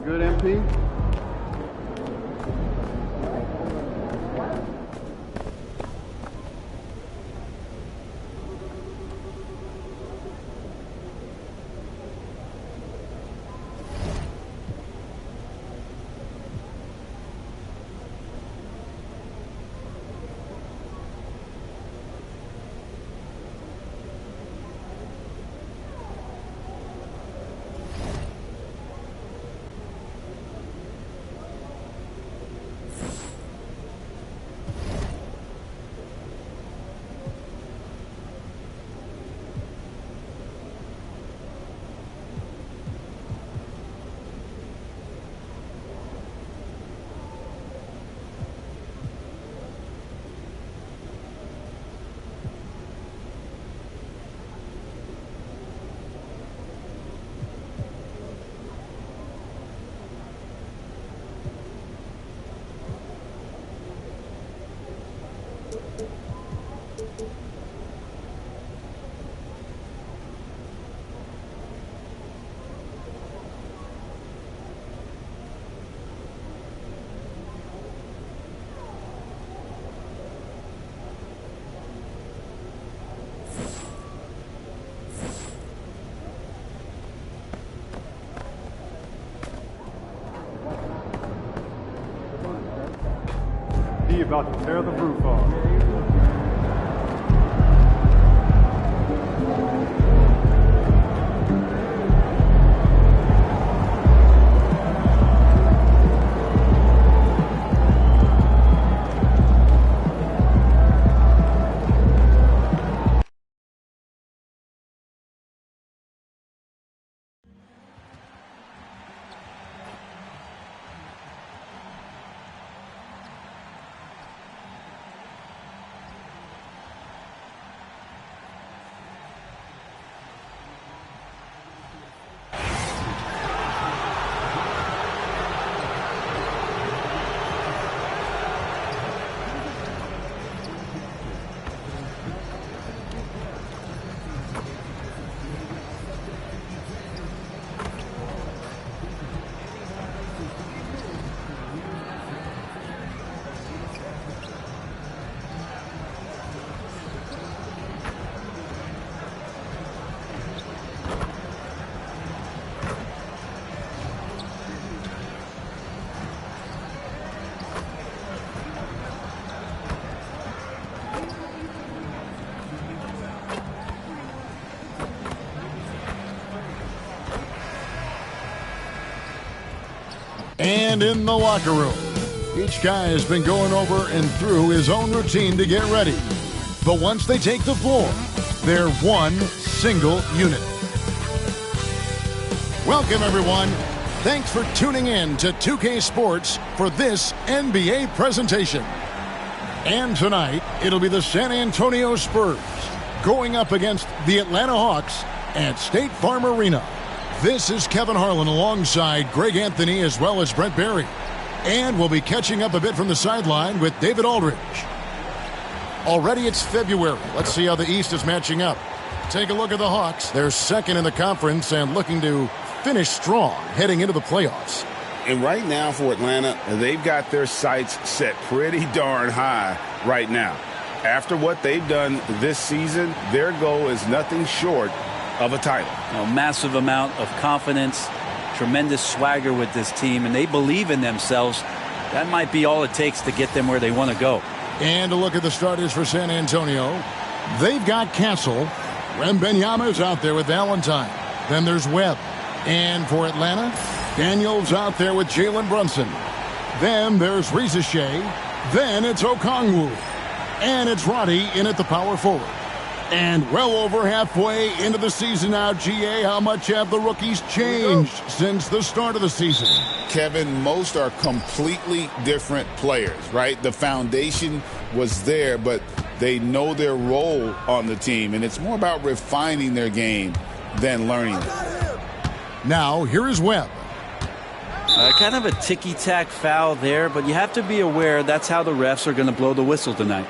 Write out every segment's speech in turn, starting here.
Good, MP. He about to tear the roof off. And in the locker room, each guy has been going over and through his own routine to get ready. But once they take the floor, they're one single unit. Welcome, everyone. Thanks for tuning in to 2K Sports for this NBA presentation. And tonight, it'll be the San Antonio Spurs going up against the Atlanta Hawks at State Farm Arena. This is Kevin Harlan alongside Greg Anthony as well as Brent Barry. And we'll be catching up a bit from the sideline with David Aldridge. Already it's February. Let's see how the East is matching up. Take a look at the Hawks. They're second in the conference and looking to finish strong heading into the playoffs. And right now for Atlanta, they've got their sights set pretty darn high right now. After what they've done this season, their goal is nothing short of a title. Massive amount of confidence, tremendous swagger with this team, and they believe in themselves. That might be all it takes to get them where they want to go. And a look at the starters for San Antonio. They've got Castle. Wembanyama's out there with Valentine. Then there's Webb. And for Atlanta, Daniels out there with Jalen Brunson. Then there's Rizachet. Then it's Okongwu. And it's Roddy in at the power forward. And well over halfway into the season now, GA, how much have the rookies changed since the start of the season? Kevin, most are completely different players, right? The foundation was there, but they know their role on the team, and it's more about refining their game than learning it. Now, here is Webb. Kind of a ticky-tack foul there, but you have to be aware that's how the refs are going to blow the whistle tonight.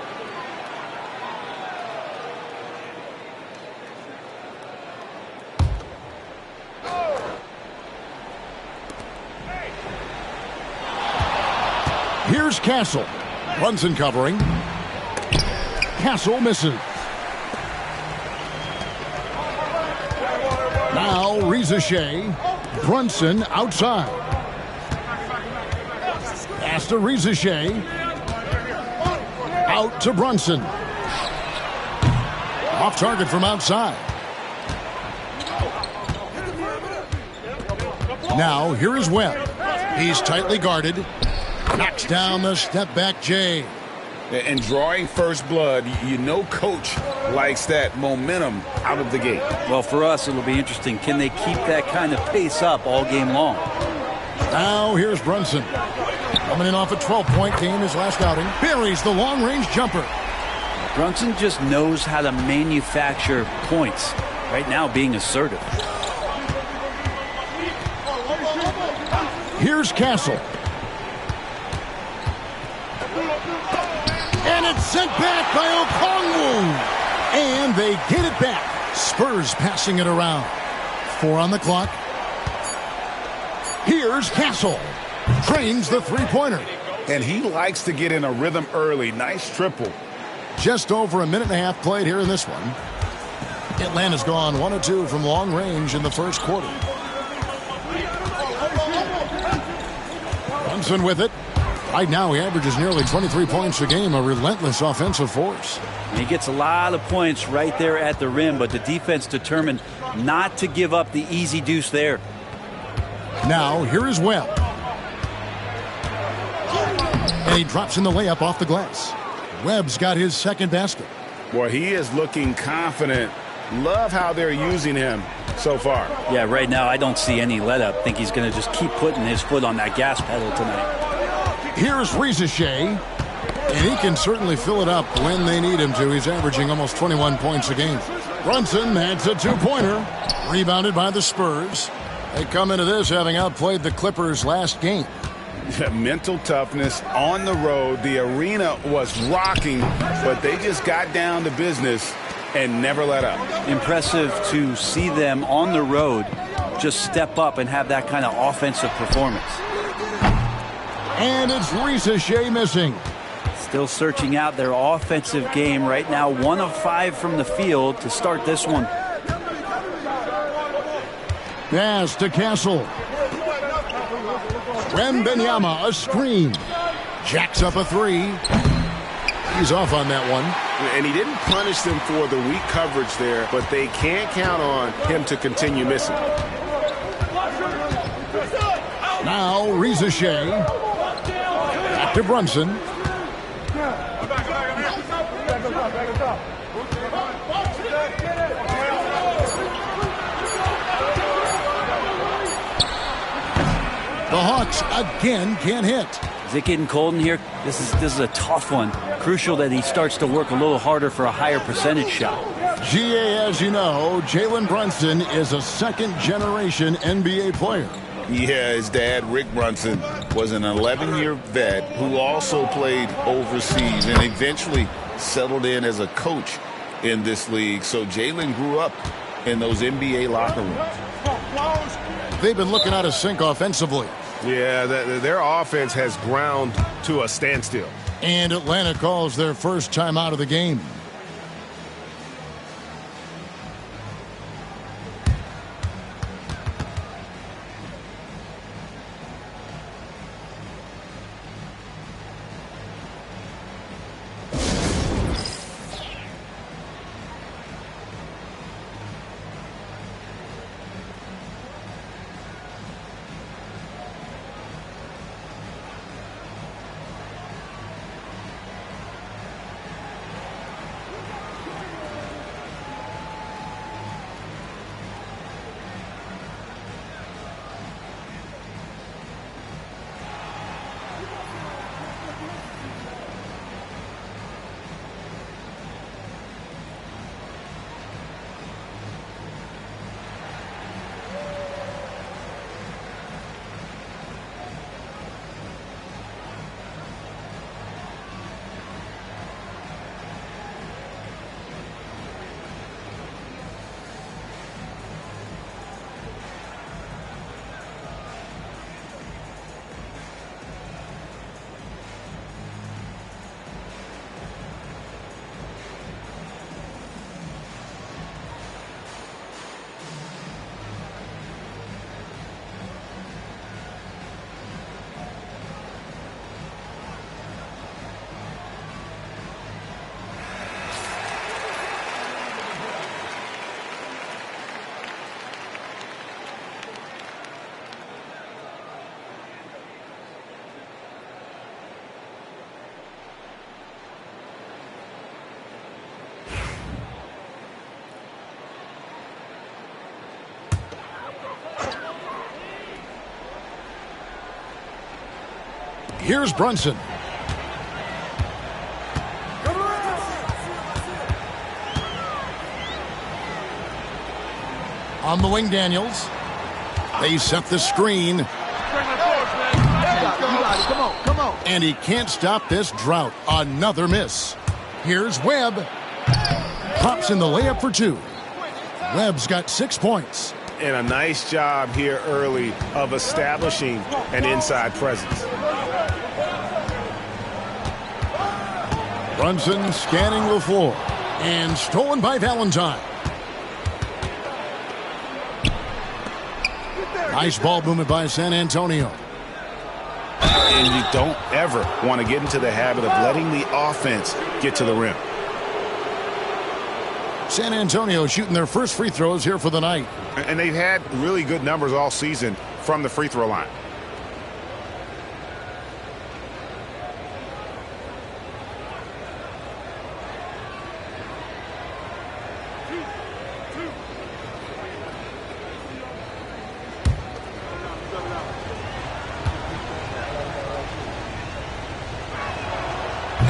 Here's Castle. Brunson covering. Castle misses. Now Rizachet. Brunson outside. Pass to Rizachet. Out to Brunson. Off target from outside. Now here is Webb. He's tightly guarded. Knocks down the step back J. And drawing first blood, you know coach likes that momentum out of the gate. Well, for us, it'll be interesting. Can they keep that kind of pace up all game long? Now here's Brunson. Coming in off a 12-point game his last outing. Buries the long-range jumper. Brunson just knows how to manufacture points. Right now, being assertive. Here's Castle. And it's sent back by Okongwu. And they get it back. Spurs passing it around. 4 on the clock. Here's Castle. Trains the three-pointer. And he likes to get in a rhythm early. Nice triple. Just over a minute and a half played here in this one. Atlanta's gone 1 of 2 from long range in the first quarter. Brunson with it. Right now he averages nearly 23 points a game, a relentless offensive force. He gets a lot of points right there at the rim, but the defense determined not to give up the easy deuce there. Now here is Webb. And he drops in the layup off the glass. Webb's got his second basket. Boy, he is looking confident. Love how they're using him so far. Yeah, right now I don't see any let up. Think he's going to just keep putting his foot on that gas pedal tonight. Here's Rizachet. And he can certainly fill it up when they need him to. He's averaging almost 21 points a game. Brunson adds a two-pointer. Rebounded by the Spurs. They come into this having outplayed the Clippers last game. Mental toughness on the road. The arena was rocking, but they just got down to business and never let up. Impressive to see them on the road just step up and have that kind of offensive performance. And it's Rizachet missing. Still searching out their offensive game right now. 1 of 5 from the field to start this one. Pass to Castle. Wembanyama, a screen. Jacks up a 3. He's off on that one. And he didn't punish them for the weak coverage there, but they can't count on him to continue missing. Now Rizachet. Back to Brunson. The Hawks again can't hit. Is it getting cold in here? This is a tough one. Crucial that he starts to work a little harder for a higher percentage shot. GA, as you know, Jalen Brunson is a second-generation NBA player. Yeah, his dad, Rick Brunson, was an 11-year vet who also played overseas and eventually settled in as a coach in this league. So Jalen grew up in those NBA locker rooms. They've been looking out of sync offensively. Yeah, their offense has ground to a standstill. And Atlanta calls their first time out of the game. Here's Brunson. On the wing, Daniels. They set the screen. Come on. And he can't stop this drought. Another miss. Here's Webb. Pops in the layup for 2. Webb's got 6 points. And a nice job here early of establishing an inside presence. Brunson scanning the floor. And stolen by Valentine. Nice ball movement by San Antonio. And you don't ever want to get into the habit of letting the offense get to the rim. San Antonio shooting their first free throws here for the night. And they've had really good numbers all season from the free throw line.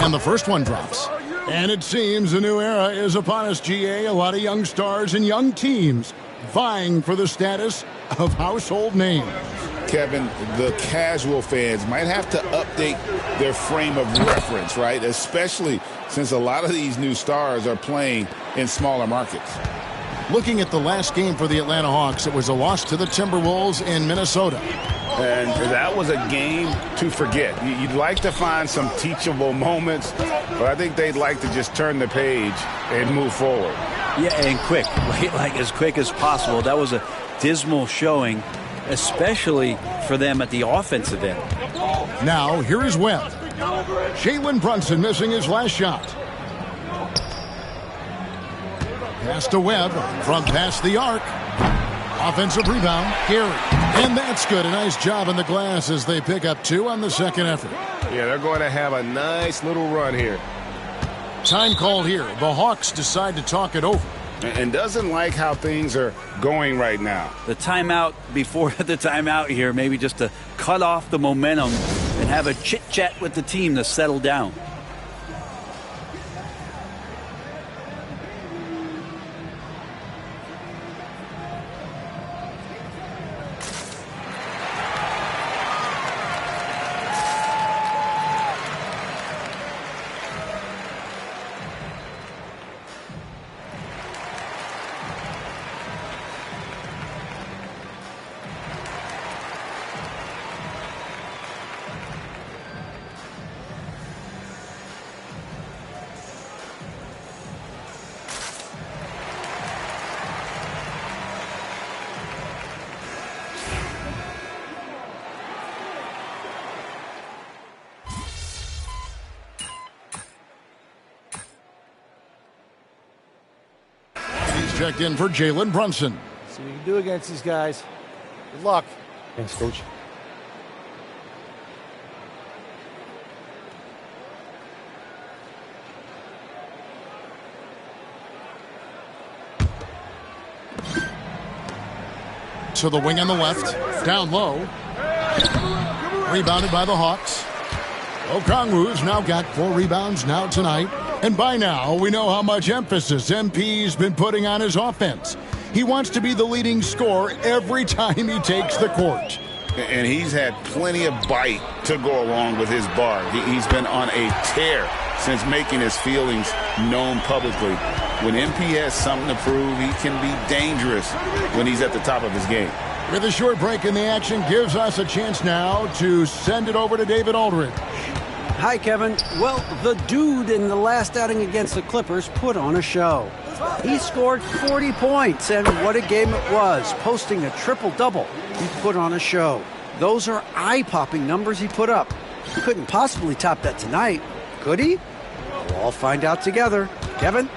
And the first one drops. And it seems a new era is upon us, GA. A lot of young stars and young teams vying for the status of household names. Kevin, the casual fans might have to update their frame of reference, right? Especially since a lot of these new stars are playing in smaller markets. Looking at the last game for the Atlanta Hawks, it was a loss to the Timberwolves in Minnesota. And that was a game to forget. You'd like to find some teachable moments, but I think they'd like to just turn the page and move forward. Yeah, and quick, like as quick as possible. That was a dismal showing, especially for them at the offensive end. Now, here is Webb. Jalen Brunson missing his last shot. Pass to Webb from past the arc. Offensive rebound, Gary. And that's good. A nice job in the glass as they pick up 2 on the second effort. Yeah, they're going to have a nice little run here. Time called here. The Hawks decide to talk it over. And doesn't like how things are going right now. The timeout before the timeout here, maybe just to cut off the momentum and have a chit-chat with the team to settle down. Checked in for Jalen Brunson. See what you can do against these guys. Good luck. Thanks, Coach. To the wing on the left. Down low. Rebounded by the Hawks. Okongwu's now got 4 rebounds now tonight. And by now, we know how much emphasis MP's been putting on his offense. He wants to be the leading scorer every time he takes the court. And he's had plenty of bite to go along with his bar. He's been on a tear since making his feelings known publicly. When MP has something to prove, he can be dangerous when he's at the top of his game. With a short break in the action, gives us a chance now to send it over to David Aldridge. Hi, Kevin. Well, the dude in the last outing against the Clippers put on a show. He scored 40 points, and what a game it was, posting a triple-double. He put on a show. Those are eye-popping numbers he put up. Couldn't possibly top that tonight, could he? We'll all find out together. Kevin?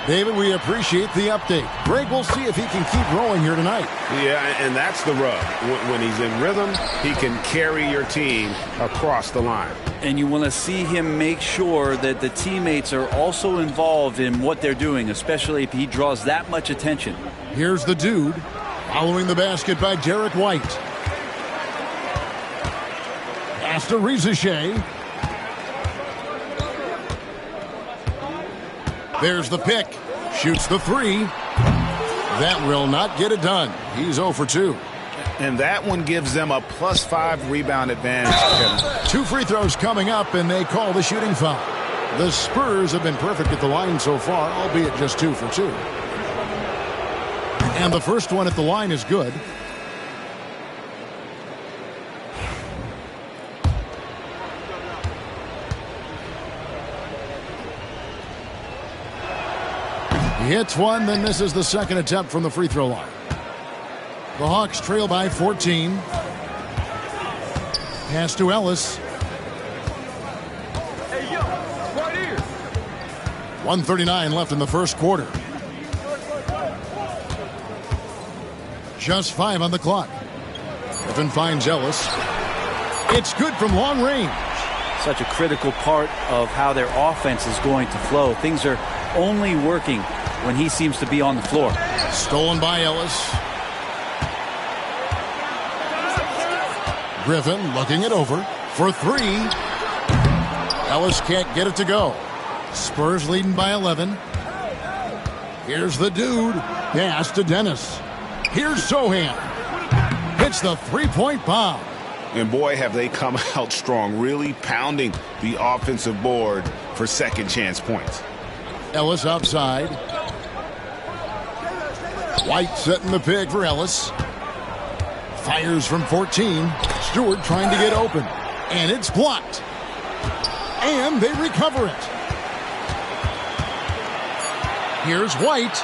David, we appreciate the update. Greg, we'll see if he can keep rolling here tonight. Yeah, and that's the rub. When he's in rhythm, he can carry your team across the line. And you want to see him make sure that the teammates are also involved in what they're doing, especially if he draws that much attention. Here's the dude, following the basket by Derek White. Pass to Rizachet. There's the pick. Shoots the three. That will not get it done. He's 0 for 2. And that one gives them a +5 rebound advantage, Kevin. 2 free throws coming up, and they call the shooting foul. The Spurs have been perfect at the line so far, albeit just 2 for 2. And the first one at the line is good. He hits one, then misses the second attempt from the free throw line. The Hawks trail by 14. Pass to Ellis. Hey, yo, right here. 1:39 left in the first quarter. Just 5 on the clock. Griffin finds Ellis. It's good from long range. Such a critical part of how their offense is going to flow. Things are only working when he seems to be on the floor. Stolen by Ellis. Griffin looking it over for 3. Ellis can't get it to go. Spurs leading by 11. Here's the dude. Pass to Dennis. Here's Sohan. Hits the three-point bomb. And boy, have they come out strong, really pounding the offensive board for second chance points. Ellis outside. White setting the pick for Ellis. Fires from 14. Stewart trying to get open. And it's blocked. And they recover it. Here's White.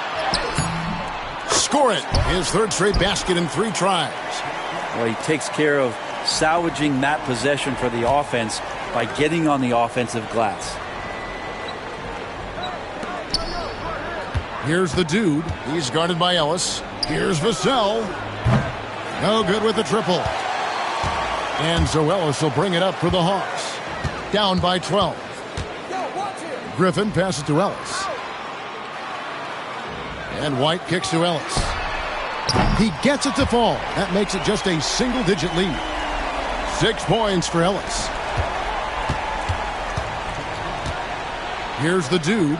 Score it. His third straight basket in 3 tries. Well, he takes care of salvaging that possession for the offense by getting on the offensive glass. Here's the dude. He's guarded by Ellis. Here's Vassell. No good with the triple. And so Ellis will bring it up for the Hawks. Down by 12. Griffin passes to Ellis. And White kicks to Ellis. He gets it to fall. That makes it just a single-digit lead. 6 points for Ellis. Here's the dude.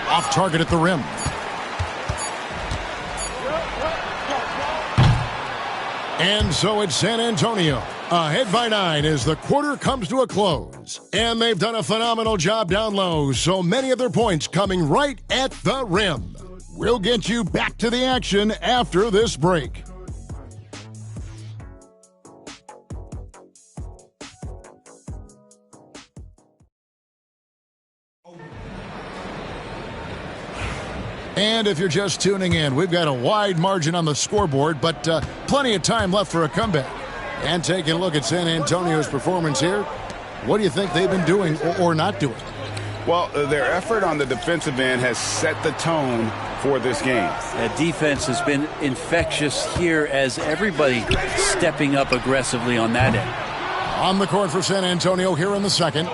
Off target at the rim. And so it's San Antonio, ahead by 9 as the quarter comes to a close. And they've done a phenomenal job down low, so many of their points coming right at the rim. We'll get you back to the action after this break. And if you're just tuning in, we've got a wide margin on the scoreboard, but plenty of time left for a comeback. And taking a look at San Antonio's performance here, what do you think they've been doing or not doing? Well, their effort on the defensive end has set the tone for this game. That defense has been infectious here as everybody stepping up aggressively on that end. On the court for San Antonio here in the second.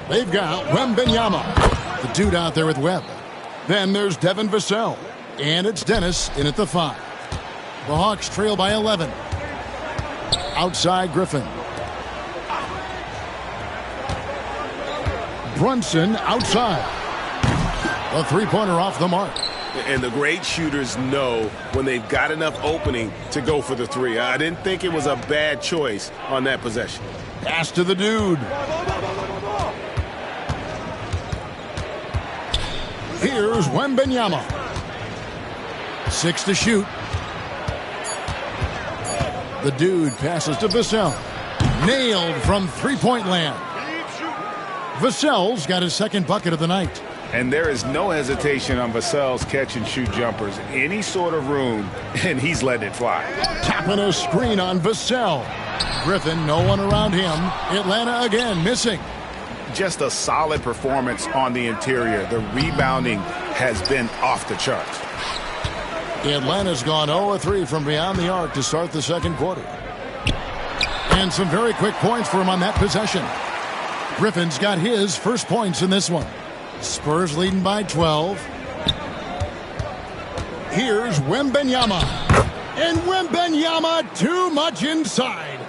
They've got Wembanyama, the dude out there with Webb. Then there's Devin Vassell. And it's Dennis in at the 5. The Hawks trail by 11. Outside Griffin. Brunson outside. A three-pointer off the mark. And the great shooters know when they've got enough opening to go for the 3. I didn't think it was a bad choice on that possession. Pass to the dude. Here's Wembanyama. 6 to shoot. The dude passes to Vassell. Nailed from three-point land. Vassell's got his second bucket of the night. And there is no hesitation on Vassell's catch-and-shoot jumpers. Any sort of room, and he's letting it fly. Tapping a screen on Vassell. Griffin, no one around him. Atlanta again missing. Just a solid performance on the interior. The rebounding has been off the charts. Atlanta's gone 0-3 from beyond the arc to start the second quarter. And some very quick points for him on that possession. Griffin's got his first points in this one. Spurs leading by 12. Here's Wembanyama. And Wembanyama too much inside.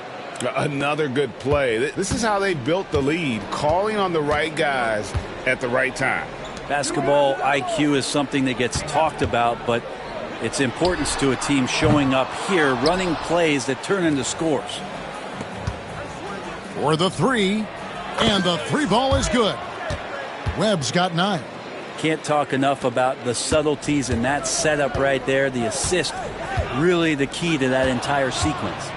Another good play. This is how they built the lead, calling on the right guys at the right time. Basketball IQ is something that gets talked about, but its importance to a team showing up here, running plays that turn into scores. For the three, and the three ball is good. Webb's got 9. Can't talk enough about the subtleties in that setup right there. The assist, really the key to that entire sequence.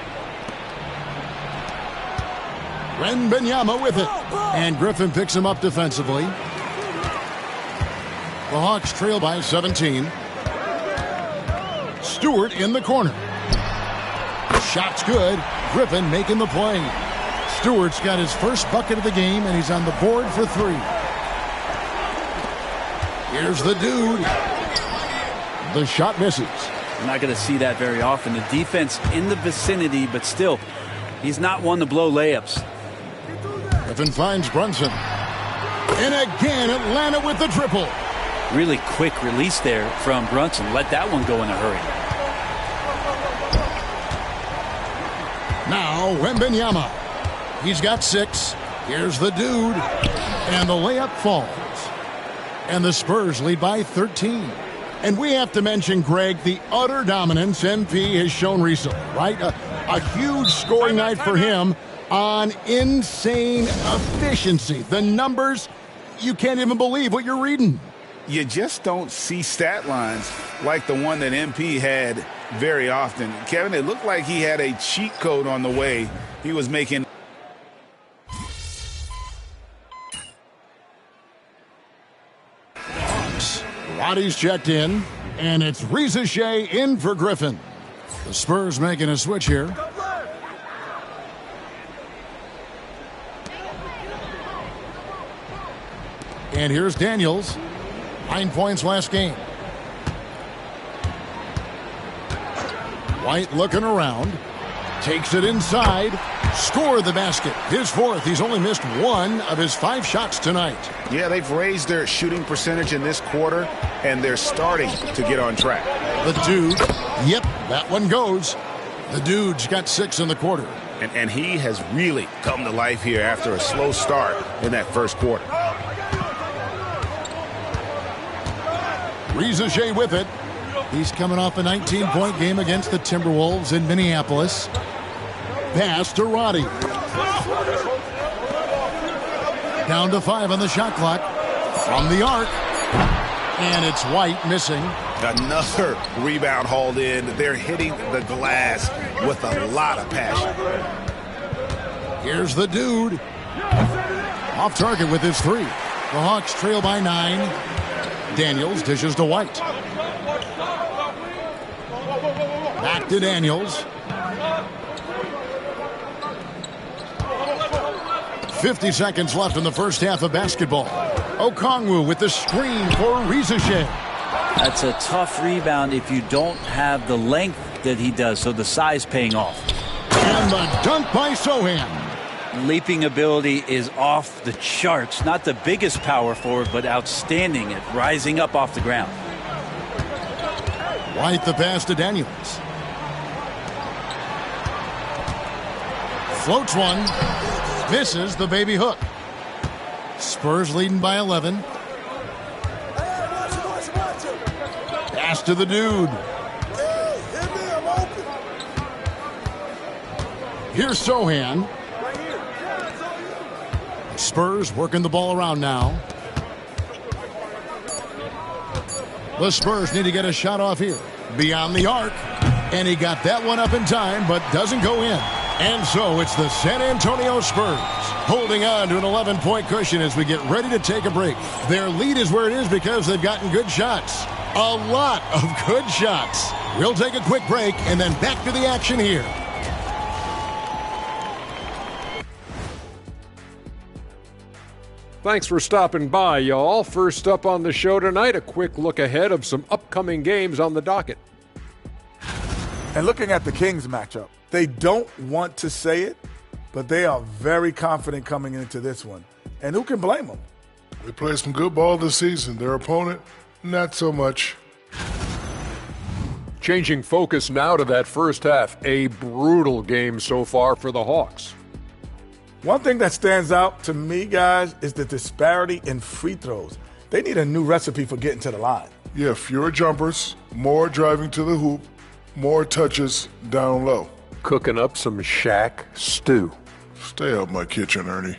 Wembanyama with it. And Griffin picks him up defensively. The Hawks trail by 17. Stewart in the corner. Shot's good. Griffin making the play. Stewart's got his first bucket of the game, and he's on the board for 3. Here's the dude. The shot misses. You're not going to see that very often. The defense in the vicinity, but still, he's not one to blow layups. Griffin finds Brunson. And again, Atlanta with the triple. Really quick release there from Brunson. Let that one go in a hurry. Now, Wembanyama. He's got 6. Here's the dude. And the layup falls. And the Spurs lead by 13. And we have to mention, Greg, the utter dominance MP has shown recently, right? A huge scoring night for him on insane efficiency. The numbers, you can't even believe what you're reading. You just don't see stat lines like the one that MP had very often. Kevin, it looked like he had a cheat code on the way he was making. Roddy's checked in, and it's Reza Shea in for Griffin. The Spurs making a switch here. And here's Daniels. 9 points last game. White looking around. Takes it inside. Scored the basket. His 4th. He's only missed 1 of his 5 shots tonight. Yeah, they've raised their shooting percentage in this quarter, and they're starting to get on track. The dude. Yep, that one goes. The dude's got 6 in the quarter. And he has really come to life here after a slow start in that first quarter. Reza Shea with it. He's coming off a 19-point game against the Timberwolves in Minneapolis. Pass to Roddy. Down to 5 on the shot clock. From the arc. And it's White missing. Another rebound hauled in. They're hitting the glass with a lot of passion. Here's the dude. Off target with his 3. The Hawks trail by 9. Daniels dishes to White. Back to Daniels. 50 seconds left in the first half of basketball. Okongwu with the screen for Reza Shea. That's a tough rebound if you don't have the length that he does, so the size paying off. And the dunk by Sohan. Leaping ability is off the charts. Not the biggest power forward, but outstanding at rising up off the ground. White the pass to Daniels. Floats one. Misses the baby hook. Spurs leading by 11. Pass to the dude. Here's Sohan. Spurs working the ball around now. The Spurs need to get a shot off here. Beyond the arc. And he got that one up in time, but doesn't go in. And so it's the San Antonio Spurs holding on to an 11-point cushion as we get ready to take a break. Their lead is where it is because they've gotten good shots. A lot of good shots. We'll take a quick break and then back to the action here. Thanks for stopping by, y'all. First up on the show tonight, a quick look ahead of some upcoming games on the docket. And looking at the Kings matchup, they don't want to say it, but they are very confident coming into this one. And who can blame them? They played some good ball this season. Their opponent, not so much. Changing focus now to that first half. A brutal game so far for the Hawks. One thing that stands out to me, guys, is the disparity in free throws. They need a new recipe for getting to the line. Yeah, fewer jumpers, more driving to the hoop, more touches down low. Cooking up some Shaq stew. Stay out my kitchen, Ernie.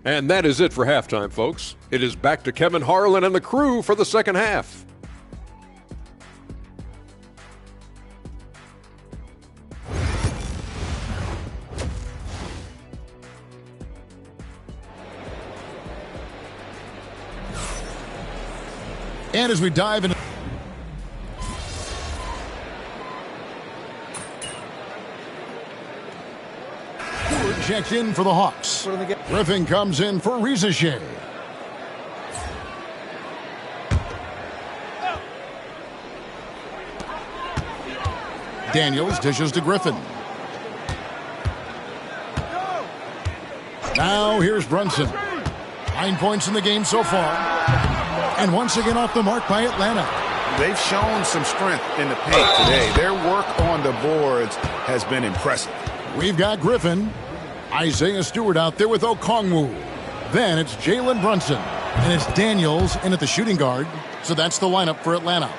And that is it for halftime, folks. It is back to Kevin Harlan and the crew for the second half. And as we dive into checked in for the Hawks. Griffin comes in for Rizachet. Daniels dishes to Griffin. Now here's Brunson. 9 points in the game so far. And once again off the mark by Atlanta. They've shown some strength in the paint today. Their work on the boards has been impressive. We've got Griffin. Isaiah Stewart out there with Okongwu. Then it's Jalen Brunson. And it's Daniels in at the shooting guard. So that's the lineup for Atlanta.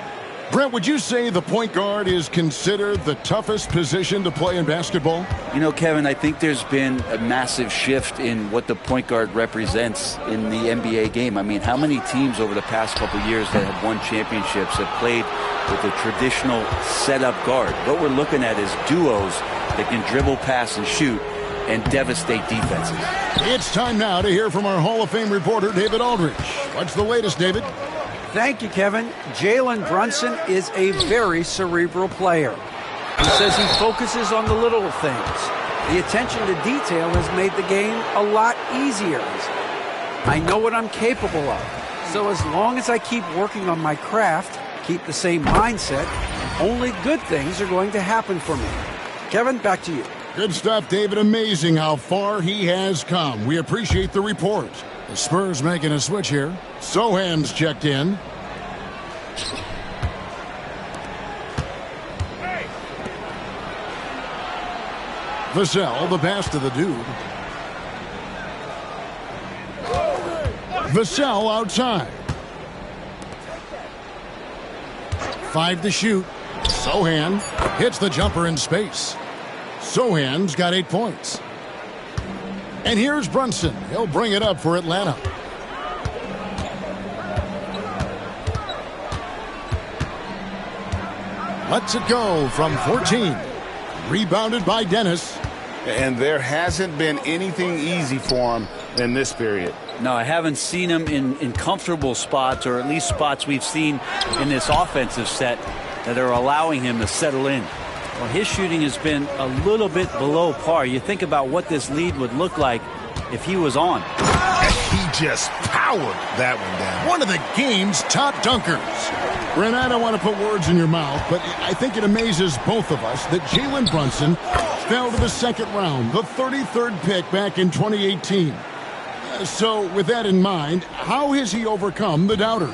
Brent, would you say the point guard is considered the toughest position to play in basketball? You know, Kevin, I think there's been a massive shift in what the point guard represents in the NBA game. I mean, how many teams over the past couple of years that have won championships have played with a traditional setup guard? What we're looking at is duos that can dribble, pass, and shoot and devastate defenses. It's time now to hear from our Hall of Fame reporter, David Aldridge. What's the latest, David? Thank you, Kevin. Jalen Brunson is a very cerebral player. He says he focuses on the little things. The attention to detail has made the game a lot easier. I know what I'm capable of. So as long as I keep working on my craft, keep the same mindset, only good things are going to happen for me. Kevin, back to you. Good stuff, David. Amazing how far he has come. We appreciate the report. The Spurs making a switch here. Sohan's checked in. Vassell, the pass to the dude. Vassell outside. 5 to shoot. Sohan hits the jumper in space. Sohan's got 8 points. And here's Brunson. He'll bring it up for Atlanta. Lets it go from 14. Rebounded by Dennis. And there hasn't been anything easy for him in this period. No, I haven't seen him in comfortable spots, or at least spots we've seen in this offensive set that are allowing him to settle in. Well, his shooting has been a little bit below par. You think about what this lead would look like if he was on. He just powered that one down. One of the game's top dunkers. Brent, I don't want to put words in your mouth, but I think it amazes both of us that Jalen Brunson fell to the second round, the 33rd pick back in 2018. So with that in mind, how has he overcome the doubters?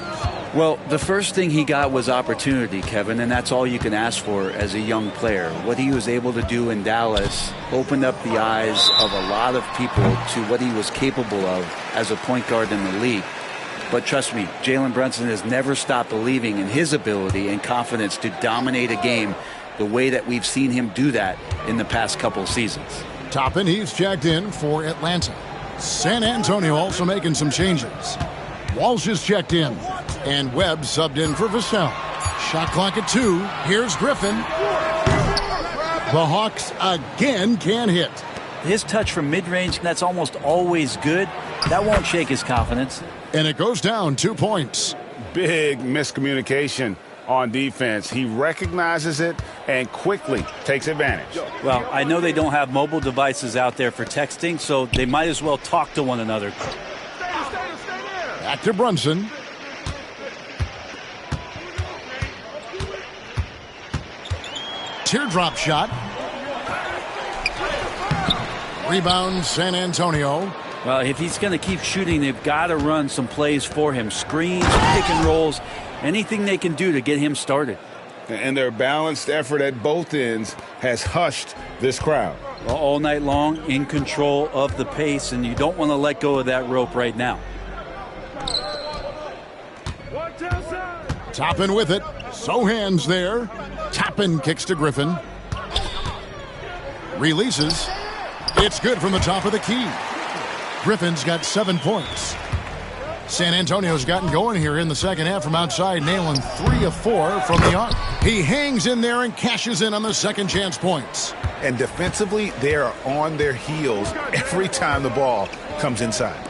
Well, the first thing he got was opportunity, Kevin, and that's all you can ask for as a young player. What he was able to do in Dallas opened up the eyes of a lot of people to what he was capable of as a point guard in the league. But trust me, Jalen Brunson has never stopped believing in his ability and confidence to dominate a game the way that we've seen him do that in the past couple of seasons. Toppin, he's checked in for Atlanta. San Antonio also making some changes. Walsh is checked in. And Webb subbed in for Vassell. Shot clock at 2. Here's Griffin. The Hawks again can't hit. His touch from mid-range, that's almost always good. That won't shake his confidence. And it goes down 2 points. Big miscommunication on defense. He recognizes it and quickly takes advantage. Well, I know they don't have mobile devices out there for texting, so they might as well talk to one another. Back to Brunson. Teardrop shot. Rebound San Antonio. Well, if he's going to keep shooting, they've got to run some plays for him. Screens, pick and rolls, anything they can do to get him started. And their balanced effort at both ends has hushed this crowd. Well, all night long, in control of the pace, and you don't want to let go of that rope right now. Toppin with it. Sohan's there. Toppin kicks to Griffin. Releases. It's good from the top of the key. Griffin's got 7 points. San Antonio's gotten going here in the second half from outside, nailing 3 of 4 from the arc. He hangs in there and cashes in on the second chance points. And defensively, they are on their heels every time the ball comes inside.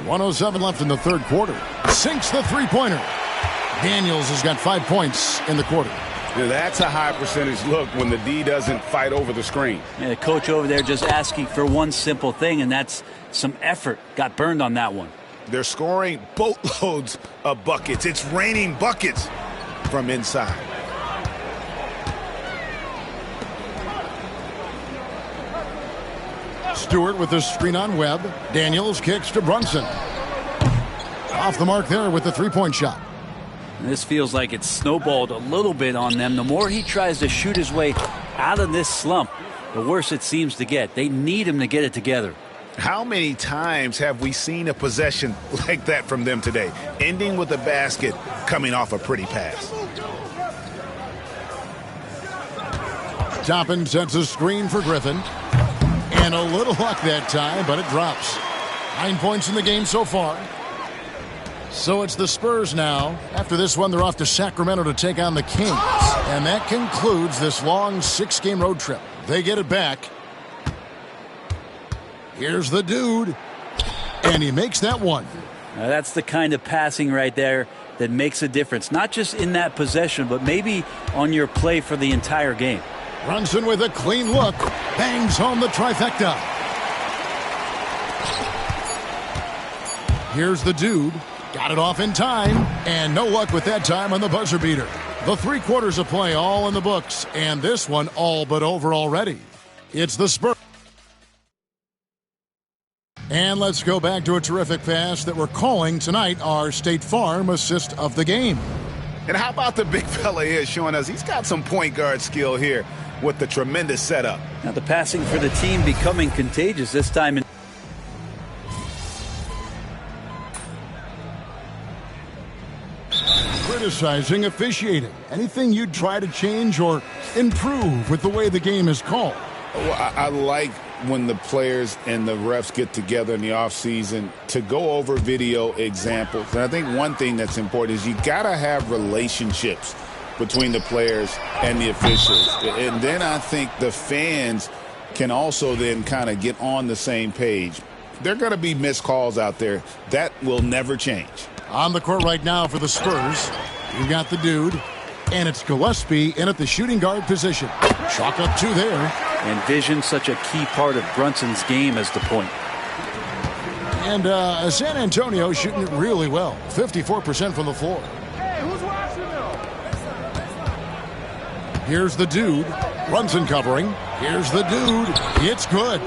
1:07 left in the third quarter. Sinks the three-pointer. Daniels has got 5 points in the quarter. Now, that's a high percentage look when the D doesn't fight over the screen. Yeah, the coach over there just asking for one simple thing, and that's some effort. Got burned on that one. They're scoring boatloads of buckets. It's raining buckets from inside. Stewart with the screen on Webb. Daniels kicks to Brunson. Off the mark there with the three-point shot. And this feels like it's snowballed a little bit on them. The more he tries to shoot his way out of this slump, the worse it seems to get. They need him to get it together. How many times have we seen a possession like that from them today, ending with a basket coming off a pretty pass? Toppin sets a screen for Griffin. And a little luck that time, but it drops. 9 points in the game so far. So it's the Spurs now. After this one, they're off to Sacramento to take on the Kings. And that concludes this long 6-game road trip. They get it back. Here's the dude. And he makes that one. Now that's the kind of passing right there that makes a difference. Not just in that possession, but maybe on your play for the entire game. Brunson with a clean look. Bangs home the trifecta. Here's the dude. Got it off in time. And no luck with that time on the buzzer beater. The 3 quarters of play all in the books. And this one all but over already. It's the Spurs. And let's go back to a terrific pass that we're calling tonight our State Farm assist of the game. And how about the big fella here showing us he's got some point guard skill here with the tremendous setup. Now the passing for the team becoming contagious this time. Criticizing officiating. Anything you'd try to change or improve with the way the game is called? Well, I like when the players and the refs get together in the offseason to go over video examples. And I think one thing that's important is you got to have relationships between the players and the officials. And then I think the fans can also then kind of get on the same page. There are going to be missed calls out there. That will never change. On the court right now for the Spurs, you got the dude, and it's Gillespie in at the shooting guard position. Chalk up 2 there. And vision, such a key part of Brunson's game as the point. And San Antonio shooting it really well. 54% from the floor. Hey, who's watching them? Here's the dude. Brunson covering. Here's the dude. It's good.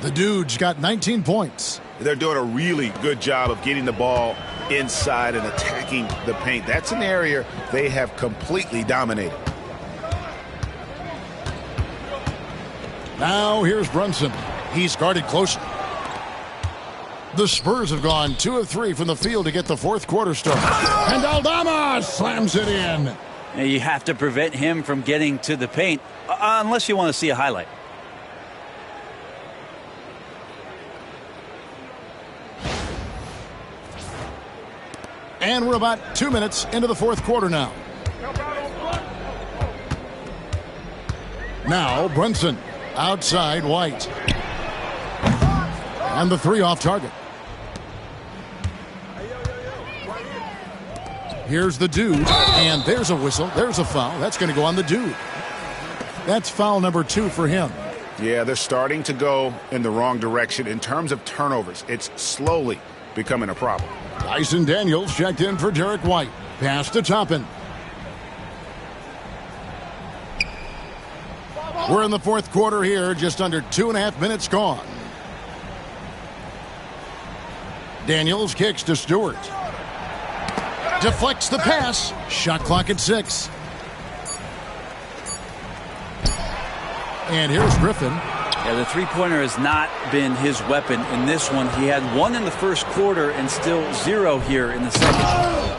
The dude's got 19 points. They're doing a really good job of getting the ball inside and attacking the paint. That's an area they have completely dominated. Now here's Brunson. He's guarded closely. The Spurs have gone 2 of 3 from the field to get the fourth quarter started. And Aldama slams it in. And you have to prevent him from getting to the paint unless you want to see a highlight. And we're about 2 minutes into the fourth quarter now. Now Brunson. Outside White. And the 3 off target. Here's the dude. And there's a whistle. There's a foul. That's going to go on the dude. That's foul number 2 for him. Yeah, they're starting to go in the wrong direction in terms of turnovers. It's slowly becoming a problem. Dyson Daniels checked in for Derek White. Pass to Toppin. We're in the fourth quarter here, just under 2.5 minutes gone. Daniels kicks to Stewart. Deflects the pass. Shot clock at 6. And here's Griffin. Yeah, the three-pointer has not been his weapon in this one. He had 1 in the first quarter and still 0 here in the second.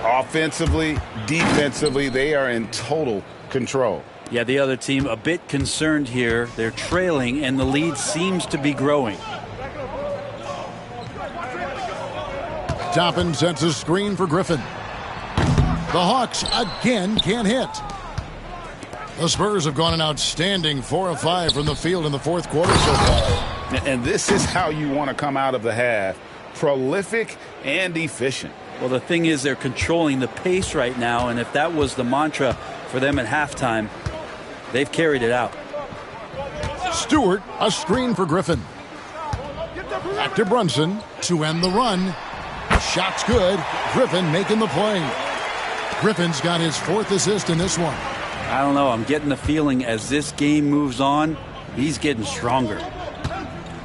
Offensively, defensively, they are in total control. Yeah, the other team a bit concerned here. They're trailing, and the lead seems to be growing. Toppin sets a screen for Griffin. The Hawks again can't hit. The Spurs have gone an outstanding 4 of 5 from the field in the fourth quarter so far. And this is how you want to come out of the half. Prolific and efficient. Well, the thing is they're controlling the pace right now, and if that was the mantra for them at halftime, they've carried it out. Stewart, a screen for Griffin. Back to Brunson to end the run. Shot's good. Griffin making the play. Griffin's got his 4th assist in this one. I don't know. I'm getting the feeling as this game moves on, he's getting stronger.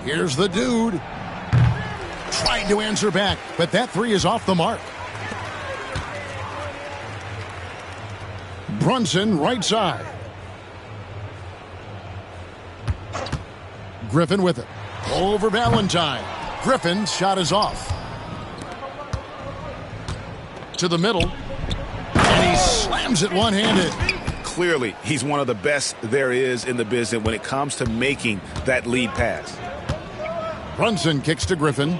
Here's the dude. Trying to answer back, but that 3 is off the mark. Brunson right side. Griffin with it. Over Valentine. Griffin's shot is off. To the middle. And he slams it one-handed. Clearly, he's one of the best there is in the business when it comes to making that lead pass. Brunson kicks to Griffin.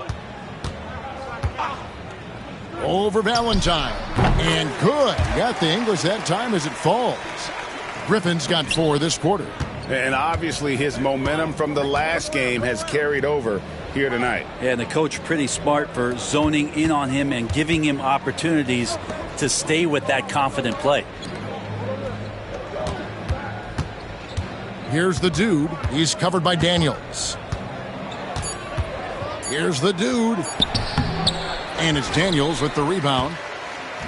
Over Valentine. And good. Got the English that time as it falls. Griffin's got 4 this quarter. And obviously his momentum from the last game has carried over here tonight. Yeah, and the coach pretty smart for zoning in on him and giving him opportunities to stay with that confident play. Here's the dude. He's covered by Daniels. Here's the dude. And it's Daniels with the rebound.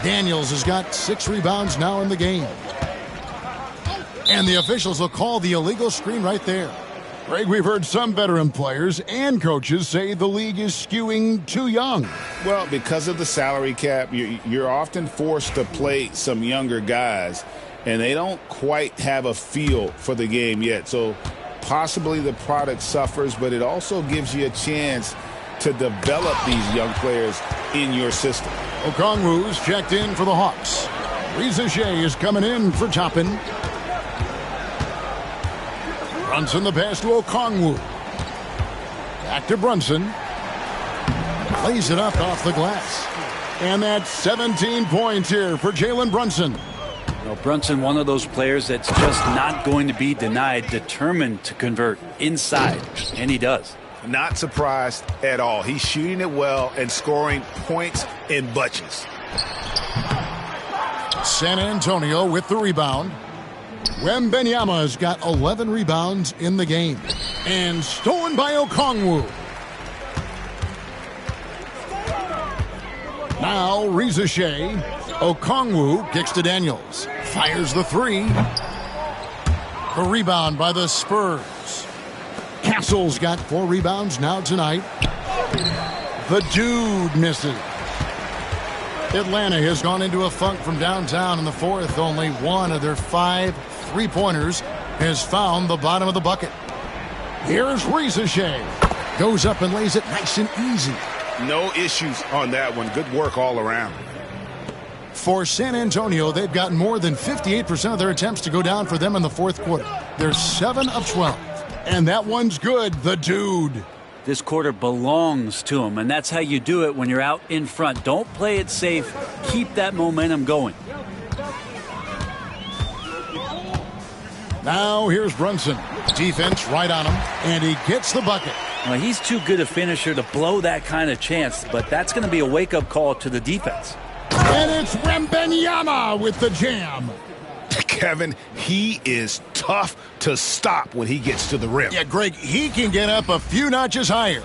Daniels has got 6 rebounds now in the game. And the officials will call the illegal screen right there. Greg, we've heard some veteran players and coaches say the league is skewing too young. Well, because of the salary cap, you're often forced to play some younger guys, and they don't quite have a feel for the game yet. So possibly the product suffers, but it also gives you a chance to develop these young players in your system. Okongwu's checked in for the Hawks. Reza Shea is coming in for Toppin. Brunson the pass to Okongwu. Back to Brunson. Lays it up off the glass. And that's 17 points here for Jalen Brunson. Well, Brunson, one of those players that's just not going to be denied, determined to convert inside, and he does. Not surprised at all. He's shooting it well and scoring points in bunches. San Antonio with the rebound. Wembanyama's got 11 rebounds in the game. And stolen by Okongwu. Now Reza Shea. Okongwu kicks to Daniels. Fires the 3. The rebound by the Spurs. Castle's got 4 rebounds now tonight. The dude misses. Atlanta has gone into a funk from downtown in the fourth. Only 1 of their 5 3-pointers has found the bottom of the bucket. Here's Reza Shea. Goes up and lays it nice and easy. No issues on that one. Good work all around. For San Antonio, they've gotten more than 58% of their attempts to go down for them in the fourth quarter. They're 7 of 12. And that one's good, the dude. This quarter belongs to him, and that's how you do it when you're out in front. Don't play it safe. Keep that momentum going. Now here's Brunson. Defense right on him, and he gets the bucket. Well, he's too good a finisher to blow that kind of chance, but that's going to be a wake-up call to the defense. And it's Wembanyama with the jam. Kevin, he is tough to stop when he gets to the rim. Yeah, Greg, he can get up a few notches higher.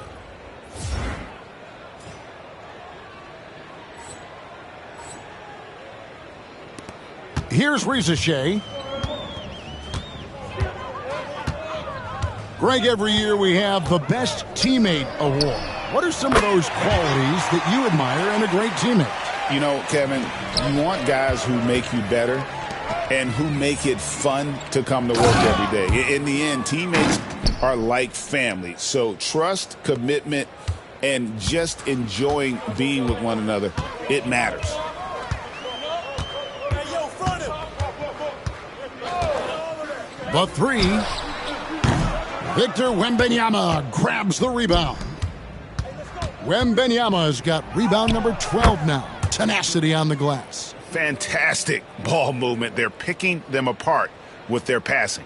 Here's Reza Shea. Greg, every year we have the Best Teammate Award. What are some of those qualities that you admire in a great teammate? You know, Kevin, you want guys who make you better and who make it fun to come to work every day. In the end, teammates are like family. So trust, commitment, and just enjoying being with one another, it matters. The three. Victor Wembanyama grabs the rebound. Wembanyama's got rebound number 12 now. Tenacity on the glass. Fantastic ball movement. They're picking them apart with their passing.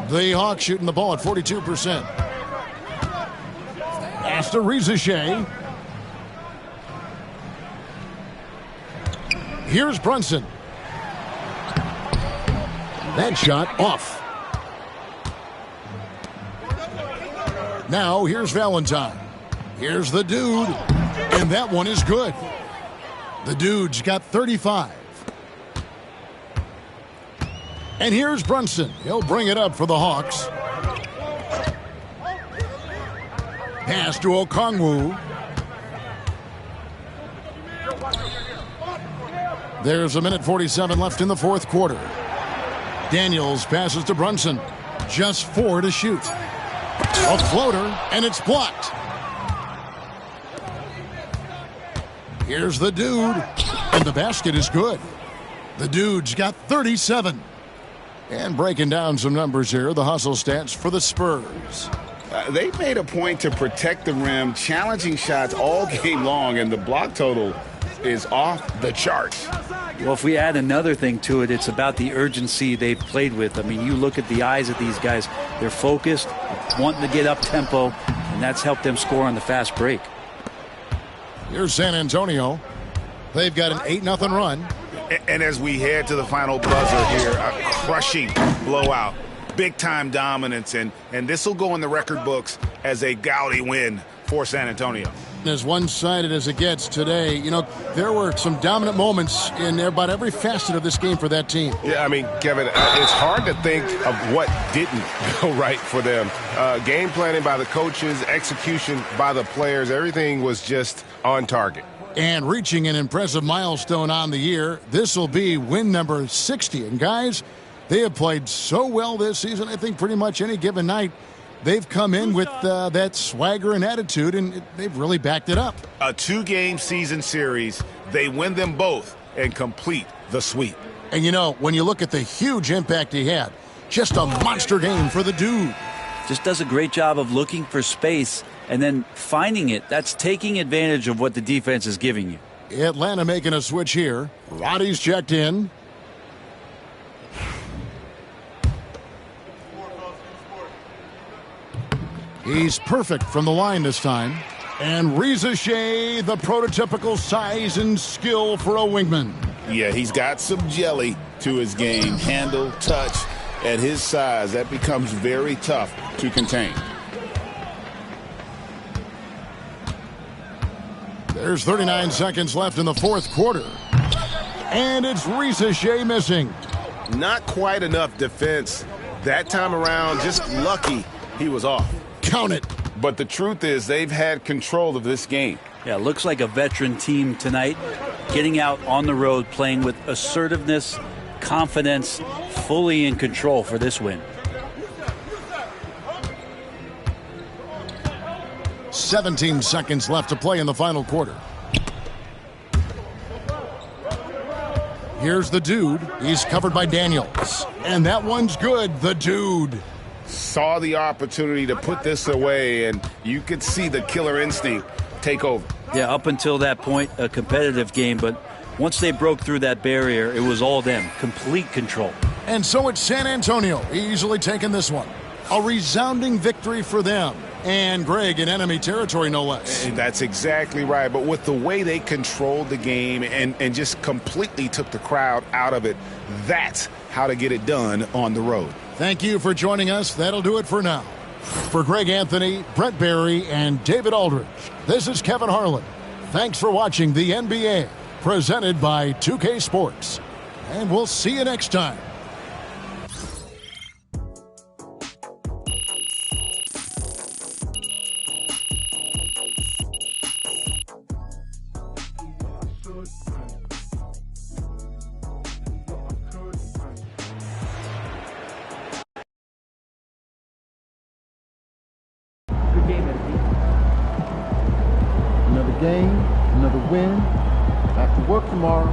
The Hawks shooting the ball at 42%. Pass to Rizachet. Here's Brunson. That shot off. Now here's Valentine. Here's the dude. And that one is good. The dude's got 35. And here's Brunson. He'll bring it up for the Hawks. Pass to Okongwu. There's 1:47 left in the fourth quarter. Daniels passes to Brunson. Just 4 to shoot. A floater, and it's blocked. Here's the dude, and the basket is good. The dude's got 37. And breaking down some numbers here, the hustle stats for the Spurs. They made a point to protect the rim, challenging shots all game long, and the block total is off the charts. Well, if we add another thing to it, it's about the urgency they've played with. I mean, you look at the eyes of these guys. They're focused, wanting to get up tempo, and that's helped them score on the fast break. Here's San Antonio. They've got an 8-0 run. And as we head to the final buzzer here, a crushing blowout. Big-time dominance, and this will go in the record books as a gaudy win for San Antonio. As one-sided as it gets today, you know, there were some dominant moments in about every facet of this game for that team. Yeah, I mean, Kevin, it's hard to think of what didn't go right for them. Game planning by the coaches, execution by the players, everything was just on target. And reaching an impressive milestone on the year, this will be win number 60. And guys, they have played so well this season, I think pretty much any given night, they've come in with that swagger and attitude, and they've really backed it up. A 2-game season series, they win them both and complete the sweep. And you know, when you look at the huge impact he had, just a monster game for the dude. Just does a great job of looking for space and then finding it. That's taking advantage of what the defense is giving you. Atlanta making a switch here. Roddy's checked in. He's perfect from the line this time. And Rizachet, the prototypical size and skill for a wingman. Yeah, he's got some jelly to his game. Handle, touch, at his size, that becomes very tough to contain. There's 39 seconds left in the fourth quarter. And it's Rizachet missing. Not quite enough defense. That time around, just lucky he was off. Count it. But the truth is they've had control of this game. Yeah, looks like a veteran team tonight, getting out on the road, playing with assertiveness, confidence, fully in control for this win. 17 seconds left to play in the final quarter. Here's the dude. He's covered by Daniels. And that one's good. The dude Saw the opportunity to put this away, and you could see the killer instinct take over. Yeah, up until that point, a competitive game, but once they broke through that barrier, it was all them. Complete control. And so it's San Antonio easily taking this one. A resounding victory for them. And Greg in enemy territory, no less. That's exactly right. But with the way they controlled the game and just completely took the crowd out of it, that's how to get it done on the road. Thank you for joining us. That'll do it for now. For Greg Anthony, Brett Barry, and David Aldridge, this is Kevin Harlan. Thanks for watching the NBA, presented by 2K Sports. And we'll see you next time. game, another win. Back to work tomorrow.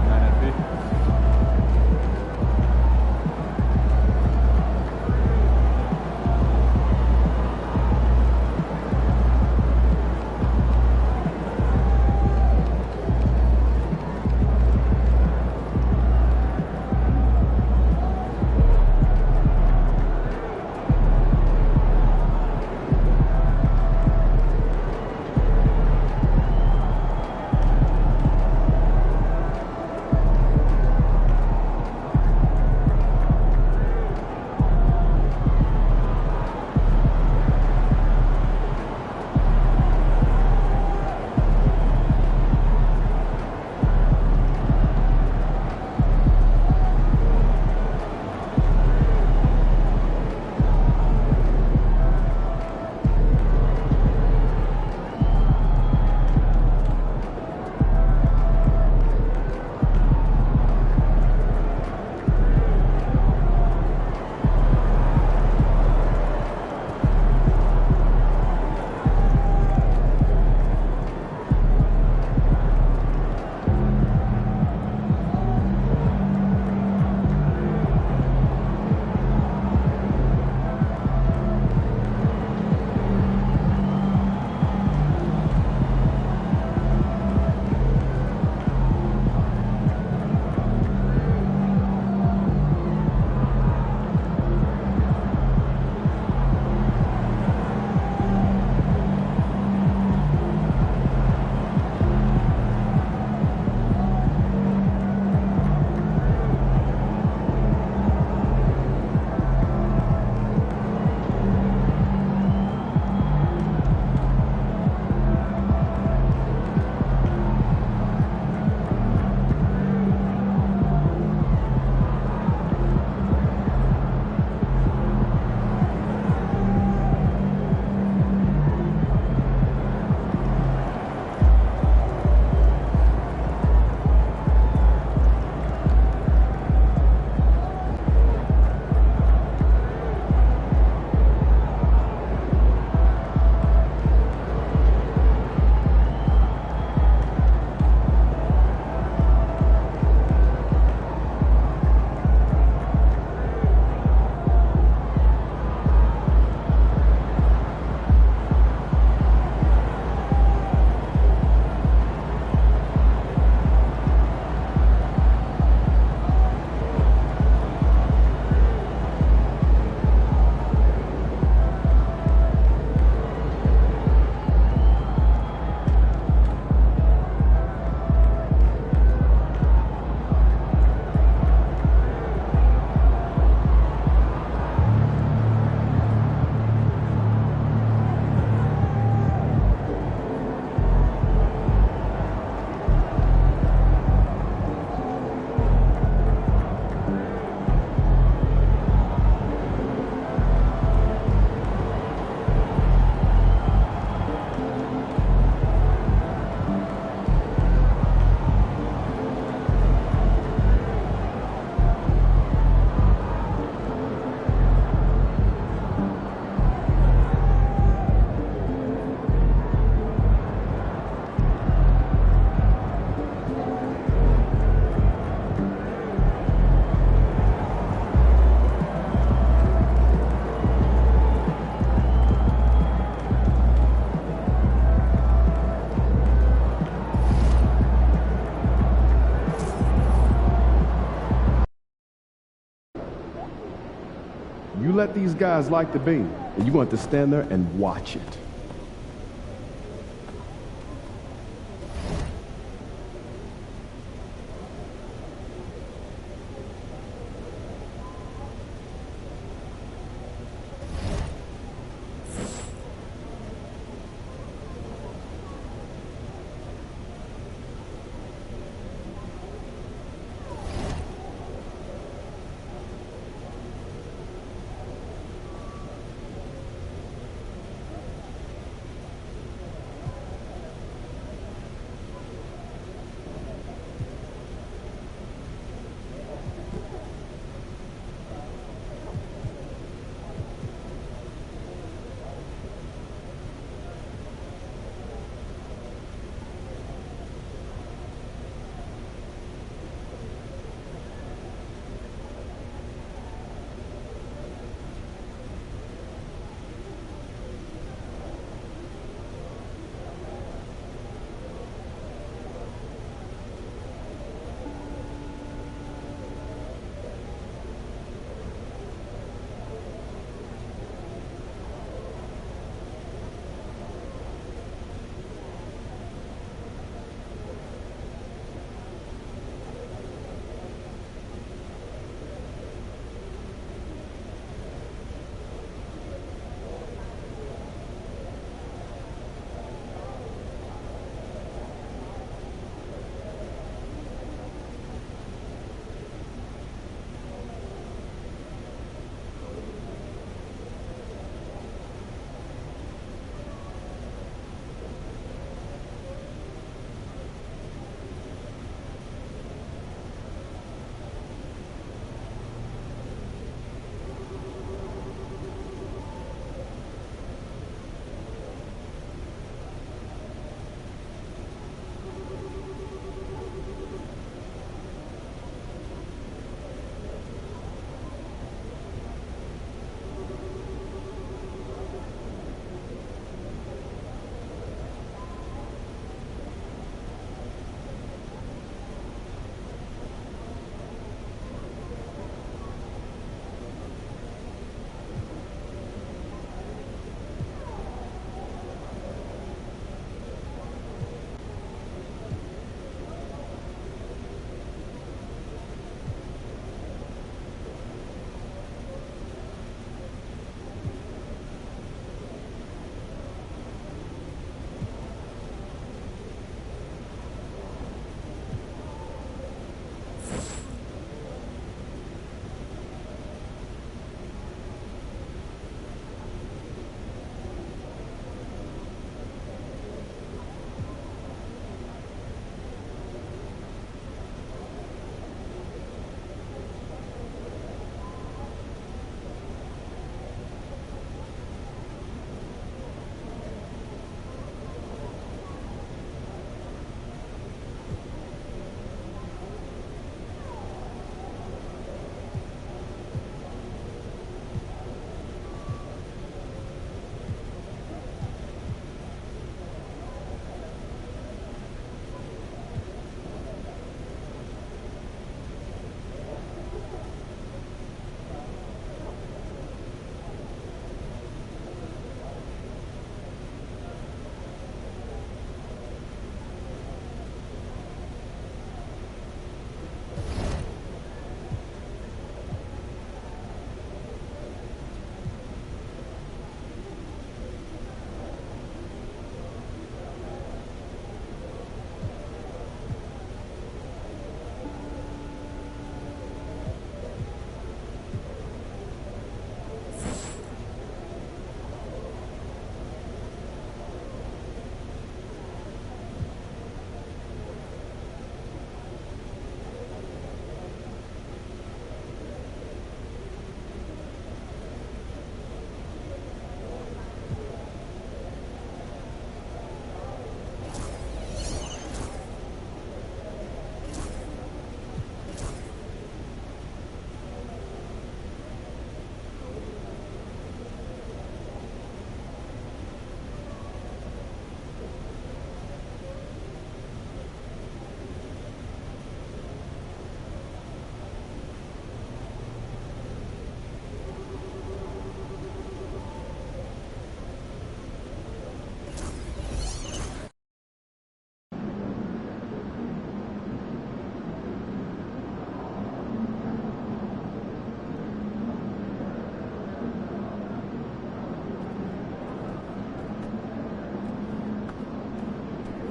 You let these guys like the beam, and you want to stand there and watch it.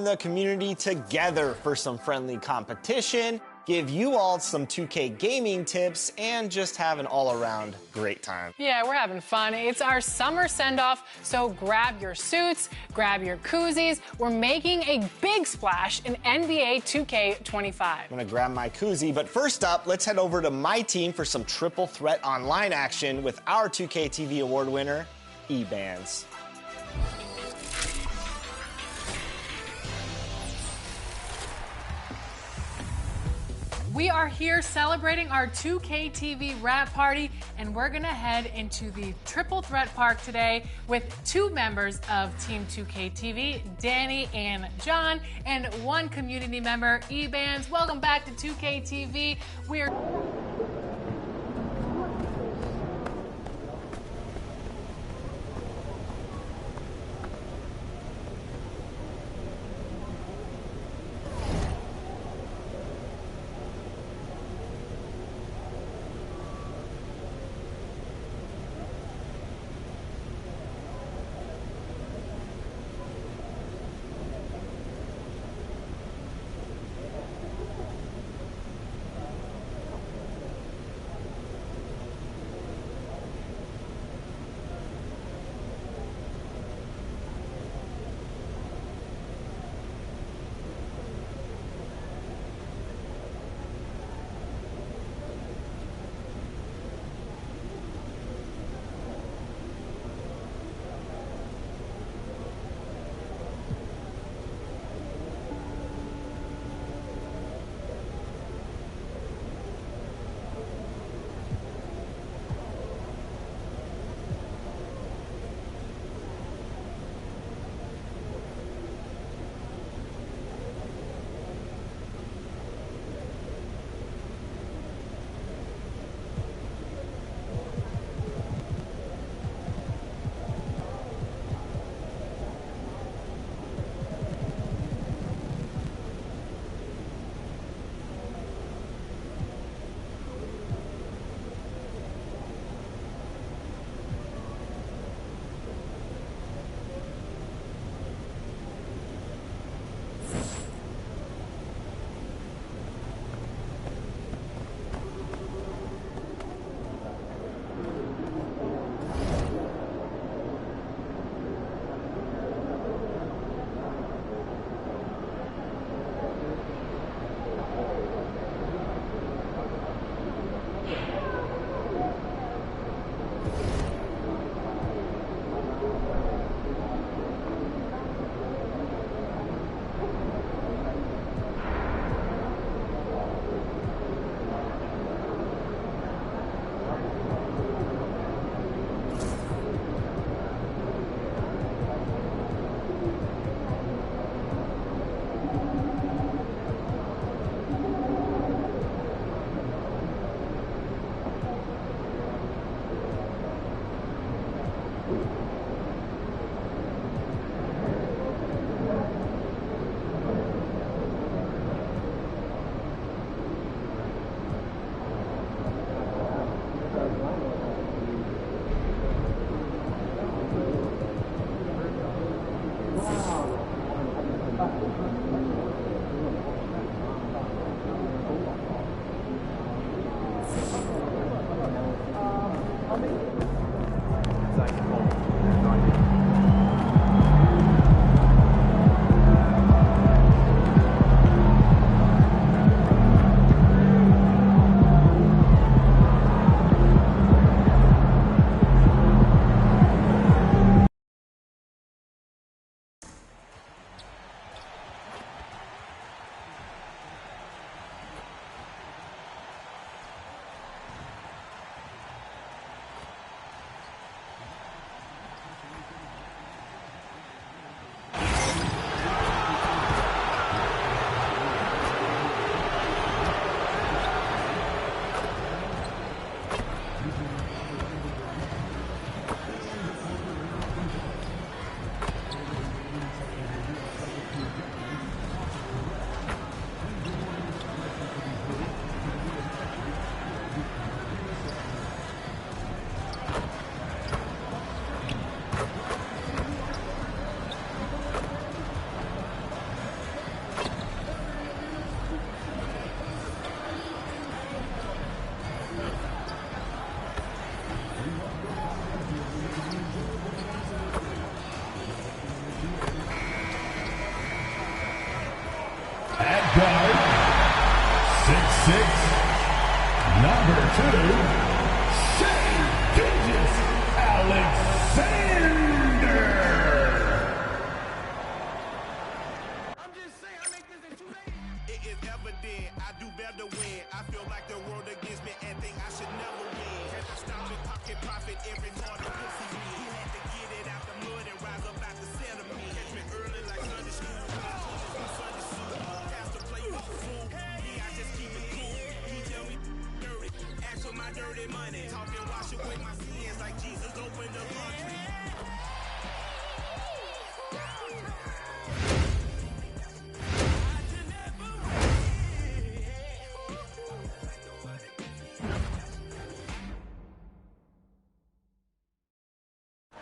the community together for some friendly competition, give you all some 2K gaming tips, and just have an all-around great time. Yeah, we're having fun. It's our summer send-off, so grab your suits, grab your koozies. We're making a big splash in NBA 2K25. I'm gonna grab my koozie, but first up, let's head over to my team for some triple threat online action with our 2K TV award winner, E-Bands. We are here celebrating our 2K TV wrap party, and we're gonna head into the Triple Threat Park today with 2 members of Team 2K TV, Danny and John, and 1 community member, E-Bands. Welcome back to 2K TV. We're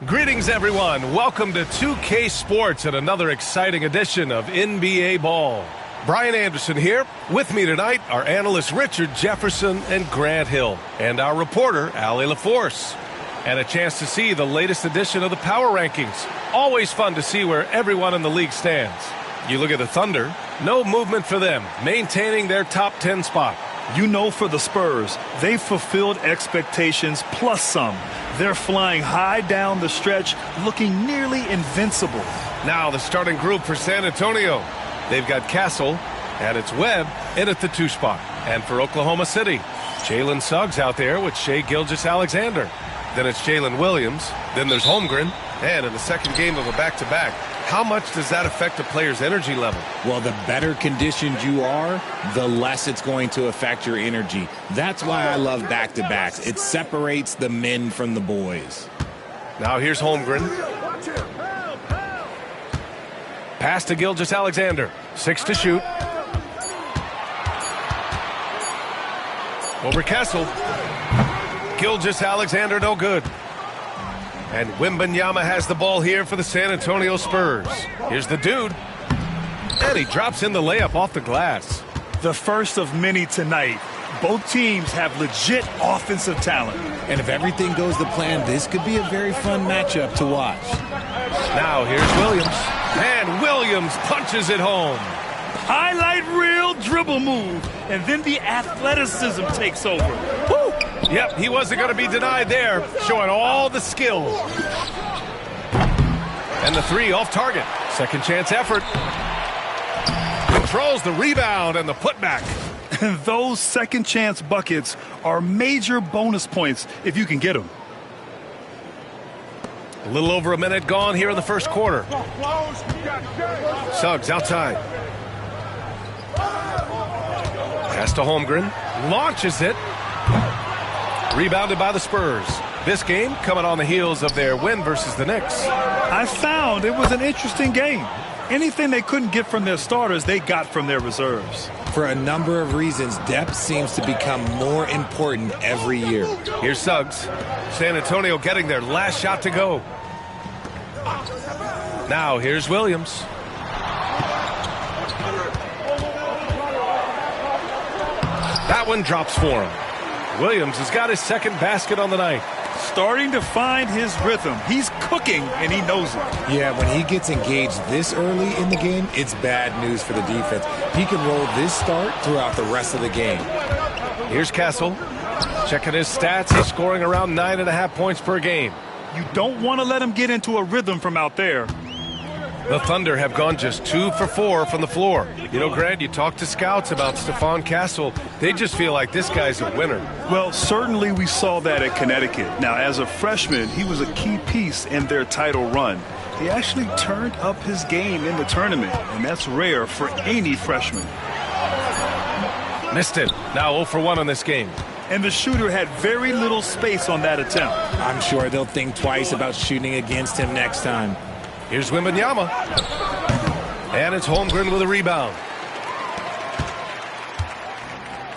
Greetings, everyone. Welcome to 2K Sports and another exciting edition of NBA Ball. Brian Anderson here. With me tonight are analysts Richard Jefferson and Grant Hill, and our reporter, Allie LaForce. And a chance to see the latest edition of the Power Rankings. Always fun to see where everyone in the league stands. You look at the Thunder, no movement for them, maintaining their top 10 spot. You know, for the Spurs, they've fulfilled expectations plus some. They're flying high down the stretch, looking nearly invincible. Now the starting group for San Antonio. They've got Castle, and it's Webb in at the 2 spot. And for Oklahoma City, Jalen Suggs out there with Shai Gilgeous-Alexander. Then it's Jalen Williams. Then there's Holmgren. And in the second game of a back-to-back, how much does that affect a player's energy level? Well, the better conditioned you are, the less it's going to affect your energy. That's why I love back-to-backs. It separates the men from the boys. Now here's Holmgren. Pass to Gilgeous-Alexander. 6 to shoot. Over Castle. Gilgeous-Alexander no good. And Wembanyama has the ball here for the San Antonio Spurs. Here's the dude. And he drops in the layup off the glass. The first of many tonight. Both teams have legit offensive talent. And if everything goes to plan, this could be a very fun matchup to watch. Now here's Williams. And Williams punches it home. Highlight reel dribble move. And then the athleticism takes over. Woo! Yep, he wasn't going to be denied there, showing all the skills. And the 3 off target. Second chance effort. Controls the rebound and the putback. Those second chance buckets are major bonus points if you can get them. A little over a minute gone here in the first quarter. Suggs outside. Pass to Holmgren. Launches it. Rebounded by the Spurs. This game coming on the heels of their win versus the Knicks. I found it was an interesting game. Anything they couldn't get from their starters, they got from their reserves. For a number of reasons, depth seems to become more important every year. Here's Suggs. San Antonio getting their last shot to go. Now here's Williams. That one drops for him. Williams has got his second basket on the night. Starting to find his rhythm. He's cooking, and he knows it. Yeah, when he gets engaged this early in the game, it's bad news for the defense. He can roll this start throughout the rest of the game. Here's Castle. Checking his stats, he's scoring around 9.5 points per game. You don't want to let him get into a rhythm from out there. The Thunder have gone just 2 for 4 from the floor. You know, Grant, you talk to scouts about Stephon Castle. They just feel like this guy's a winner. Well, certainly we saw that at Connecticut. Now, as a freshman, he was a key piece in their title run. He actually turned up his game in the tournament, and that's rare for any freshman. Missed it. Now 0 for 1 on this game. And the shooter had very little space on that attempt. I'm sure they'll think twice about shooting against him next time. Here's Wembanyama. And it's Holmgren with a rebound.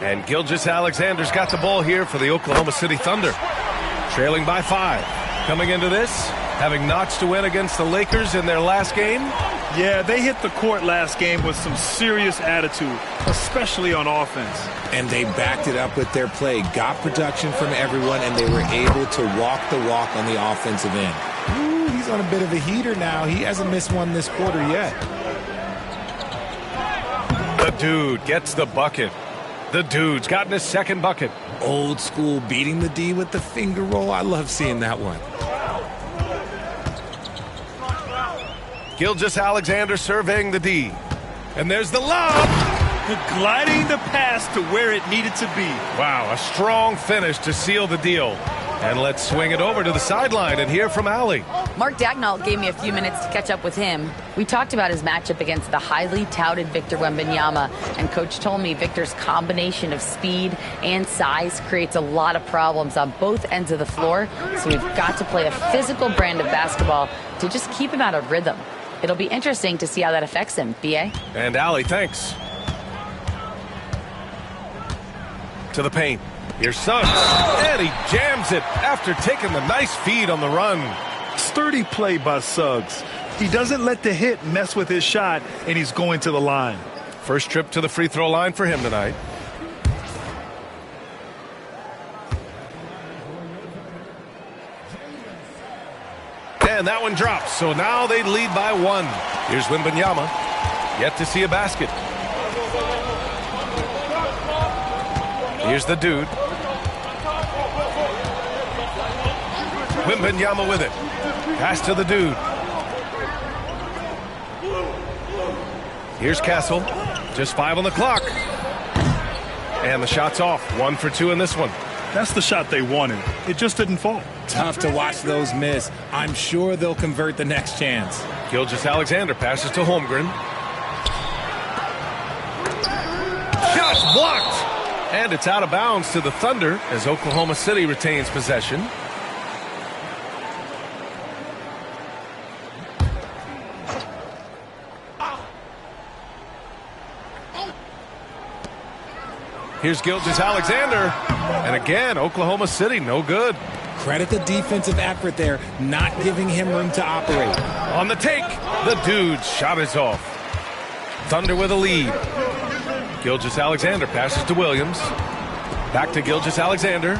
And Gilgeous-Alexander's got the ball here for the Oklahoma City Thunder. Trailing by 5. Coming into this, having notched to win against the Lakers in their last game. Yeah, they hit the court last game with some serious attitude, especially on offense. And they backed it up with their play, got production from everyone, and they were able to walk the walk on the offensive end. Ooh, he's on a bit of a heater now. He hasn't missed one this quarter yet. The dude gets the bucket. The dude's gotten his second bucket. Old school beating the D with the finger roll. I love seeing that one. Gilgeous-Alexander surveying the D. And there's the lob. Gliding the pass to where it needed to be. Wow, a strong finish to seal the deal. And let's swing it over to the sideline and hear from Allie. Mark Dagnall gave me a few minutes to catch up with him. We talked about his matchup against the highly touted Victor Wembanyama, and Coach told me Victor's combination of speed and size creates a lot of problems on both ends of the floor, so we've got to play a physical brand of basketball to just keep him out of rhythm. It'll be interesting to see how that affects him, B.A. And Allie, thanks. To the paint. Here's Suggs, and he jams it after taking the nice feed on the run. Sturdy play by Suggs. He doesn't let the hit mess with his shot, and he's going to the line. First trip to the free throw line for him tonight. And that one drops, so now they lead by one. Here's Wembanyama, yet to see a basket. Here's the dude. Wembanyama with it. Pass to the dude. Here's Castle. Just 5 on the clock. And the shot's off. 1 for 2 in this one. That's the shot they wanted. It just didn't fall. Tough to watch those miss. I'm sure they'll convert the next chance. Gilgeous-Alexander passes to Holmgren. Shot's blocked. And it's out of bounds to the Thunder as Oklahoma City retains possession. Here's Gilgeous-Alexander. And again, Oklahoma City, no good. Credit the defensive effort there, not giving him room to operate. On the take, the dude's shot is off. Thunder with a lead. Gilgeous-Alexander passes to Williams. Back to Gilgeous-Alexander.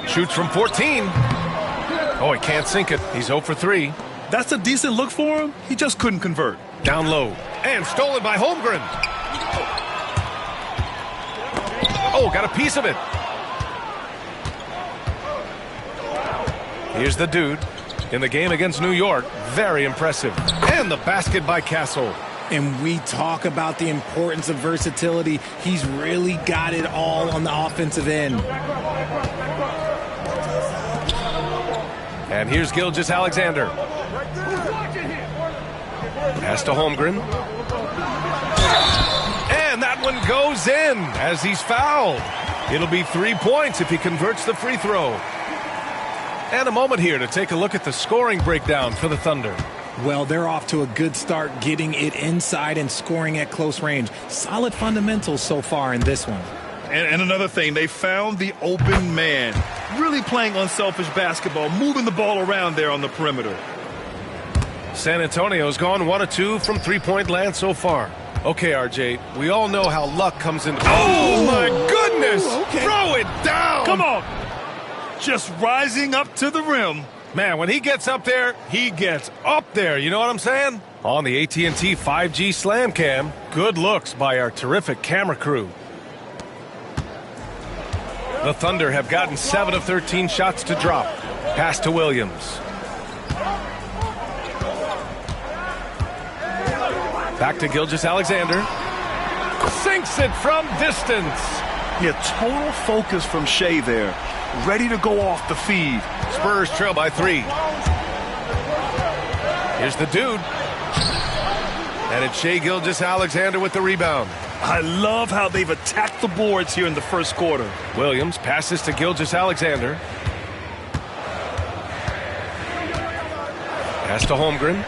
Shoots from 14. Oh, he can't sink it. He's 0 for 3. That's a decent look for him. He just couldn't convert. Down low. And stolen by Holmgren. Oh, got a piece of it. Here's the dude. In the game against New York, very impressive. And the basket by Castle. And we talk about the importance of versatility. He's really got it all on the offensive end. And here's Gilgeous-Alexander. Pass to Holmgren. And that one goes in as he's fouled. It'll be 3 points if he converts the free throw. And a moment here to take a look at the scoring breakdown for the Thunder. Well, they're off to a good start getting it inside and scoring at close range. Solid fundamentals so far in this one. And another thing, they found the open man. Really playing unselfish basketball, moving the ball around there on the perimeter. San Antonio's gone 1 of 2 from three-point land so far. Okay, RJ, we all know how luck comes into... Oh, my goodness! Okay. Throw it down! Come on! Just rising up to the rim. Man, when he gets up there, he gets up there. You know what I'm saying? On the AT&T 5G Slam Cam, good looks by our terrific camera crew. The Thunder have gotten 7 of 13 shots to drop. Pass to Williams. Back to Gilgeous-Alexander. Sinks it from distance. Yeah, total focus from Shea there. Ready to go off the feed. Spurs trail by 3. Here's the dude. And it's Shea Gilgeous-Alexander with the rebound. I love how they've attacked the boards here in the first quarter. Williams passes to Gilgeous-Alexander. Pass to Holmgren.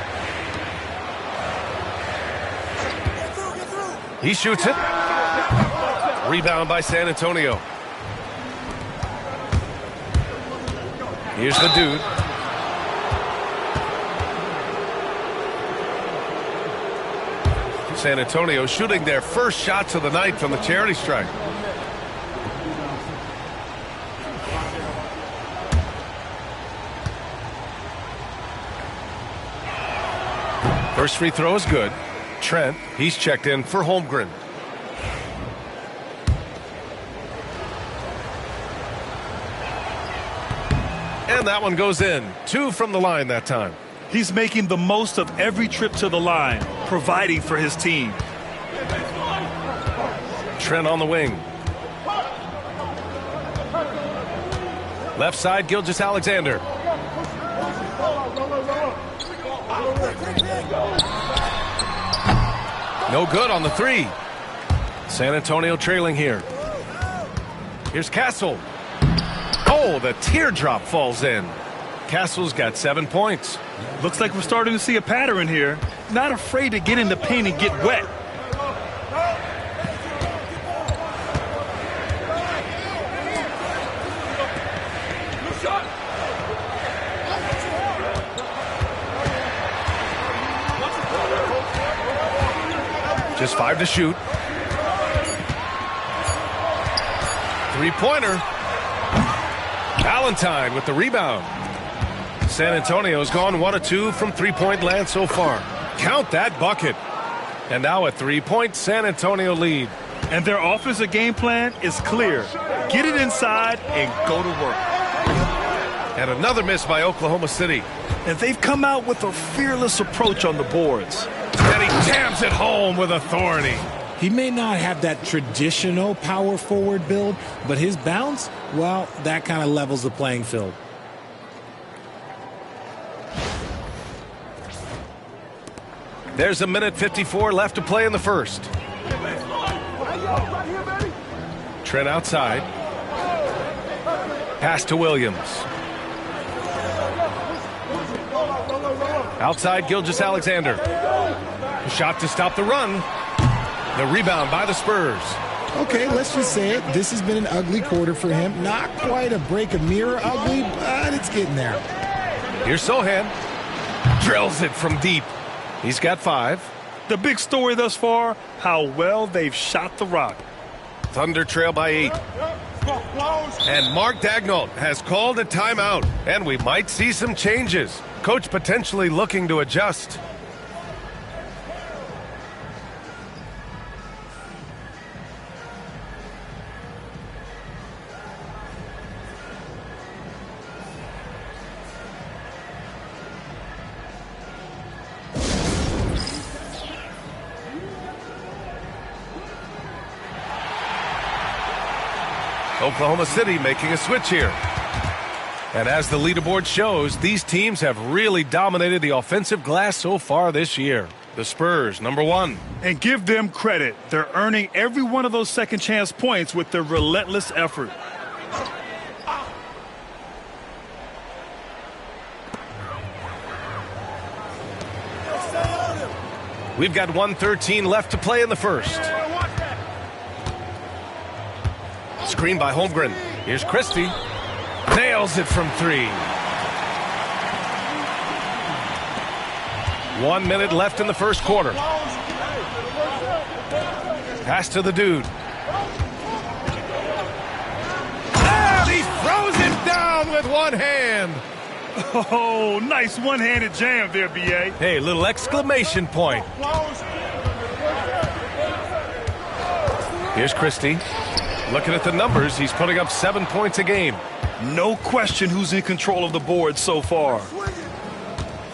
He shoots it. Rebound by San Antonio. Here's the dude. San Antonio shooting their first shots of the night from the charity stripe. First free throw is good. Trent, he's checked in for Holmgren. And that one goes in. 2 from the line that time. He's making the most of every trip to the line, providing for his team. Trent on the wing. Left side, Gilgeous-Alexander. No good on the 3. San Antonio trailing here. Here's Castle. Oh, the teardrop falls in. Castle's got 7 points. Looks like we're starting to see a pattern here. Not afraid to get in the paint and get wet. Just 5 to shoot. 3-pointer. Valentine with the rebound. San Antonio's gone 1 of 2 from three-point land so far. Count that bucket. And now a 3-point San Antonio lead. And their offensive game plan is clear. Get it inside and go to work. And another miss by Oklahoma City. And they've come out with a fearless approach on the boards. And he jams it home with authority. He may not have that traditional power forward build, but his bounce, well, that kind of levels the playing field. There's 1:54 left to play in the first. Trent outside. Pass to Williams. Outside, Gilgeous-Alexander. Shot to stop the run. The rebound by the Spurs. Okay, let's just say it. This has been an ugly quarter for him. Not quite a break a mirror ugly, but it's getting there. Here's Sohan. Drills it from deep. He's got 5. The big story thus far, how well they've shot the rock. Thunder trail by 8. And Mark Daigneault has called a timeout, and we might see some changes. Coach potentially looking to adjust. Oklahoma City making a switch here. And as the leaderboard shows, these teams have really dominated the offensive glass so far this year. The Spurs, number 1. And give them credit. They're earning every one of those second chance points with their relentless effort. We've got 1:13 left to play in the first. Screen by Holmgren. Here's Christie. Nails it from 3. 1 minute left in the first quarter. Pass to the dude. And he throws it down with one hand. Oh, nice one-handed jam there, B.A. Hey, little exclamation point. Here's Christie. Looking at the numbers, he's putting up 7 points a game. No question who's in control of the board so far.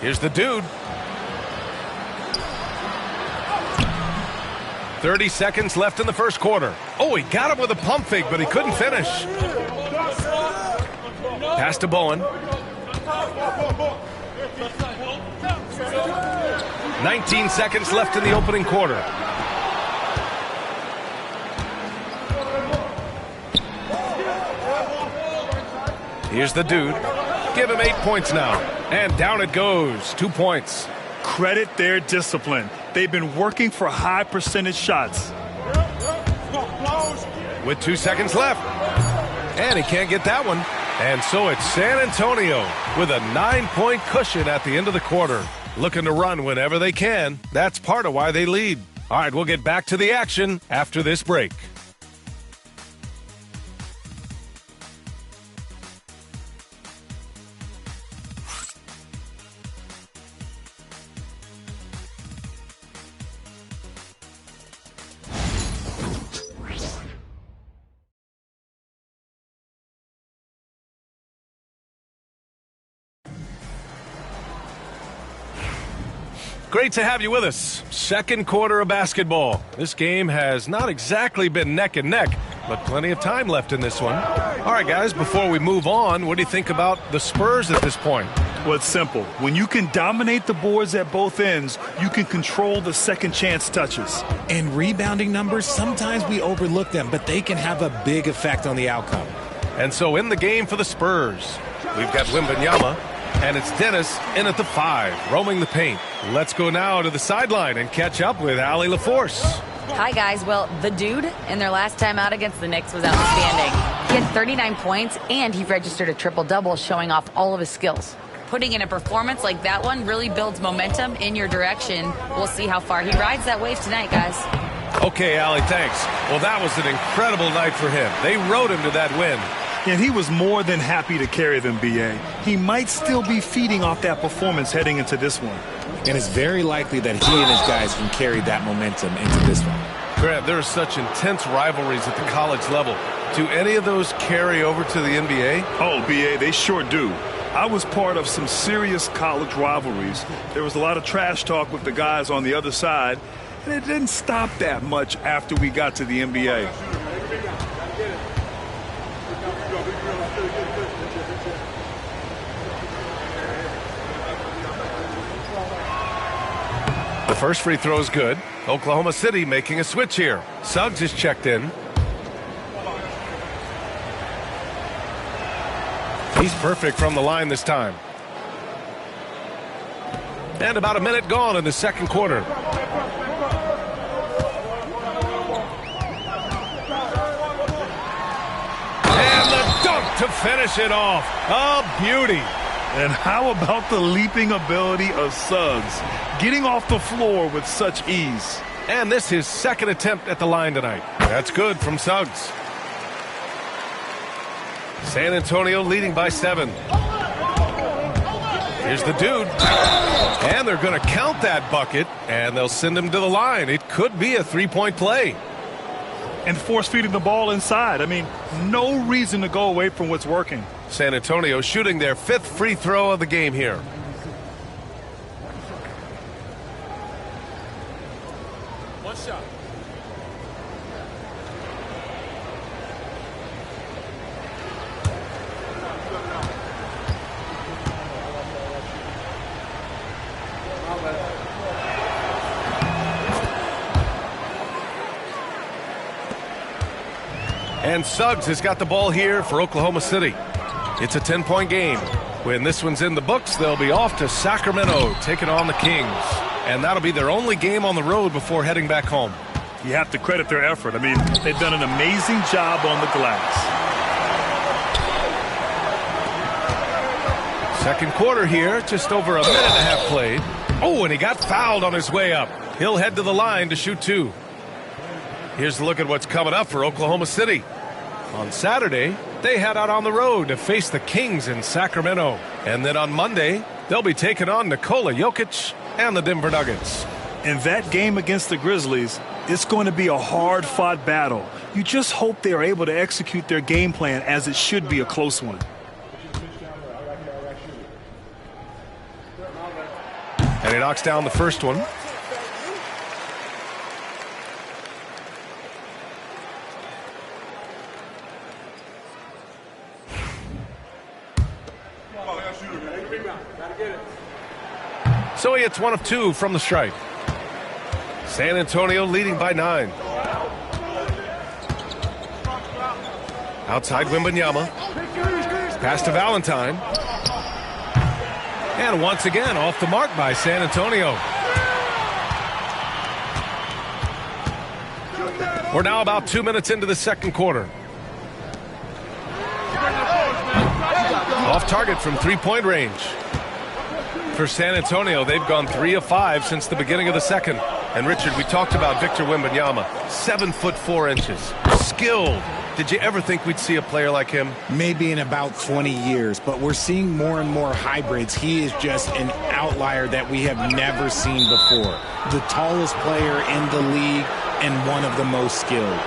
Here's the dude. 30 seconds left in the first quarter. Oh, he got him with a pump fake, but he couldn't finish. Pass to Bowen. 19 seconds left in the opening quarter. Here's the dude. Give him 8 points now. And down it goes. 2 points. Credit their discipline. They've been working for high percentage shots. With 2 seconds left. And he can't get that one. And so it's San Antonio with a 9-point cushion at the end of the quarter. Looking to run whenever they can. That's part of why they lead. All right, we'll get back to the action after this break. Great to have you with us. Second quarter of basketball. This game has not exactly been neck and neck, but plenty of time left in this one. All right, guys, before we move on, what do you think about the Spurs at this point? Well, it's simple. When you can dominate the boards at both ends, you can control the second chance touches. And rebounding numbers, sometimes we overlook them, but they can have a big effect on the outcome. And so in the game for the Spurs, we've got Wembanyama, and it's Dennis in at the 5, roaming the paint. Let's go now to the sideline and catch up with Allie LaForce. Hi, guys. Well, the dude in their last time out against the Knicks was outstanding. He had 39 points, and he registered a triple-double, showing off all of his skills. Putting in a performance like that one really builds momentum in your direction. We'll see how far he rides that wave tonight, guys. Okay, Allie, thanks. Well, that was an incredible night for him. They rode him to that win. And he was more than happy to carry them, B.A. He might still be feeding off that performance heading into this one. And it's very likely that he and his guys can carry that momentum into this one. Grant, there are such intense rivalries at the college level. Do any of those carry over to the NBA? Oh, B.A., they sure do. I was part of some serious college rivalries. There was a lot of trash talk with the guys on the other side, and it didn't stop that much after we got to the NBA. The first free throw is good. Oklahoma City making a switch here. Suggs is checked in. He's perfect from the line this time. And about a minute gone in the second quarter. And the dunk to finish it off. A beauty. And how about the leaping ability of Suggs? Getting off the floor with such ease. And this his second attempt at the line tonight. That's good from Suggs. San Antonio leading by 7. Here's the dude. And they're going to count that bucket, and they'll send him to the line. It could be a three-point play. And force-feeding the ball inside. I mean, no reason to go away from what's working. San Antonio shooting their 5th free throw of the game here. One shot. And Suggs has got the ball here for Oklahoma City. It's a 10-point game. When this one's in the books, they'll be off to Sacramento, taking on the Kings. And that'll be their only game on the road before heading back home. You have to credit their effort. I mean, they've done an amazing job on the glass. Second quarter here, just over a minute and a half played. Oh, and he got fouled on his way up. He'll head to the line to shoot 2. Here's a look at what's coming up for Oklahoma City. On Saturday, they head out on the road to face the Kings in Sacramento. And then on Monday, they'll be taking on Nikola Jokic and the Denver Nuggets. In that game against the Grizzlies, it's going to be a hard-fought battle. You just hope they are able to execute their game plan, as it should be a close one. And he knocks down the first one. So he hits 1 of 2 from the stripe. San Antonio leading by 9. Outside Wembanyama. Pass to Valentine. And once again off the mark by San Antonio. We're now about 2 minutes into the second quarter. Off target from three-point range. For San Antonio, they've gone 3 of 5 since the beginning of the second. And Richard, we talked about Victor Wembanyama, 7'4". Skilled. Did you ever think we'd see a player like him? Maybe in about 20 years, but we're seeing more and more hybrids. He is just an outlier that we have never seen before. The tallest player in the league and one of the most skilled.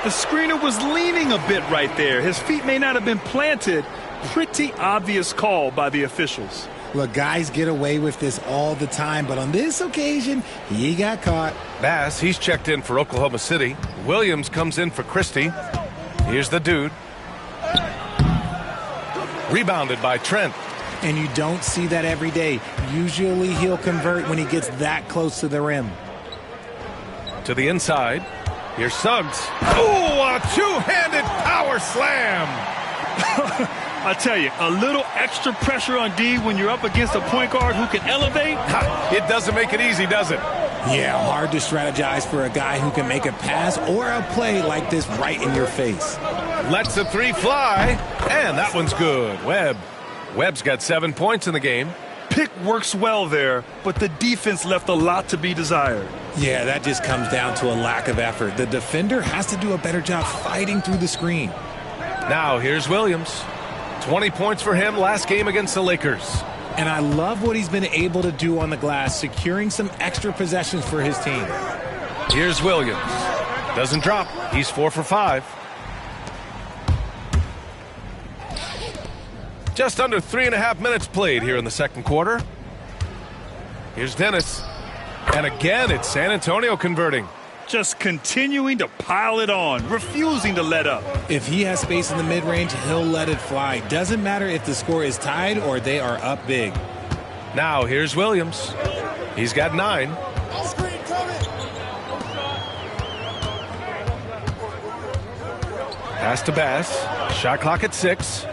The screener was leaning a bit right there. His feet may not have been planted. Pretty obvious call by the officials. Look, guys get away with this all the time, but on this occasion, he got caught. Bass, he's checked in for Oklahoma City. Williams comes in for Christie. Here's the dude. Rebounded by Trent. And you don't see that every day. Usually he'll convert when he gets that close to the rim. To the inside. Here's Suggs. Oh, a two-handed power slam. I tell you, a little extra pressure on D when you're up against a point guard who can elevate. It doesn't make it easy, does it? Yeah, hard to strategize for a guy who can make a pass or a play like this right in your face. Lets the three fly, and that one's good. Webb's got 7 points in the game. Pick works well there, but the defense left a lot to be desired. Yeah, that just comes down to a lack of effort. The defender has to do a better job fighting through the screen. Now here's Williams. 20 points for him last game against the Lakers. And I love what he's been able to do on the glass, securing some extra possessions for his team. Here's Williams. Doesn't drop. He's 4 for 5. Just under 3.5 minutes played here in the second quarter. Here's Dennis. And again, it's San Antonio converting. Just continuing to pile it on, refusing to let up. If he has space in the mid-range, he'll let it fly. Doesn't matter if the score is tied or they are up big. Now here's Williams. He's got 9. Pass to Bass. Shot clock at 6.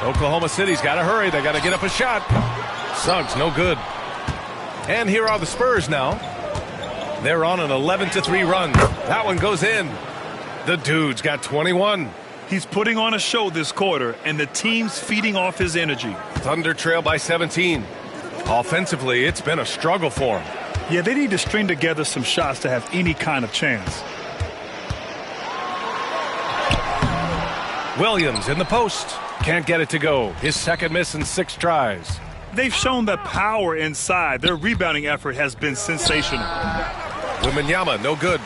Oklahoma City's got to hurry. They got to get up a shot. Suggs, no good. And here are the Spurs now. They're on an 11-3 run. That one goes in. The dude's got 21. He's putting on a show this quarter, and the team's feeding off his energy. Thunder trail by 17. Offensively, it's been a struggle for him. Yeah, they need to string together some shots to have any kind of chance. Williams in the post. Can't get it to go. His second miss in 6 tries. They've shown the power inside. Their rebounding effort has been sensational. Wembanyama, no good.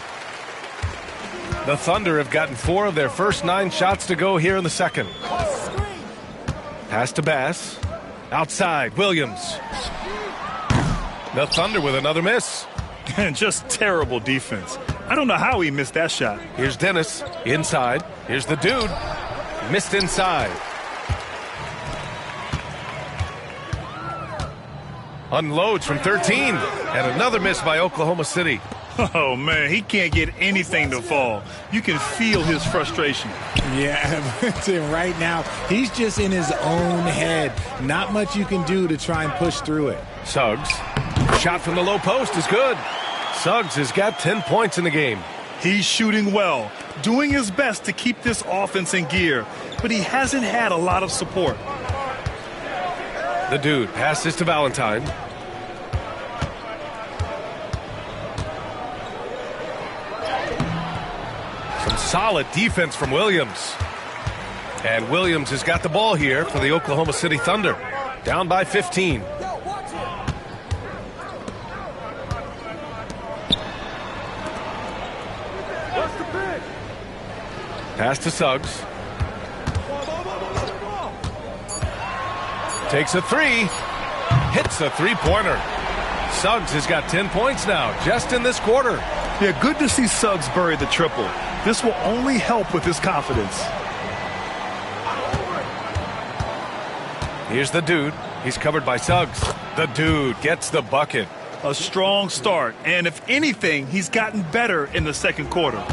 The Thunder have gotten 4 of their first 9 shots to go here in the second. Pass to Bass. Outside, Williams. The Thunder with another miss. And just terrible defense. I don't know how he missed that shot. Here's Dennis. Inside. Here's the dude. Missed inside. Unloads from 13. And another miss by Oklahoma City. Oh, man, he can't get anything to fall. You can feel his frustration. Yeah, right now, he's just in his own head. Not much you can do to try and push through it. Suggs. Shot from the low post is good. Suggs has got 10 points in the game. He's shooting well, doing his best to keep this offense in gear, but he hasn't had a lot of support. The dude passes to Valentine. Some solid defense from Williams. And Williams has got the ball here for the Oklahoma City Thunder. Down by 15. Pass to Suggs. Takes a 3. Hits a three-pointer. Suggs has got 10 points now, just in this quarter. Yeah, good to see Suggs bury the triple. This will only help with his confidence. Here's the dude. He's covered by Suggs. The dude gets the bucket. A strong start, and if anything, he's gotten better in the second quarter.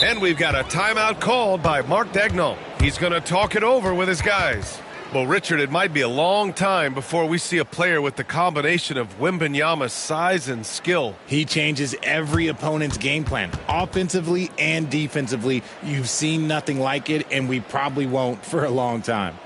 And we've got a timeout called by Mark Daigneault. He's going to talk it over with his guys. Well, Richard, it might be a long time before we see a player with the combination of Wembanyama's size and skill. He changes every opponent's game plan, offensively and defensively. You've seen nothing like it, and we probably won't for a long time.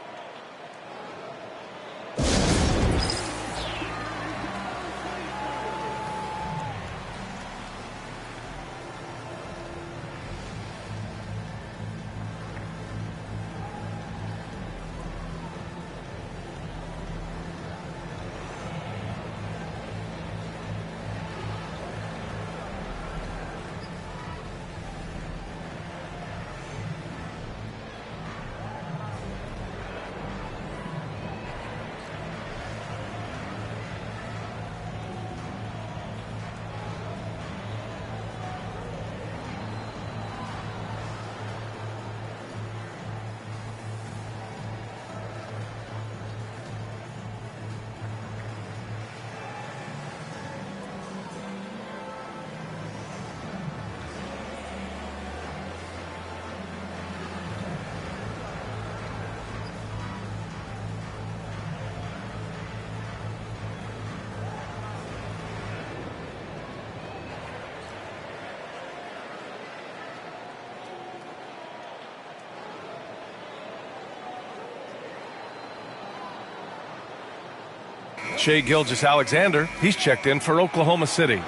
Shai Gilgeous-Alexander, he's checked in for Oklahoma City.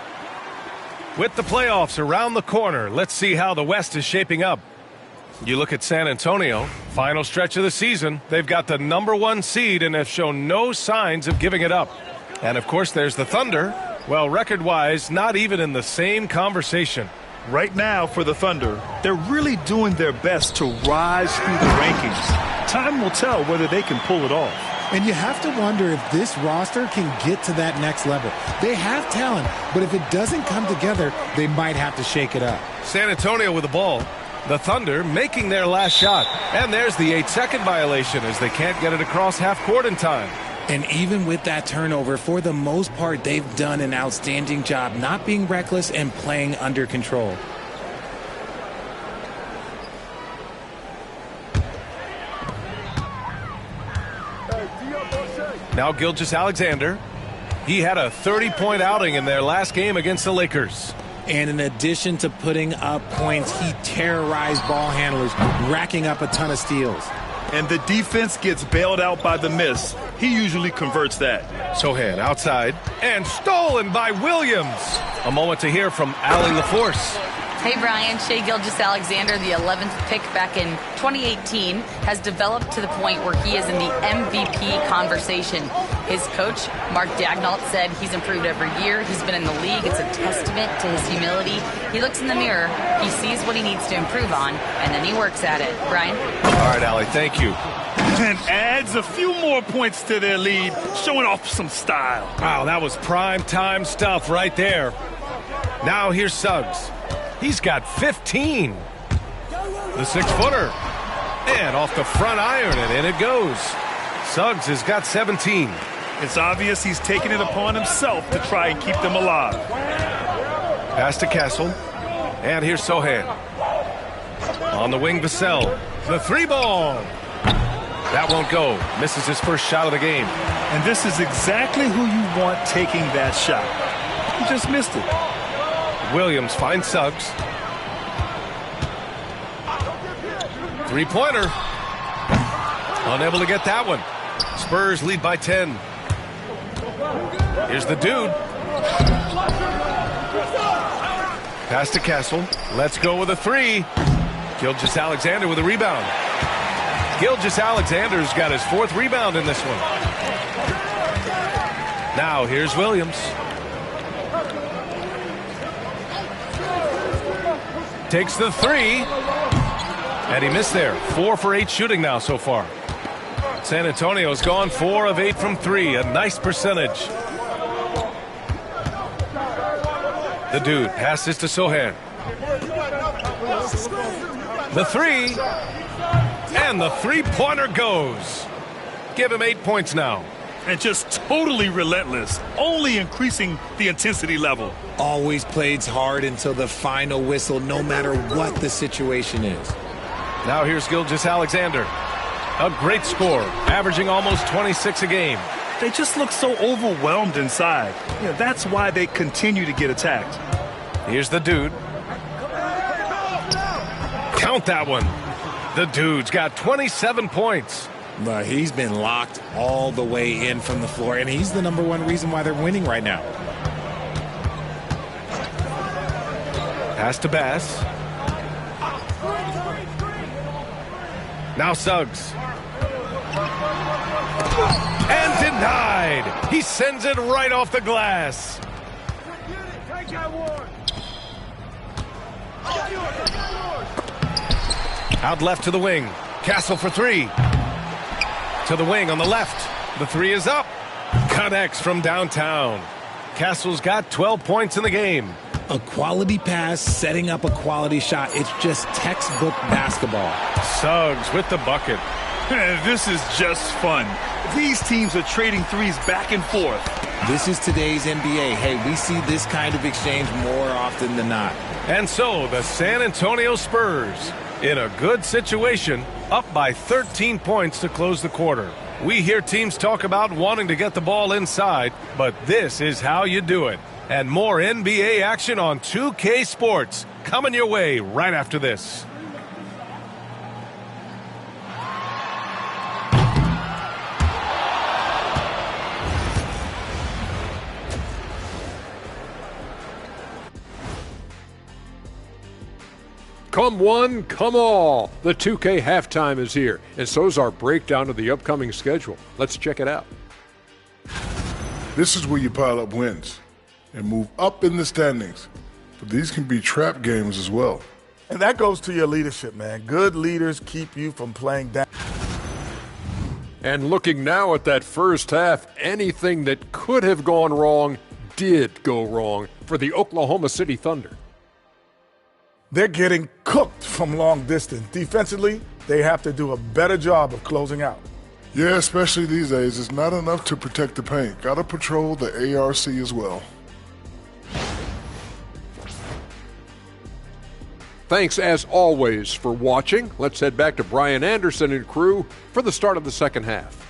With the playoffs around the corner, let's see how the West is shaping up. You look at San Antonio, final stretch of the season, they've got the #1 seed and have shown no signs of giving it up. And of course, there's the Thunder. Well, record-wise, not even in the same conversation. Right now for the Thunder, they're really doing their best to rise through the rankings. Time will tell whether they can pull it off. And you have to wonder if this roster can get to that next level. They have talent, but if it doesn't come together, they might have to shake it up. San Antonio with the ball. The Thunder making their last shot. And there's the 8-second violation as they can't get it across half court in time. And even with that turnover, for the most part, they've done an outstanding job not being reckless and playing under control. Now Gilgeous-Alexander. He had a 30-point outing in their last game against the Lakers. And in addition to putting up points, he terrorized ball handlers, racking up a ton of steals. And the defense gets bailed out by the miss. He usually converts that. Sohan outside and stolen by Williams. A moment to hear from Allie LaForce. Hey, Brian. Shai Gilgeous-Alexander, the 11th pick back in 2018, has developed to the point where he is in the MVP conversation. His coach, Mark Daignault, said he's improved every year. He's been in the league. It's a testament to his humility. He looks in the mirror, he sees what he needs to improve on, and then he works at it. Brian? All right, Allie, thank you. And adds a few more points to their lead, showing off some style. Wow, that was prime time stuff right there. Now here's Suggs. He's got 15. The 6-footer. And off the front iron, and in it goes. Suggs has got 17. It's obvious he's taking it upon himself to try and keep them alive. Pass to Castle. And here's Sohan. On the wing, Vassell. The 3-ball. That won't go. Misses his first shot of the game. And this is exactly who you want taking that shot. He just missed it. Williams finds Suggs. 3-pointer. Unable to get that one. Spurs lead by 10. Here's the dude. Pass to Castle. Let's go with a 3. Gilgeous-Alexander with a rebound. Gilgeous-Alexander's got his 4th rebound in this one. Now here's Williams. Takes the 3. And he missed there. 4 for 8 shooting now so far. San Antonio's gone 4 of 8 from 3. A nice percentage. The dude passes to Sohan. The 3. And the 3-pointer goes. Give him 8 points now. And just totally relentless, only increasing the intensity level. Always plays hard until the final whistle, no matter what the situation is. Now here's Gilgeous-Alexander. A great score, averaging almost 26 a game. They just look so overwhelmed inside. Yeah, that's why they continue to get attacked. Here's the dude. Count that one. The dude's got 27 points. But he's been locked all the way in from the floor, and he's the #1 reason why they're winning right now. Pass to Bass. Now Suggs. And denied. He sends it right off the glass. Out left to the wing. Castle for 3. To the wing on the left. The 3 is up. Connects from downtown. Castle's got 12 points in the game. A quality pass, setting up a quality shot. It's just textbook basketball. Suggs with the bucket. This is just fun. These teams are trading threes back and forth. This is today's NBA. Hey, we see this kind of exchange more often than not. And so the San Antonio Spurs, in a good situation, up by 13 points to close the quarter. We hear teams talk about wanting to get the ball inside, but this is how you do it. And more NBA action on 2K Sports coming your way right after this. Come one, come all. The 2K halftime is here, and so's our breakdown of the upcoming schedule. Let's check it out. This is where you pile up wins and move up in the standings. But these can be trap games as well. And that goes to your leadership, man. Good leaders keep you from playing down. And looking now at that first half, anything that could have gone wrong did go wrong for the Oklahoma City Thunder. They're getting cooked from long distance. Defensively, they have to do a better job of closing out. Yeah, especially these days. It's not enough to protect the paint. Got to patrol the ARC as well. Thanks, as always, for watching. Let's head back to Brian Anderson and crew for the start of the second half.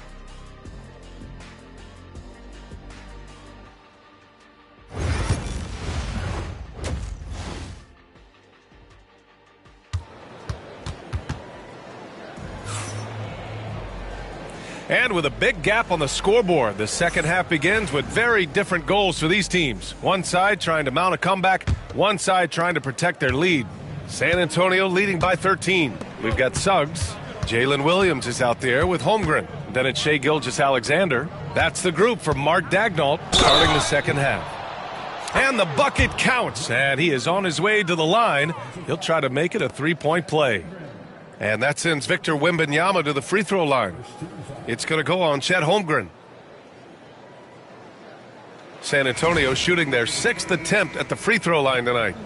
And with a big gap on the scoreboard, the second half begins with very different goals for these teams. One side trying to mount a comeback, one side trying to protect their lead. San Antonio leading by 13. We've got Suggs. Jalen Williams is out there with Holmgren. Then it's Shai Gilgeous-Alexander. That's the group for Mark Daigneault starting the second half. And the bucket counts, and he is on his way to the line. He'll try to make it a three-point play. And that sends Victor Wembanyama to the free throw line. It's going to go on Chet Holmgren. San Antonio shooting their 6th attempt at the free throw line tonight.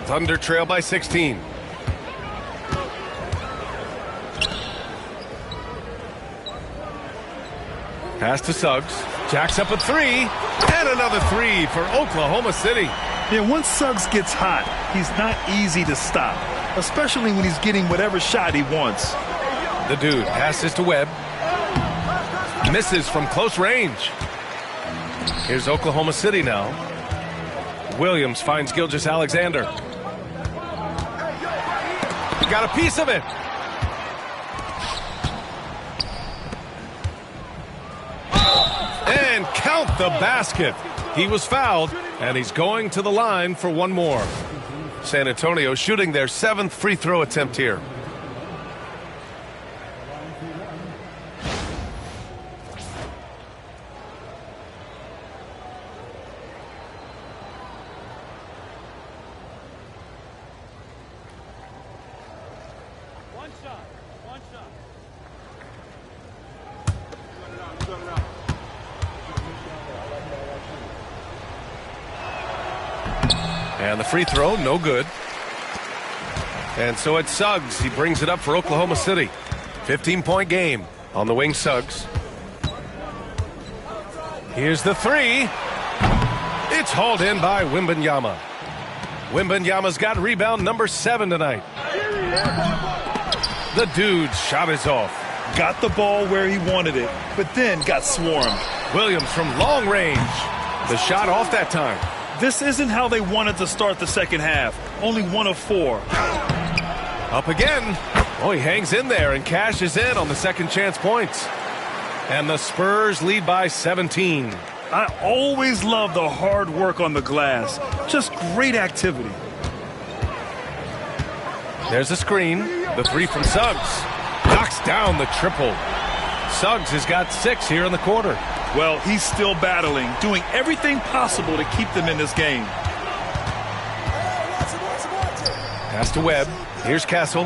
Thunder trail by 16. Pass to Suggs. Jacks up a three. And another three for Oklahoma City. Yeah, once Suggs gets hot, he's not easy to stop, especially when he's getting whatever shot he wants. The dude passes to Webb. Misses from close range. Here's Oklahoma City now. Williams finds Gilgeous-Alexander. Got a piece of it. And count the basket. He was fouled, and he's going to the line for one more. San Antonio shooting their 7th free throw attempt here. And the free throw, no good. And so it's Suggs. He brings it up for Oklahoma City. 15-point game on the wing, Suggs. Here's the three. It's hauled in by Wembanyama. Wembanyama's got rebound number 7 tonight. The dude's shot is off. Got the ball where he wanted it, but then got swarmed. Williams from long range. The shot off that time. This isn't how they wanted to start the second half. Only 1 of 4. Up again. Oh, he hangs in there and cashes in on the second chance points. And the Spurs lead by 17. I always love the hard work on the glass. Just great activity. There's a screen. The three from Suggs. Knocks down the triple. Suggs has got 6 here in the quarter. Well, he's still battling, doing everything possible to keep them in this game. Pass to Webb. Here's Castle.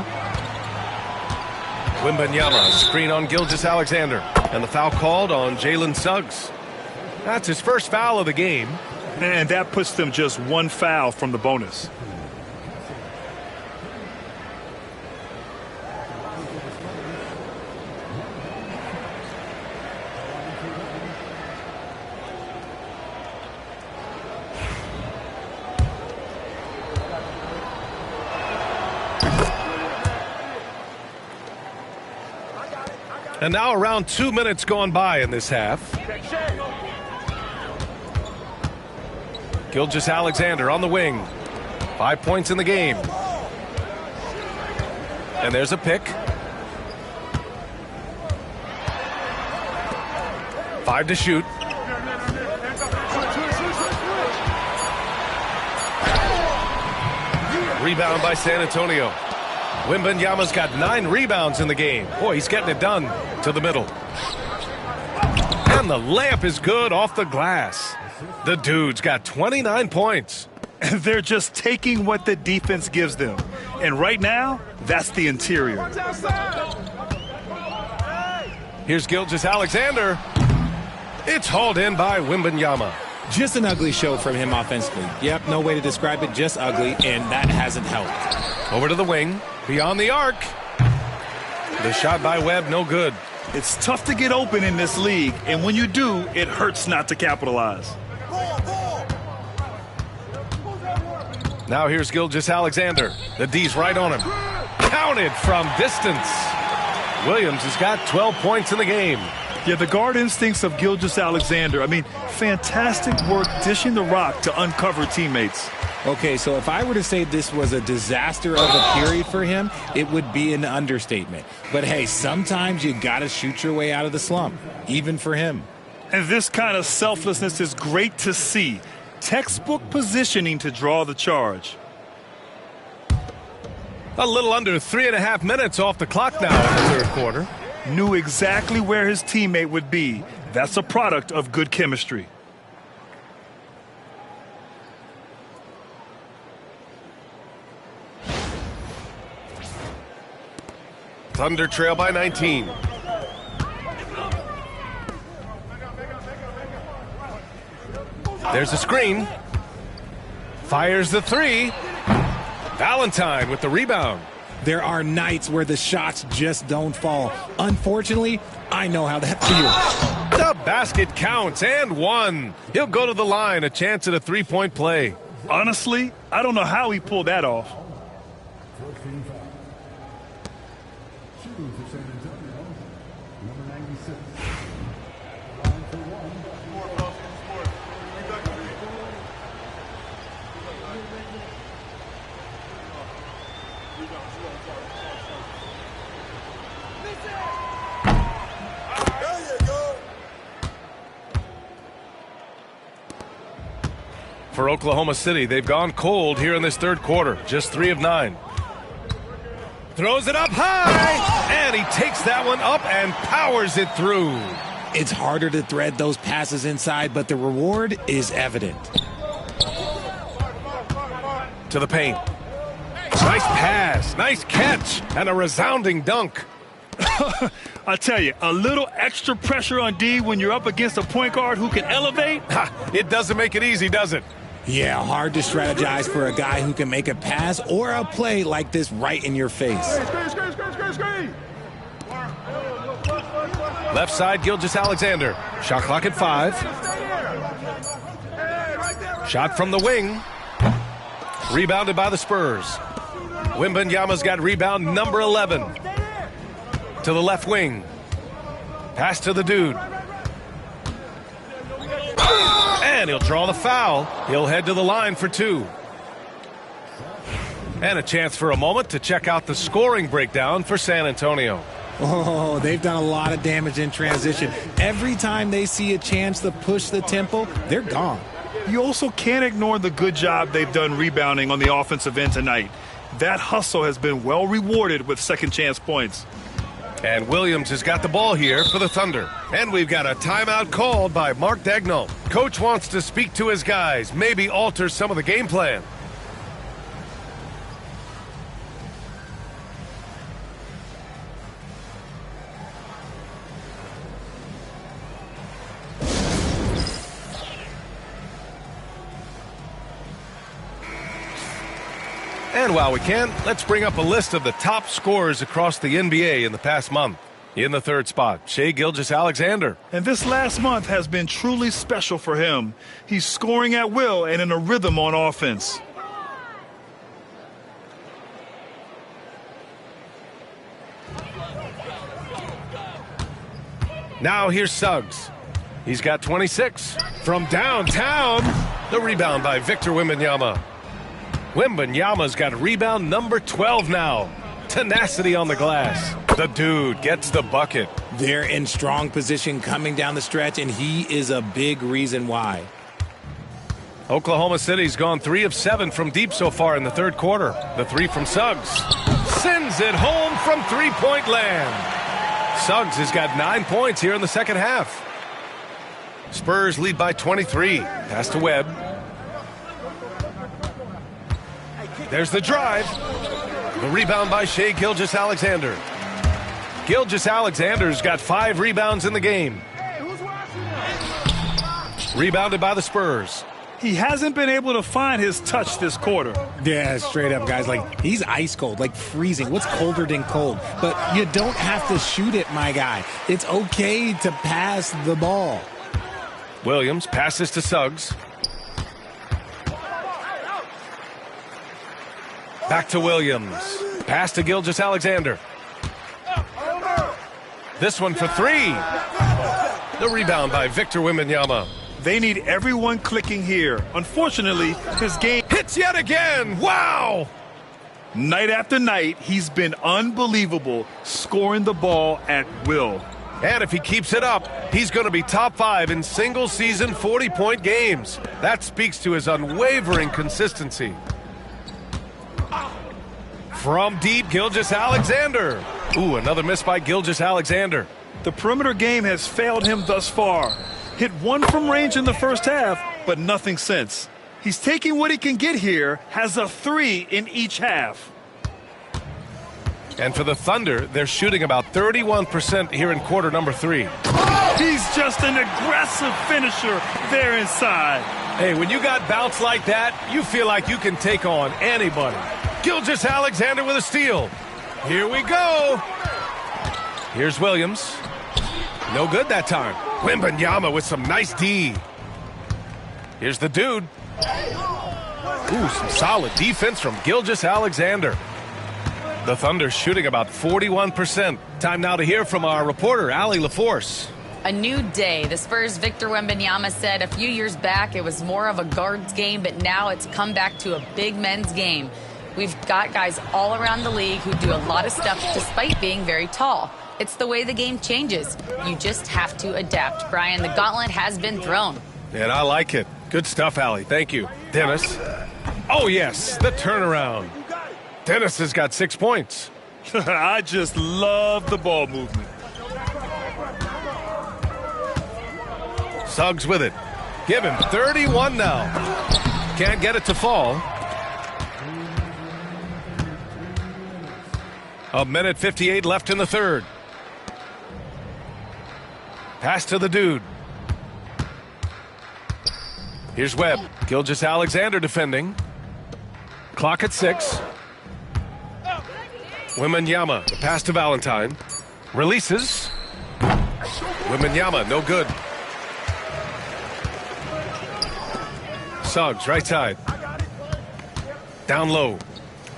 Wembanyama, screen on Gilgeous-Alexander. And the foul called on Jalen Suggs. That's his first foul of the game. And that puts them just 1 foul from the bonus. And now around 2 minutes gone by in this half. Gilgeous-Alexander on the wing. 5 points in the game. And there's a pick. 5 to shoot. Rebound by San Antonio. Wembanyama's got 9 rebounds in the game. Boy, he's getting it done to the middle. And the layup is good off the glass. The dude's got 29 points. They're just taking what the defense gives them. And right now, that's the interior. Here's Gilgeous-Alexander. It's hauled in by Wembanyama. Just an ugly show from him offensively. Yep, no way to describe it, just ugly, and that hasn't helped. Over to the wing, beyond the arc. The shot by Webb, no good. It's tough to get open in this league, and when you do, it hurts not to capitalize. Now here's Gilgeous-Alexander. The D's right on him. Counted from distance. Williams has got 12 points in the game. Yeah, the guard instincts of Gilgeous-Alexander. I mean, fantastic work dishing the rock to uncover teammates. Okay, so if I were to say this was a disaster of a period for him, it would be an understatement. But hey, sometimes you got to shoot your way out of the slump, even for him. And this kind of selflessness is great to see. Textbook positioning to draw the charge. A little under 3.5 minutes off the clock now in the third quarter. Knew exactly where his teammate would be. That's a product of good chemistry. Thunder trail by 19. There's a screen. Fires the 3. Valentine with the rebound. There are nights where the shots just don't fall. Unfortunately, I know how that feels. The basket counts and one. He'll go to the line, a chance at a 3-point play. Honestly, I don't know how he pulled that off. For Oklahoma City, they've gone cold here in this third quarter. Just 3 of 9. Throws it up high, and he takes that one up and powers it through. It's harder to thread those passes inside, but the reward is evident. To the paint. Nice pass, nice catch, and a resounding dunk. I tell you, a little extra pressure on D when you're up against a point guard who can elevate. It doesn't make it easy, does it? Yeah, hard to strategize for a guy who can make a pass or a play like this right in your face. Screen. Left side, Gilgeous-Alexander. Shot clock at 5. Shot from the wing. Rebounded by the Spurs. Wembanyama's got rebound number 11. To the left wing. Pass to the dude. And he'll draw the foul. He'll head to the line for 2. And a chance for a moment to check out the scoring breakdown for San Antonio. Oh, they've done a lot of damage in transition. Every time they see a chance to push the tempo, they're gone. You also can't ignore the good job they've done rebounding on the offensive end tonight. That hustle has been well rewarded with second chance points. And Williams has got the ball here for the Thunder. And we've got a timeout called by Mark Daigneault. Coach wants to speak to his guys, maybe alter some of the game plan. And while we can, let's bring up a list of the top scorers across the NBA in the past month. In the third spot, Shai Gilgeous-Alexander. And this last month has been truly special for him. He's scoring at will and in a rhythm on offense. Now here's Suggs. He's got 26. From downtown, the rebound by Victor Wembanyama. Wembanyama's got rebound number 12 now. Tenacity on the glass. The dude gets the bucket. They're in strong position coming down the stretch, and he is a big reason why. Oklahoma City's gone 3 of 7 from deep so far in the third quarter. The three from Suggs. Sends it home from three-point land. Suggs has got 9 points here in the second half. Spurs lead by 23. Pass to Webb. There's the drive. The rebound by Shai Gilgeous-Alexander. Gilgeous-Alexander's got 5 rebounds in the game. Rebounded by the Spurs. He hasn't been able to find his touch this quarter. Yeah, straight up, guys. Like, he's ice cold, like freezing. What's colder than cold? But you don't have to shoot it, my guy. It's okay to pass the ball. Williams passes to Suggs. Back to Williams. Pass to Gilgeous-Alexander. This one for 3. The rebound by Victor Wembanyama. They need everyone clicking here. Unfortunately, his game hits yet again. Wow! Night after night, he's been unbelievable, scoring the ball at will. And if he keeps it up, he's going to be top 5 in single-season 40-point games. That speaks to his unwavering consistency. From deep, Gilgeous-Alexander. Ooh, another miss by Gilgeous-Alexander. The perimeter game has failed him thus far. Hit 1 from range in the first half, but nothing since. He's taking what he can get here, has a 3 in each half. And for the Thunder, they're shooting about 31% here in quarter number 3. He's just an aggressive finisher there inside. Hey, when you got bounce like that, you feel like you can take on anybody. Gilgeous-Alexander with a steal. Here we go. Here's Williams. No good that time. Wembanyama with some nice D. Here's the dude. Ooh, some solid defense from Gilgeous-Alexander. The Thunder shooting about 41%. Time now to hear from our reporter, Allie LaForce. A new day. The Spurs' Victor Wembanyama said a few years back it was more of a guards game, but now it's come back to a big men's game. We've got guys all around the league who do a lot of stuff despite being very tall. It's the way the game changes. You just have to adapt. Brian, the gauntlet has been thrown. And I like it. Good stuff, Allie. Thank you. Dennis. Oh, yes, the turnaround. Dennis has got 6 points. I just love the ball movement. Suggs with it. Give him 31 now. Can't get it to fall. A minute 58 left in the third. Pass to the dude. Here's Webb. Gilgeous-Alexander defending. Clock at 6. Wembanyama, the pass to Valentine. Releases. Wembanyama, no good. Suggs, right side. Down low.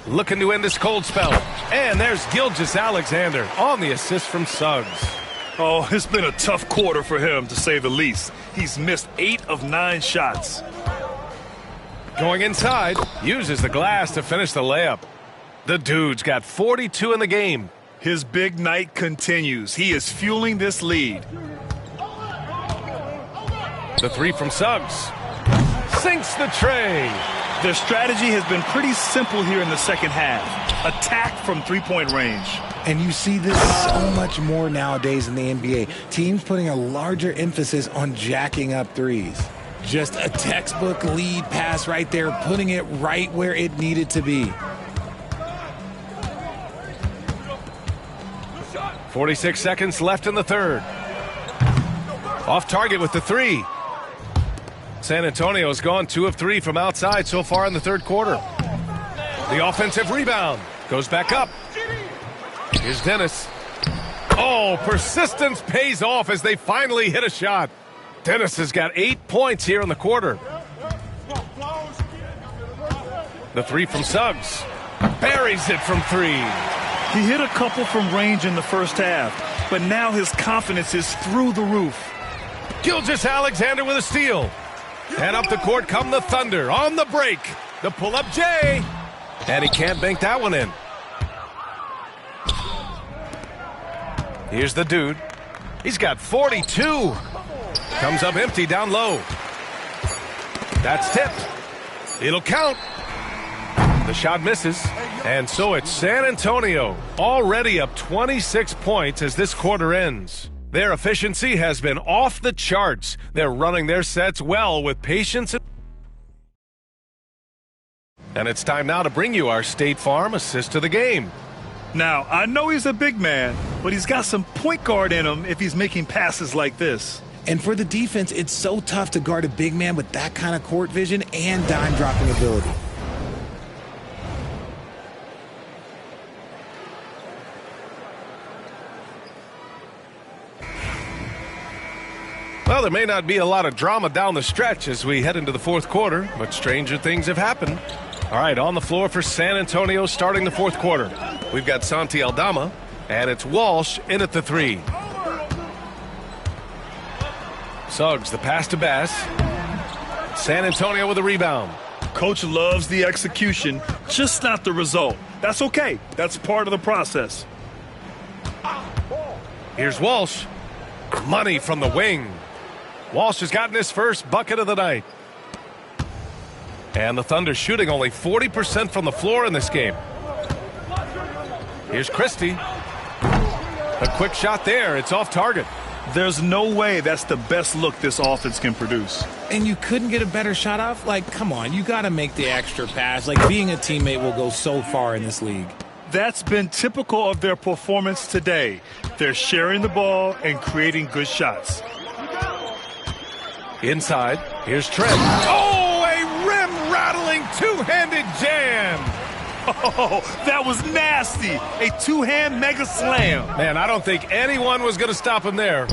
Looking to end this cold spell. And there's Gilgeous-Alexander on the assist from Suggs. Oh, it's been a tough quarter for him, to say the least. He's missed 8 of 9 shots. Going inside, uses the glass to finish the layup. The dude's got 42 in the game. His big night continues. He is fueling this lead. The 3 from Suggs. Sinks the tray. Their strategy has been pretty simple here in the second half. Attack from three-point range. And you see this so much more nowadays in the NBA. Teams putting a larger emphasis on jacking up threes. Just a textbook lead pass right there, putting it right where it needed to be. 46 seconds left in the third. Off target with the 3. San Antonio's gone 2 of 3 from outside so far in the third quarter. The offensive rebound goes back up. Here's Dennis. Oh, persistence pays off as they finally hit a shot. Dennis has got 8 points here in the quarter. The 3 from Suggs. Buries it from 3. He hit a couple from range in the first half. but now his confidence is through the roof. Gilgeous-Alexander with a steal. And up the court come the Thunder on the break. The pull-up J. And he can't bank that one in. Here's the dude. He's got 42. Comes up empty down low. That's tipped. It'll count. The shot misses. And so it's San Antonio already up 26 points as this quarter ends. Their efficiency has been off the charts. They're running their sets well with patience. And it's time now to bring you our State Farm assist to the game. Now, I know he's a big man, but he's got some point guard in him if he's making passes like this. And for the defense, it's so tough to guard a big man with that kind of court vision and dime dropping ability. Well, there may not be a lot of drama down the stretch as we head into the fourth quarter, but stranger things have happened. All right, on the floor for San Antonio starting the fourth quarter. We've got Santi Aldama, and it's Walsh in at the three. Suggs, the pass to Bass. San Antonio with a rebound. Coach loves the execution, just not the result. That's okay. That's part of the process. Here's Walsh. Money from the wing. Walsh has gotten his first bucket of the night. And the Thunder shooting only 40% from the floor in this game. Here's Christie. A quick shot there. It's off target. There's no way that's the best look this offense can produce. And you couldn't get a better shot off? Like, come on, you got to make the extra pass. Like, being a teammate will go so far in this league. That's been typical of their performance today. They're sharing the ball and creating good shots. Inside, here's Trent. Oh, a rim-rattling two-handed jam. Oh, that was nasty. A two-hand mega slam. Man, I don't think anyone was going to stop him there.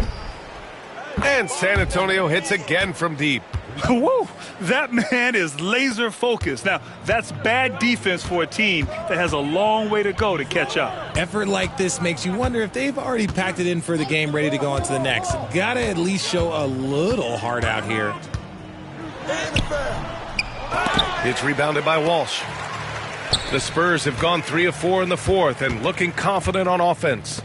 And San Antonio hits again from deep. Woo! That man is laser focused. Now, that's bad defense for a team that has a long way to go to catch up. Effort like this makes you wonder if they've already packed it in for the game, ready to go on to the next. Gotta at least show a little heart out here. It's rebounded by Walsh. The Spurs have gone 3 of 4 in the fourth and looking confident on offense.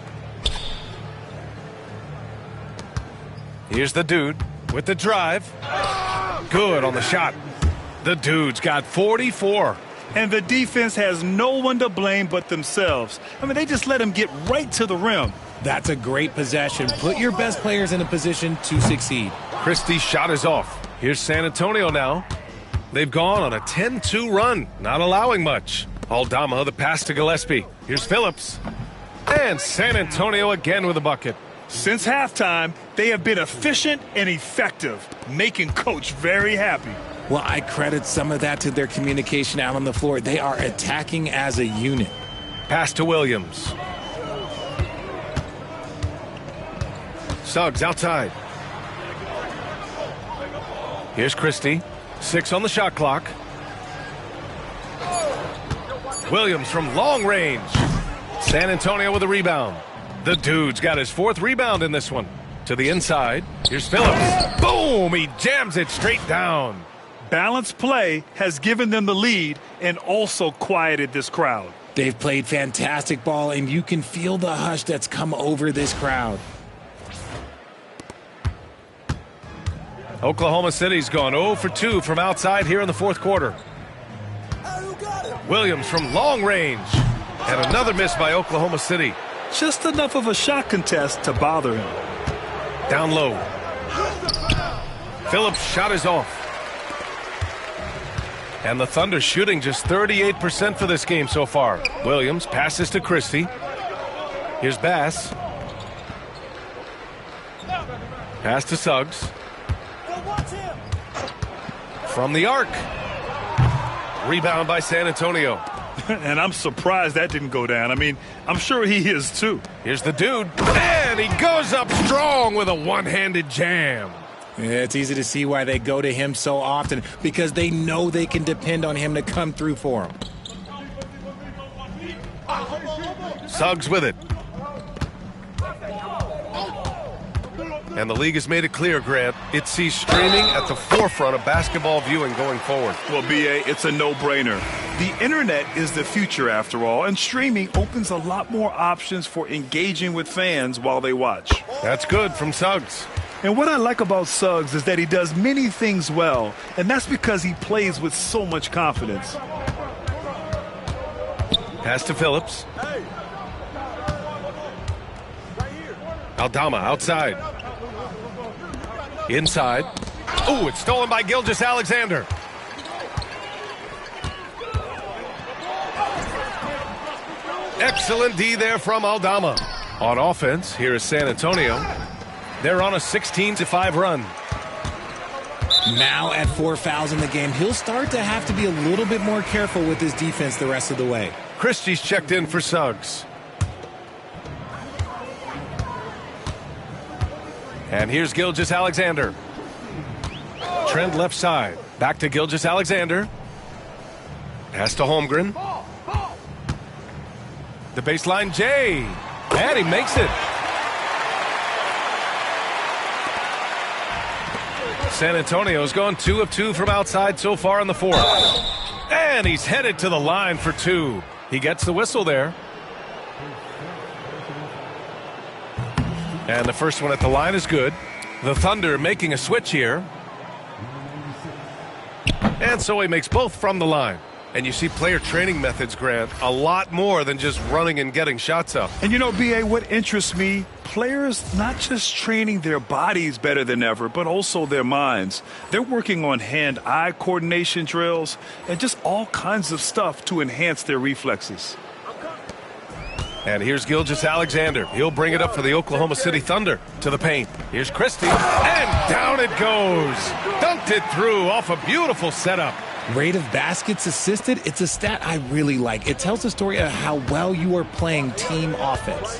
Here's the dude with the drive. Good on the shot. The dude's got 44. And the defense has no one to blame but themselves. I mean, they just let him get right to the rim. That's a great possession. Put your best players in a position to succeed. Christie's shot is off. Here's San Antonio now. They've gone on a 10-2 run, not allowing much. Aldama, the pass to Gillespie. Here's Phillips. And San Antonio again with a bucket. Since halftime, they have been efficient and effective, making Coach very happy. Well, I credit some of that to their communication out on the floor. They are attacking as a unit. Pass to Williams. Suggs outside. Here's Christie. 6 on the shot clock. Williams from long range. San Antonio with a rebound. The dude's got his 4th rebound in this one. To the inside. Here's Phillips. Boom! He jams it straight down. Balanced play has given them the lead and also quieted this crowd. They've played fantastic ball, and you can feel the hush that's come over this crowd. Oklahoma City's gone 0 for 2 from outside here in the fourth quarter. Williams from long range. And another miss by Oklahoma City. Just enough of a shot contest to bother him. Down low. Phillips' shot is off. And the Thunder shooting just 38% for this game so far. Williams passes to Christie. Here's Bass. Pass to Suggs. From the arc. Rebound by San Antonio. And I'm surprised that didn't go down. I mean, I'm sure he is too. Here's the dude. And he goes up strong with a one-handed jam. Yeah, it's easy to see why they go to him so often, because they know they can depend on him to come through for them. Suggs with it. And the league has made it clear, Grant, it sees streaming at the forefront of basketball viewing going forward. Well, B.A., it's a no-brainer. The internet is the future, after all, and streaming opens a lot more options for engaging with fans while they watch. That's good from Suggs. And what I like about Suggs is that he does many things well, and that's because he plays with so much confidence. Pass to Phillips. Aldama outside. Inside. Oh, it's stolen by Gilgeous-Alexander. Excellent D there from Aldama. On offense, here is San Antonio. They're on a 16-5 run. Now at 4 fouls in the game, he'll start to have to be a little bit more careful with his defense the rest of the way. Christie's checked in for Suggs. And here's Gilgeous-Alexander. Trent left side. Back to Gilgeous-Alexander. Pass to Holmgren. The baseline, Jay. And he makes it. San Antonio's gone 2 of 2 from outside so far in the fourth. And he's headed to the line for 2. He gets the whistle there. And the first one at the line is good. The Thunder making a switch here. And so he makes both from the line. And you see player training methods, Grant, a lot more than just running and getting shots up. And you know, B.A., what interests me, players not just training their bodies better than ever, but also their minds. They're working on hand-eye coordination drills and just all kinds of stuff to enhance their reflexes. And here's Gilgeous-Alexander. He'll bring it up for the Oklahoma City Thunder to the paint. Here's Christie, and down it goes. Dunked it through off a beautiful setup. Rate of baskets assisted, it's a stat I really like. It tells the story of how well you are playing team offense.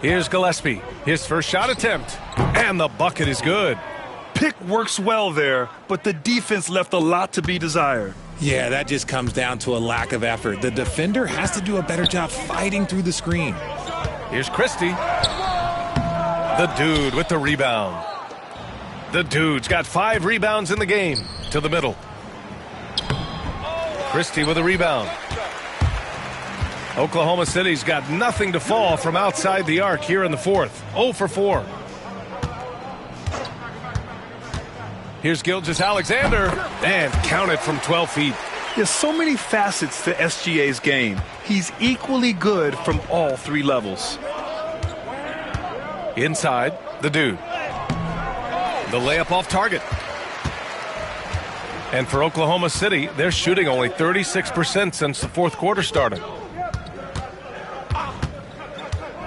Here's Gillespie. His first shot attempt. And the bucket is good. Pick works well there, but the defense left a lot to be desired. Yeah, that just comes down to a lack of effort. The defender has to do a better job fighting through the screen. Here's Christie. The dude with the rebound. The dude's got 5 rebounds in the game. To the middle. Christie with a rebound. Oklahoma City's got nothing to fall from outside the arc here in the fourth. 0 for 4. Here's Gilgeous-Alexander, and counted from 12 feet. There's so many facets to SGA's game. He's equally good from all 3 levels. Inside, the dude. The layup off target. And for Oklahoma City, they're shooting only 36% since the fourth quarter started.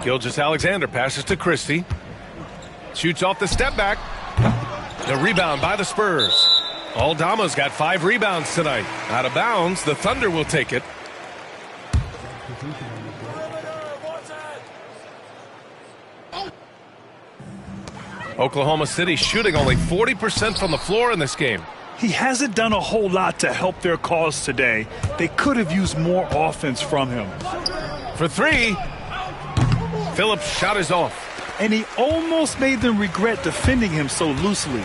Gilgeous-Alexander passes to Christie. Shoots off the step back. The rebound by the Spurs. Aldama's got 5 rebounds tonight. Out of bounds, the Thunder will take it. Oklahoma City shooting only 40% from the floor in this game. He hasn't done a whole lot to help their cause today. They could have used more offense from him. For 3, Phillips' shot is off. And he almost made them regret defending him so loosely.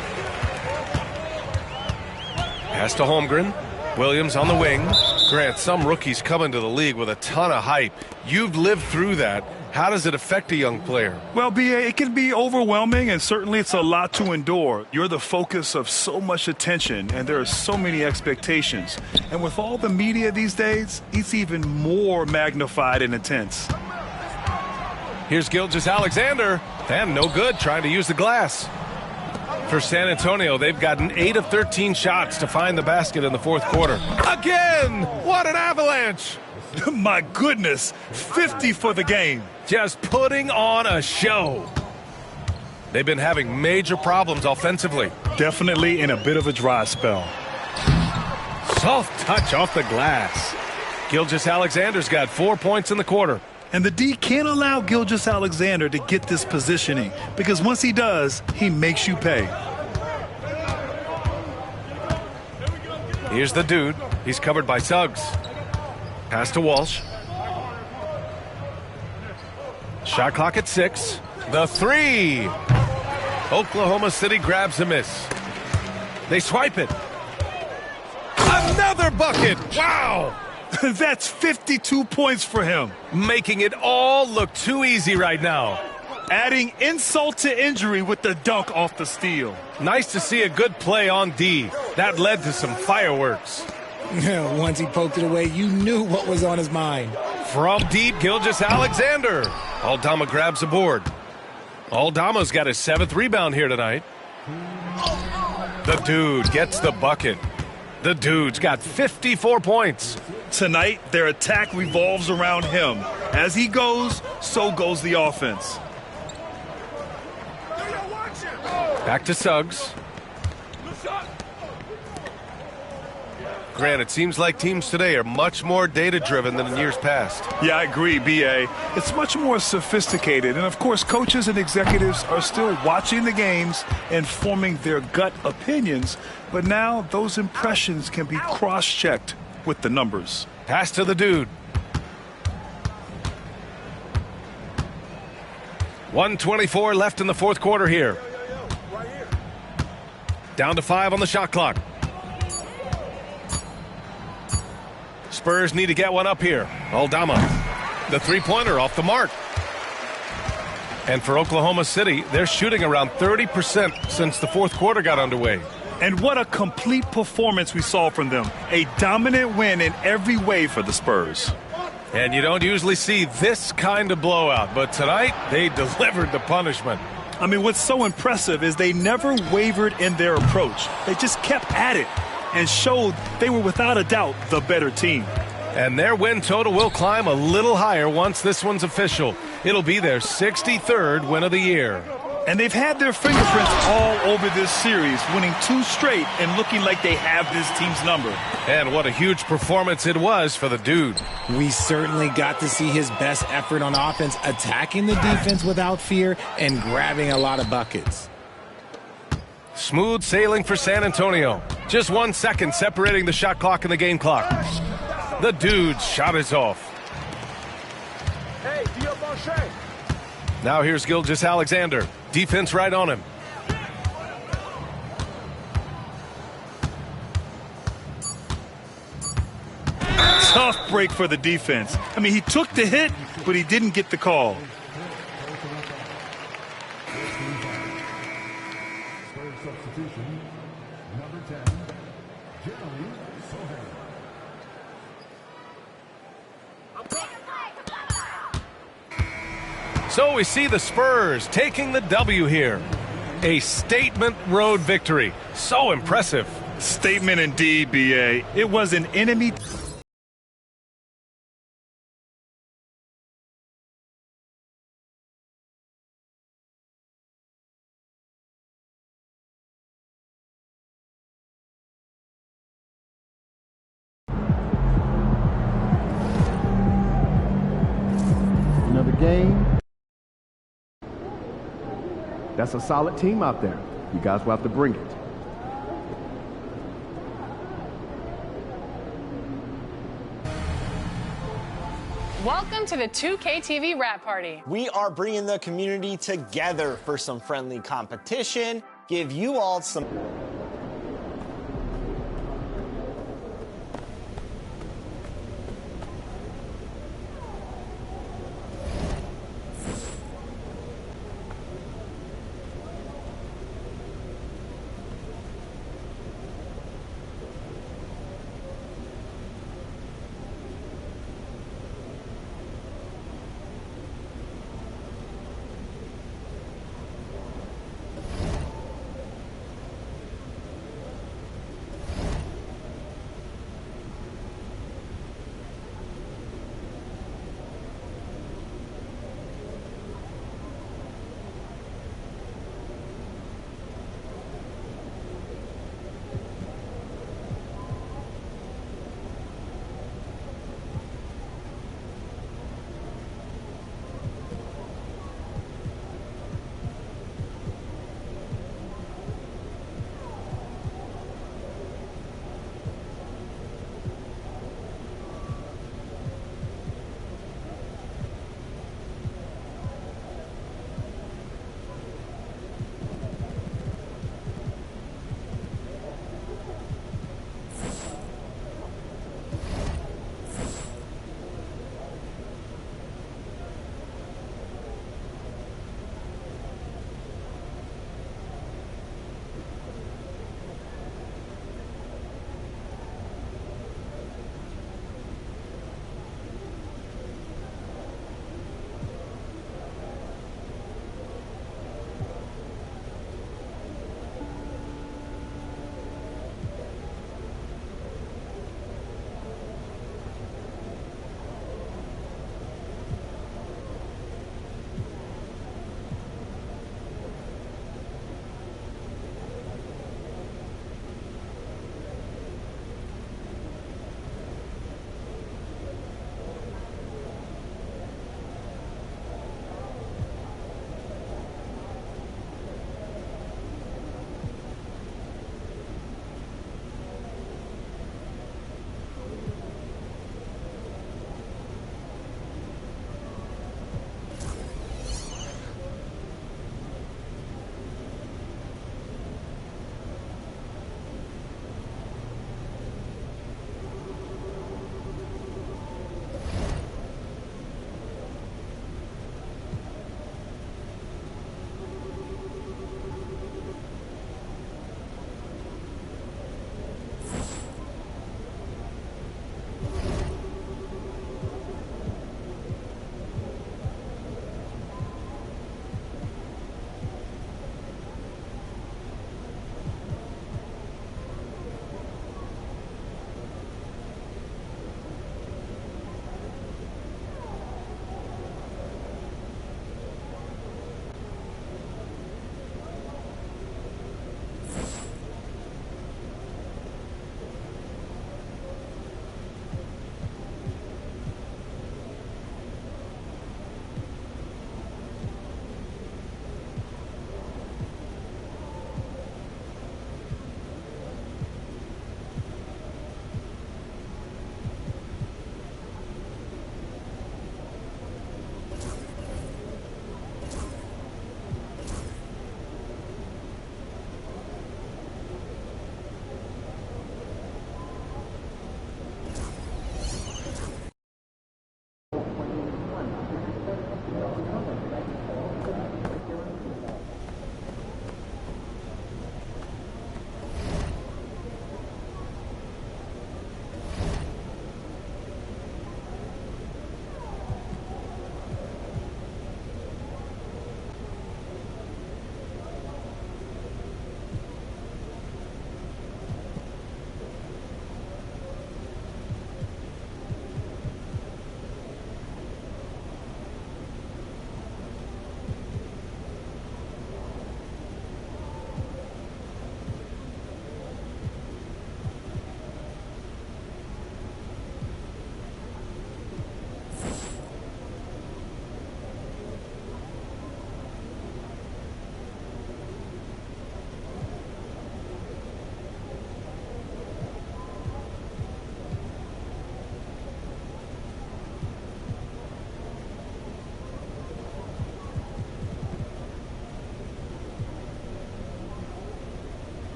Pass to Holmgren. Williams on the wing. Grant, some rookies come into the league with a ton of hype. You've lived through that. How does it affect a young player? Well, B.A., it can be overwhelming, and certainly it's a lot to endure. You're the focus of so much attention, and there are so many expectations. And with all the media these days, it's even more magnified and intense. Here's Gilgeous-Alexander, and no good trying to use the glass. For San Antonio, they've gotten 8 of 13 shots to find the basket in the fourth quarter. Again! What an avalanche! My goodness, 50 for the game. Just putting on a show. They've been having major problems offensively. Definitely in a bit of a dry spell. Soft touch off the glass. Gilgeous-Alexander's got 4 points in the quarter. And the D can't allow Gilgeous-Alexander to get this positioning, because once he does, he makes you pay. Here's the dude. He's covered by Suggs. Pass to Walsh. Shot clock at 6. The 3. Oklahoma City grabs a miss. They swipe it. Another bucket. Wow. That's 52 points for him. Making it all look too easy right now. Adding insult to injury with the dunk off the steal. Nice to see a good play on D. That led to some fireworks. Once he poked it away, you knew what was on his mind. From deep, Gilgeous-Alexander. Aldama grabs the board. Aldama's got his 7th rebound here tonight. The dude gets the bucket. The dude's got 54 points. Tonight, their attack revolves around him. As he goes, so goes the offense. Back to Suggs. Grant, it seems like teams today are much more data-driven than in years past. Yeah, I agree, B.A. It's much more sophisticated. And, of course, coaches and executives are still watching the games and forming their gut opinions. But now those impressions can be cross-checked with the numbers. Pass to the dude. 1:24 left in the fourth quarter here. Down to 5 on the shot clock. Spurs need to get one up here. Aldama, the three-pointer off the mark. And for Oklahoma City, they're shooting around 30% since the fourth quarter got underway. And what a complete performance we saw from them. A dominant win in every way for the Spurs. And you don't usually see this kind of blowout, but tonight they delivered the punishment. I mean, what's so impressive is they never wavered in their approach. They just kept at it and showed they were without a doubt the better team. And their win total will climb a little higher once this one's official. It'll be their 63rd win of the year. And they've had their fingerprints all over this series, winning 2 straight and looking like they have this team's number. And what a huge performance it was for the dude. We certainly got to see his best effort on offense, attacking the defense without fear and grabbing a lot of buckets. Smooth sailing for San Antonio. Just 1 second separating the shot clock and the game clock. The dude's shot is off. Now here's Gilgeous-Alexander. Defense right on him. Tough break for the defense. I mean, he took the hit, but he didn't get the call. So we see the Spurs taking the W here. A statement road victory. So impressive. Statement indeed, B.A. It was an enemy. Another game. That's a solid team out there. You guys will have to bring it. Welcome to the 2K TV Rap Party. We are bringing the community together for some friendly competition, give you all some...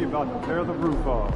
About to tear the roof off.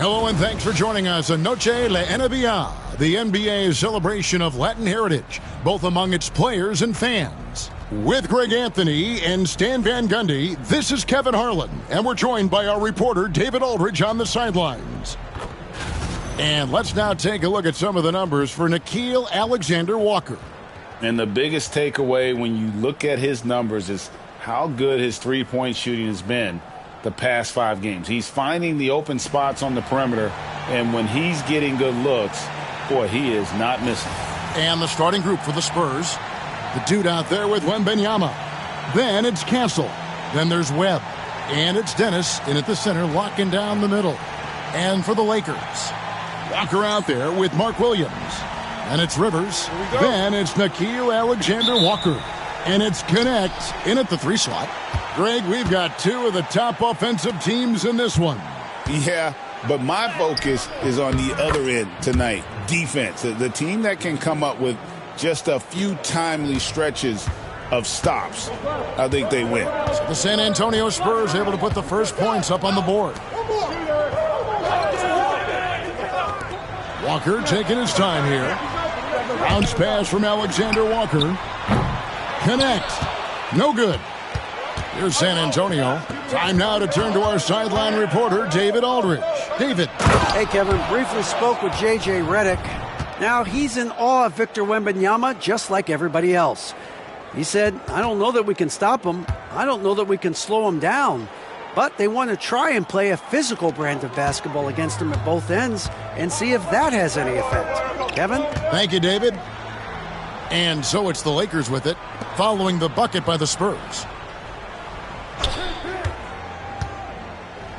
Hello and thanks for joining us on Noche La NBA, the NBA celebration of Latin heritage, both among its players and fans. With Greg Anthony and Stan Van Gundy, this is Kevin Harlan, and we're joined by our reporter David Aldridge on the sidelines. And let's now take a look at some of the numbers for Nickeil Alexander-Walker. And the biggest takeaway when you look at his numbers is how good his three-point shooting has been the past 5 games. He's finding the open spots on the perimeter, and when he's getting good looks, boy, he is not missing. And the starting group for the Spurs. The dude out there with Wembanyama. Then it's Castle. Then there's Webb. And it's Dennis in at the center, locking down the middle. And for the Lakers, Walker out there with Mark Williams. And it's Rivers. Then it's Nickeil Alexander-Walker. And it's Connect in at the 3 slot. Greg, we've got 2 of the top offensive teams in this one. Yeah, but my focus is on the other end tonight, defense. The team that can come up with just a few timely stretches of stops, I think they win. So the San Antonio Spurs able to put the first points up on the board. Walker taking his time here. Bounce pass from Alexander Walker. Connect. No good. Here's San Antonio. Time now to turn to our sideline reporter, David Aldridge. David. Hey, Kevin. Briefly spoke with J.J. Redick. Now he's in awe of Victor Wembanyama, just like everybody else. He said, I don't know that we can stop him. I don't know that we can slow him down. But they want to try and play a physical brand of basketball against him at both ends and see if that has any effect. Kevin? Thank you, David. And so it's the Lakers with it, following the bucket by the Spurs.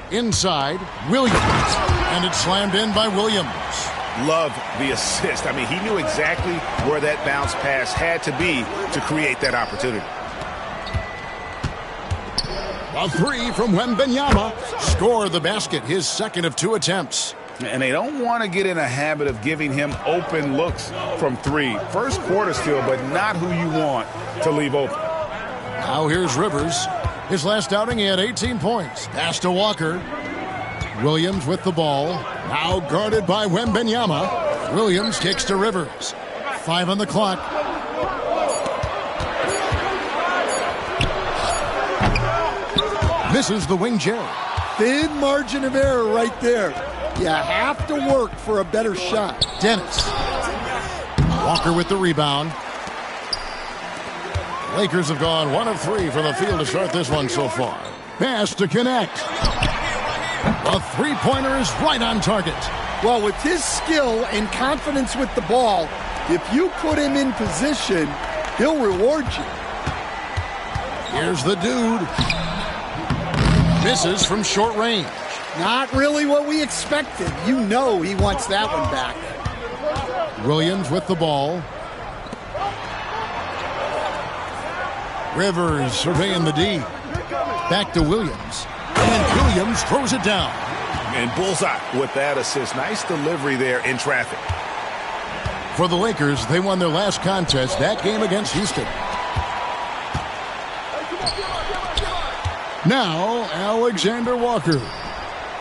Inside, Williams. And it's slammed in by Williams. Love the assist. I mean, he knew exactly where that bounce pass had to be to create that opportunity. A 3 from Wembanyama. Score the basket, his second of 2 attempts. And they don't want to get in a habit of giving him open looks from 3. First quarter still, but not who you want to leave open. Now here's Rivers. His last outing, he had 18 points. Pass to Walker. Williams with the ball. Now guarded by Wembanyama. Williams kicks to Rivers. 5 on the clock. Misses the wing J. Thin margin of error right there. You have to work for a better shot. Dennis. Walker with the rebound. Lakers have gone 1 of 3 from the field to start this one so far. Pass to Connect. A 3-pointer is right on target. Well, with his skill and confidence with the ball, if you put him in position, he'll reward you. Here's the dude. Misses from short range. Not really what we expected. You know he wants that one back. Williams with the ball. Rivers surveying the D. Back to Williams. And Williams throws it down. And bullseye with that assist. Nice delivery there in traffic. For the Lakers, they won their last contest, that game against Houston. Now, Alexander Walker.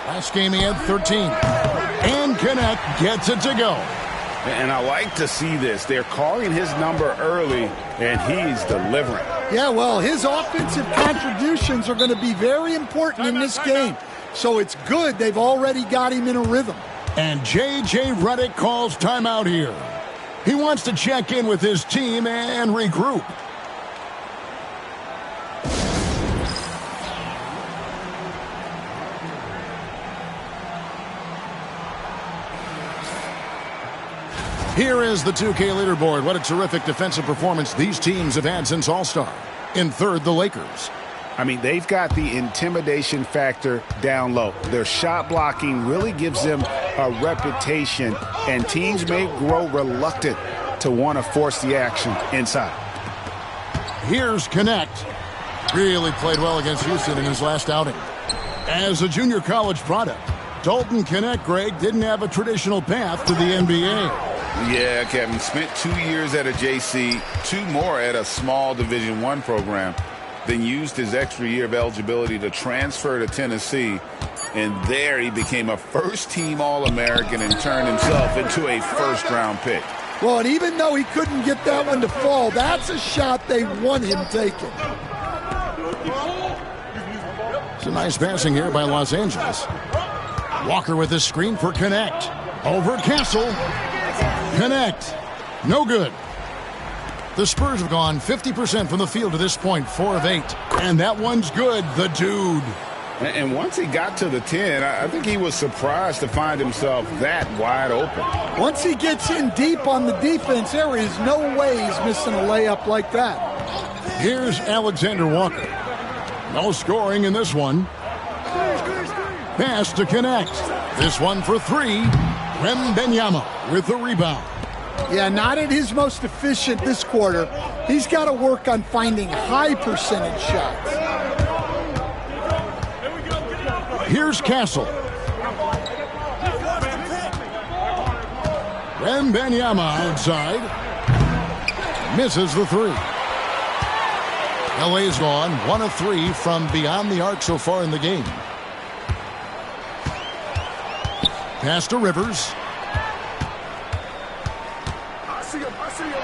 Last game he had 13. And Connect gets it to go. And I like to see this. They're calling his number early, and he's delivering. Yeah, well, his offensive contributions are going to be very important in this game. So it's good they've already got him in a rhythm. And J.J. Redick calls timeout here. He wants to check in with his team and regroup. Here is the 2K leaderboard. What a terrific defensive performance these teams have had since All-Star. In third, the Lakers. I mean, they've got the intimidation factor down low. Their shot blocking really gives them a reputation, and teams may grow reluctant to want to force the action inside. Here's Connect. Really played well against Houston in his last outing. As a junior college product, Dalton Connect, Greg, didn't have a traditional path to the NBA. Yeah, Kevin, spent 2 years at a JC, 2 more at a small Division I program, then used his extra year of eligibility to transfer to Tennessee, and there he became a first-team All-American and turned himself into a first-round pick. Well, and even though he couldn't get that one to fall, that's a shot they want him taking. Some nice passing here by Los Angeles. Walker with his screen for Connect. Over Castle. Connect. No good. The Spurs have gone 50% from the field to this point, 4 of 8. And that one's good. The dude. And once he got to the 10, I think he was surprised to find himself that wide open. Once he gets in deep on the defense, there is no way he's missing a layup like that. Here's Alexander Walker. No scoring in this one. Pass to connect. This one for three. Wembanyama with the rebound. Yeah, not at his most efficient this quarter. He's got to work on finding high percentage shots. Here's Castle. Wembanyama outside. Misses the three. LA's gone 1 of 3 from beyond the arc so far in the game. Pass to Rivers.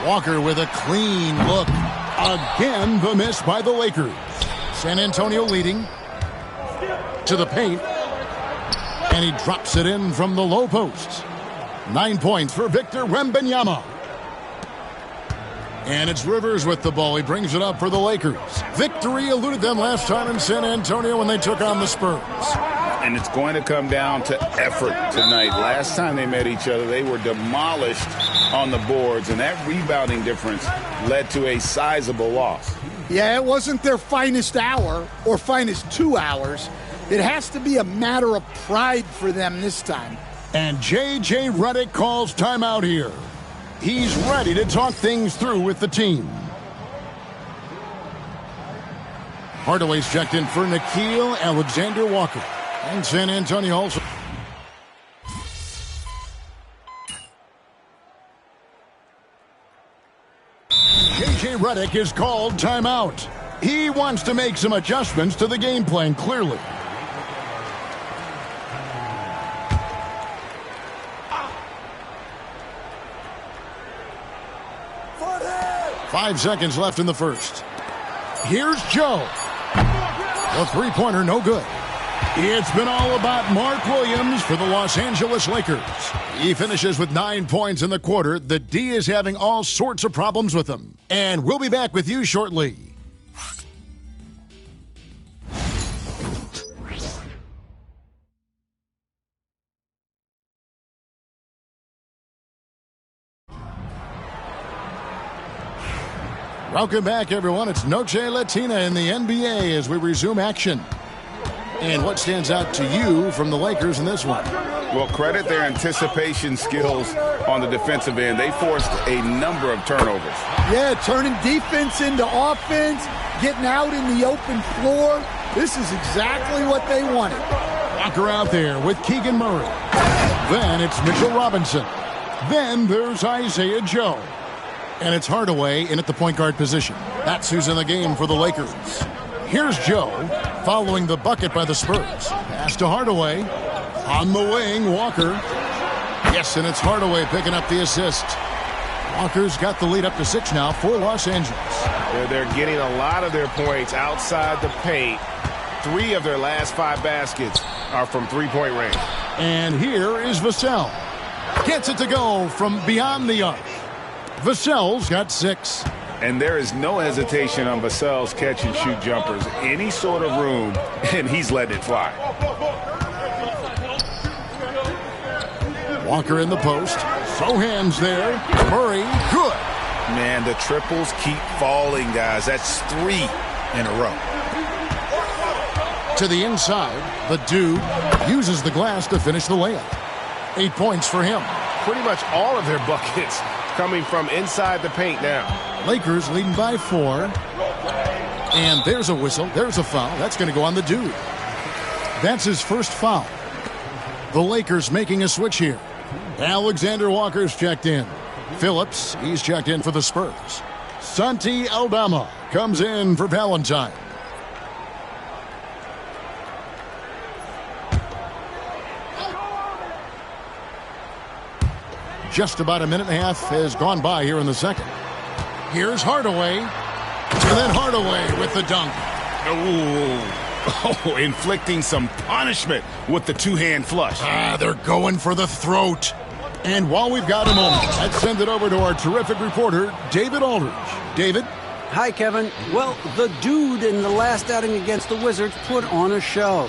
Walker with a clean look. Again, the miss by the Lakers. San Antonio leading. To the paint. And he drops it in from the low post. 9 points for Victor Wembanyama. And it's Rivers with the ball. He brings it up for the Lakers. Victory eluded them last time in San Antonio when they took on the Spurs. And it's going to come down to effort tonight. Last time they met each other, they were demolished on the boards, and that rebounding difference led to a sizable loss. Yeah, it wasn't their finest hour or finest 2 hours. It has to be a matter of pride for them this time. And J.J. Redick calls timeout here. He's ready to talk things through with the team. Hardaway's checked in for Nickeil Alexander-Walker. And San Antonio also. J.J. Redick is called timeout. He wants to make some adjustments to the game plan, clearly. Five seconds left in the first. Here's Joe. A three-pointer, no good. It's been all about Mark Williams for the Los Angeles Lakers. He finishes with 9 points in the quarter. The D is having all sorts of problems with him. And we'll be back with you shortly. Welcome back, everyone. It's Noche Latina in the NBA as we resume action. And what stands out to you from the Lakers in this one? Well, credit their anticipation skills on the defensive end. They forced a number of turnovers. Yeah, turning defense into offense, getting out in the open floor. This is exactly what they wanted. Walker out there with Keegan Murray. Then it's Mitchell Robinson. Then there's Isaiah Joe. And it's Hardaway in at the point guard position. That's who's in the game for the Lakers. Here's Joe following the bucket by the Spurs. Pass to Hardaway. On the wing, Walker. Yes, and it's Hardaway picking up the assist. Walker's got the lead up to 6 now for Los Angeles. They're getting a lot of their points outside the paint. 3 of their last 5 baskets are from three-point range. And here is Vassell. Gets it to go from beyond the arc. Vassell's got 6. And there is no hesitation on Vassell's catch-and-shoot jumpers. Any sort of room, and he's letting it fly. Walker in the post. Sohan's there. Murray, good. Man, the triples keep falling, guys. That's 3 in a row. To the inside, the dude uses the glass to finish the layup. 8 points for him. Pretty much all of their buckets coming from inside the paint now. Lakers leading by 4. And there's a whistle. There's a foul. That's going to go on the dude. That's his first foul. The Lakers making a switch here. Alexander Walker's checked in. Phillips, he's checked in for the Spurs. Santi Aldama comes in for Valentine. Just about a minute and a half has gone by here in the second. Here's Hardaway. And then Hardaway with the dunk. Oh, inflicting some punishment with the two-hand flush. They're going for the throat. And while we've got a moment, let's send it over to our terrific reporter, David Aldridge. David? Hi, Kevin. Well, the dude in the last outing against the Wizards put on a show.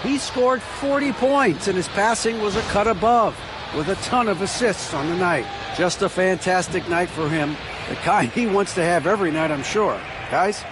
He scored 40 points, and his passing was a cut above, with a ton of assists on the night. Just a fantastic night for him. The kind he wants to have every night, I'm sure. Guys?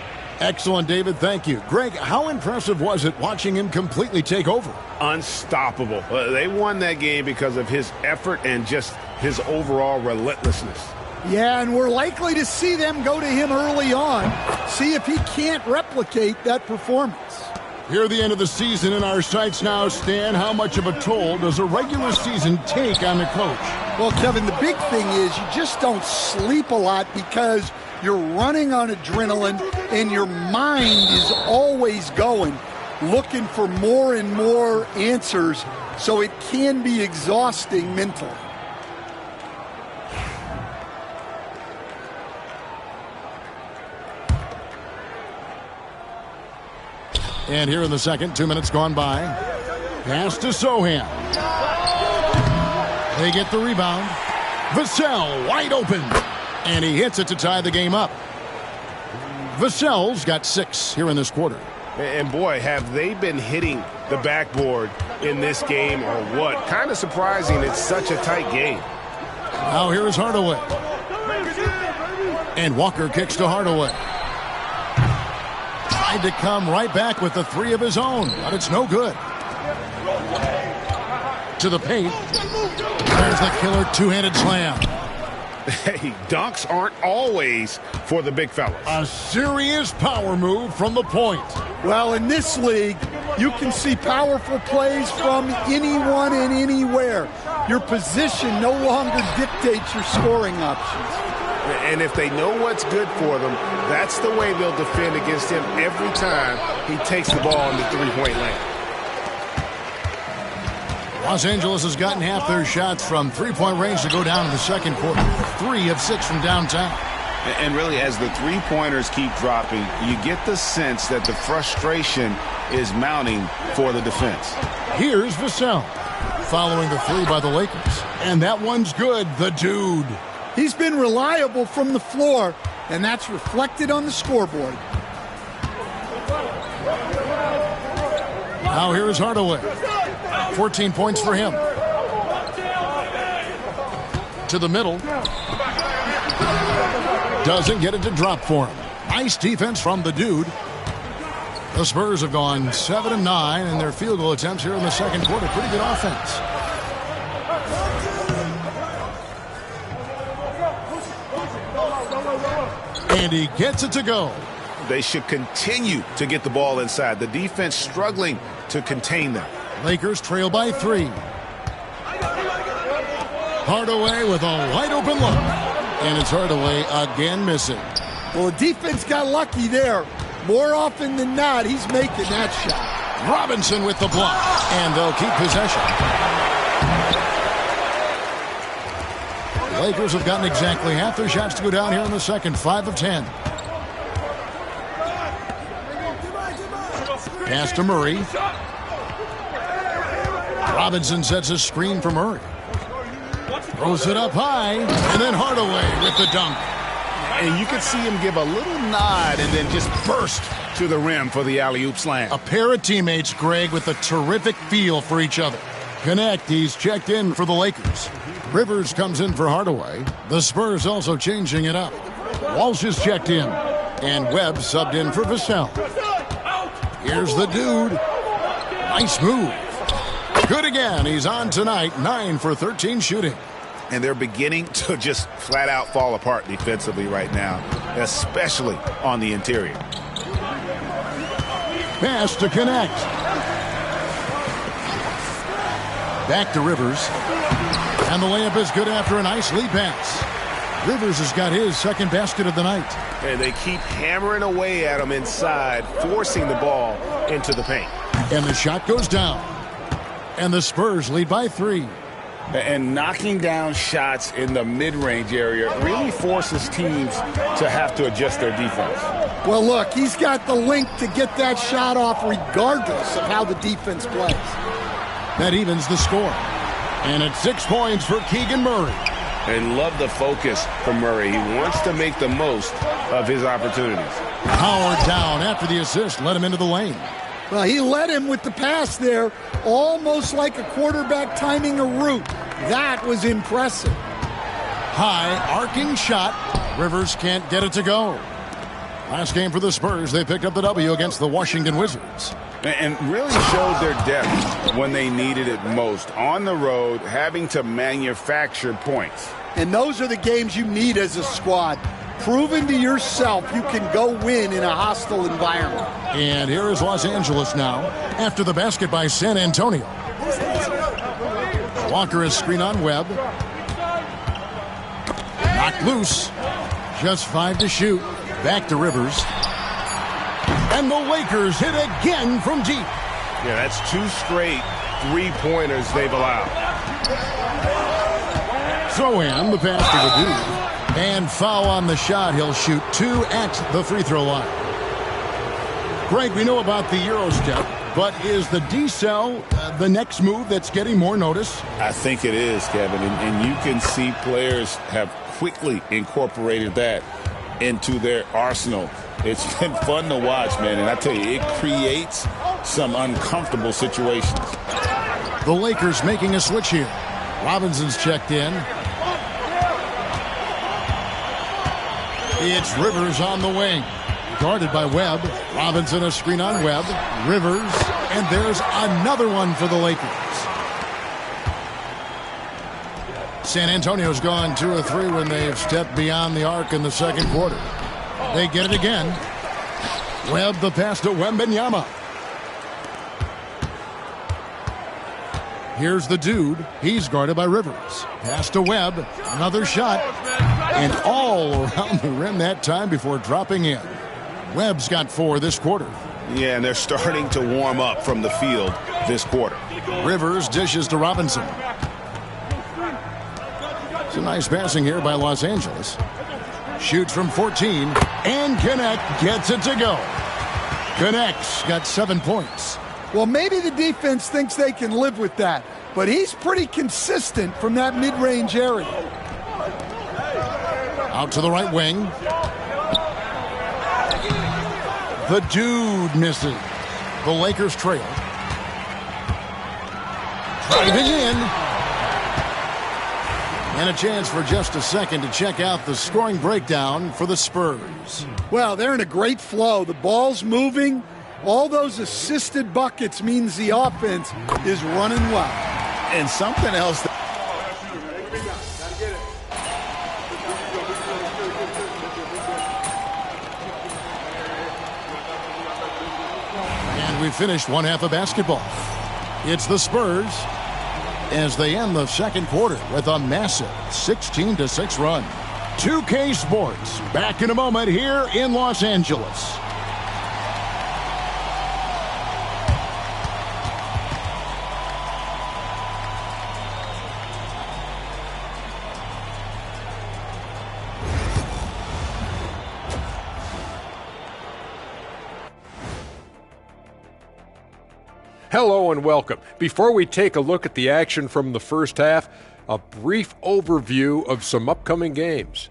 Excellent, David. Thank you. Greg, how impressive was it watching him completely take over? Unstoppable. They won that game because of his effort and just his overall relentlessness. Yeah, and we're likely to see them go to him early on, see if he can't replicate that performance. Here at the end of the season in our sights now, Stan, how much of a toll does a regular season take on the coach? Well, Kevin, the big thing is you just don't sleep a lot because you're running on adrenaline and your mind is always going, looking for more and more answers, so it can be exhausting mentally. And here in the second, 2 minutes gone by. Pass to Sohan. They get the rebound. Vassell wide open. And he hits it to tie the game up. Vassell's got 6 here in this quarter. And boy, have they been hitting the backboard in this game or what? Kind of surprising it's such a tight game. Now here is Hardaway. And Walker kicks to Hardaway. Tried to come right back with the 3 of his own, but it's no good. To the paint. There's the killer two-handed slam. Hey, dunks aren't always for the big fellas. A serious power move from the point. Well, in this league, you can see powerful plays from anyone and anywhere. Your position no longer dictates your scoring options. And if they know what's good for them, that's the way they'll defend against him every time he takes the ball in the three-point lane. Los Angeles has gotten half their shots from three-point range to go down in the second quarter. 3 of 6 from downtown. And really, as the three-pointers keep dropping, you get the sense that the frustration is mounting for the defense. Here's Vassell following the 3 by the Lakers. And that one's good, the dude. He's been reliable from the floor, and that's reflected on the scoreboard. Now here's Hardaway. 14 points for him. To the middle. Doesn't get it to drop for him. Nice defense from the dude. The Spurs have gone 7 of 9 in their field goal attempts here in the second quarter. Pretty good offense. And he gets it to go. They should continue to get the ball inside. The defense struggling to contain them. Lakers trail by 3. Hardaway with a wide open look. And it's Hardaway again missing. Well, the defense got lucky there. More often than not, he's making that shot. Robinson with the block. And they'll keep possession. The Lakers have gotten exactly half their shots to go down here in the second. 5 of 10. Pass to Murray. Robinson sets a screen for Murray. Throws it up high. And then Hardaway with the dunk. And you could see him give a little nod and then just burst to the rim for the alley-oop slam. A pair of teammates, Greg, with a terrific feel for each other. Connect, he's checked in for the Lakers. Rivers comes in for Hardaway. The Spurs also changing it up. Walsh is checked in. And Webb subbed in for Vassell. Here's the dude. Nice move. Good again. He's on tonight. 9 for 13 shooting. And they're beginning to just flat out fall apart defensively right now, especially on the interior. Pass to connect. Back to Rivers. And the layup is good after a nice lead pass. Rivers has got his second basket of the night. And they keep hammering away at him inside, forcing the ball into the paint. And the shot goes down. And the Spurs lead by 3. And knocking down shots in the mid-range area really forces teams to have to adjust their defense. Well, look, he's got the length to get that shot off regardless of how the defense plays. That evens the score. And it's 6 points for Keegan Murray. And love the focus from Murray. He wants to make the most of his opportunities. Howard down after the assist, led him into the lane. Well, he led him with the pass there, almost like a quarterback timing a route. That was impressive. High, arcing shot. Rivers can't get it to go. Last game for the Spurs, they picked up the W against the Washington Wizards. And really showed their depth when they needed it most. On the road, having to manufacture points. And those are the games you need as a squad. Proving to yourself you can go win in a hostile environment. And here is Los Angeles now after the basket by San Antonio. Walker is screen on Webb. Knocked loose. Just 5 to shoot. Back to Rivers. And the Lakers hit again from deep. Yeah, that's 2 straight three-pointers they've allowed. Zohan, the pass to the dude. And foul on the shot. He'll shoot 2 at the free throw line. Greg, we know about the Euro step, but is the decel the next move that's getting more notice? I think it is, Kevin. And you can see players have quickly incorporated that into their arsenal. It's been fun to watch, man. And I tell you, it creates some uncomfortable situations. The Lakers making a switch here. Robinson's checked in. It's Rivers on the wing. Guarded by Webb. Robinson a screen on Webb. Rivers. And there's another one for the Lakers. San Antonio's gone 2 of 3 when they've stepped beyond the arc in the second quarter. They get it again. Webb the pass to Wembanyama. Here's the dude. He's guarded by Rivers. Pass to Webb. Another shot. And all around the rim that time before dropping in. Webb's got 4 this quarter. Yeah, and they're starting to warm up from the field this quarter. Rivers dishes to Robinson. It's a nice passing here by Los Angeles. Shoots from 14. And Connect gets it to go. Connect's got 7 points. Well, maybe the defense thinks they can live with that, but he's pretty consistent from that mid-range area. Out to the right wing. The dude misses. The Lakers trail. Driving in. And a chance for just a second to check out the scoring breakdown for the Spurs. Well, they're in a great flow. The ball's moving. All those assisted buckets means the offense is running well. And something else. And we finished one half of basketball. It's the Spurs as they end the second quarter with a massive 16-6 run. 2K Sports back in a moment here in Los Angeles. Hello and welcome. Before we take a look at the action from the first half, a brief overview of some upcoming games.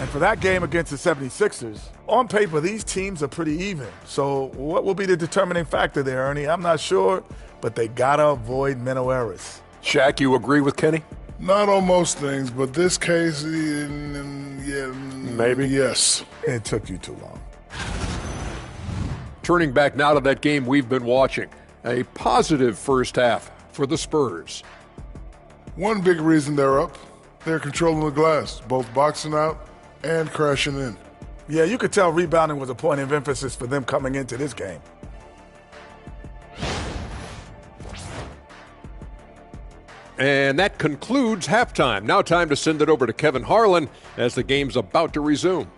And for that game against the 76ers, on paper, these teams are pretty even. So what will be the determining factor there, Ernie? I'm not sure, but they got to avoid mental errors. Shaq, you agree with Kenny? Not on most things, but this case, yeah, maybe. Yes. It took you too long. Turning back now to that game we've been watching. A positive first half for the Spurs. One big reason they're up, they're controlling the glass, both boxing out and crashing in. Yeah, you could tell rebounding was a point of emphasis for them coming into this game. And that concludes halftime. Now time to send it over to Kevin Harlan as the game's about to resume.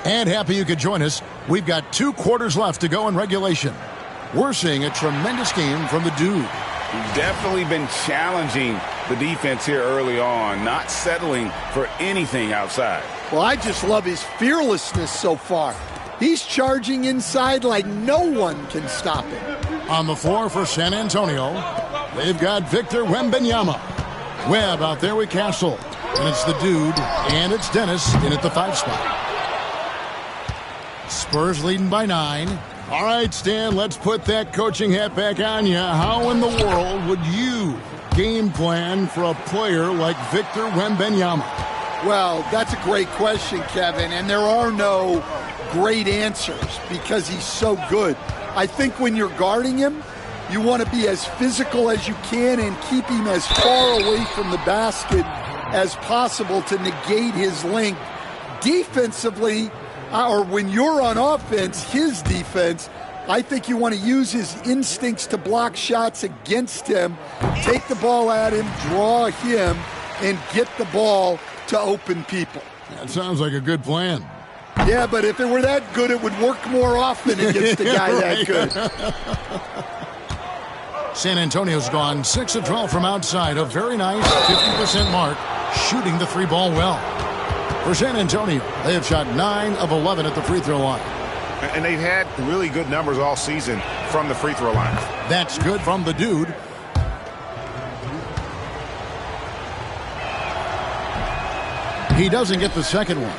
And happy you could join us. We've got 2 quarters left to go in regulation. We're seeing a tremendous game from the dude. Definitely been challenging the defense here early on, not settling for anything outside. Well, I just love his fearlessness so far. He's charging inside like no one can stop him. On the floor for San Antonio, they've got Victor Wembanyama. Webb out there with Castle. And it's the dude, and it's Dennis in at the 5 spot. Spurs leading by 9. All right, Stan, let's put that coaching hat back on you. How in the world would you game plan for a player like Victor Wembanyama? Well, that's a great question, Kevin, and there are no great answers because he's so good. I think when you're guarding him, you want to be as physical as you can and keep him as far away from the basket as possible to negate his length. Defensively, or when you're on offense, his defense, I think you want to use his instincts to block shots against him, take the ball at him, draw him, and get the ball to open people. That sounds like a good plan. Yeah, but if it were that good, it would work more often against a guy that good. San Antonio's gone 6 of 12 from outside, a very nice 50% mark, shooting the 3-ball well. For San Antonio, they have shot 9 of 11 at the free throw line. And they've had really good numbers all season from the free throw line. That's good from the dude. He doesn't get the second one.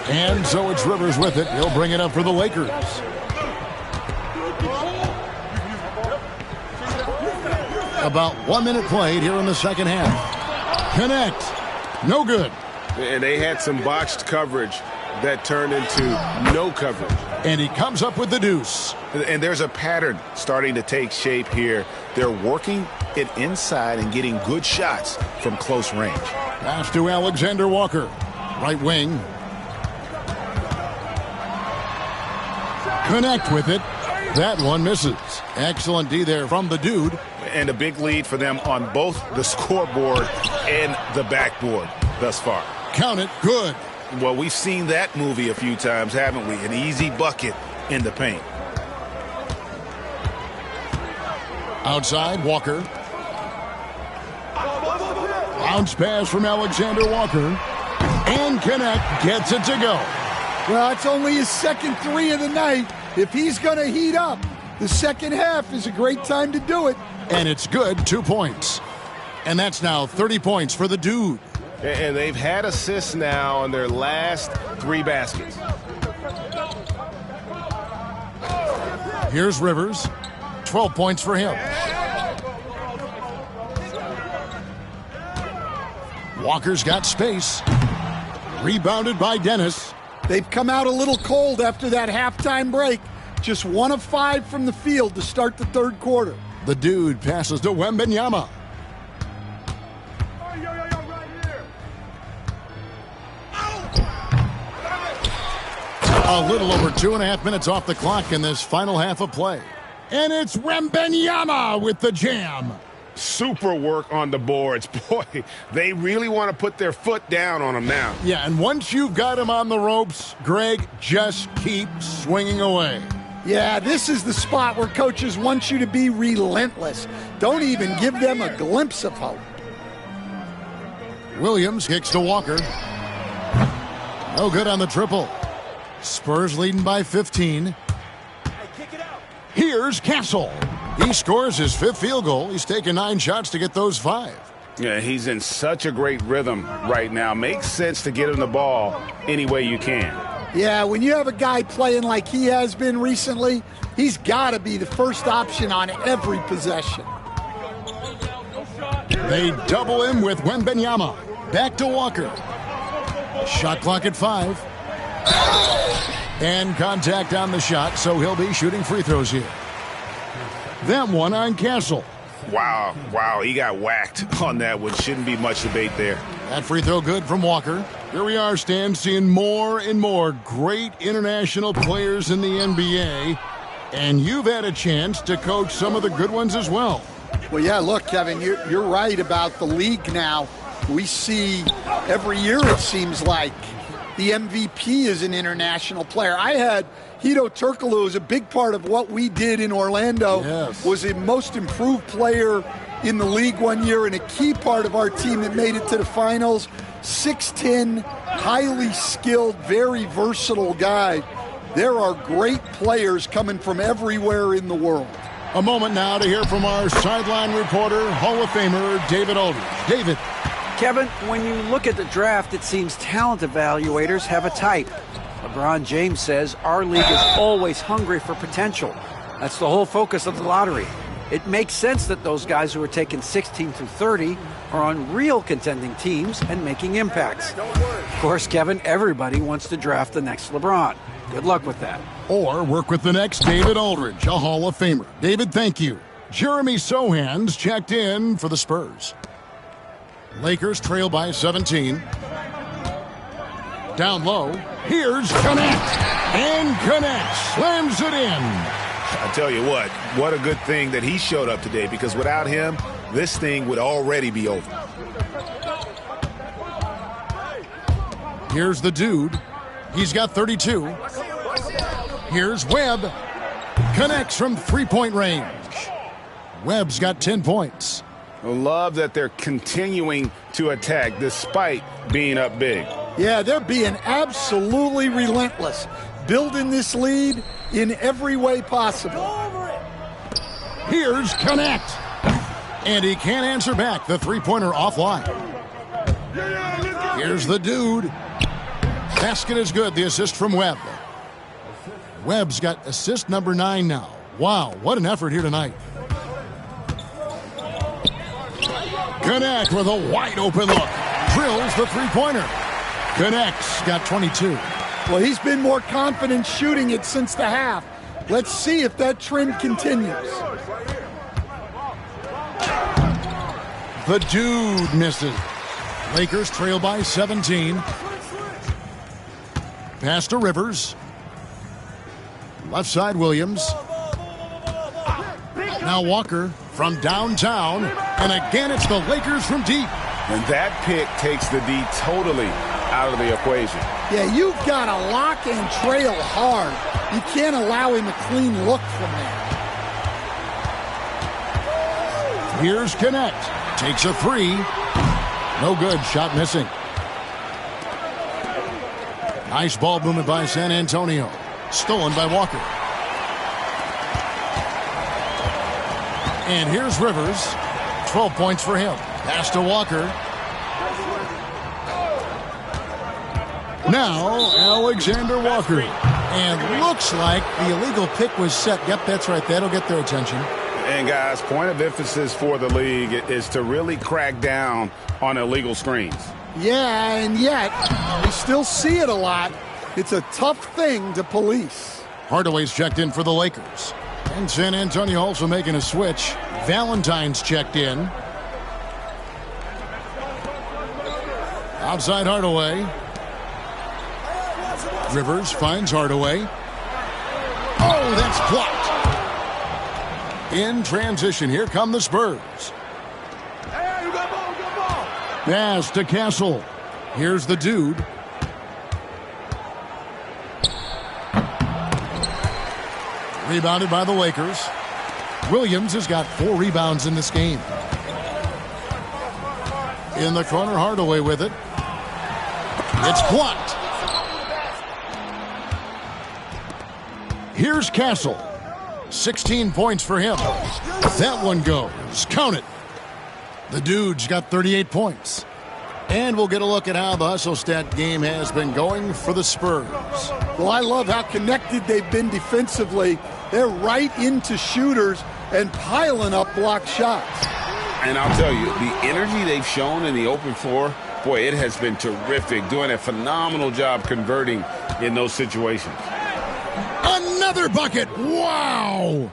And so it's Rivers with it. He'll bring it up for the Lakers. About 1 minute played here in the second half. Connect. No good. And they had some botched coverage that turned into no coverage. And he comes up with the deuce. And there's a pattern starting to take shape here. They're working it inside and getting good shots from close range. Pass to Alexander Walker. Right wing. Connect with it. That one misses. Excellent D there from the dude. And a big lead for them on both the scoreboard and the backboard thus far. Count it. Good. Well, we've seen that movie a few times, haven't we? An easy bucket in the paint. Outside, Walker. Bounce pass from Alexander Walker. And Connect gets it to go. Well, it's only his second 3 of the night. If he's going to heat up, the second half is a great time to do it. And it's good, 2 points. And that's now 30 points for the dude. And they've had assists now on their last 3 baskets. Here's Rivers. 12 points for him. Walker's got space. Rebounded by Dennis. They've come out a little cold after that halftime break. Just 1 of 5 from the field to start the third quarter. The dude passes to Wembanyama. A little over 2.5 minutes off the clock in this final half of play. And it's Wembanyama with the jam. Super work on the boards. Boy, they really want to put their foot down on him now. Yeah, and once you've got him on the ropes, Greg, just keep swinging away. Yeah, this is the spot where coaches want you to be relentless. Don't even give them a glimpse of hope. Williams kicks to Walker. No good on the triple. Spurs leading by 15. Here's Castle. He scores his 5th field goal. He's taken 9 shots to get those 5. Yeah, he's in such a great rhythm right now. Makes sense to get him the ball any way you can. Yeah, when you have a guy playing like he has been recently, he's got to be the first option on every possession. They double him with Wembanyama. Back to Walker. Shot clock at 5. And contact on the shot, so he'll be shooting free throws here. That one on Castle. Wow, he got whacked on that one. Shouldn't be much debate there. That free throw good from Walker. Here we are, Stan, seeing more and more great international players in the NBA. And you've had a chance to coach some of the good ones as well. Well, yeah, look, Kevin, you're right about the league now. We see every year, it seems like, the MVP is an international player. I had Hito Turkoglu, was a big part of what we did in Orlando. Yes. Was a most improved player in the league one year and a key part of our team that made it to the finals. 6'10", highly skilled, very versatile guy. There are great players coming from everywhere in the world. A moment now to hear from our sideline reporter, Hall of Famer David Aldridge. David. Kevin, when you look at the draft, it seems talent evaluators have a type. LeBron James says our league is always hungry for potential. That's the whole focus of the lottery. It makes sense that those guys who are taken 16 through 30 are on real contending teams and making impacts. Of course, Kevin, everybody wants to draft the next LeBron. Good luck with that. Or work with the next David Aldridge, a Hall of Famer. David, thank you. Jeremy Sohan's checked in for the Spurs. Lakers trail by 17. Down low. Here's Connect. And Connect slams it in. I tell you what a good thing that he showed up today, because without him, this thing would already be over. Here's the dude. He's got 32. Here's Webb. Connects from three-point range. Webb's got 10 points. I love that they're continuing to attack despite being up big. Yeah, they're being absolutely relentless, building this lead in every way possible. Here's Connect. And he can't answer back. The three-pointer offline. Here's the dude. Basket is good. The assist from Webb. Webb's got assist number 9 now. Wow, what an effort here tonight. Connect with a wide open look. Drills the three-pointer. Connect's got 22. Well, he's been more confident shooting it since the half. Let's see if that trend continues. The dude misses. Lakers trail by 17. Pass to Rivers. Left side, Williams. Now Walker from downtown. And again, it's the Lakers from deep. And that pick takes the D totally out of the equation. Yeah, you've got to lock and trail hard. You can't allow him a clean look from there. Here's Connect. Takes a three. No good. Shot missing. Nice ball movement by San Antonio. Stolen by Walker. And here's Rivers. 12 points for him. Pass to Walker. Now, Alexander Walker. And looks like the illegal pick was set. Yep, that's right. That'll get their attention. And, guys, point of emphasis for the league is to really crack down on illegal screens. Yeah, and yet, we still see it a lot. It's a tough thing to police. Hardaway's checked in for the Lakers. And San Antonio also making a switch. Valentine's checked in. Outside Hardaway. Rivers finds Hardaway. Oh, that's blocked. In transition, here come the Spurs. Pass to Castle. Here's the dude. Rebounded by the Lakers. Williams has got 4 rebounds in this game. In the corner, Hardaway with it. It's blocked. Here's Castle. 16 points for him. That one goes. Count it. The dude's got 38 points. And we'll get a look at how the hustle stat game has been going for the Spurs. Well, I love how connected they've been defensively. They're right into shooters and piling up blocked shots. And I'll tell you, the energy they've shown in the open floor, boy, it has been terrific. Doing a phenomenal job converting in those situations. Another bucket. Wow.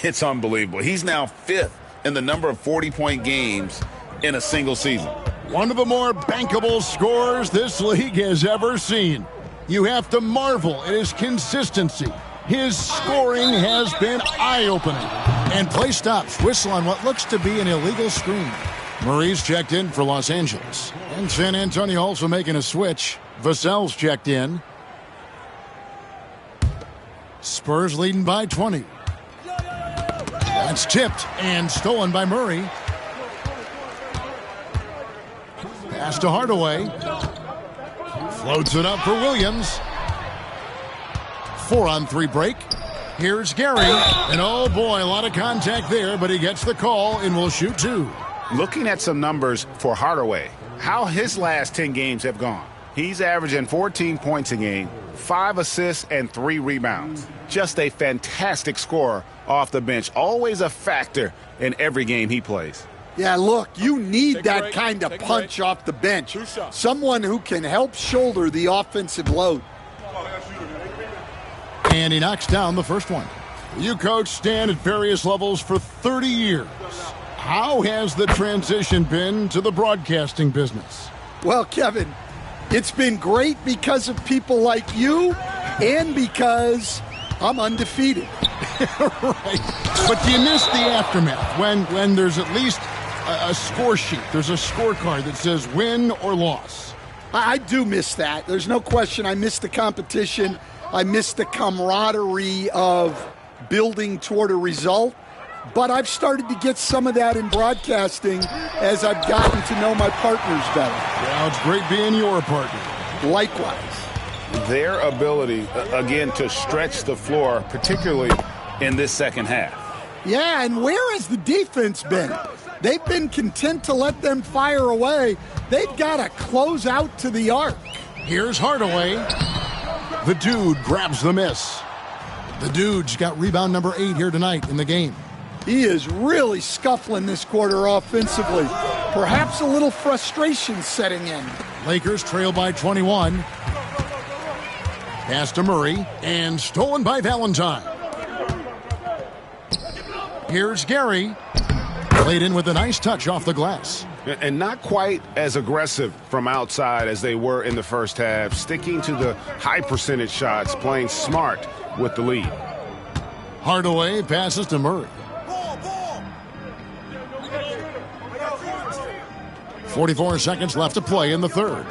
It's unbelievable. He's now 5th in the number of 40-point games in a single season. One of the more bankable scorers this league has ever seen. You have to marvel at his consistency. His scoring has been eye-opening. And play stops. Whistle on what looks to be an illegal screen. Murray's checked in for Los Angeles. And San Antonio also making a switch. Vassell's checked in. Spurs leading by 20. That's tipped and stolen by Murray. pass to Hardaway. Floats it up for Williams. 4-on-3 break. Here's Gary. And oh boy, a lot of contact there, but he gets the call and will shoot 2. Looking at some numbers for Hardaway, how his last 10 games have gone. He's averaging 14 points a game, 5 assists, and 3 rebounds. Just a fantastic scorer off the bench. Always a factor in every game he plays. Yeah, look, you need that kind of punch off the bench. Someone who can help shoulder the offensive load. And he knocks down the first one. You coach Stan at various levels for 30 years. How has the transition been to the broadcasting business? Well, Kevin, it's been great because of people like you and because I'm undefeated. Right. But do you miss the aftermath when there's at least a score sheet? There's a scorecard that says win or loss. I do miss that. There's no question. I miss the competition. I miss the camaraderie of building toward a result. But I've started to get some of that in broadcasting as I've gotten to know my partners better. Well, it's great being your partner. Likewise. Their ability, again, to stretch the floor, particularly in this second half. Yeah, and where has the defense been? They've been content to let them fire away. They've got to close out to the arc. Here's Hardaway. The dude grabs the miss. The dude's got rebound number 8 here tonight in the game. He is really scuffling this quarter offensively. Perhaps a little frustration setting in. Lakers trail by 21. Pass to Murray, and stolen by Valentine. Here's Gary. Played in with a nice touch off the glass. And not quite as aggressive from outside as they were in the first half, sticking to the high percentage shots, playing smart with the lead. Hardaway passes to Murray. 44 seconds left to play in the third.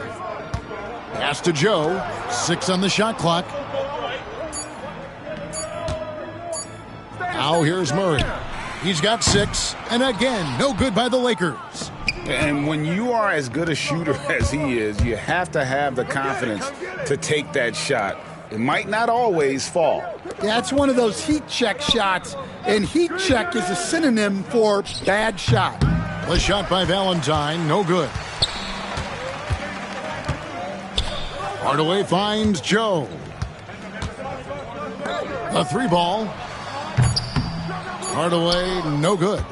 Pass to Joe. 6 on the shot clock. Now here's Murray. He's got 6. And again, no good by the Lakers. And when you are as good a shooter as he is, you have to have the confidence to take that shot. It might not always fall. Yeah, it's one of those heat check shots. And heat check is a synonym for bad shot. The shot by Valentine, no good. Hardaway finds Joe. A 3 ball. Hardaway, no good.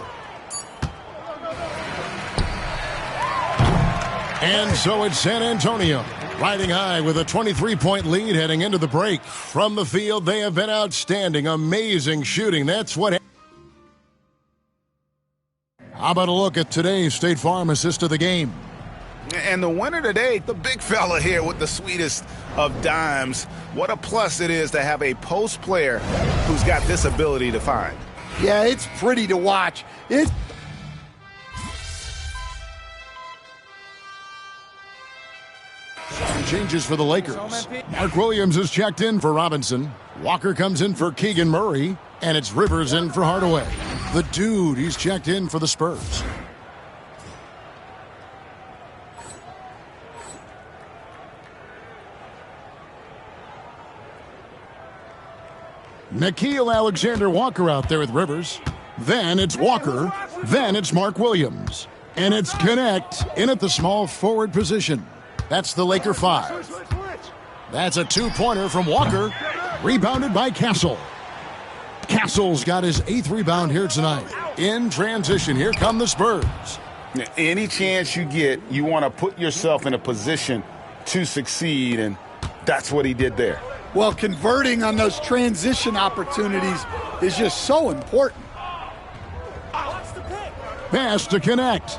And so it's San Antonio, riding high with a 23-point lead heading into the break. From the field, they have been outstanding, amazing shooting. That's what. How about a look at today's State Farm assist of the game? And the winner today, the big fella here with the sweetest of dimes. What a plus it is to have a post player who's got this ability to find. Yeah, it's pretty to watch. Changes for the Lakers. Mark Williams is checked in for Robinson. Walker comes in for Keegan Murray. And it's Rivers in for Hardaway. The dude, he's checked in for the Spurs. Nickeil Alexander-Walker out there with Rivers. Then it's Walker. Then it's Mark Williams. And it's Connect in at the small forward position. That's the Laker 5. That's a 2-pointer from Walker. Rebounded by Castle. Castle's got his 8th rebound here tonight. In transition, here come the Spurs. Any chance you get, you want to put yourself in a position to succeed, and that's what he did there. Well, converting on those transition opportunities is just so important. Pass to Connect.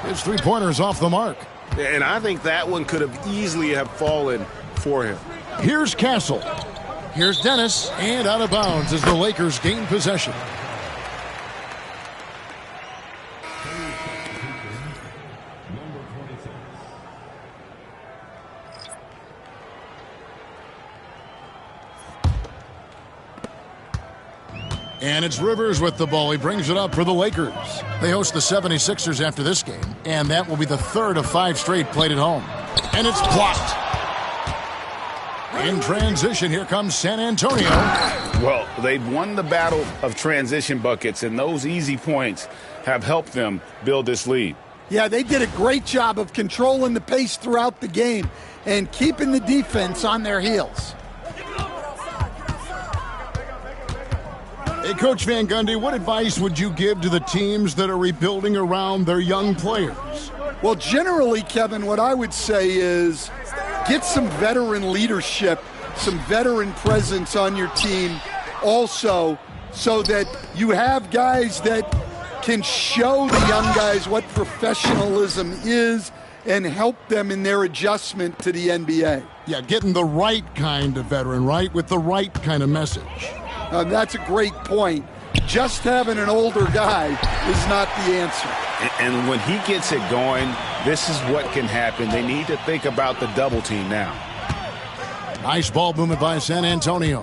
His 3-pointer's off the mark. And I think that one could have easily have fallen for him. Here's Castle. Here's Dennis, and out of bounds as the Lakers gain possession. And it's Rivers with the ball. He brings it up for the Lakers. They host the 76ers after this game, and that will be the third of 5 straight played at home. And it's blocked. In transition, here comes San Antonio. Well, they've won the battle of transition buckets, and those easy points have helped them build this lead. Yeah, they did a great job of controlling the pace throughout the game and keeping the defense on their heels. Hey, Coach Van Gundy, what advice would you give to the teams that are rebuilding around their young players? Well, generally, Kevin, what I would say is get some veteran leadership, some veteran presence on your team also, so that you have guys that can show the young guys what professionalism is and help them in their adjustment to the NBA. Yeah, getting the right kind of veteran, right, with the right kind of message. That's a great point. Just having an older guy is not the answer. And when he gets it going, this is what can happen. They need to think about the double team now. Nice ball movement by San Antonio.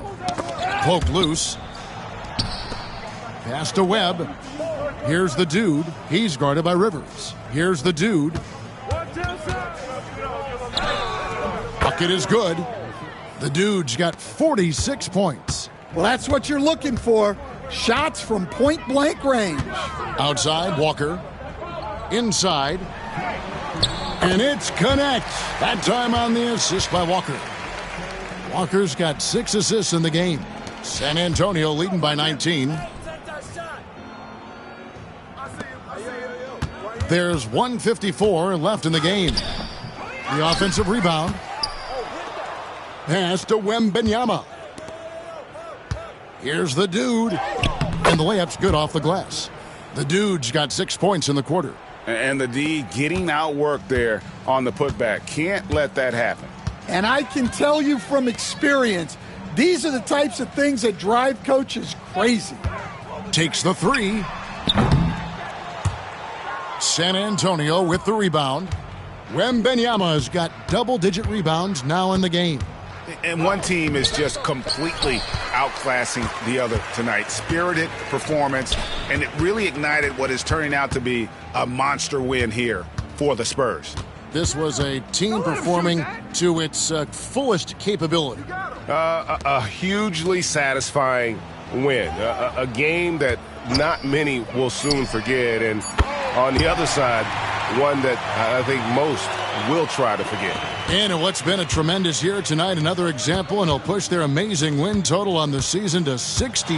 Poke loose. Pass to Webb. Here's the dude. He's guarded by Rivers. Here's the dude. Bucket is good. The dude's got 46 points. Well, that's what you're looking for. Shots from point-blank range. Outside, Walker. Inside. And it's connect. That time on the assist by Walker. Walker's got 6 assists in the game. San Antonio leading by 19. There's 1:54 left in the game. The offensive rebound. Pass to Wembanyama. Here's the dude. And the layup's good off the glass. The dude's got 6 points in the quarter. And the D getting outworked there on the putback. Can't let that happen. And I can tell you from experience, these are the types of things that drive coaches crazy. Takes the 3. San Antonio with the rebound. Wembanyama's got double-digit rebounds now in the game. And one team is just completely outclassing the other tonight. Spirited performance, and it really ignited what is turning out to be a monster win here for the Spurs. This was a team performing to its fullest capability. A hugely satisfying win. A game that not many will soon forget. And on the other side, one that I think most will try to forget. And in what's been a tremendous year tonight, another example, and he'll push their amazing win total on the season to 68.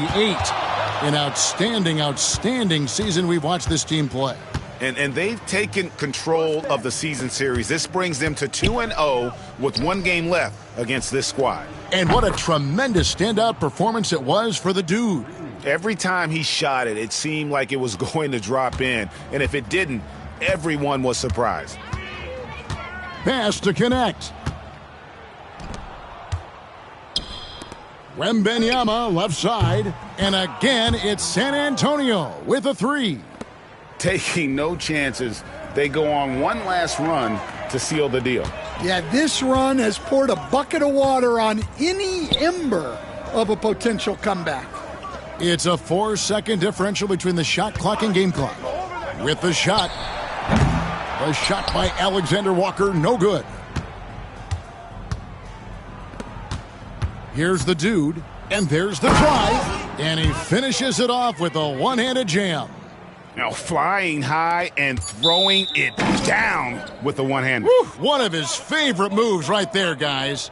An outstanding, outstanding season we've watched this team play. And they've taken control of the season series. This brings them to 2-0 with 1 game left against this squad. And what a tremendous standout performance it was for the dude. Every time he shot it, it seemed like it was going to drop in. And if it didn't, everyone was surprised. Pass to connect. Wembanyama left side. And again, it's San Antonio with a 3. Taking no chances, they go on one last run to seal the deal. Yeah, this run has poured a bucket of water on any ember of a potential comeback. It's a 4-second differential between the shot clock and game clock. With the shot. The shot by Alexander Walker, no good. Here's the dude, and there's the try. And he finishes it off with a one-handed jam. Now flying high and throwing it down with the one-hander. One of his favorite moves right there, guys.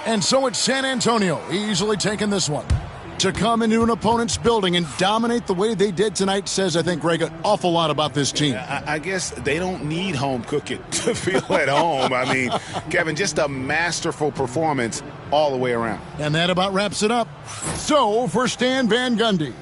And so it's San Antonio easily taking this one. To come into an opponent's building and dominate the way they did tonight says, I think, Greg, an awful lot about this team. I guess they don't need home cooking to feel at home. I mean, Kevin, just a masterful performance all the way around. And that about wraps it up. So, for Stan Van Gundy.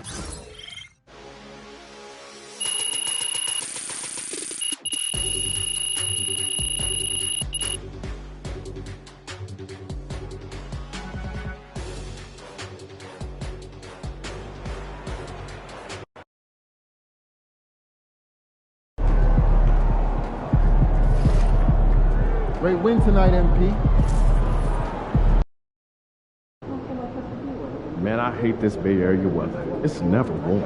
Great win tonight, MP. Man, I hate this Bay Area weather. It's never warm.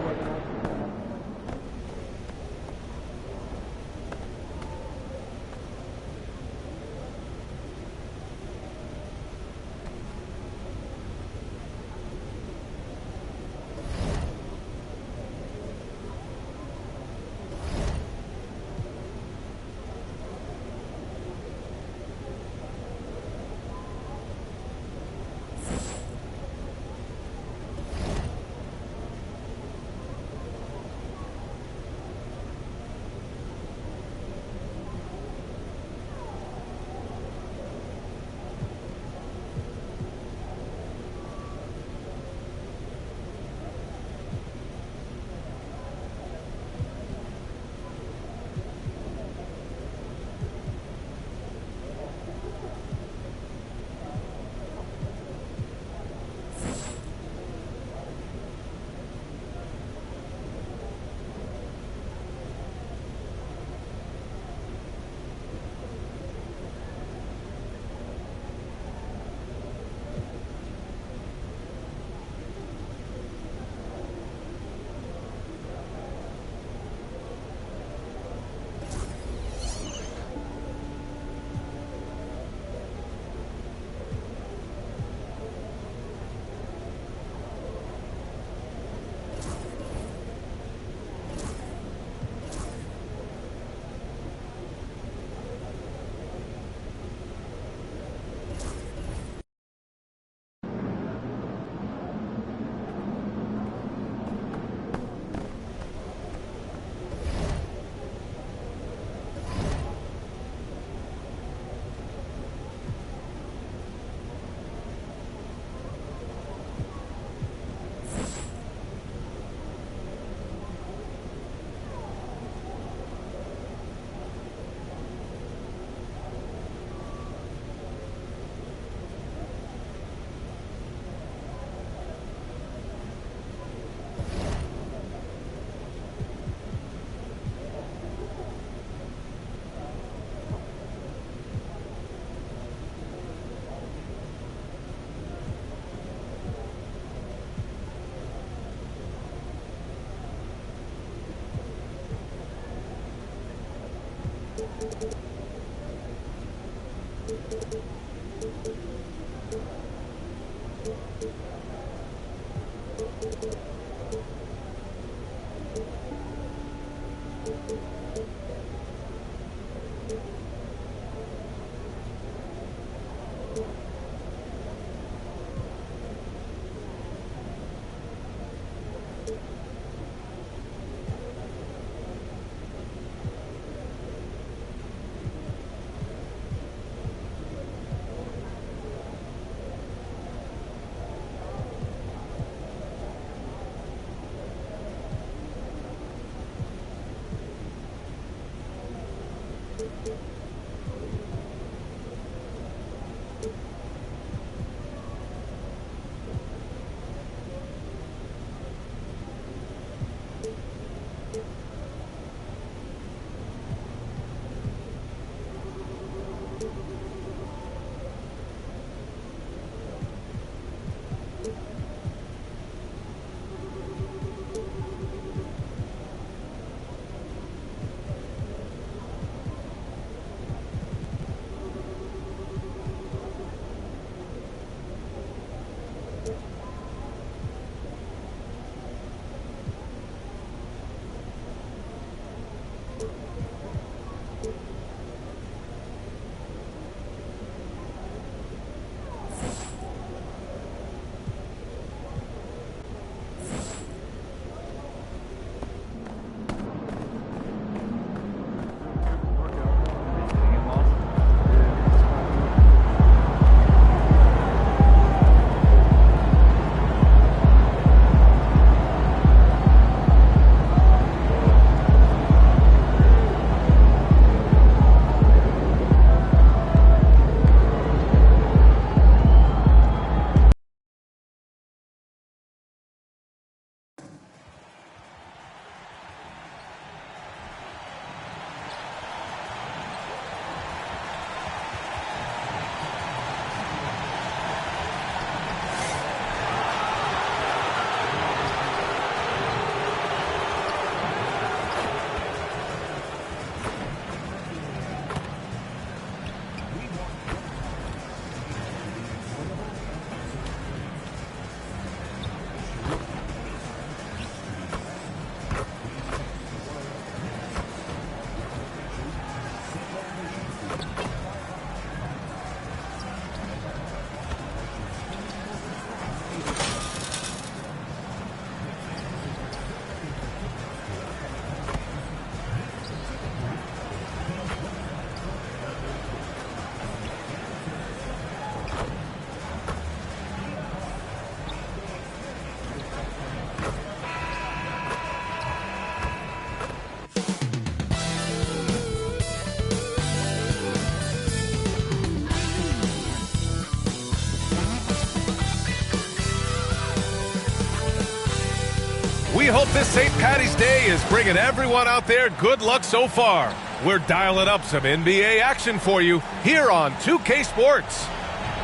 We hope this St. Patty's Day is bringing everyone out there good luck so far. We're dialing up some NBA action for you here on 2K Sports.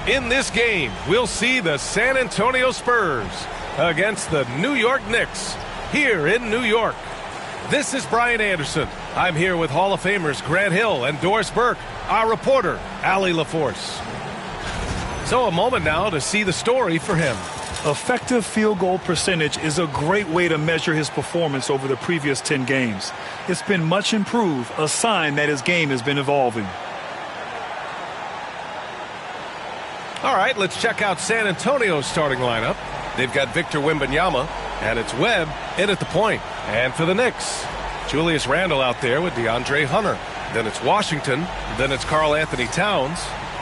In this game, we'll see the San Antonio Spurs against the New York Knicks here in New York. This is Brian Anderson. I'm here with Hall of Famers Grant Hill and Doris Burke, our reporter, Allie LaForce. So a moment now to see the story for him. Effective field goal percentage is a great way to measure his performance over the previous 10 games. It's been much improved, a sign that his game has been evolving. All right, let's check out San Antonio's starting lineup. They've got Victor Wembanyama, and it's Webb in at the point. And for the Knicks, Julius Randle out there with DeAndre Hunter. Then it's Washington. Then it's Karl Anthony Towns.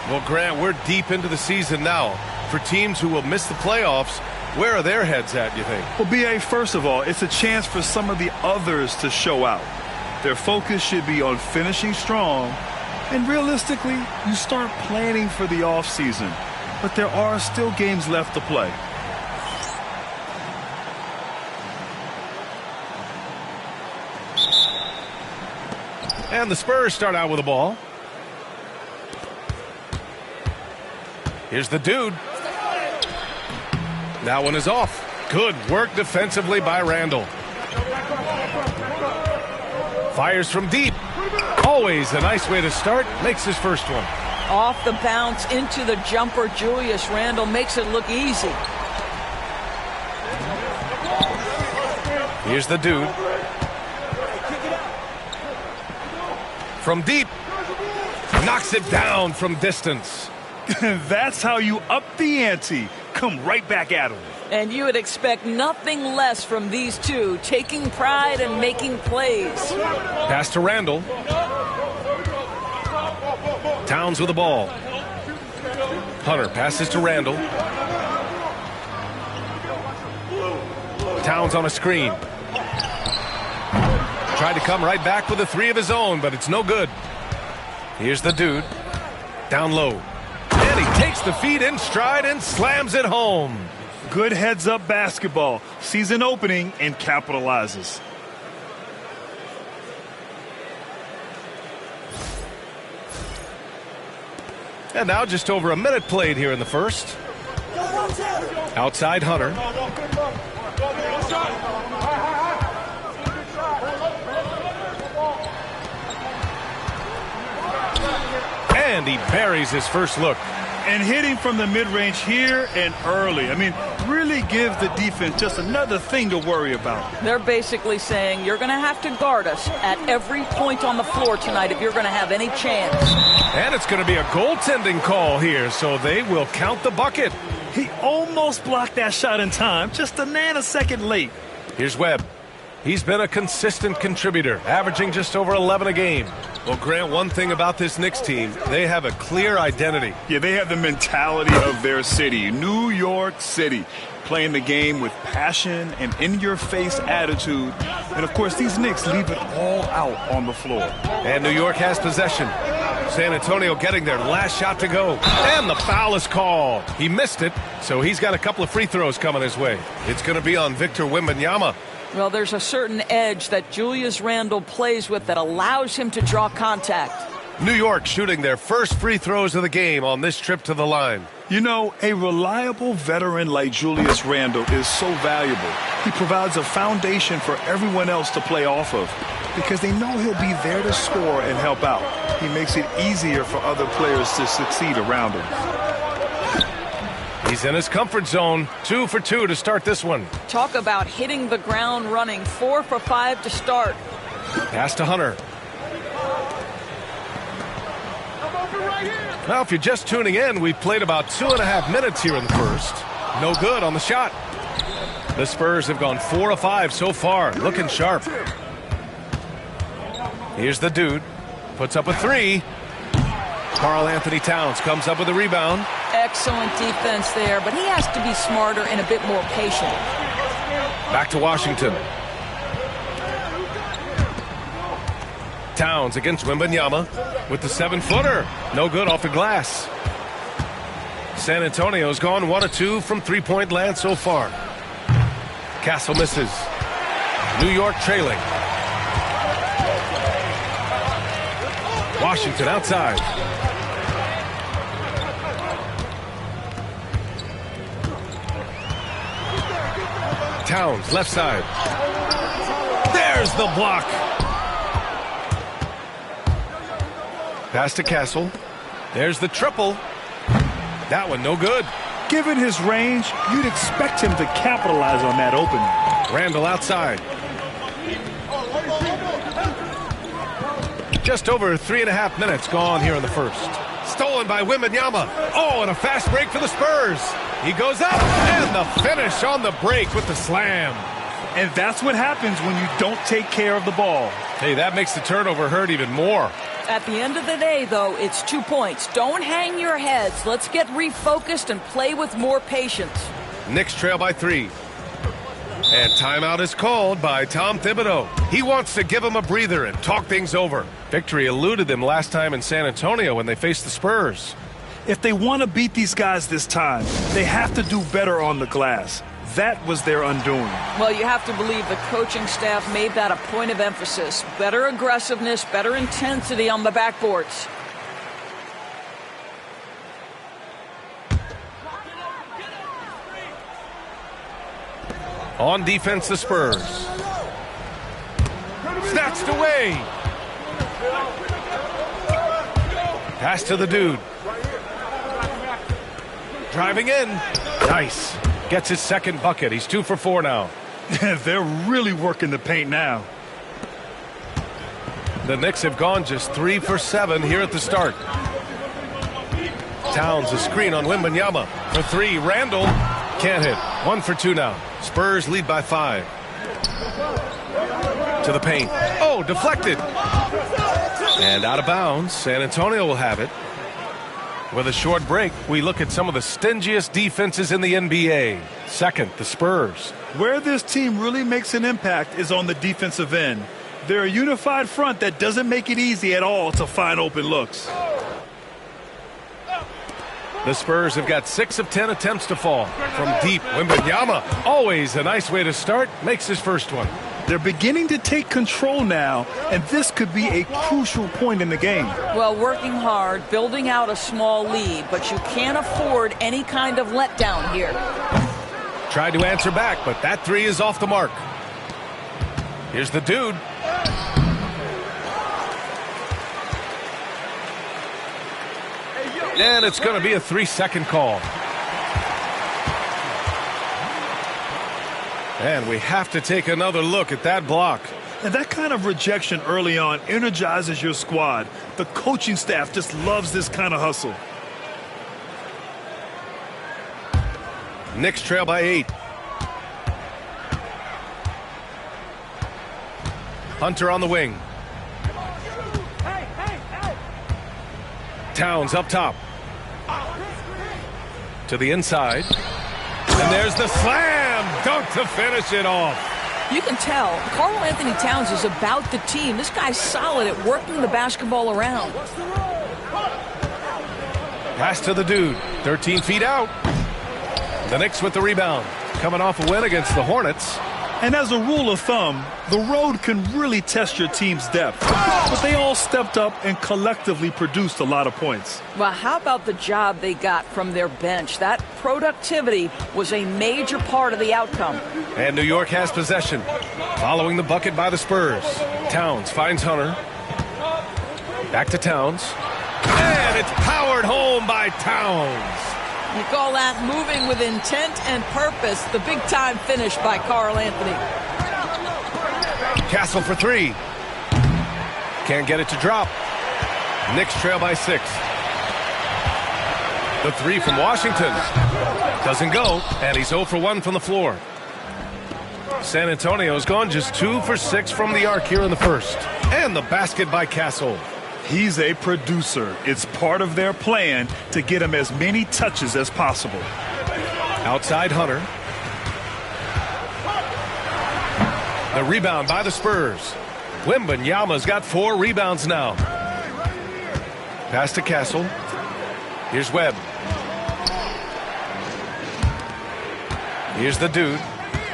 Well, Grant, we're deep into the season now. For teams who will miss the playoffs, where are their heads at, you think? Well, B.A., first of all, it's a chance for some of the others to show out. Their focus should be on finishing strong. And realistically, you start planning for the offseason. But there are still games left to play. And the Spurs start out with the ball. Here's the dude. That one is off. Good work defensively by Randle. Fires from deep. Always a nice way to start. Makes his first one. Off the bounce into the jumper. Julius Randle makes it look easy. Here's the dude. From deep. Knocks it down from distance. That's how you up the ante. Come right back at him. And you would expect nothing less from these two, taking pride and making plays. Pass to Randle. Towns with the ball. Hunter passes to Randle. Towns on a screen. Tried to come right back with a three of his own, but it's no good. Here's the dude. Down low. And he takes the feed in stride and slams it home. Good heads-up basketball. Season opening and capitalizes. And now just over a minute played here in the first. Outside Hunter. And he buries his first look. And hitting from the mid-range here and early. I mean, really give the defense just another thing to worry about. They're basically saying you're going to have to guard us at every point on the floor tonight if you're going to have any chance. And it's going to be a goaltending call here, so they will count the bucket. He almost blocked that shot in time, just a nanosecond late. Here's Webb. He's been a consistent contributor, averaging just over 11 a game. Well, Grant, one thing about this Knicks team, they have a clear identity. Yeah, they have the mentality of their city, New York City, playing the game with passion and in-your-face attitude. And, of course, these Knicks leave it all out on the floor. And New York has possession. San Antonio getting their last shot to go. And the foul is called. He missed it, so he's got a couple of free throws coming his way. It's going to be on Victor Wembanyama. Well, there's a certain edge that Julius Randle plays with that allows him to draw contact. New York shooting their first free throws of the game on this trip to the line. You know, a reliable veteran like Julius Randle is so valuable. He provides a foundation for everyone else to play off of because they know he'll be there to score and help out. He makes it easier for other players to succeed around him. He's in his comfort zone. 2 for 2 to start this one. Talk about hitting the ground running. 4 for 5 to start. Pass to Hunter. Now, if you're just tuning in, we've played about 2.5 minutes here in the first. No good on the shot. The Spurs have gone 4 of 5 so far. Looking sharp. Here's the dude. Puts up a three. Karl Anthony Towns comes up with a rebound. Excellent defense there, but he has to be smarter and a bit more patient. Back to Washington. Towns against Wembanyama with the 7-footer. No good off the glass. San Antonio's gone 1 of 2 from three-point land so far. Castle misses. New York trailing. Washington outside. Towns left side. There's the block. Pass to Castle. There's the triple. That one no good. Given his range, you'd expect him to capitalize on that opening. Randall outside. Just over 3.5 minutes gone here in the first. Stolen by Wembanyama. Oh, and a fast break for the Spurs. He goes up, and the finish on the break with the slam. And that's what happens when you don't take care of the ball. Hey, that makes the turnover hurt even more. At the end of the day, though, it's 2 points. Don't hang your heads. Let's get refocused and play with more patience. Knicks trail by 3. And timeout is called by Tom Thibodeau. He wants to give them a breather and talk things over. Victory eluded them last time in San Antonio when they faced the Spurs. If they want to beat these guys this time, they have to do better on the glass. That was their undoing. Well, you have to believe the coaching staff made that a point of emphasis. Better aggressiveness, better intensity on the backboards. On defense, the Spurs. Snatched away. Pass to the dude. Driving in. Nice. Gets his second bucket. He's 2 for 4 now. They're really working the paint now. The Knicks have gone just 3 for 7 here at the start. Towns a screen on Wembanyama. For 3, Randall can't hit. 1 for 2 now. Spurs lead by 5. To the paint. Oh, deflected. And out of bounds. San Antonio will have it. With a short break, we look at some of the stingiest defenses in the NBA. Second, the Spurs. Where this team really makes an impact is on the defensive end. They're a unified front that doesn't make it easy at all to find open looks. The Spurs have got 6 of 10 attempts to fall. From deep, Wembanyama, always a nice way to start, makes his first one. They're beginning to take control now, and this could be a crucial point in the game. Well, working hard, building out a small lead, but you can't afford any kind of letdown here. Tried to answer back, but that 3 is off the mark. Here's the dude. And it's going to be a 3-second call. And we have to take another look at that block. And that kind of rejection early on energizes your squad. The coaching staff just loves this kind of hustle. Knicks trail by 8. Hunter on the wing. Towns up top. To the inside. And there's the slam dunk to finish it off. You can tell Karl Anthony Towns is about the team. This guy's solid at working the basketball around. Pass to the dude. 13 feet out. The Knicks with the rebound. Coming off a win against the Hornets. And as a rule of thumb, the road can really test your team's depth. But they all stepped up and collectively produced a lot of points. Well, how about the job they got from their bench? That productivity was a major part of the outcome. And New York has possession. Following the bucket by the Spurs. Towns finds Hunter. Back to Towns. And it's powered home by Towns. You call that moving with intent and purpose. The big-time finish by Karl Anthony. Castle for 3. Can't get it to drop. Knicks trail by 6. The 3 from Washington. Doesn't go, and he's 0 for 1 from the floor. San Antonio's gone just 2 for 6 from the arc here in the first. And the basket by Castle. He's a producer. It's part of their plan to get him as many touches as possible. Outside Hunter. The rebound by the Spurs. Wembanyama's got 4 rebounds now. Pass to Castle. Here's Webb. Here's the dude.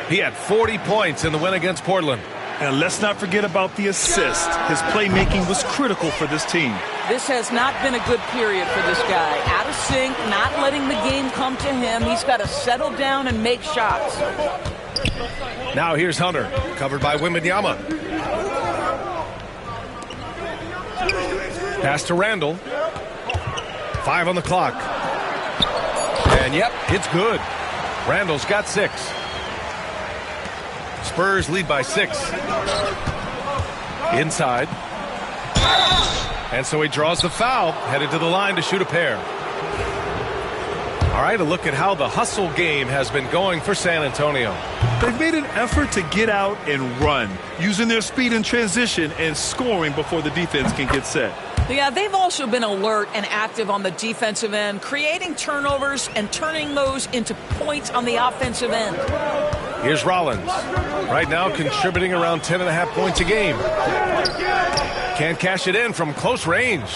He had 40 points in the win against Portland. And let's not forget about the assist. His playmaking was critical for this team. This has not been a good period for this guy. Out of sync, not letting the game come to him. He's got to settle down and make shots. Now here's Hunter, covered by Wembanyama. Pass to Randall. 5 on the clock. And yep, it's good. Randall's got 6. Spurs lead by 6. Inside. And so he draws the foul, headed to the line to shoot a pair. All right, a look at how the hustle game has been going for San Antonio. They've made an effort to get out and run, using their speed in transition and scoring before the defense can get set. Yeah, they've also been alert and active on the defensive end, creating turnovers and turning those into points on the offensive end. Here's Rollins. Right now contributing around 10.5 points a game. Can't cash it in from close range.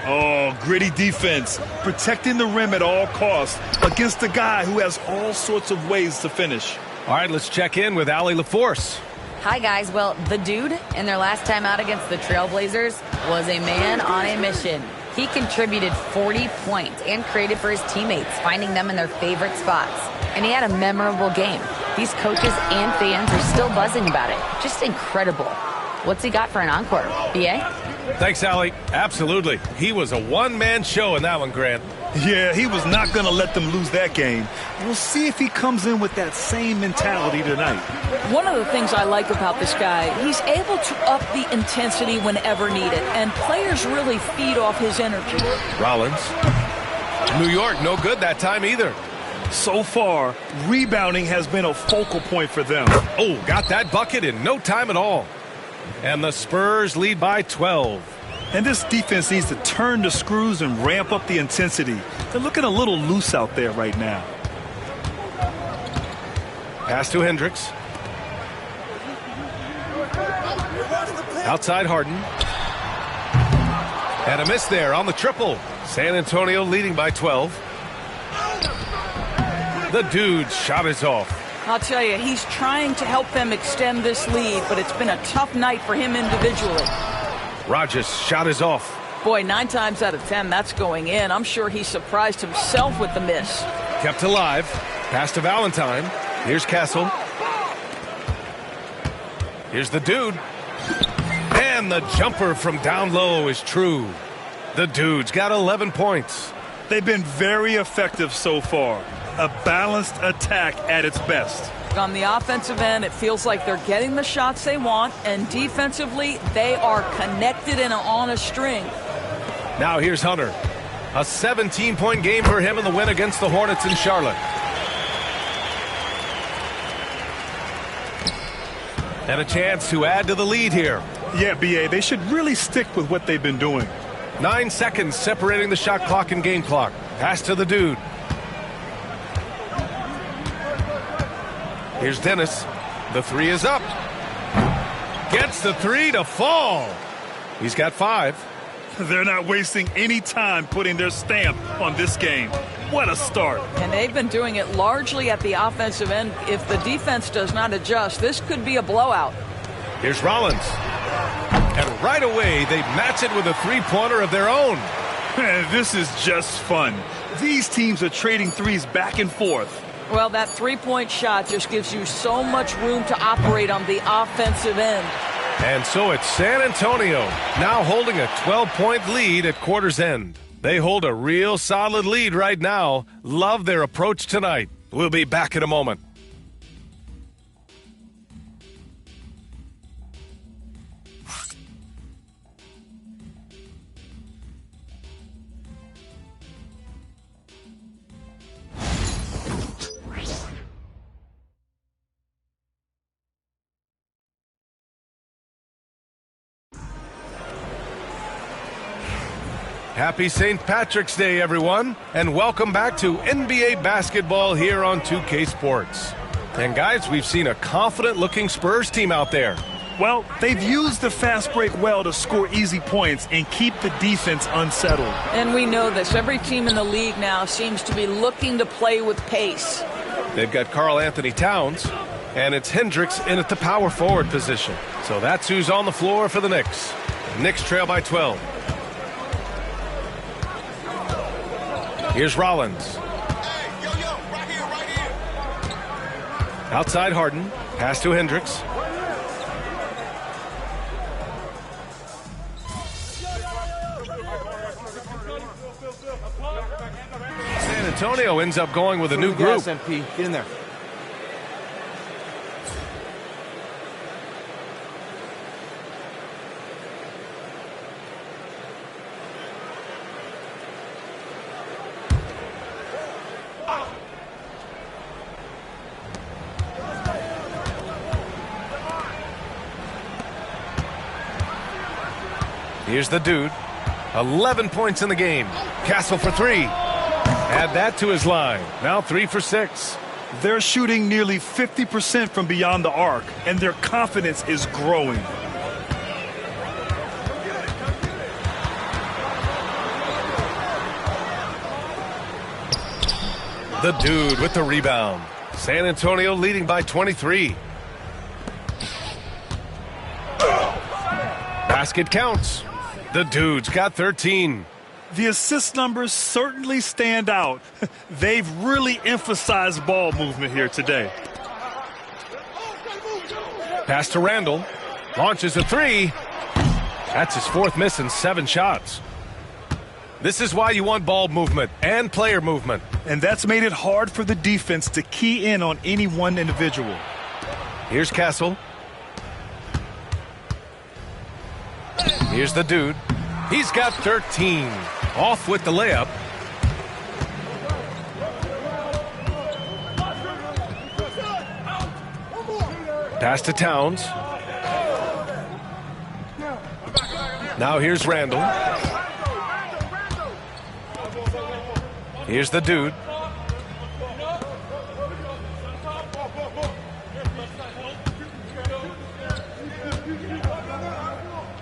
Oh, gritty defense. Protecting the rim at all costs against a guy who has all sorts of ways to finish. All right, let's check in with Allie LaForce. Hi, guys. Well, the dude in their last time out against the Trailblazers was a man on a mission. He contributed 40 points and created for his teammates, finding them in their favorite spots. And he had a memorable game. These coaches and fans are still buzzing about it. Just incredible. What's he got for an encore? BA? Thanks, Allie. Absolutely. He was a one-man show in that one, Grant. Yeah, he was not going to let them lose that game. We'll see if he comes in with that same mentality tonight. One of the things I like about this guy, he's able to up the intensity whenever needed, and players really feed off his energy. Rollins. New York, no good that time either. So far, rebounding has been a focal point for them. Oh, got that bucket in no time at all. And the Spurs lead by 12. And this defense needs to turn the screws and ramp up the intensity. They're looking a little loose out there right now. Pass to Hendricks. Outside Harden. And a miss there on the triple. San Antonio leading by 12. The dude's shot is off. I'll tell you, he's trying to help them extend this lead, but it's been a tough night for him individually. Rogers' shot is off. Boy, 9 times out of 10, that's going in. I'm sure he surprised himself with the miss. Kept alive. Pass to Valentine. Here's Castle. Here's the dude. And the jumper from down low is true. The dude's got 11 points. They've been very effective so far. A balanced attack at its best. On the offensive end, it feels like they're getting the shots they want, and defensively, they are connected and on a string. Now here's Hunter. A 17-point game for him in the win against the Hornets in Charlotte. And a chance to add to the lead here. Yeah, BA, they should really stick with what they've been doing. 9 seconds separating the shot clock and game clock. Pass to the dude. Here's Dennis. The 3 is up. Gets the 3 to fall. He's got 5. They're not wasting any time putting their stamp on this game. What a start. And they've been doing it largely at the offensive end. If the defense does not adjust, this could be a blowout. Here's Rollins. And right away, they match it with a three-pointer of their own. This is just fun. These teams are trading threes back and forth. Well, that three-point shot just gives you so much room to operate on the offensive end. And so it's San Antonio now holding a 12-point lead at quarter's end. They hold a real solid lead right now. Love their approach tonight. We'll be back in a moment. Happy St. Patrick's Day, everyone, and welcome back to NBA basketball here on 2K Sports. And guys, we've seen a confident-looking Spurs team out there. Well, they've used the fast break well to score easy points and keep the defense unsettled. And we know this. Every team in the league now seems to be looking to play with pace. They've got Karl Anthony Towns, And it's Hendricks in at the power forward position. So that's who's on the floor for the Knicks. Knicks trail by 12. Here's Rollins. Outside Harden. Pass to Hendricks. San Antonio ends up going with a new group. MP. Get in there. Here's the dude. 11 points in the game. Castle for 3. Add that to his line. Now 3 for 6. They're shooting nearly 50% from beyond the arc, and their confidence is growing. The dude with the rebound. San Antonio leading by 23. Basket counts. The dude's got 13. The assist numbers certainly stand out. They've really emphasized ball movement here today. Pass to Randall. Launches a 3. That's his 4th miss in 7 shots. This is why you want ball movement and player movement. And that's made it hard for the defense to key in on any one individual. Here's Castle. Here's the dude. He's got 13. Off with the layup. Pass to Towns. Now here's Randall. Here's the dude.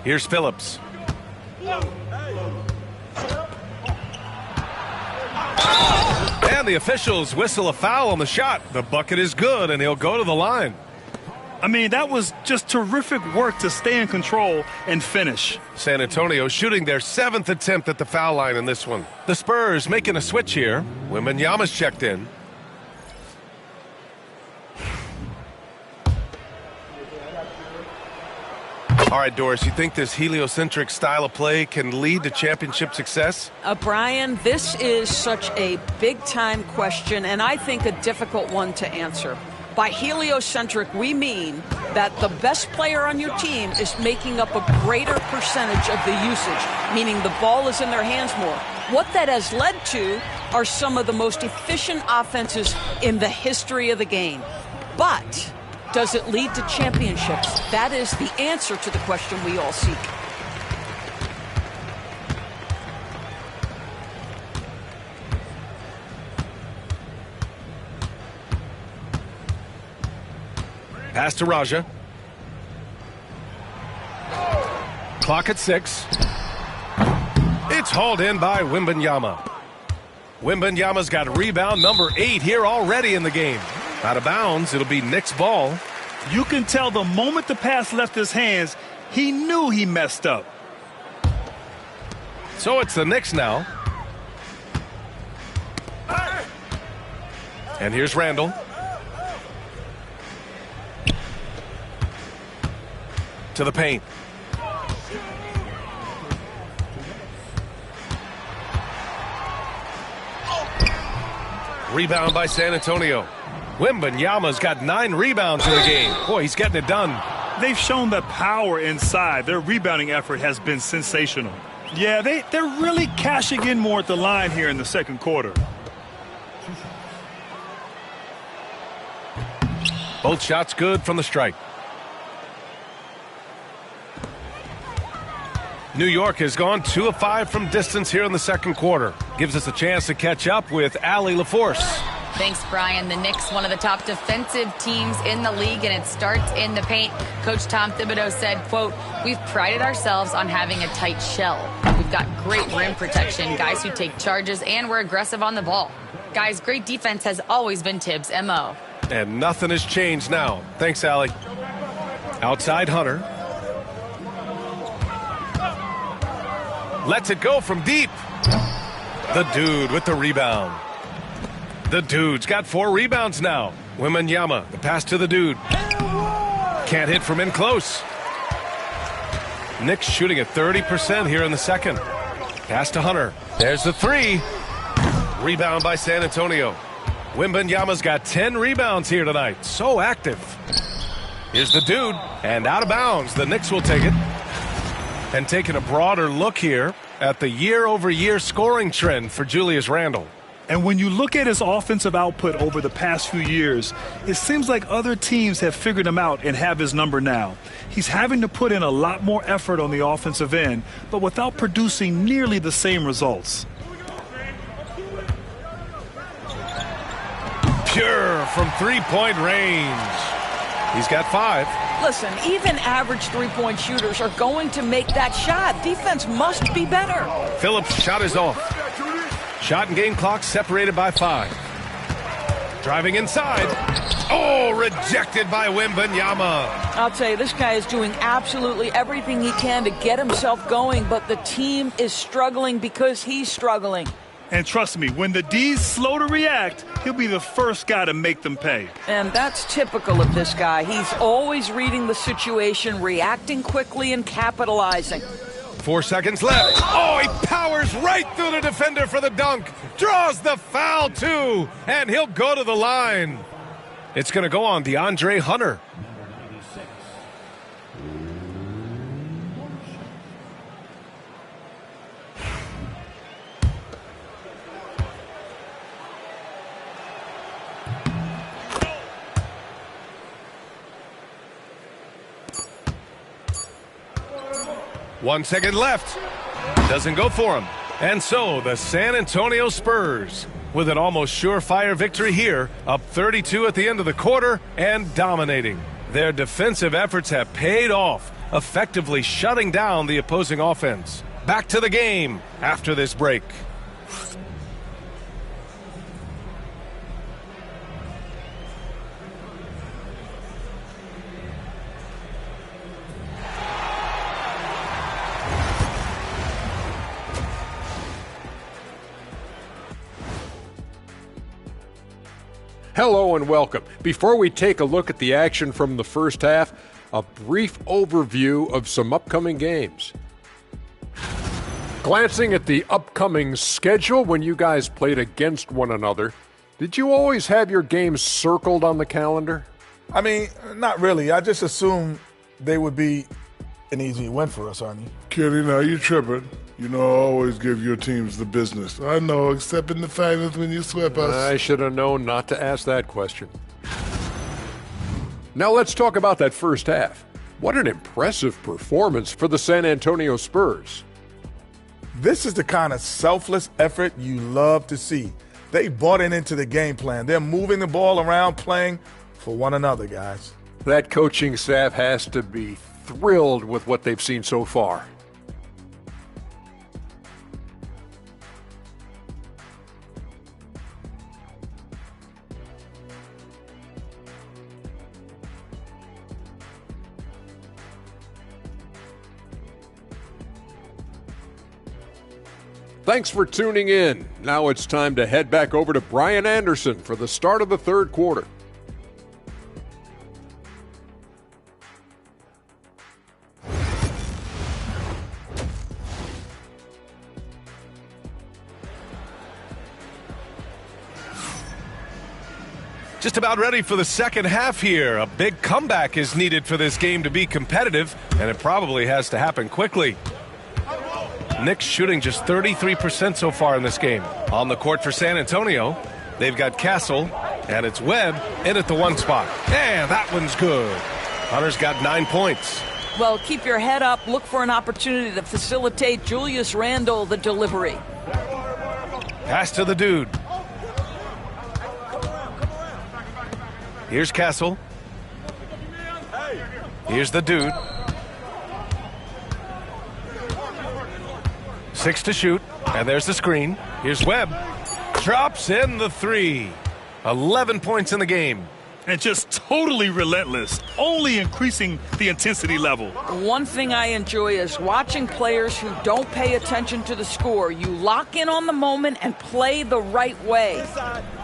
Here's Phillips. And the officials whistle a foul on the shot. The bucket is good, and he'll go to the line. I mean, that was just terrific work to stay in control and finish. San Antonio shooting their 7th attempt at the foul line in this one. The Spurs making a switch here. Wembanyama's checked in. All right, Doris, you think this heliocentric style of play can lead to championship success? Brian, this is such a big-time question, and I think a difficult one to answer. By heliocentric, we mean that the best player on your team is making up a greater percentage of the usage, meaning the ball is in their hands more. What that has led to are some of the most efficient offenses in the history of the game. But does it lead to championships? That is the answer to the question we all seek. Pass to Raja. Clock at 6. It's hauled in by Wembanyama. Wembanyama's got rebound number 8 here already in the game. Out of bounds, it'll be Knicks ball. You can tell the moment the pass left his hands, he knew he messed up. So it's the Knicks now. And here's Randall. To the paint. Rebound by San Antonio. Wembanyama's got 9 rebounds in the game. Boy, he's getting it done. They've shown the power inside. Their rebounding effort has been sensational. Yeah, they're really cashing in more at the line here in the second quarter. Both shots good from the strike. New York has gone 2 of 5 from distance here in the second quarter. Gives us a chance to catch up with Allie LaForce. Thanks, Brian. The Knicks, one of the top defensive teams in the league, and it starts in the paint. Coach Tom Thibodeau said, quote, "We've prided ourselves on having a tight shell. We've got great rim protection, guys who take charges, and we're aggressive on the ball. Guys, great defense has always been Tibbs' MO." And nothing has changed now. Thanks, Allie. Outside Hunter. Lets it go from deep. The dude with the rebound. The dude's got 4 rebounds now. Wembanyama, the pass to the dude. Can't hit from in close. Knicks shooting at 30% here in the second. Pass to Hunter. There's the 3. Rebound by San Antonio. Wembanyama's got 10 rebounds here tonight. So active. Here's the dude. And out of bounds. The Knicks will take it. And taking a broader look here at the year-over-year scoring trend for Julius Randle. And when you look at his offensive output over the past few years, it seems like other teams have figured him out and have his number now. He's having to put in a lot more effort on the offensive end, but without producing nearly the same results. Pure from three-point range. He's got 5. Listen, even average three-point shooters are going to make that shot. Defense must be better. Phillips' shot is off. Shot and game clock separated by 5. Driving inside. Oh, rejected by Wembanyama. I'll tell you, this guy is doing absolutely everything he can to get himself going, but the team is struggling because he's struggling. And trust me, when the D's slow to react, he'll be the first guy to make them pay. And that's typical of this guy. He's always reading the situation, reacting quickly, and capitalizing. 4 seconds left. Oh, he powers right through the defender for the dunk. Draws the foul, too. And he'll go to the line. It's going to go on DeAndre Hunter. One second left. Doesn't go for him. And so the San Antonio Spurs, with an almost surefire victory here, up 32 at the end of the quarter and dominating. Their defensive efforts have paid off, effectively shutting down the opposing offense. Back to the game after this break. Hello and welcome. Before we take a look at the action from the first half, a brief overview of some upcoming games. Glancing at the upcoming schedule when you guys played against one another, did you always have your games circled on the calendar? I mean, not really. I just assumed they would be an easy win for us, Arnie. Kenny, now you tripping. You know I always give your teams the business. I know, except in the finals when you swept us. I should have known not to ask that question. Now let's talk about that first half. What an impressive performance for the San Antonio Spurs. This is the kind of selfless effort you love to see. They bought into the game plan. They're moving the ball around, playing for one another, guys. That coaching staff has to be thrilled with what they've seen so far. Thanks for tuning in. Now it's time to head back over to Brian Anderson for the start of the third quarter. Just about ready for the second half here. A big comeback is needed for this game to be competitive, and it probably has to happen quickly. Knicks shooting just 33% so far in this game. On the court for San Antonio, they've got Castle, and it's Webb in at the 1 spot. And that one's good. Hunter's got 9 points. Well, keep your head up. Look for an opportunity to facilitate Julius Randle the delivery. Pass to the dude. Here's Castle. Here's the dude. 6 to shoot, and there's the screen. Here's Webb. Drops in the 3. 11 points in the game. And just totally relentless, only increasing the intensity level. One thing I enjoy is watching players who don't pay attention to the score. You lock in on the moment and play the right way.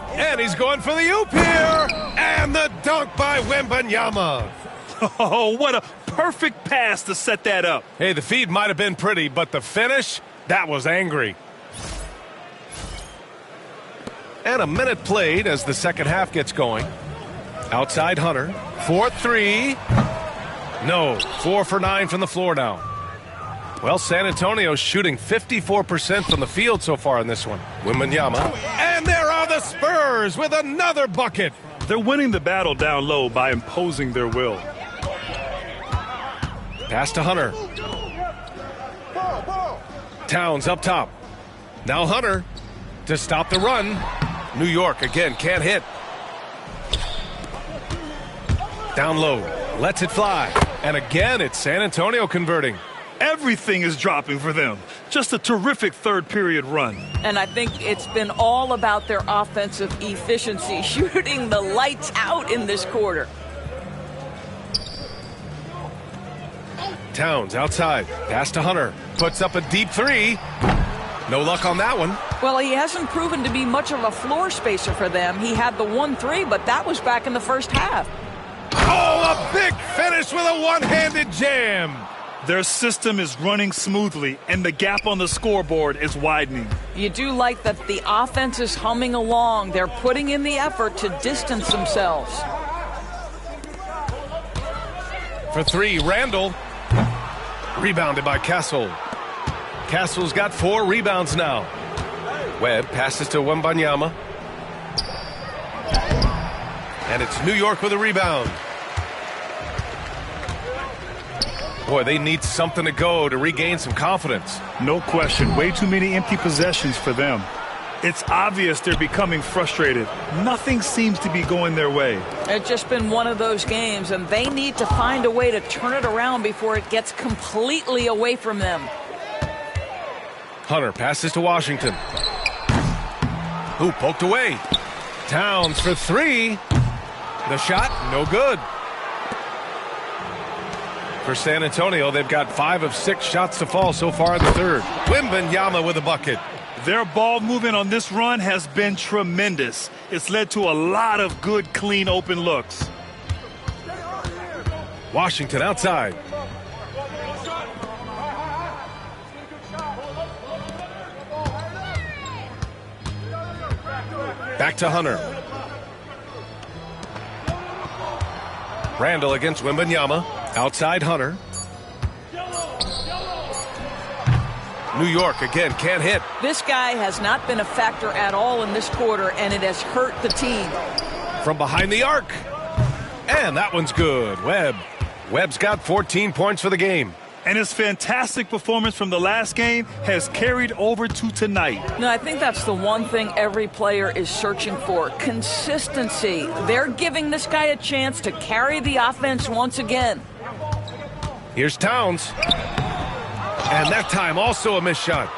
And he's going for the oop here. And the dunk by Wembanyama. Oh, what a perfect pass to set that up. Hey, the feed might have been pretty, but the finish, that was angry. And a minute played as the second half gets going. Outside Hunter, 4-3. No, 4 for 9 from the floor now. Well, San Antonio's shooting 54% from the field so far in this one. Wembanyama. And there are the Spurs with another bucket. They're winning the battle down low by imposing their will. Pass to Hunter. Towns up top. Now Hunter to stop the run. New York again can't hit. Down low, lets it fly. And again, it's San Antonio converting. Everything is dropping for them. Just a terrific third period run. And I think it's been all about their offensive efficiency, shooting the lights out in this quarter. Towns outside, pass to Hunter. Puts up a deep three. No luck on that one. Well, he hasn't proven to be much of a floor spacer for them. He had the 1-3, but that was back in the first half. Oh, a big finish with a one-handed jam. Their system is running smoothly, and the gap on the scoreboard is widening. You do like that the offense is humming along. They're putting in the effort to distance themselves. For three, Randall. Rebounded by Castle. Castle's got 4 rebounds now. Webb passes to Wembanyama. And it's New York with a rebound. Boy, they need something to go to regain some confidence. No question. Way too many empty possessions for them. It's obvious they're becoming frustrated. Nothing seems to be going their way. It's just been one of those games, and they need to find a way to turn it around before it gets completely away from them. Hunter passes to Washington. Who poked away? Towns for 3. The shot, no good. For San Antonio, they've got 5 of 6 shots to fall so far in the third. Wembanyama with a bucket. Their ball movement on this run has been tremendous. It's led to a lot of good, clean, open looks. Washington outside. Back to Hunter. Randall against Wembanyama. Outside Hunter. New York again can't hit. This guy has not been a factor at all in this quarter, and it has hurt the team. From behind the arc. And that one's good. Webb's got 14 points for the game. And his fantastic performance from the last game has carried over to tonight. No, I think that's the one thing every player is searching for. Consistency. They're giving this guy a chance to carry the offense once again. Here's Towns. And that time also a missed shot.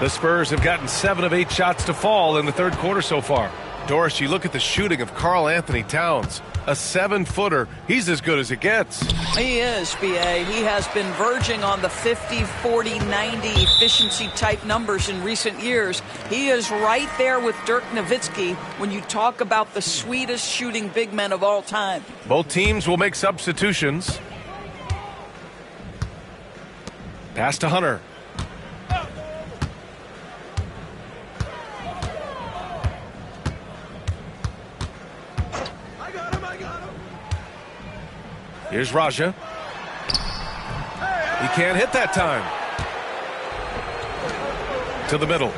The Spurs have gotten 7 of 8 shots to fall in the third quarter so far. Doris, you look at the shooting of Karl Anthony Towns. A 7-footer. He's as good as it gets. He is, B.A. He has been verging on the 50, 40, 90 efficiency type numbers in recent years. He is right there with Dirk Nowitzki when you talk about the sweetest shooting big men of all time. Both teams will make substitutions. Pass to Hunter. Here's Raja. He can't hit that time. To the middle.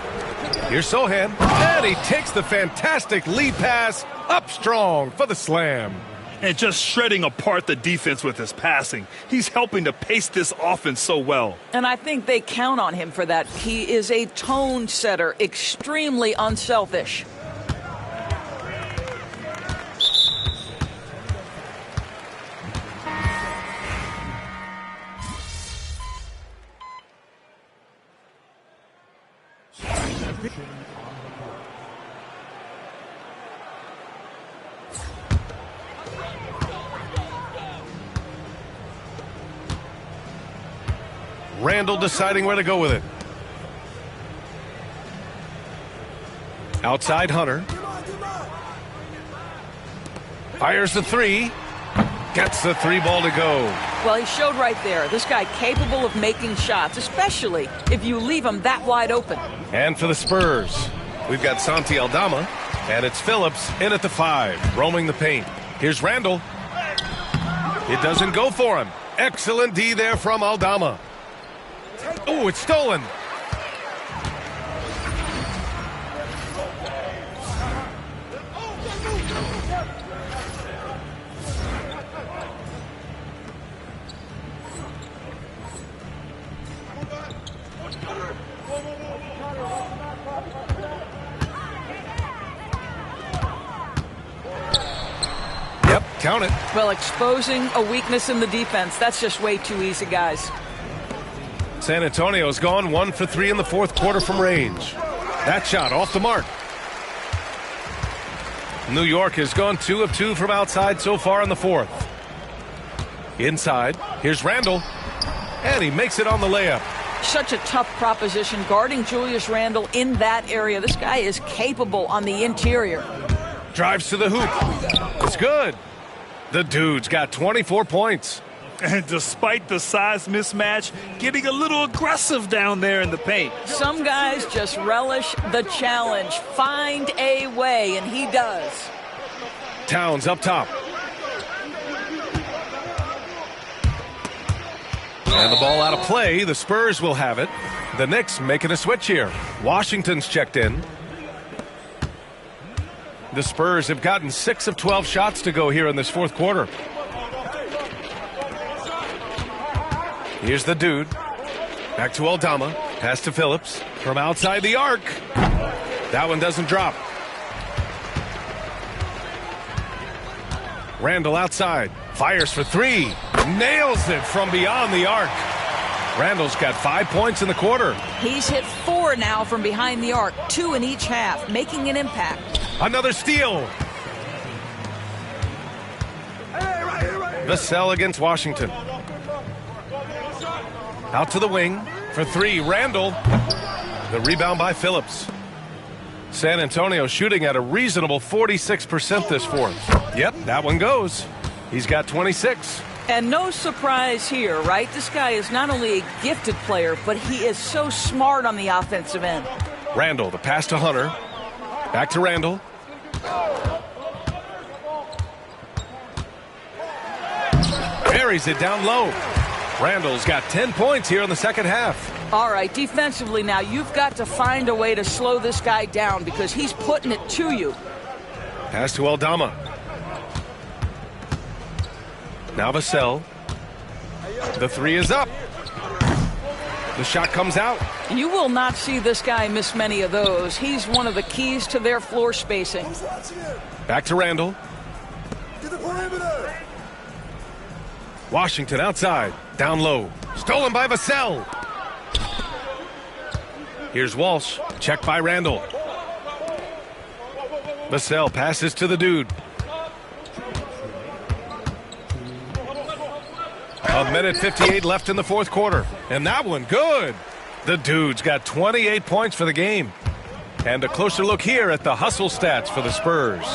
Here's Sohan. And he takes the fantastic lead pass up strong for the slam. And just shredding apart the defense with his passing. He's helping to pace this offense so well. And I think they count on him for that. He is a tone setter, extremely unselfish. Randall deciding where to go with it. Outside Hunter. Fires the three. Gets the three ball to go. Well, he showed right there. This guy capable of making shots, especially if you leave him that wide open. And for the Spurs, we've got Santi Aldama, and it's Phillips in at the 5, roaming the paint. Here's Randall. It doesn't go for him. Excellent D there from Aldama. Oh, it's stolen. Count it. Well, exposing a weakness in the defense, that's just way too easy, guys. San Antonio's gone 1 for 3 in the fourth quarter from range. That shot off the mark. New York has gone 2 of 2 from outside so far in the fourth. Inside, here's Randall, and he makes it on the layup. Such a tough proposition guarding Julius Randle in that area. This guy is capable on the interior. Drives to the hoop. It's good. The dude's got 24 points. And despite the size mismatch, getting a little aggressive down there in the paint. Some guys just relish the challenge. Find a way, and he does. Towns up top. And the ball out of play. The Spurs will have it. The Knicks making a switch here. Washington's checked in. The Spurs have gotten 6 of 12 shots to go here in this fourth quarter. Here's the dude. Back to Aldama. Pass to Phillips. From outside the arc. That one doesn't drop. Randall outside. Fires for 3. Nails it from beyond the arc. Randall's got 5 points in the quarter. He's hit 4 now from behind the arc. 2 in each half, making an impact. Another steal. Vassell against Washington. Out to the wing for 3. Randall. The rebound by Phillips. San Antonio shooting at a reasonable 46% this fourth. Yep, that one goes. He's got 26. And no surprise here, right? This guy is not only a gifted player, but he is so smart on the offensive end. Randall, the pass to Hunter. Back to Randall. Buries it down low. Randall's got 10 points here in the second half. All right, defensively now, you've got to find a way to slow this guy down because he's putting it to you. Pass to Aldama. Now Vassell. The 3 is up. The shot comes out. You will not see this guy miss many of those. He's one of the keys to their floor spacing. Back to Randall. Washington outside. Down low. Stolen by Vassell. Here's Walsh. Checked by Randall. Vassell passes to the dude. A minute 58 left in the fourth quarter. And that one good. The dude's got 28 points for the game. And a closer look here at the hustle stats for the Spurs.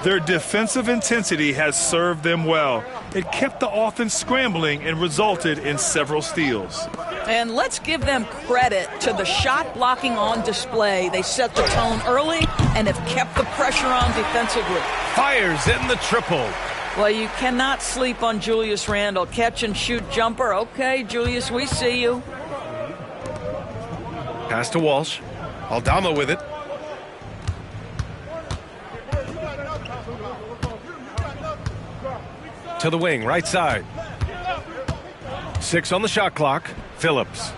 Their defensive intensity has served them well. It kept the offense scrambling and resulted in several steals. And let's give them credit to the shot blocking on display. They set the tone early and have kept the pressure on defensively. Fires in the triple. Well, you cannot sleep on Julius Randle. Catch and shoot jumper. Okay, Julius, we see you. Pass to Walsh. Aldama with it. To the wing, right side. 6 on the shot clock. Phillips.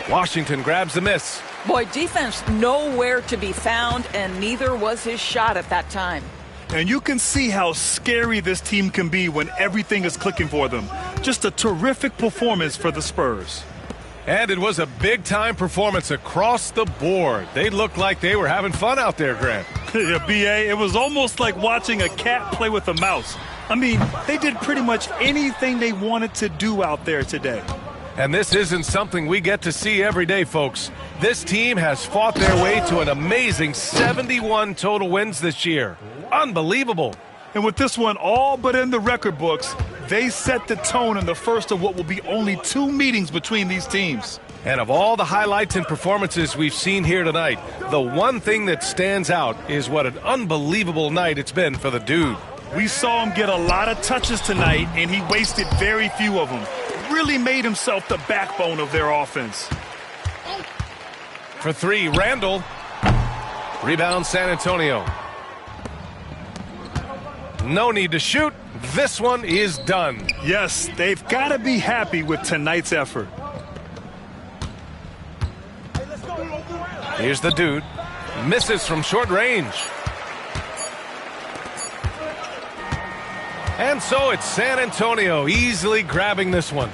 Washington grabs the miss. Boy, defense nowhere to be found, and neither was his shot at that time. And you can see how scary this team can be when everything is clicking for them. Just a terrific performance for the Spurs. And it was a big-time performance across the board. They looked like they were having fun out there, Grant. Yeah, B.A., it was almost like watching a cat play with a mouse. I mean, they did pretty much anything they wanted to do out there today. And this isn't something we get to see every day, folks. This team has fought their way to an amazing 71 total wins this year. Unbelievable. And with this one all but in the record books, they set the tone in the first of what will be only 2 meetings between these teams. And of all the highlights and performances we've seen here tonight, the one thing that stands out is what an unbelievable night it's been for the dude. We saw him get a lot of touches tonight, and he wasted very few of them. Really made himself the backbone of their offense. For 3, Randall. Rebound, San Antonio. No need to shoot. This one is done. Yes, they've got to be happy with tonight's effort. Here's the dude. Misses from short range. And so it's San Antonio easily grabbing this one.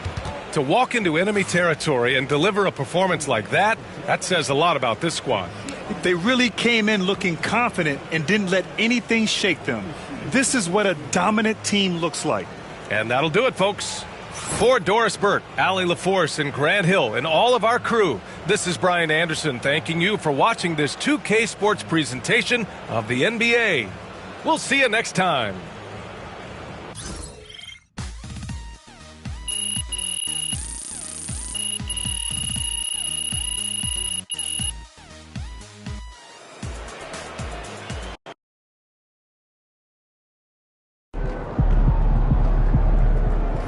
To walk into enemy territory and deliver a performance like that, that says a lot about this squad. They really came in looking confident and didn't let anything shake them. This is what a dominant team looks like. And that'll do it, folks. For Doris Burke, Allie LaForce, and Grant Hill, and all of our crew, this is Brian Anderson thanking you for watching this 2K Sports presentation of the NBA. We'll see you next time.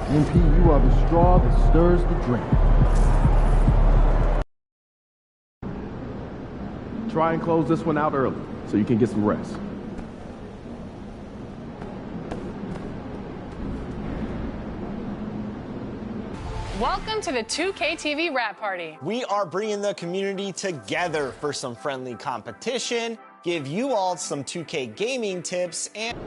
MP, you are the straw that stirs the drink. Try and close this one out early so you can get some rest. Welcome to the 2K TV Rap Party. We are bringing the community together for some friendly competition, give you all some 2K gaming tips, and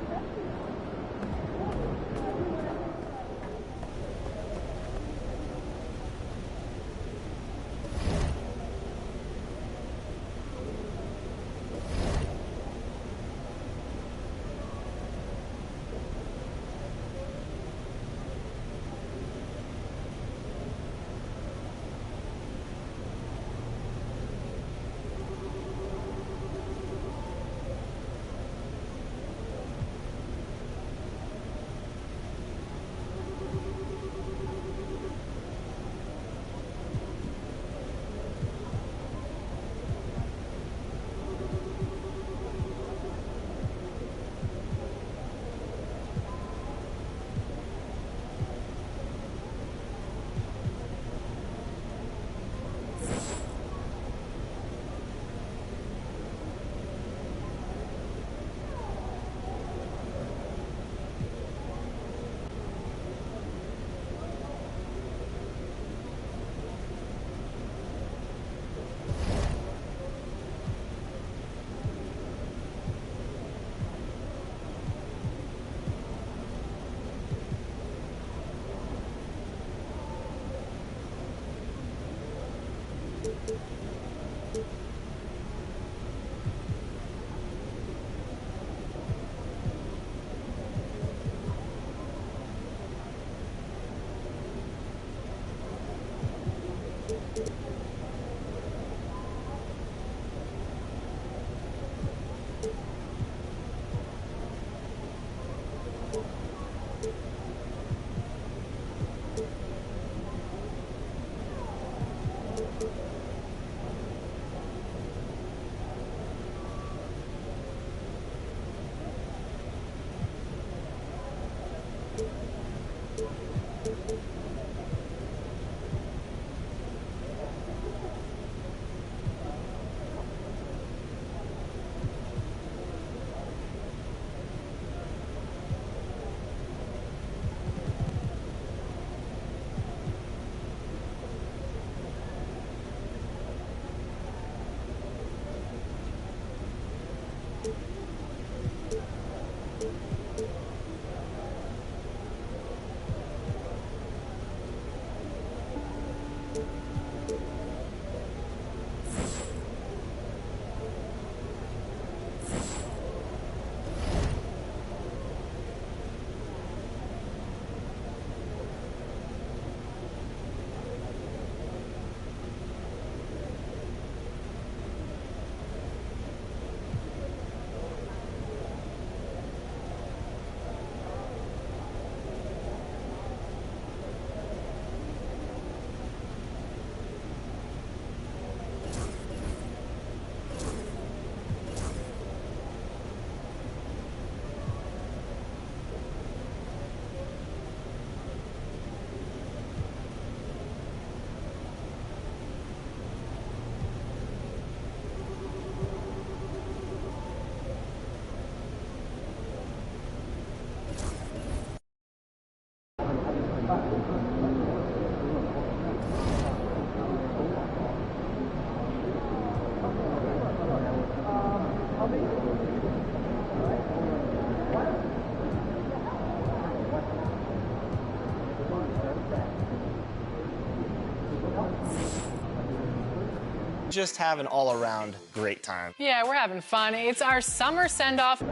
just have an all-around great time. Yeah, we're having fun. It's our summer send-off.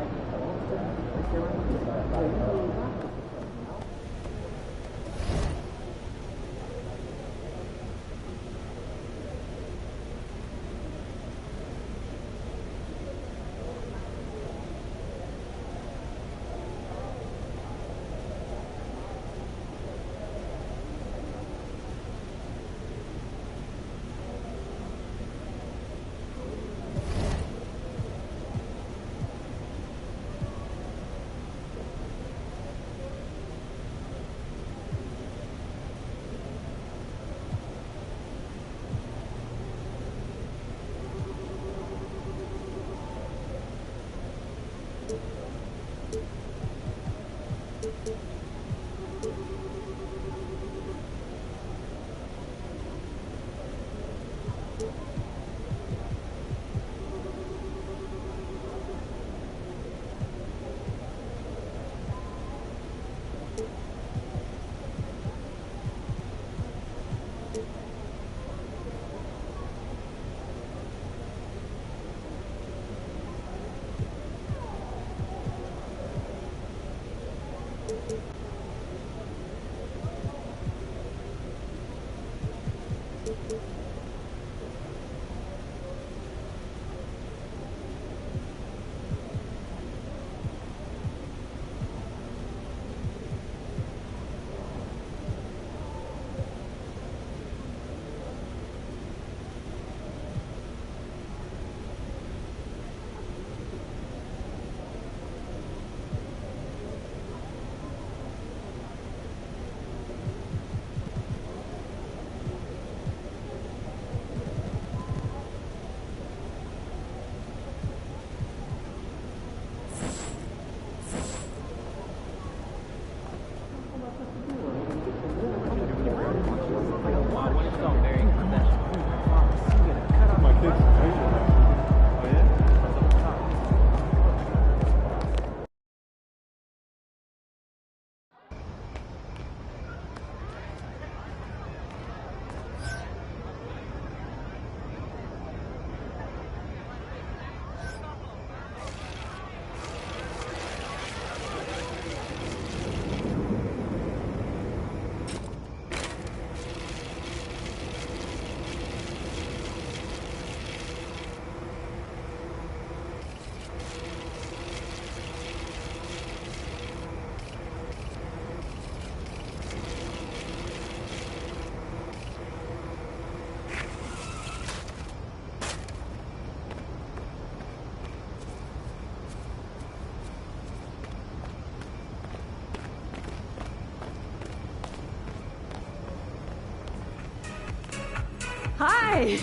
Hi.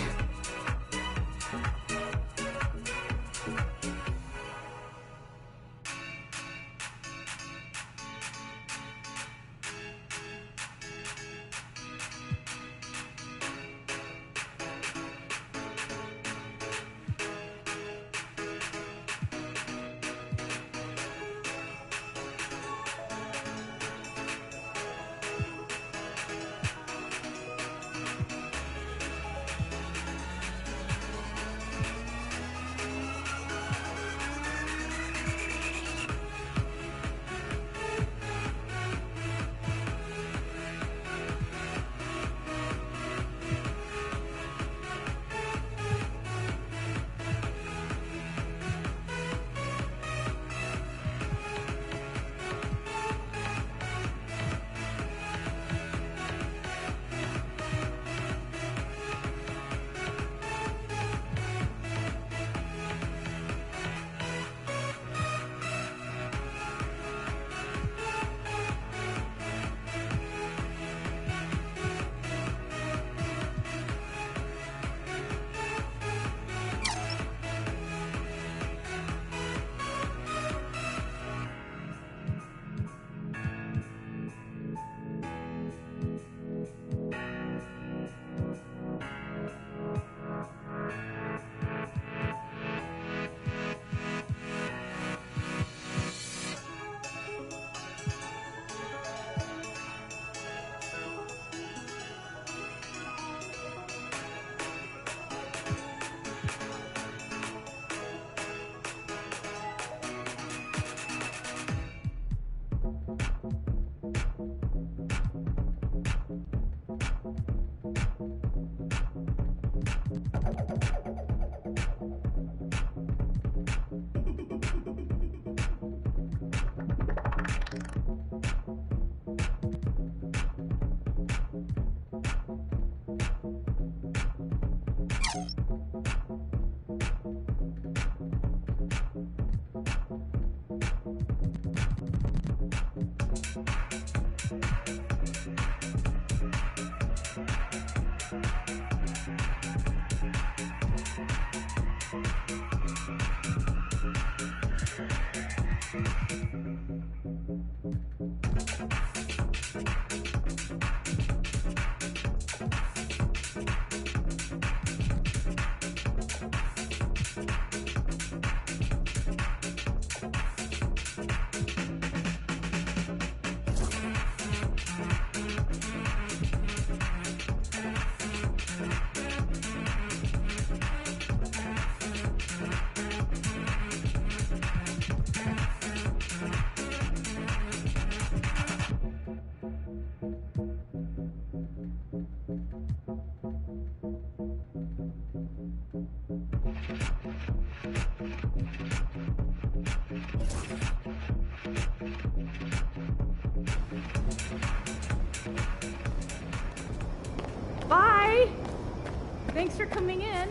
Thanks for coming in.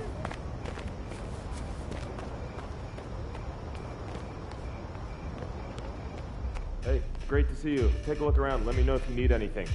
Hey, great to see you. Take a look around. Let me know if you need anything.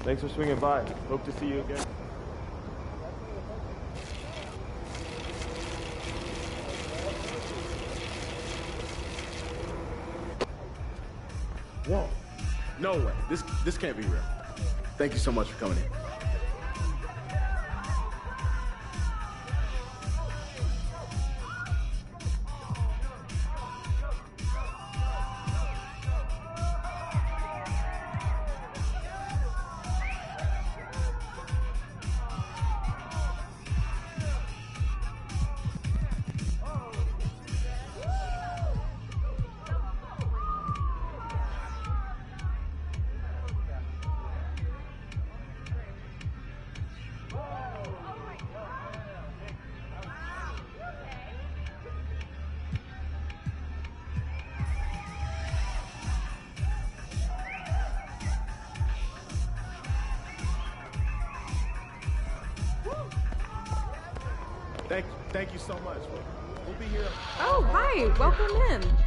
Thanks for swinging by. Hope to see you again. Whoa. No way. This can't be real. Thank you so much for coming in. Thank you so much. We'll be here. Oh, hi. Welcome in.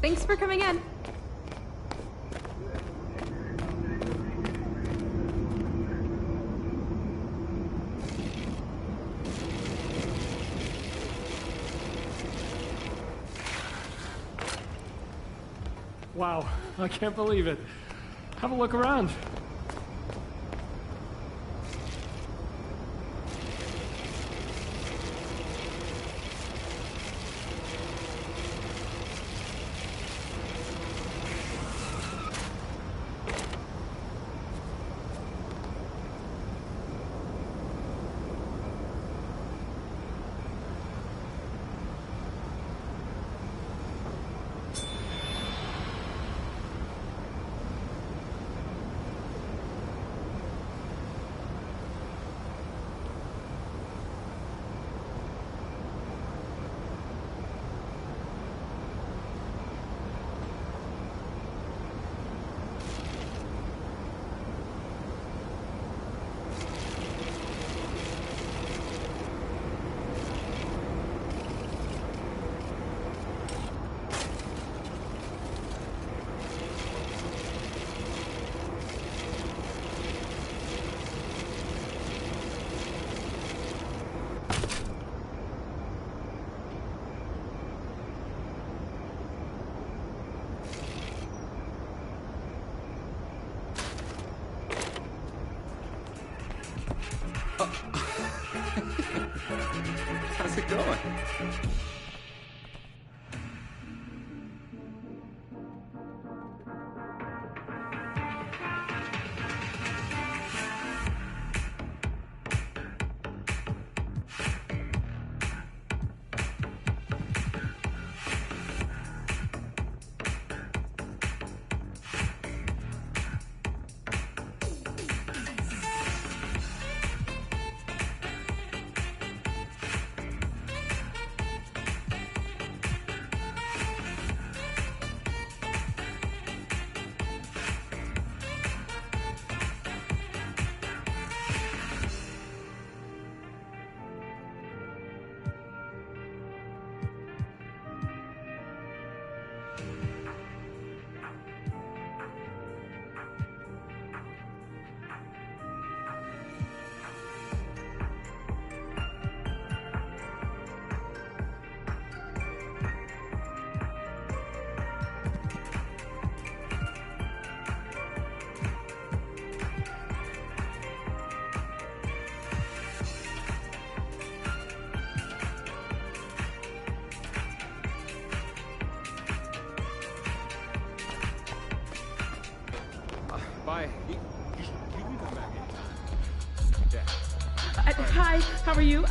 Thanks for coming in. Wow, I can't believe it. Have a look around. Bye. You can come back anytime. Yeah. Hi, how are you?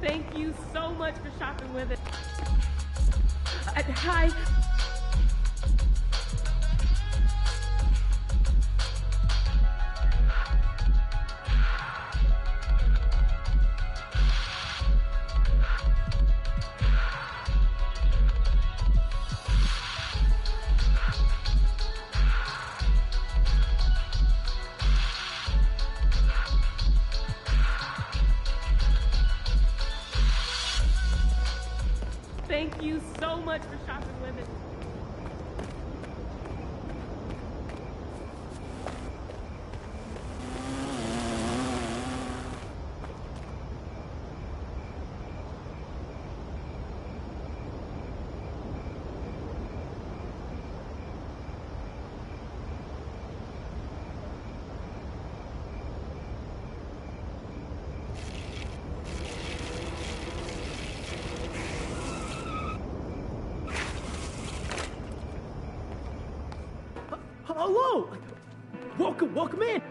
Thank you so much for shopping with us. Hi. Thank you so much for shopping with us. Hello! Welcome in!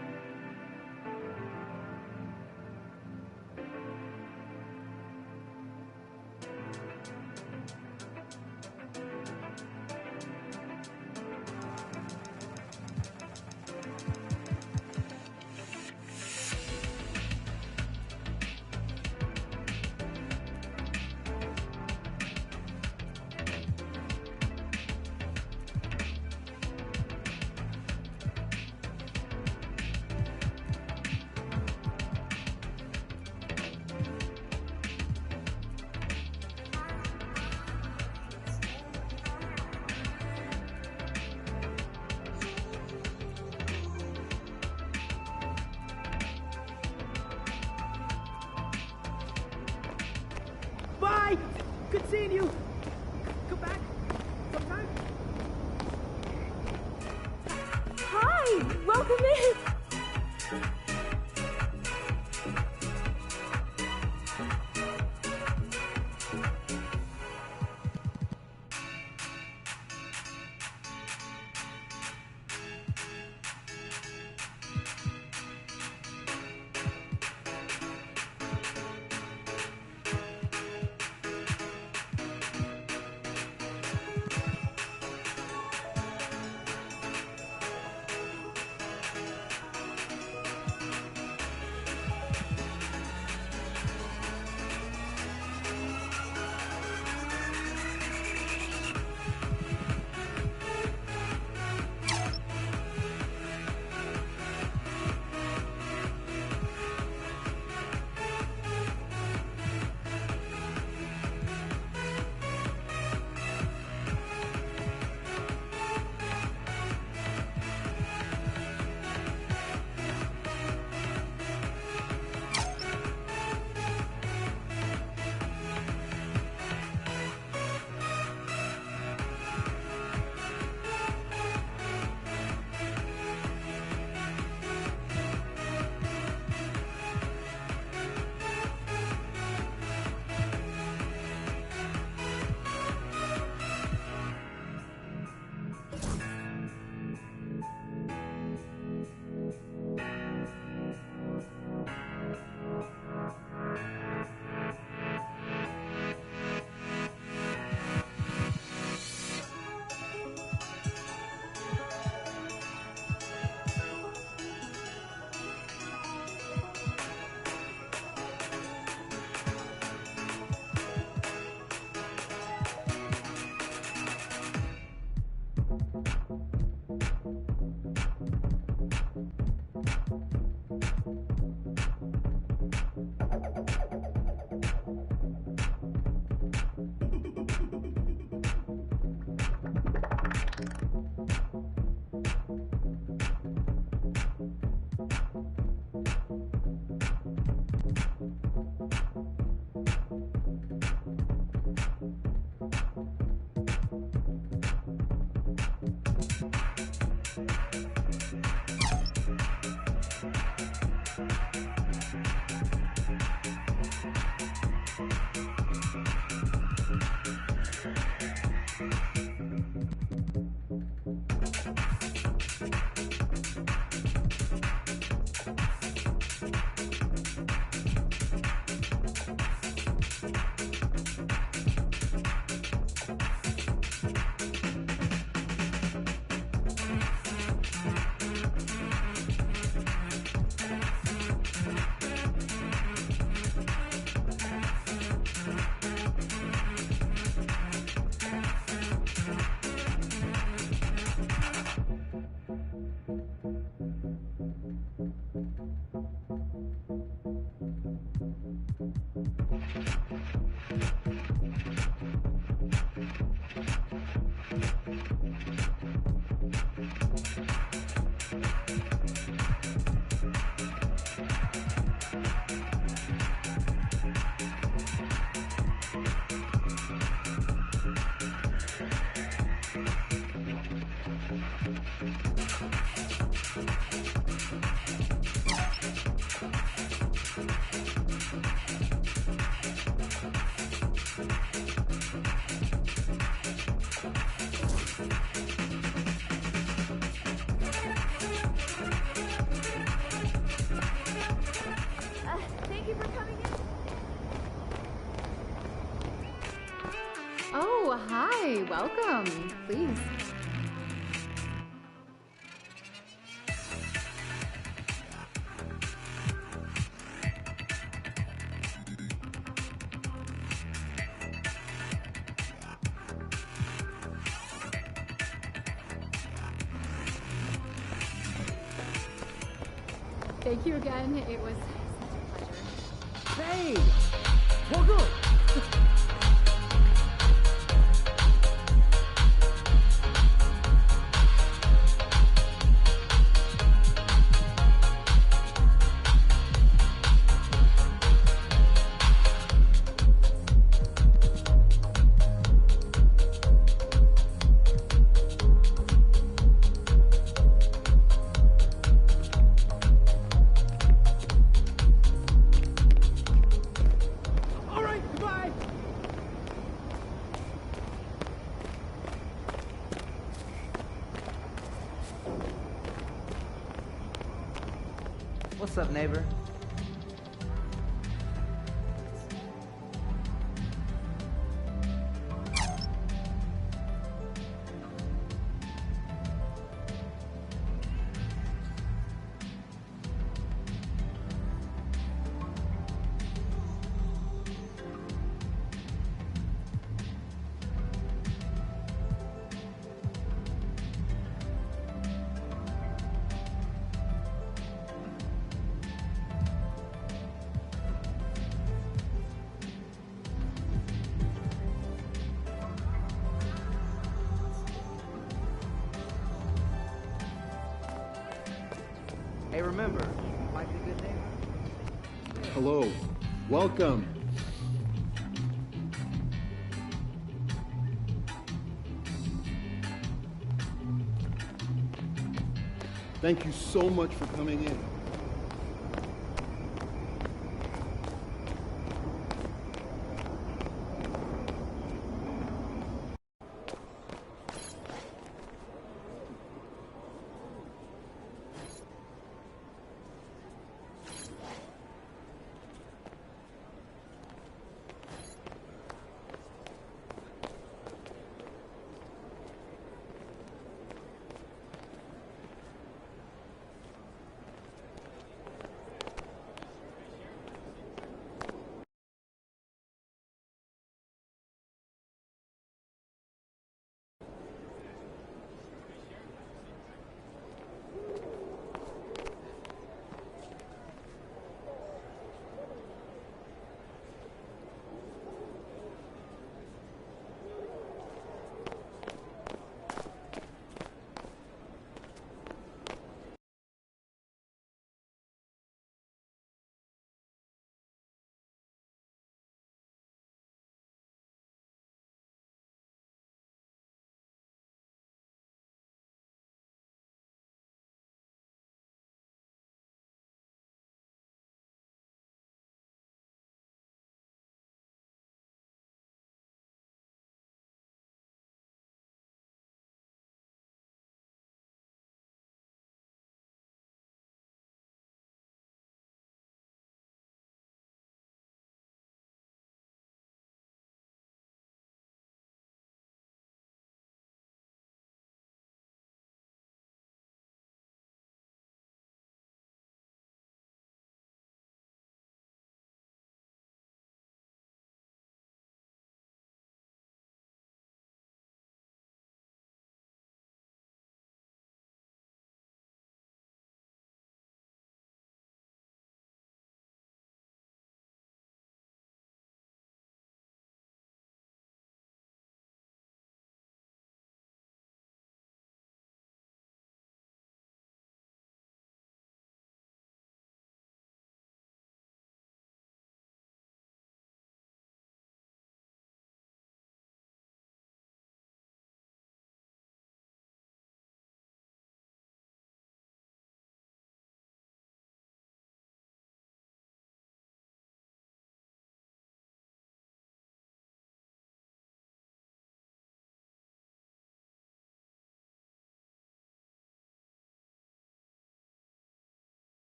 Bye! Good seeing you! Come back sometime. Hi, welcome in. Hi, welcome. Please. Thank you again. It was such a pleasure. Hey! Welcome! All right, goodbye! What's up, neighbor? Hey, remember, might be a good neighbor. Hello. Welcome. Thank you so much for coming in.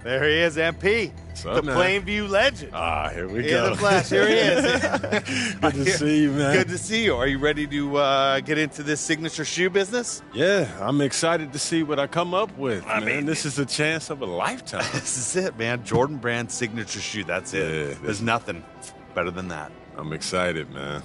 There he is, MP. Up, the man? Plainview legend. Here we go. In the flesh, here he is. Good to see you, man. Good to see you. Are you ready to get into this signature shoe business? Yeah, I'm excited to see what I come up with. I mean, this is a chance of a lifetime. This is it, man. Jordan Brand signature shoe. That's it. Yeah, There's nothing better than that. I'm excited, man.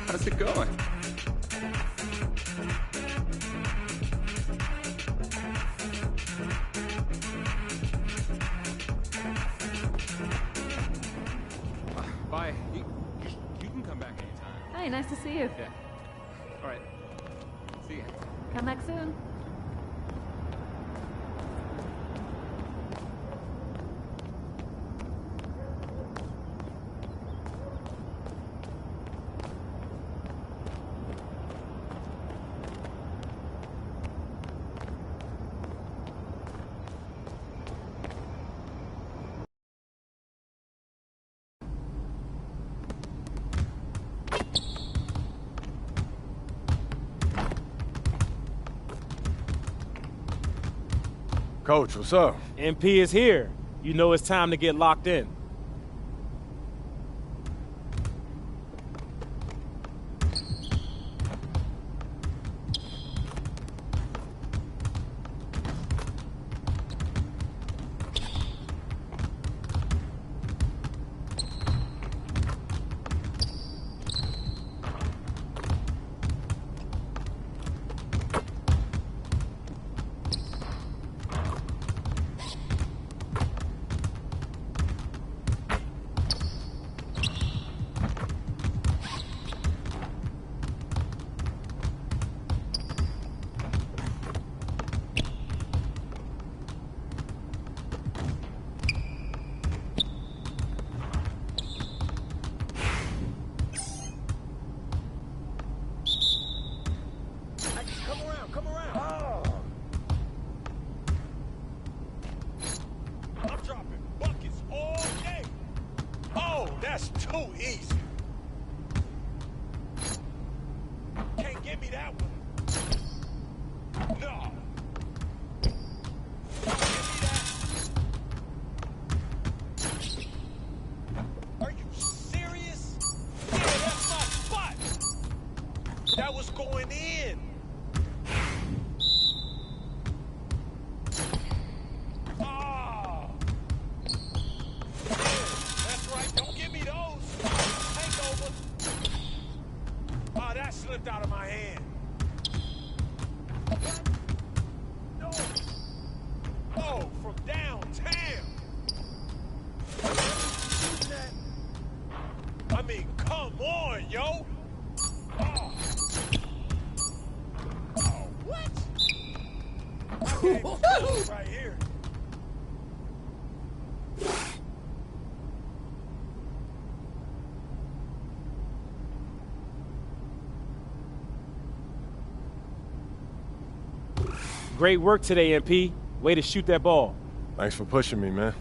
How's it going? Bye. You can come back anytime. Hi, nice to see you. Yeah. All right. See ya. Come back soon. Coach, what's up? MP is here. You know it's time to get locked in. That's too easy. Can't give me that one. No. Are you serious? Yeah, that's my spot. That was going in. Slipped out of my hand. No. Oh, from downtown. I mean, come on, yo. Oh. Great work today, MP. Way to shoot that ball. Thanks for pushing me, man.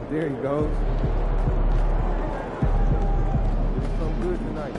There he goes. Doing so good tonight.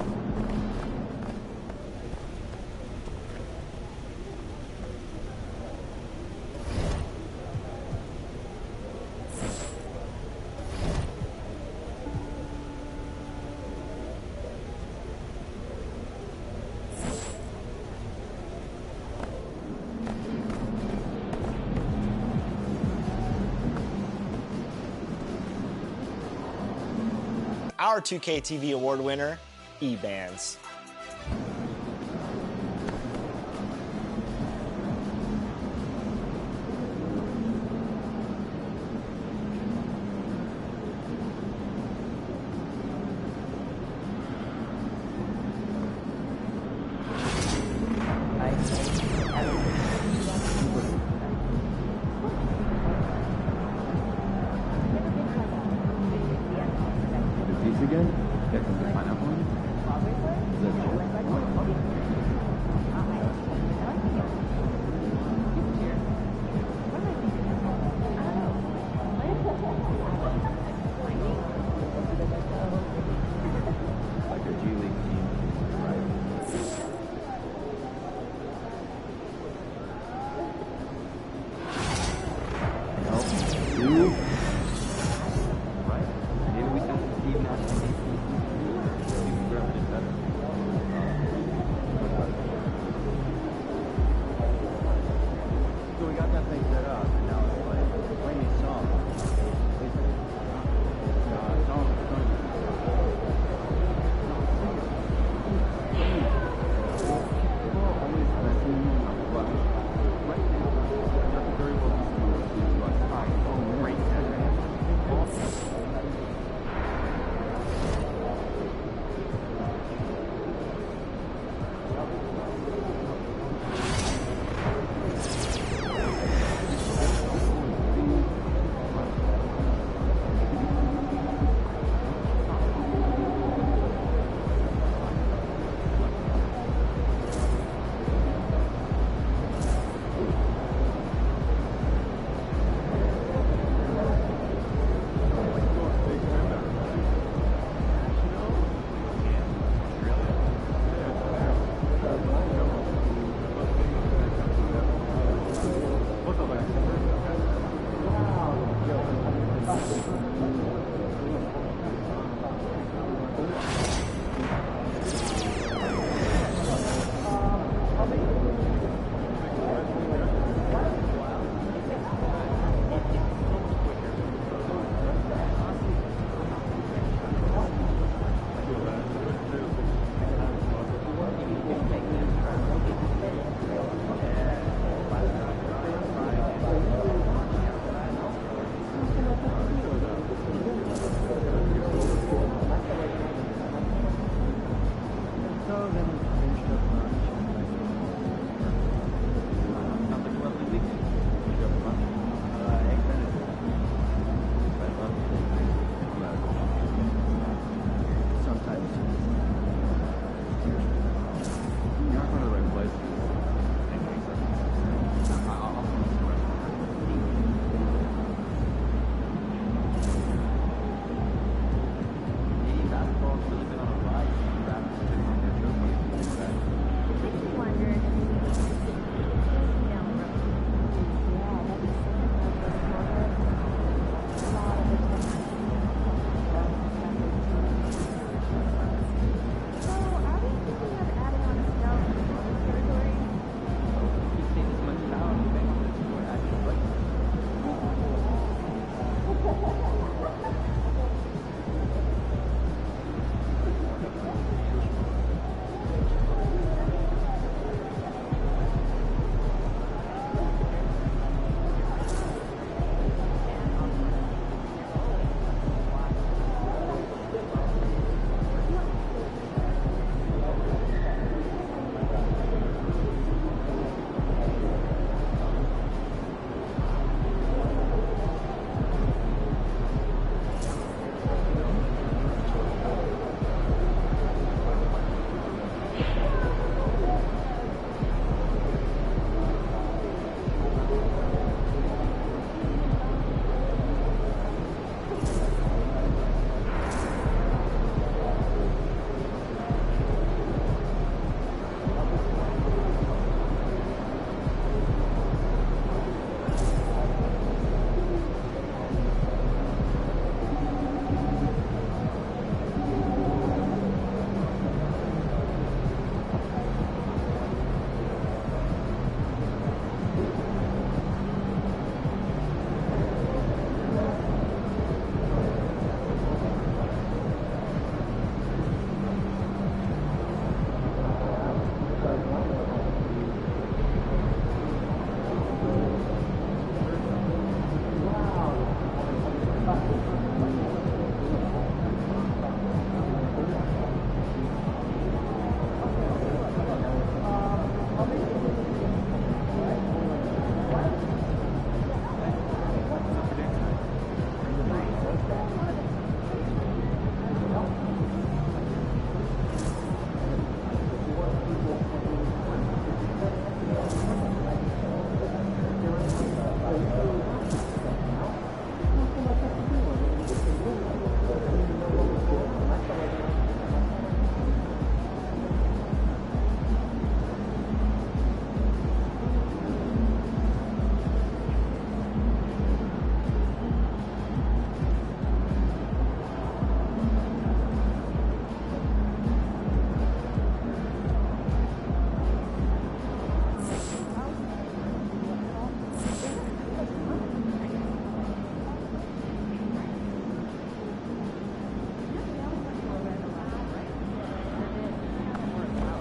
Our 2K TV award winner, E-Bands. Again? Get some pineapple on it? Like a G League team, right? No. Right. Maybe we send Steve Nash.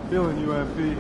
Feeling you, MP.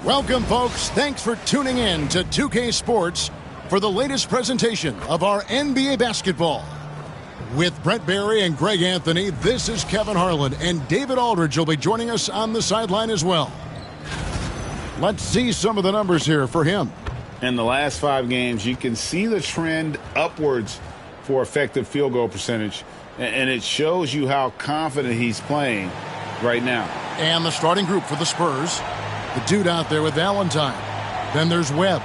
Welcome, folks. Thanks for tuning in to 2K Sports for the latest presentation of our NBA basketball. With Brent Barry and Greg Anthony, this is Kevin Harlan, and David Aldridge will be joining us on the sideline as well. Let's see some of the numbers here for him. In the last 5 games, you can see the trend upwards for effective field goal percentage, and it shows you how confident he's playing right now. And the starting group for the Spurs. The dude out there with Valentine. Then there's Webb.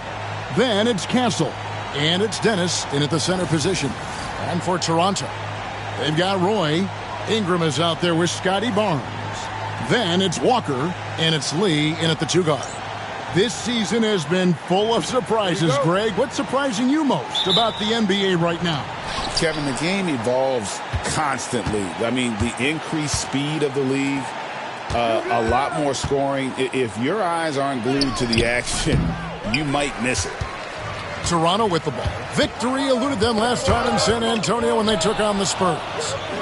Then it's Castle. And it's Dennis in at the center position. And for Toronto, they've got Roy. Ingram is out there with Scotty Barnes. Then it's Walker. And it's Lee in at the 2 guard. This season has been full of surprises, Greg. What's surprising you most about the NBA right now? Kevin, the game evolves constantly. I mean, the increased speed of the league, a lot more scoring. If your eyes aren't glued to the action, you might miss it. Toronto with the ball. Victory eluded them last time in San Antonio when they took on the Spurs.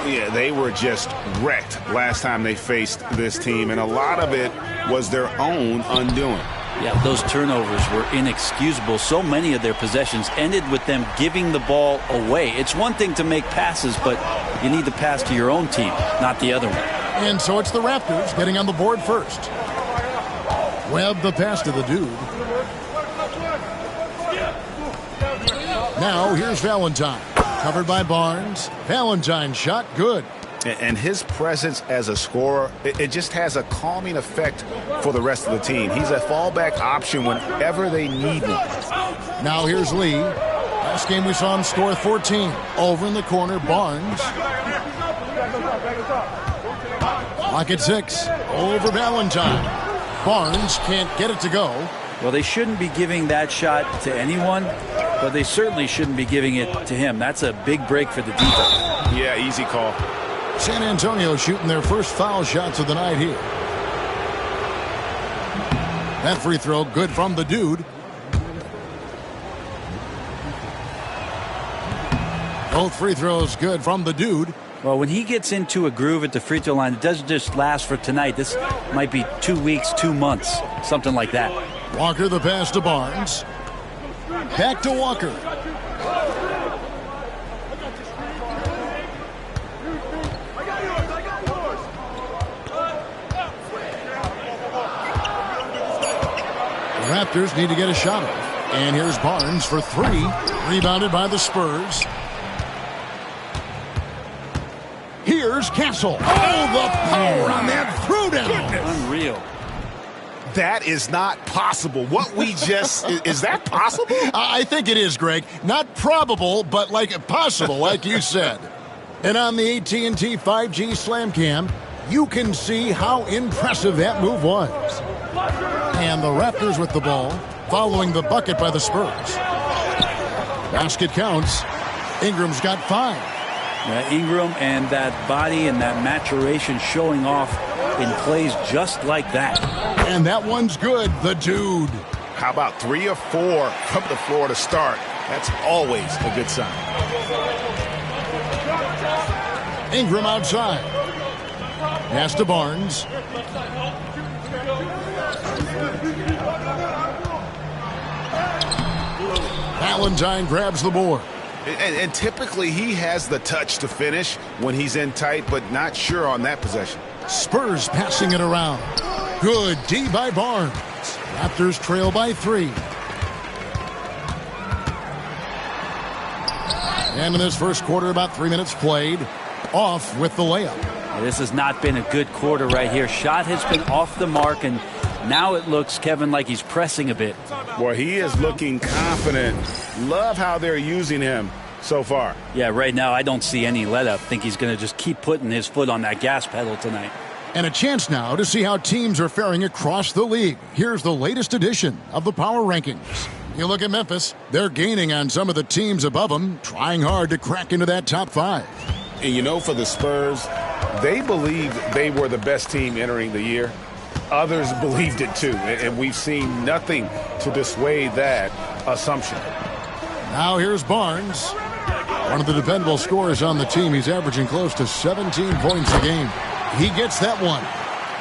Yeah, they were just wrecked last time they faced this team, and a lot of it was their own undoing. Yeah, those turnovers were inexcusable. So many of their possessions ended with them giving the ball away. It's one thing to make passes, but you need to pass to your own team, not the other one. And so it's the Raptors getting on the board first. Webb the pass to the dude. Now here's Valentine. Covered by Barnes. Valentine's shot good. And his presence as a scorer, it just has a calming effect for the rest of the team. He's a fallback option whenever they need one. Now here's Lee. Last game we saw him score 14. Over in the corner, Barnes. Lock at 6. Over Valentine. Barnes can't get it to go. Well, they shouldn't be giving that shot to anyone, but they certainly shouldn't be giving it to him. That's a big break for the defense. Yeah, easy call. San Antonio shooting their first foul shots of the night here. That free throw good from the dude. Both free throws good from the dude. Well, when he gets into a groove at the free throw line, it doesn't just last for tonight. This might be 2 weeks, 2 months, something like that. Walker the pass to Barnes. Back to Walker. The Raptors need to get a shot off. And here's Barnes for 3. Rebounded by the Spurs. Here's Castle. Oh, the power on that throwdown. Unreal. That is not possible. What we just, is that possible? I think it is, Greg. Not probable, but like possible, like you said. And on the AT&T 5G Slam Cam, you can see how impressive that move was. And the Raptors with the ball, following the bucket by the Spurs. Basket counts. Ingram's got 5. Ingram and that body and that maturation showing off in plays just like that. And that one's good, the dude. How about 3 or 4 from the floor to start? That's always a good sign. Ingram outside. Pass to Barnes. Valentine grabs the board. And typically he has the touch to finish when he's in tight, but not sure on that possession. Spurs passing it around. Good D by Barnes. Raptors trail by 3. And in this first quarter, about 3 minutes played. Off with the layup. This has not been a good quarter right here. Shot has been off the mark, and now it looks, Kevin, like he's pressing a bit. Boy, he is looking confident. Love how they're using him so far. Yeah, right now I don't see any let up. Think he's going to just keep putting his foot on that gas pedal tonight. And a chance now to see how teams are faring across the league. Here's the latest edition of the Power Rankings. You look at Memphis, they're gaining on some of the teams above them, trying hard to crack into that top 5. And you know, for the Spurs, they believed they were the best team entering the year. Others believed it too, and we've seen nothing to dissuade that assumption. Now here's Barnes. One of the dependable scorers on the team. He's averaging close to 17 points a game. He gets that one.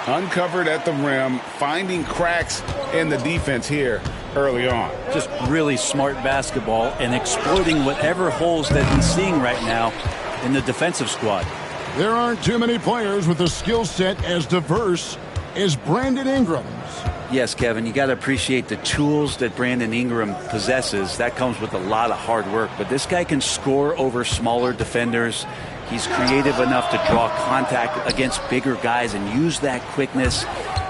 Uncovered at the rim, finding cracks in the defense here early on. Just really smart basketball and exploiting whatever holes that he's seeing right now in the defensive squad. There aren't too many players with a skill set as diverse as Brandon Ingram's. Yes, Kevin, you got to appreciate the tools that Brandon Ingram possesses. That comes with a lot of hard work. But this guy can score over smaller defenders. He's creative enough to draw contact against bigger guys and use that quickness.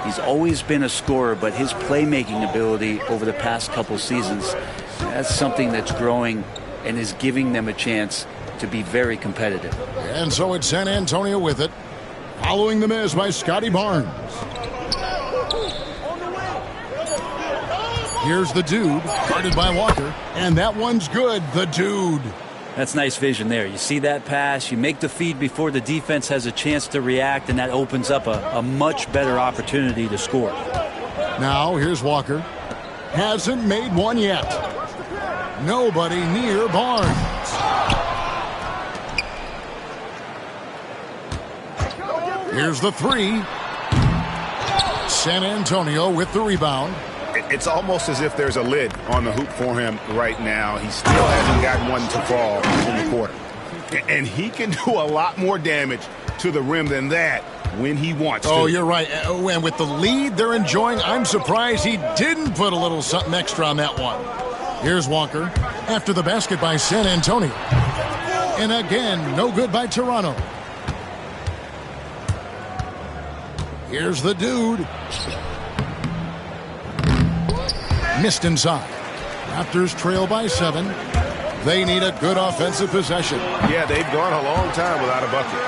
He's always been a scorer, but his playmaking ability over the past couple seasons, that's something that's growing and is giving them a chance to be very competitive. And so it's San Antonio with it, following the miss by Scotty Barnes. Here's the dude, guarded by Walker, and that one's good, the dude. That's nice vision there. You see that pass, you make the feed before the defense has a chance to react, and that opens up a much better opportunity to score. Now here's Walker. Hasn't made one yet. Nobody near Barnes. Here's the 3. San Antonio with the rebound. It's almost as if there's a lid on the hoop for him right now. He still hasn't got one to fall in the quarter. And he can do a lot more damage to the rim than that when he wants to. Oh, you're right. And with the lead they're enjoying, I'm surprised he didn't put a little something extra on that one. Here's Walker after the basket by San Antonio. And again, no good by Toronto. Here's the dude. Missed inside. Raptors trail by 7. They need a good offensive possession. Yeah, they've gone a long time without a bucket.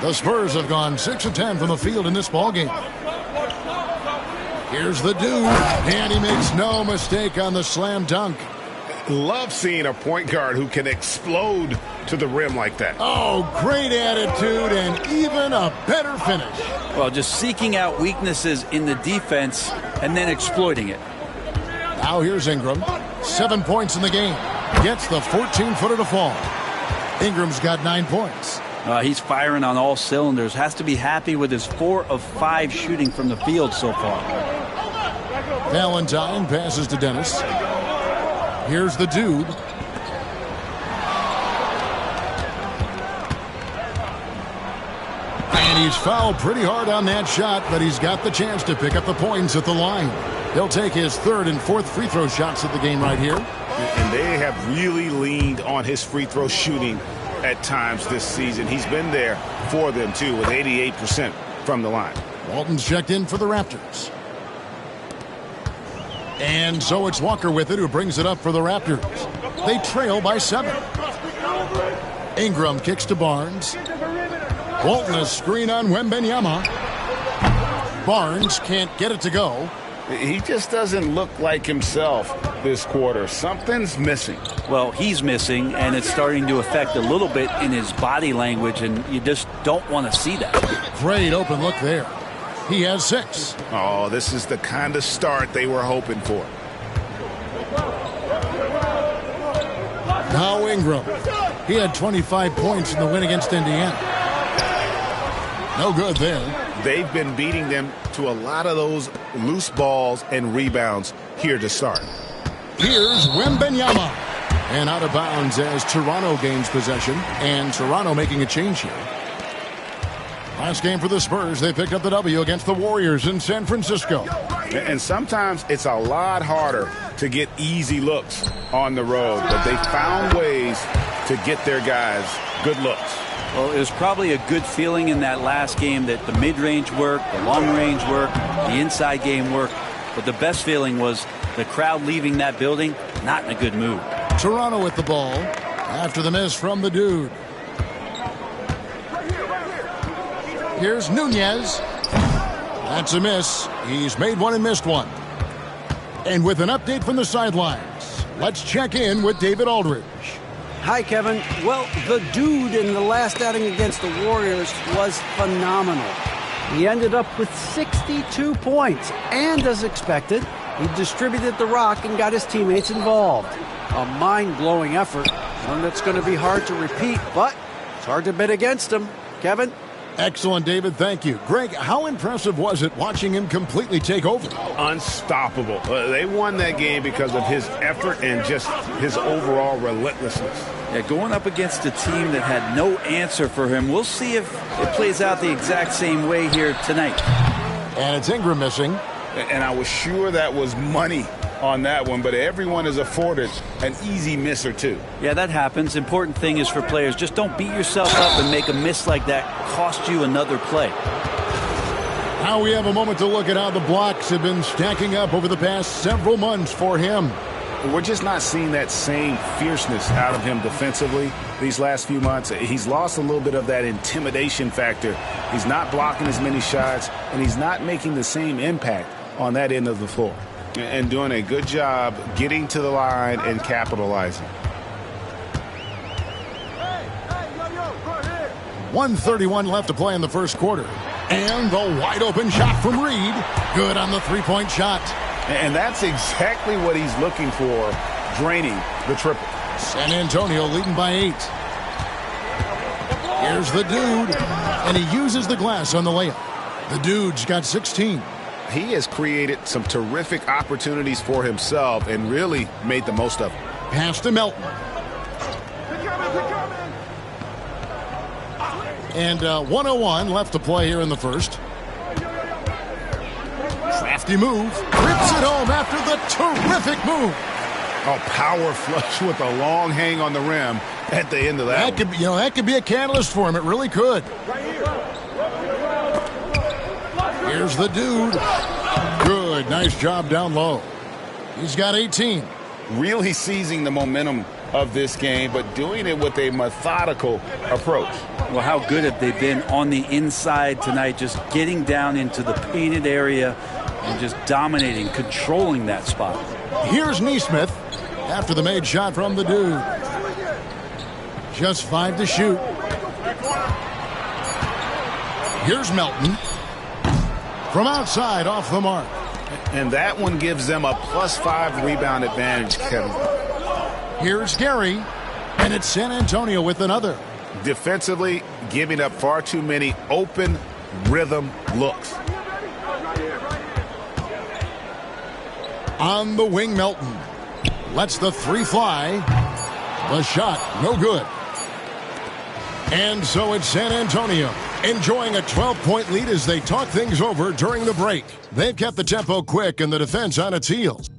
The Spurs have gone 6 of 10 from the field in this ballgame. Here's the dude, and he makes no mistake on the slam dunk. Love seeing a point guard who can explode to the rim like that. Oh, great attitude and even a better finish. Well, just seeking out weaknesses in the defense and then exploiting it. Now here's Ingram. 7 points in the game. Gets the 14-footer to fall. Ingram's got 9 points. He's firing on all cylinders. Has to be happy with his 4 of 5 shooting from the field so far. Valentine passes to Dennis. Here's the dude. And he's fouled pretty hard on that shot, but he's got the chance to pick up the points at the line. He'll take his 3rd and 4th free throw shots of the game right here. And they have really leaned on his free throw shooting at times this season. He's been there for them, too, with 88% from the line. Walton's checked in for the Raptors. And so it's Walker with it, who brings it up for the Raptors. They trail by 7. Ingram kicks to Barnes. Walton a screen on Wembenyama. Barnes can't get it to go. He just doesn't look like himself this quarter. Something's missing. Well, he's missing, and it's starting to affect a little bit in his body language, and you just don't want to see that. Great open look there. He has 6. Oh, this is the kind of start they were hoping for. Now Ingram. He had 25 points in the win against Indiana. No good there. They've been beating them to a lot of those loose balls and rebounds here to start. Here's Wembanyama. And out of bounds as Toronto gains possession. And Toronto making a change here. Last game for the Spurs, they picked up the W against the Warriors in San Francisco. And sometimes it's a lot harder to get easy looks on the road, but they found ways to get their guys good looks. Well, it was probably a good feeling in that last game that the mid-range worked, the long-range worked, the inside game worked. But the best feeling was the crowd leaving that building not in a good mood. Toronto with the ball after the miss from the dude. Here's Nunez. That's a miss. He's made one and missed one. And with an update from the sidelines, let's check in with David Aldridge. Hi, Kevin. Well, the dude in the last outing against the Warriors was phenomenal. He ended up with 62 points, and as expected, he distributed the rock and got his teammates involved. A mind-blowing effort, one that's going to be hard to repeat, but it's hard to bet against him. Kevin? Excellent, David. Thank you. Greg, how impressive was it watching him completely take over? Unstoppable. They won that game because of his effort and just his overall relentlessness. Yeah, going up against a team that had no answer for him. We'll see if it plays out the exact same way here tonight. And it's Ingram missing. And I was sure that was money on that one, but everyone is afforded an easy miss or two. Yeah, that happens. Important thing is for players, just don't beat yourself up and make a miss like that cost you another play. Now we have a moment to look at how the blocks have been stacking up over the past several months for him. We're just not seeing that same fierceness out of him defensively these last few months. He's lost a little bit of that intimidation factor. He's not blocking as many shots, and he's not making the same impact on that end of the floor. And doing a good job getting to the line and capitalizing. 1:31 left to play in the first quarter. And the wide open shot from Reed. Good on the three-point shot. And that's exactly what he's looking for, draining the triple. San Antonio leading by 8. Here's the dude. And he uses the glass on the layup. The dude's got 16. He has created some terrific opportunities for himself and really made the most of them. Pass to Melton. And 1:01 left to play here in the first. Crafty move. Rips it home after the terrific move. Oh, power flush with a long hang on the rim at the end of that. That could be a catalyst for him. It really could. Here's the dude. Good. Nice job down low. He's got 18. Really seizing the momentum of this game, but doing it with a methodical approach. Well, how good have they been on the inside tonight, just getting down into the painted area and just dominating, controlling that spot. Here's Neesmith after the made shot from the dude. Just 5 to shoot. Here's Melton. From outside, off the mark. And that one gives them a +5 rebound advantage, Kevin. Here's Gary. And it's San Antonio with another. Defensively, giving up far too many open rhythm looks. On the wing, Melton. Lets the three fly. The shot, no good. And so it's San Antonio enjoying a 12-point lead as they talk things over during the break. They've kept the tempo quick and the defense on its heels.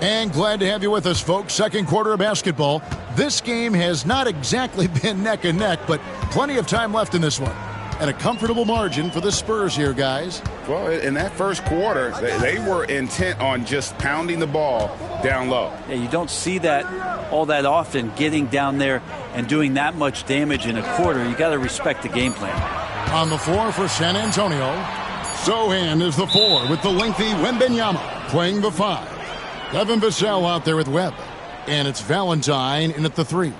And glad to have you with us, folks. Second quarter of basketball. This game has not exactly been neck and neck, but plenty of time left in this one. And a comfortable margin for the Spurs here, guys. Well, in that first quarter, they were intent on just pounding the ball down low. Yeah, you don't see that all that often, getting down there and doing that much damage in a quarter. You got to respect the game plan. On the floor for San Antonio, Sohan is the 4 with the lengthy Wembanyama playing the 5. Devin Vassell out there with Webb. And it's Valentine in at the 3.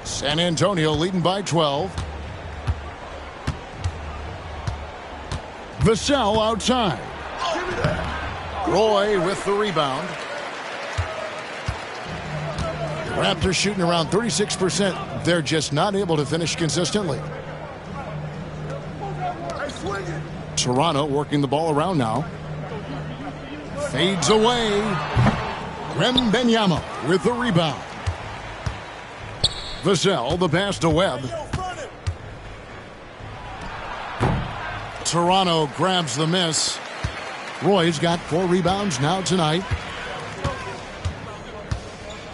San Antonio leading by 12. Vassell outside. Roy with the rebound. Raptors shooting around 36%. They're just not able to finish consistently. Toronto working the ball around now. Fades away. Wembanyama with the rebound. Vassell, the pass to Webb. Toronto grabs the miss. Roy's got 4 rebounds now tonight.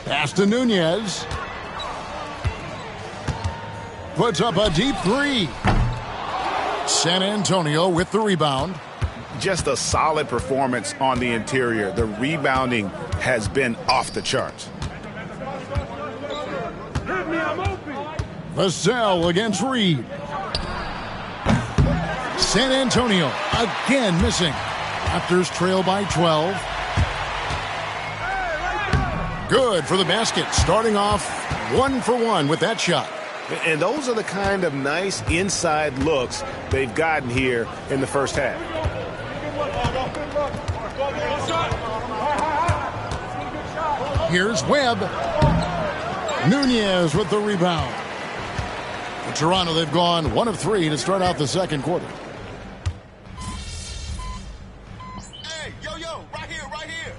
Pass to Nunez. Puts up a deep 3. San Antonio with the rebound. Just a solid performance on the interior. The rebounding has been off the charts. Vassell against Reed. San Antonio again missing. Raptors trail by 12. Good for the basket. Starting off 1 for 1 with that shot. And those are the kind of nice inside looks they've gotten here in the first half. Here's Webb. Nunez with the rebound. For Toronto, they've gone 1 of 3 to start out the second quarter. Hey, yo, right here.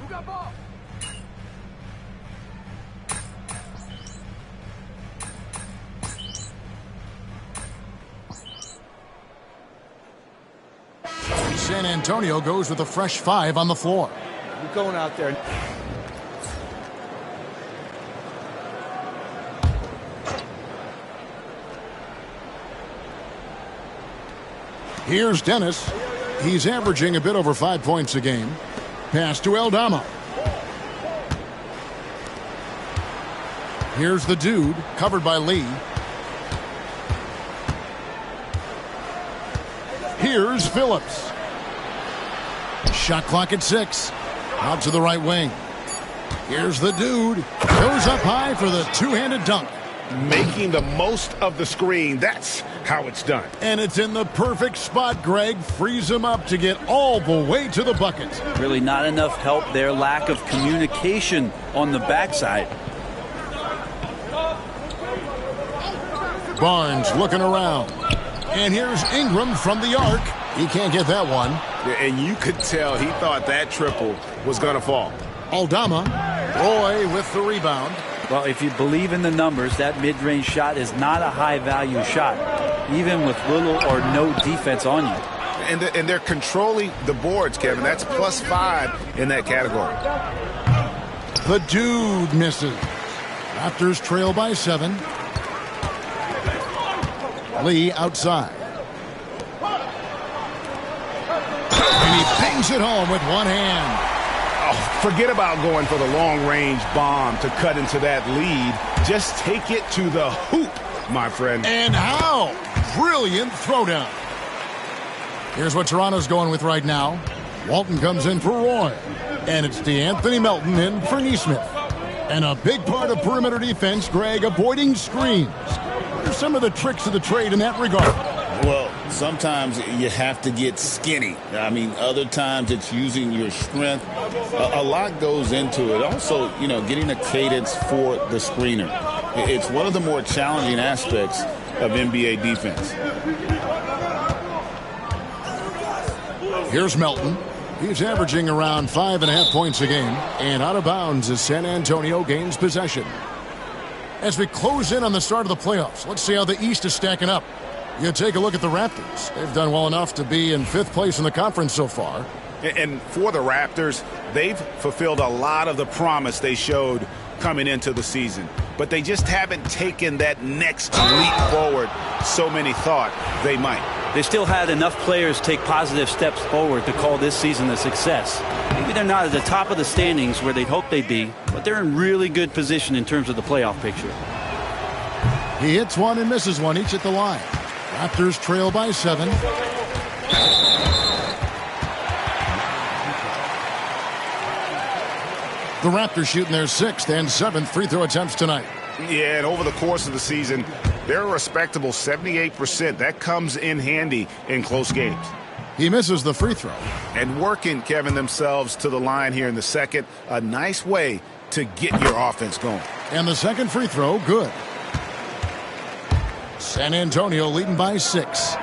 Who got ball? San Antonio goes with a fresh 5 on the floor. We're going out there. Here's Dennis. He's averaging a bit over 5 points a game. Pass to Aldama. Here's the dude, covered by Lee. Here's Phillips. Shot clock at 6. Out to the right wing. Here's the dude. Goes up high for the two-handed dunk. Making the most of the screen. That's how it's done. And it's in the perfect spot, Greg. Frees him up to get all the way to the bucket. Really not enough help there. Lack of communication on the backside. Barnes looking around. And here's Ingram from the arc. He can't get that one. And you could tell he thought that triple was going to fall. Aldama. Roy with the rebound. Well, if you believe in the numbers, that mid-range shot is not a high-value shot, even with little or no defense on you. And they're controlling the boards, Kevin. That's +5 in that category. The dude misses. Raptors trail by 7. Lee outside. And he bangs it home with one hand. Oh, forget about going for the long-range bomb to cut into that lead. Just take it to the hoop, my friend. And how? Brilliant throwdown. Here's what Toronto's going with right now. Walton comes in for Roy. And it's DeAnthony Melton in for Nesmith. And a big part of perimeter defense, Greg, avoiding screens. What are some of the tricks of the trade in that regard? Well, sometimes you have to get skinny. I mean, other times it's using your strength. A lot goes into it. Also, you know, getting a cadence for the screener. It's one of the more challenging aspects of NBA defense. Here's Melton. He's averaging around 5.5 points a game. And out of bounds as San Antonio gains possession. As we close in on the start of the playoffs, let's see how the East is stacking up. You take a look at the Raptors. They've done well enough to be in 5th place in the conference so far. And for the Raptors, they've fulfilled a lot of the promise they showed coming into the season. But they just haven't taken that next leap forward so many thought they might. They still had enough players take positive steps forward to call this season a success. Maybe they're not at the top of the standings where they'd hope they'd be, but they're in really good position in terms of the playoff picture. He hits one and misses one, each at the line. Raptors trail by 7. The Raptors shooting their 6th and 7th free throw attempts tonight. Yeah, and over the course of the season, they're a respectable 78%. That comes in handy in close games. He misses the free throw. And working, Kevin, themselves to the line here in the second. A nice way to get your offense going. And the second free throw, good. San Antonio leading by 6.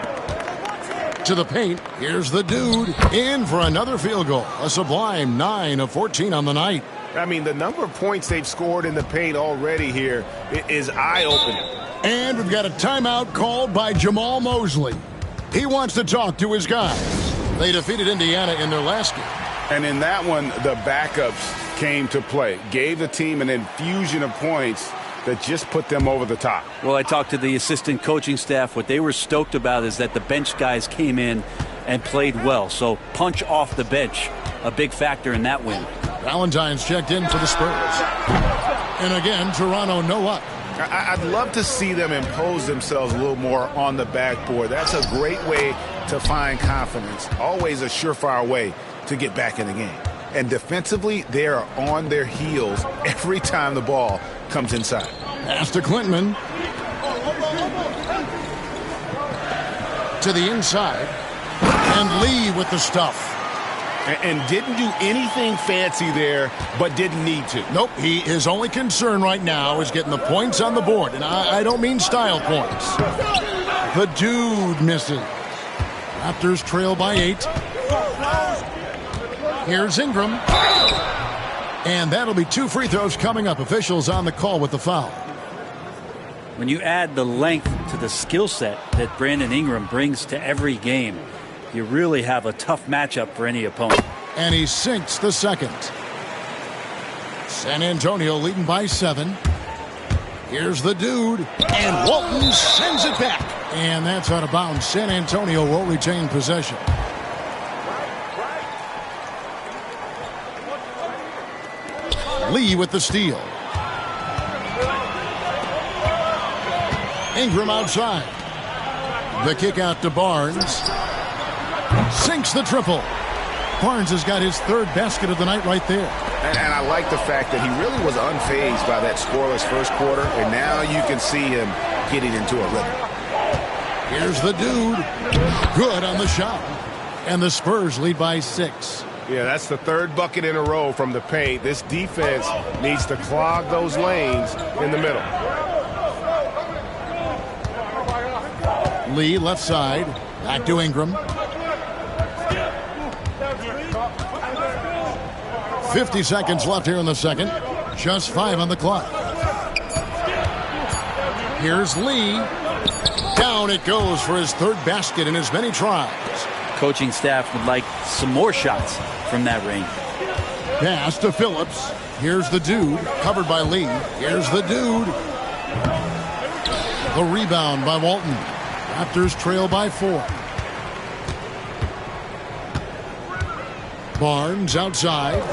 To the paint, here's the dude. In for another field goal. A sublime 9 of 14 on the night. I mean, the number of points they've scored in the paint already here is eye-opening. And we've got a timeout called by Jamal Mosley. He wants to talk to his guys. They defeated Indiana in their last game. And in that one, the backups came to play. Gave the team an infusion of points that just put them over the top. Well, I talked to the assistant coaching staff. What they were stoked about is that the bench guys came in and played well. So punch off the bench, a big factor in that win. Valentine's checked in for the Spurs. And again, Toronto no up. I'd love to see them impose themselves a little more on the backboard. That's a great way to find confidence. Always a surefire way to get back in the game. And defensively, they are on their heels every time the ball comes inside. Pass to Clinton. To the inside. And Lee with the stuff. And didn't do anything fancy there, but didn't need to. Nope, his only concern right now is getting the points on the board. And I don't mean style points. The dude misses. Raptors trail by 8. Here's Ingram. And that'll be 2 free throws coming up. Officials on the call with the foul. When you add the length to the skill set that Brandon Ingram brings to every game, you really have a tough matchup for any opponent. And he sinks the second. San Antonio leading by 7. Here's the dude. And Walton sends it back. And that's out of bounds. San Antonio will retain possession. Lee with the steal. Ingram outside. The kick out to Barnes. Sinks the triple. Barnes has got his 3rd basket of the night right there. And I like the fact that he really was unfazed by that scoreless first quarter, and now you can see him getting into a rhythm. Here's the dude. Good on the shot. And the Spurs lead by 6. Yeah, that's the 3rd bucket in a row from the paint. This defense needs to clog those lanes in the middle. Lee left side. Back to Ingram. 50 seconds left here in the second. Just 5 on the clock. Here's Lee. Down it goes for his 3rd basket in as many tries. Coaching staff would like some more shots from that range. Pass to Phillips. Here's the dude. Covered by Lee. Here's the dude. The rebound by Walton. Raptors trail by 4. Barnes outside.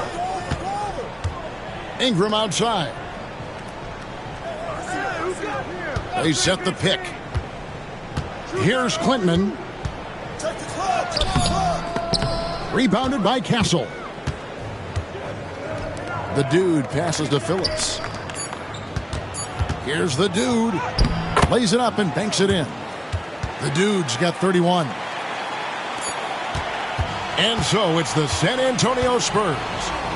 Ingram outside. They set the pick. Here's Clinton. Rebounded by Castle. The dude passes to Phillips. Here's the dude. Lays it up and banks it in. The dude's got 31. And so it's the San Antonio Spurs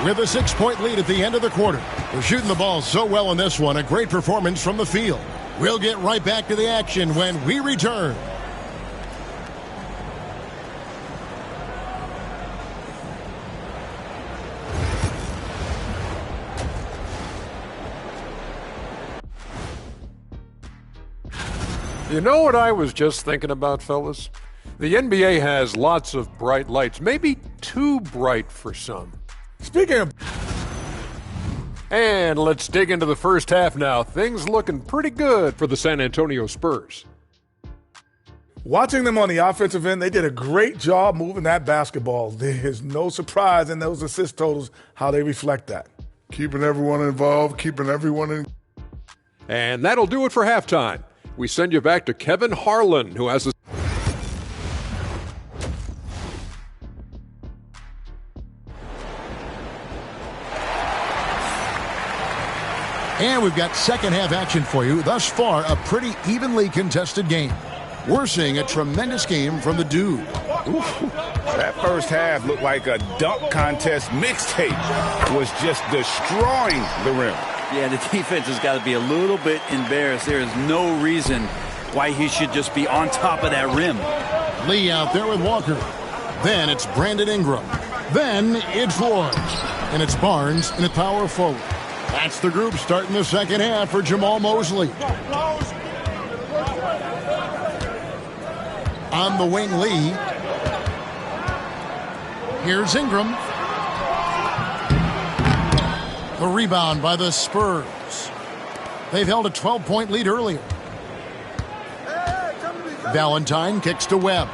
with a 6-point lead at the end of the quarter. They're shooting the ball so well in this one. A great performance from the field. We'll get right back to the action when we return. You know what I was just thinking about, fellas? The NBA has lots of bright lights, maybe too bright for some. Speaking of... And let's dig into the first half now. Things looking pretty good for the San Antonio Spurs. Watching them on the offensive end, they did a great job moving that basketball. There's no surprise in those assist totals how they reflect that. Keeping everyone involved, keeping everyone in. And that'll do it for halftime. We send you back to Kevin Harlan, who has a... And we've got second half action for you. Thus far, a pretty evenly contested game. We're seeing a tremendous game from the dude. Oof. That first half looked like a dunk contest mixtape. Was just destroying the rim. Yeah, the defense has got to be a little bit embarrassed. There is no reason why he should just be on top of that rim. Lee out there with Walker. Then it's Brandon Ingram. Then it's Roy. And it's Barnes in a power forward. That's the group starting the second half for Jamal Mosley. On the wing, Lee. Here's Ingram. The rebound by the Spurs. They've held a 12-point lead earlier. Valentine kicks to Webb.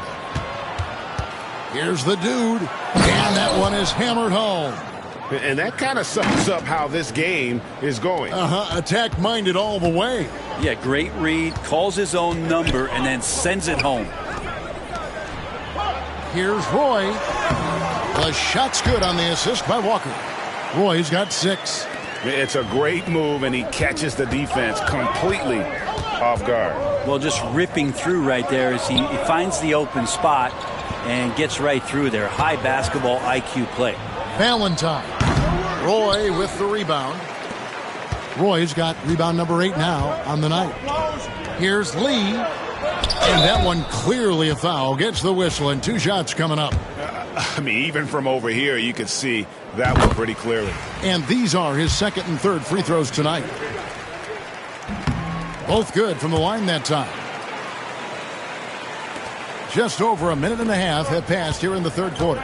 Here's the dude. And that one is hammered home. And that kind of sums up how this game is going. Attack-minded all the way. Yeah, great read, calls his own number, and then sends it home. Here's Roy. The shot's good on the assist by Walker. Roy's got 6. It's a great move, and he catches the defense completely off guard. Well, just ripping through right there as he finds the open spot and gets right through there. High basketball IQ play. Valentine. Roy with the rebound. Roy's got rebound number 8 now on the night. Here's Lee. And that one clearly a foul. Gets the whistle, and 2 shots coming up. I mean, even from over here, you could see that one pretty clearly. And these are his second and third free throws tonight. Both good from the line that time. Just over a minute and a half have passed here in the third quarter.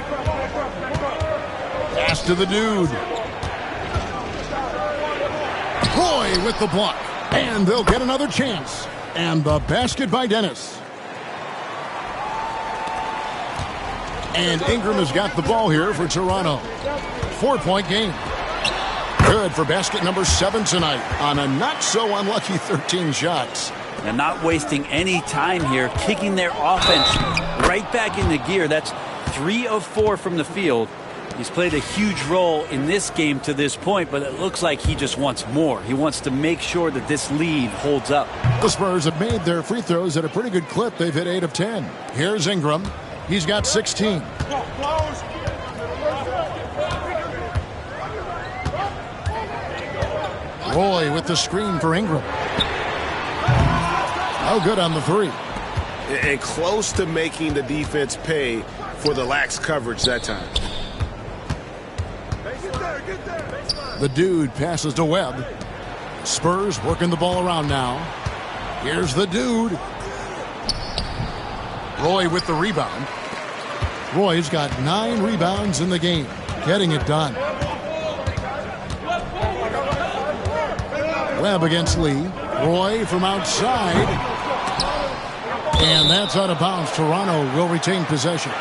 Pass to the dude. Roy with the block. And they'll get another chance. And the basket by Dennis. And Ingram has got the ball here for Toronto. 4-point game. Good for basket number 7 tonight on a not-so-unlucky 13 shots. And not wasting any time here, kicking their offense right back into gear. That's 3 of 4 from the field. He's played a huge role in this game to this point, but it looks like he just wants more. He wants to make sure that this lead holds up. The Spurs have made their free throws at a pretty good clip. They've hit 8 of 10. Here's Ingram. He's got 16. Roy with the screen for Ingram. Oh, good on the 3. And close to making the defense pay for the lax coverage that time. The dude passes to Webb. Spurs working the ball around now. Here's the dude. Roy with the rebound. Roy's got 9 rebounds in the game. Getting it done. Webb against Lee. Roy from outside. And that's out of bounds. Toronto will retain possession.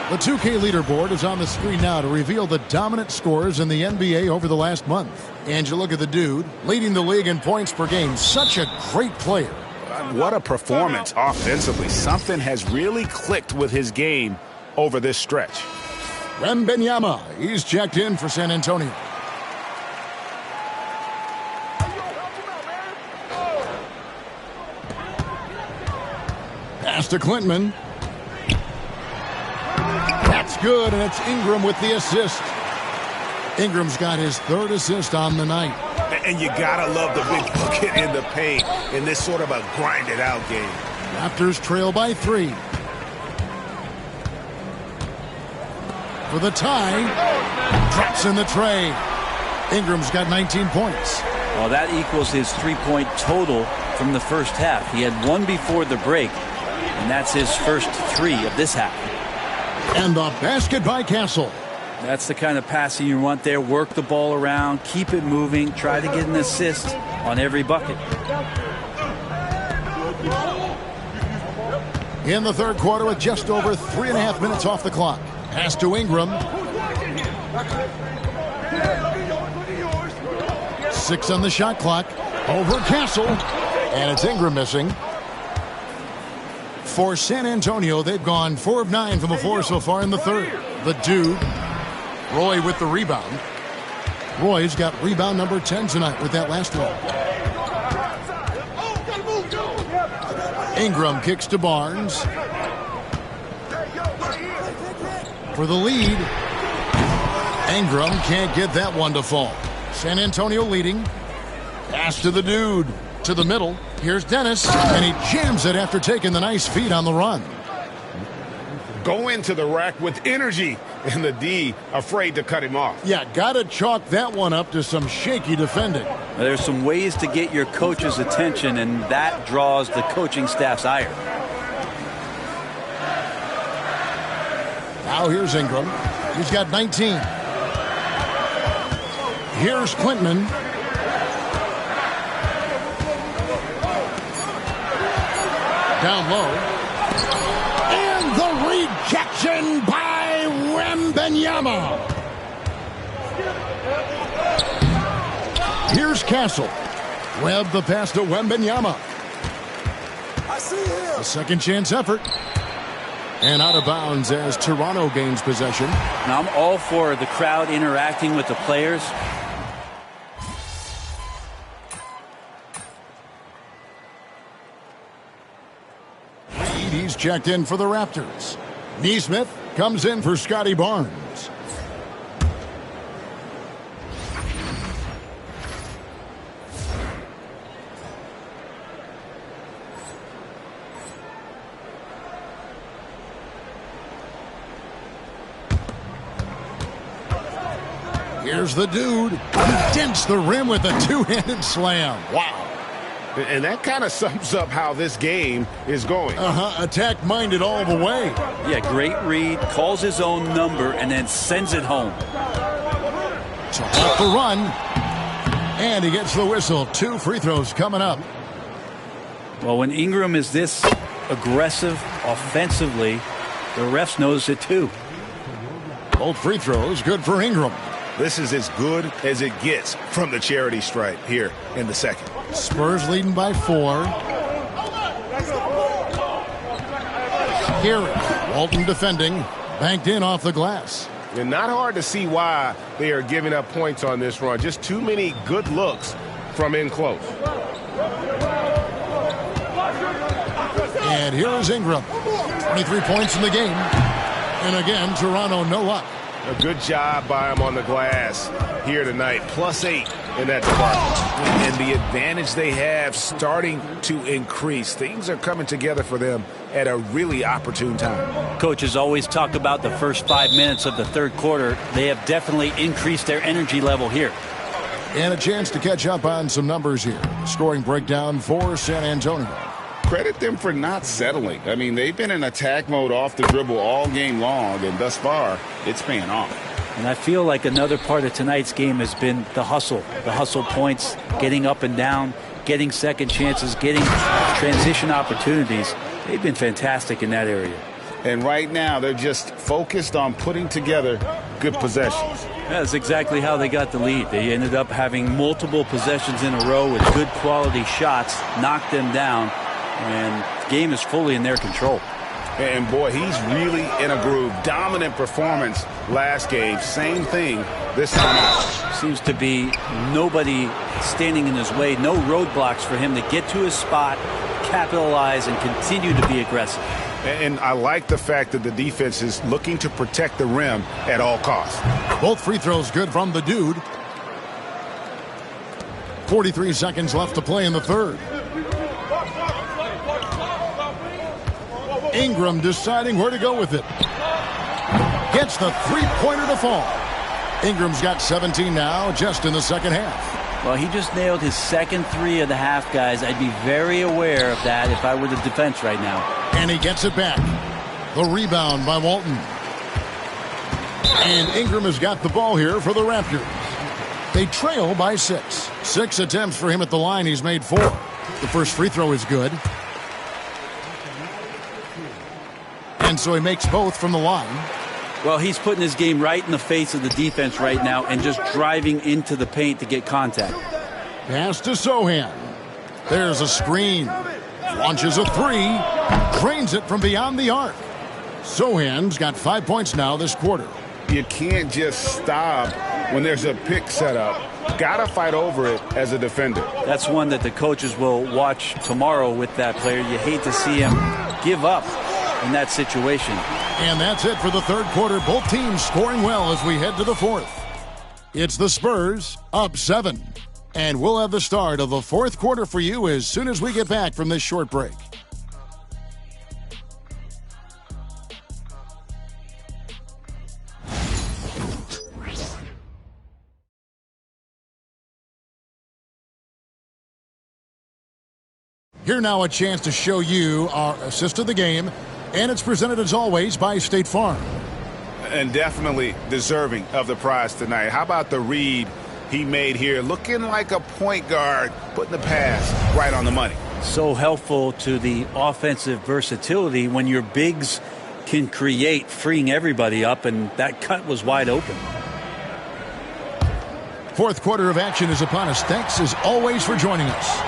The 2K leaderboard is on the screen now to reveal the dominant scores in the NBA over the last month. And you look at the dude, leading the league in points per game. Such a great player. What a performance offensively. Something has really clicked with his game over this stretch. Wembanyama, he's checked in for San Antonio. Pass to Klintman. That's good, and it's Ingram with the assist. Ingram's got his 3rd assist on the night. And you gotta love the big bucket in the paint in this sort of a grinded-out game. Raptors trail by 3. For the tie, drops in the tray. Ingram's got 19 points. Well, that equals his 3-point total from the first half. He had 1 before the break, and that's his first 3 of this half. And the basket by Castle. That's the kind of passing you want there. Work the ball around, keep it moving, try to get an assist on every bucket. in the third quarter with just over 3.5 minutes off the clock. Pass to Ingram. 6 on the shot clock. Over Castle. And it's Ingram missing. For San Antonio, they've gone 4 of 9 from the floor so far in the third. The dude, Roy with the rebound. Roy's got rebound number 10 tonight with that last one. Ingram kicks to Barnes. For the lead. Ingram can't get that one to fall. San Antonio leading. Pass to the dude. To the middle. Here's Dennis. And he jams it after taking the nice feed on the run. Go into the rack with energy. And the D afraid to cut him off. Yeah, got to chalk that one up to some shaky defending. There's some ways to get your coach's attention, and that draws the coaching staff's ire. Now here's Ingram. He's got 19. Here's Quintman. Down low. And the rejection by Wembanyama. Here's Castle. Webb the pass to Wembanyama. A second chance effort. And out of bounds as Toronto gains possession. Now I'm all for the crowd interacting with the players. He's checked in for the Raptors. Neesmith comes in for Scotty Barnes. Here's the dude. He dents the rim with a two-handed slam. Wow. And that kind of sums up how this game is going. Attack-minded all the way. Yeah, great read, calls his own number, and then sends it home. So off the run. And he gets the whistle. 2 free throws coming up. Well, when Ingram is this aggressive offensively, the refs notice it too. Both free throws good for Ingram. This is as good as it gets from the charity stripe here in the second. Spurs leading by 4. Here, Walton defending, banked in off the glass. And not hard to see why they are giving up points on this run. Just too many good looks from in close. And here is Ingram. 23 points in the game. And again, Toronto no luck. A good job by him on the glass here tonight. +8 in that department. And the advantage they have starting to increase. Things are coming together for them at a really opportune time. Coaches always talk about the first 5 minutes of the third quarter. They have definitely increased their energy level here. And a chance to catch up on some numbers here. Scoring breakdown for San Antonio. Credit them for not settling. I mean, they've been in attack mode off the dribble all game long, and thus far, it's paying off. And I feel like another part of tonight's game has been the hustle points, getting up and down, getting second chances, getting transition opportunities. They've been fantastic in that area. And right now, they're just focused on putting together good possessions. That's exactly how they got the lead. They ended up having multiple possessions in a row with good quality shots, knocked them down, and the game is fully in their control. And boy, he's really in a groove. Dominant performance last game. Same thing this time out. Seems to be nobody standing in his way. No roadblocks for him to get to his spot, capitalize, and continue to be aggressive. And I like the fact that the defense is looking to protect the rim at all costs. Both free throws good from the dude. 43 seconds left to play in the third. Ingram deciding where to go with it. Gets the three-pointer to fall. Ingram's got 17 now, just in the second half. Well, he just nailed his second 3 of the half, guys. I'd be very aware of that if I were the defense right now. And he gets it back. The rebound by Walton. And Ingram has got the ball here for the Raptors. They trail by 6. 6 attempts for him at the line. He's made 4. The first free throw is good. And so he makes both from the line. Well, he's putting his game right in the face of the defense right now and just driving into the paint to get contact. Pass to Sohan. There's a screen. Launches a three. Drains it from beyond the arc. Sohan's got 5 points now this quarter. You can't just stop when there's a pick set up. Got to fight over it as a defender. That's one that the coaches will watch tomorrow with that player. You hate to see him give up in that situation. And that's it for the third quarter. Both teams scoring well as we head to the fourth. It's the Spurs up 7. And we'll have the start of the fourth quarter for you as soon as we get back from this short break. Here now a chance to show you our assist of the game, and it's presented as always by State Farm. And definitely deserving of the prize tonight. How about the read he made here? Looking like a point guard, putting the pass right on the money. So helpful to the offensive versatility when your bigs can create, freeing everybody up, and that cut was wide open. Fourth quarter of action is upon us. Thanks as always for joining us.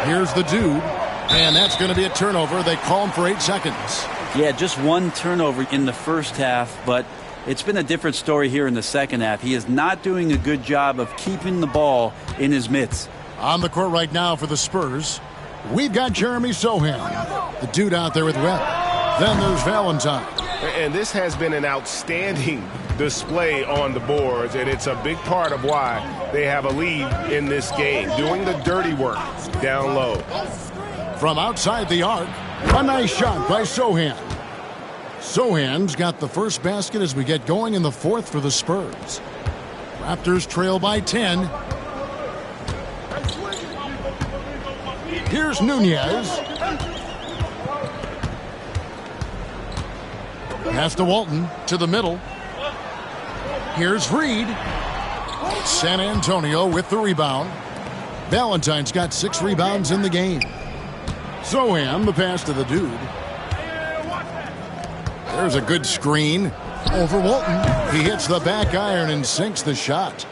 Here's the dude, and that's going to be a turnover. They call him for 8 seconds. Yeah, just one turnover in the first half, but it's been a different story here in the second half. He is not doing a good job of keeping the ball in his mitts. On the court right now for the Spurs, we've got Jeremy Sohan, the dude out there with Webb. Then there's Valentine. And this has been an outstanding display on the boards, and it's a big part of why they have a lead in this game, doing the dirty work down low. From outside the arc, a nice shot by Sohan. Sohan's got the first basket as we get going in the fourth for the Spurs. Raptors trail by 10. Here's Nunez. Pass to Walton to the middle. Here's Reed. San Antonio with the rebound. Valentine's got 6 rebounds in the game. Sohan, the pass to the dude. There's a good screen over Walton. He hits the back iron and sinks the shot.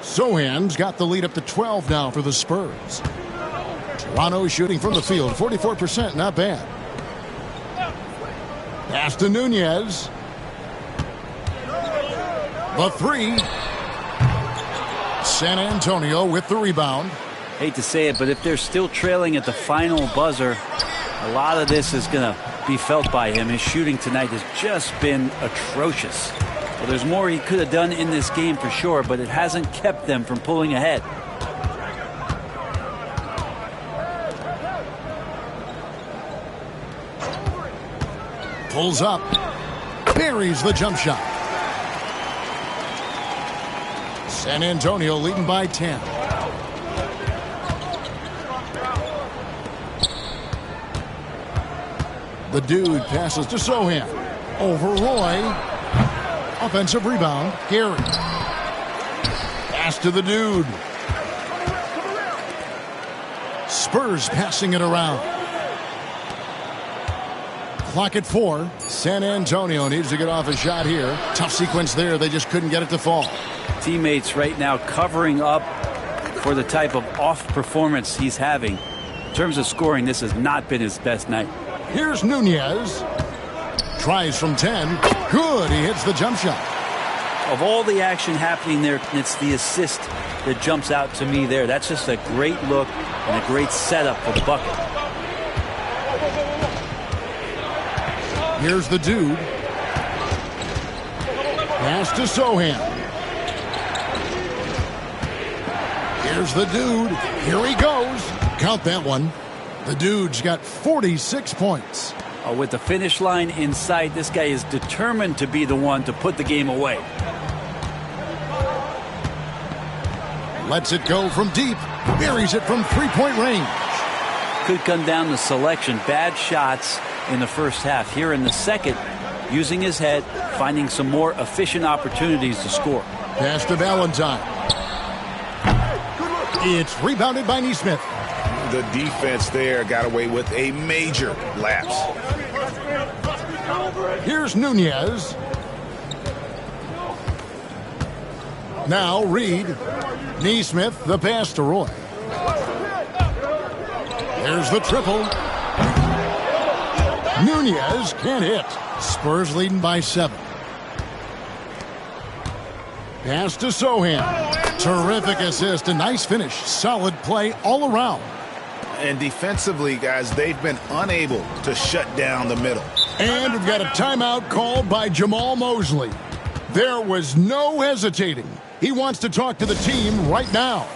Sohan's got the lead up to 12 now for the Spurs. Toronto shooting from the field, 44%, not bad. Pass to Nunez. The three. San Antonio with the rebound. Hate to say it, but if they're still trailing at the final buzzer, a lot of this is going to be felt by him. His shooting tonight has just been atrocious. Well, there's more he could have done in this game for sure, but it hasn't kept them from pulling ahead. Pulls up. Buries the jump shot. San Antonio leading by 10. The dude passes to Sohan. Over Roy. Offensive rebound. Gary. Pass to the dude. Spurs passing it around. Clock at 4. San Antonio needs to get off a shot here. Tough sequence there. They just couldn't get it to fall. Teammates right now covering up for the type of off performance he's having. In terms of scoring, this has not been his best night. Here's Nunez. Tries from 10. Good. He hits the jump shot. Of all the action happening there, it's the assist that jumps out to me there. That's just a great look and a great setup for the bucket. Here's the dude. Pass to Sohan. Here's the dude. Here he goes. Count that one. The dude's got 46 points. With the finish line in sight, this guy is determined to be the one to put the game away. Lets it go from deep. Buries it from three-point range. Could come down to selection. Bad shots in the first half. Here in the second, using his head, finding some more efficient opportunities to score. Pass to Valentine. It's rebounded by Nesmith. The defense there got away with a major lapse. Here's Nunez. Now Reed. Neesmith, the pass to Roy. There's the triple. Nunez can't hit. Spurs leading by 7. Pass to Sohan. Terrific assist, a nice finish. Solid play all around. And defensively, guys, they've been unable to shut down the middle. And we've got a timeout called by Jamal Mosley. There was no hesitating. He wants to talk to the team right now.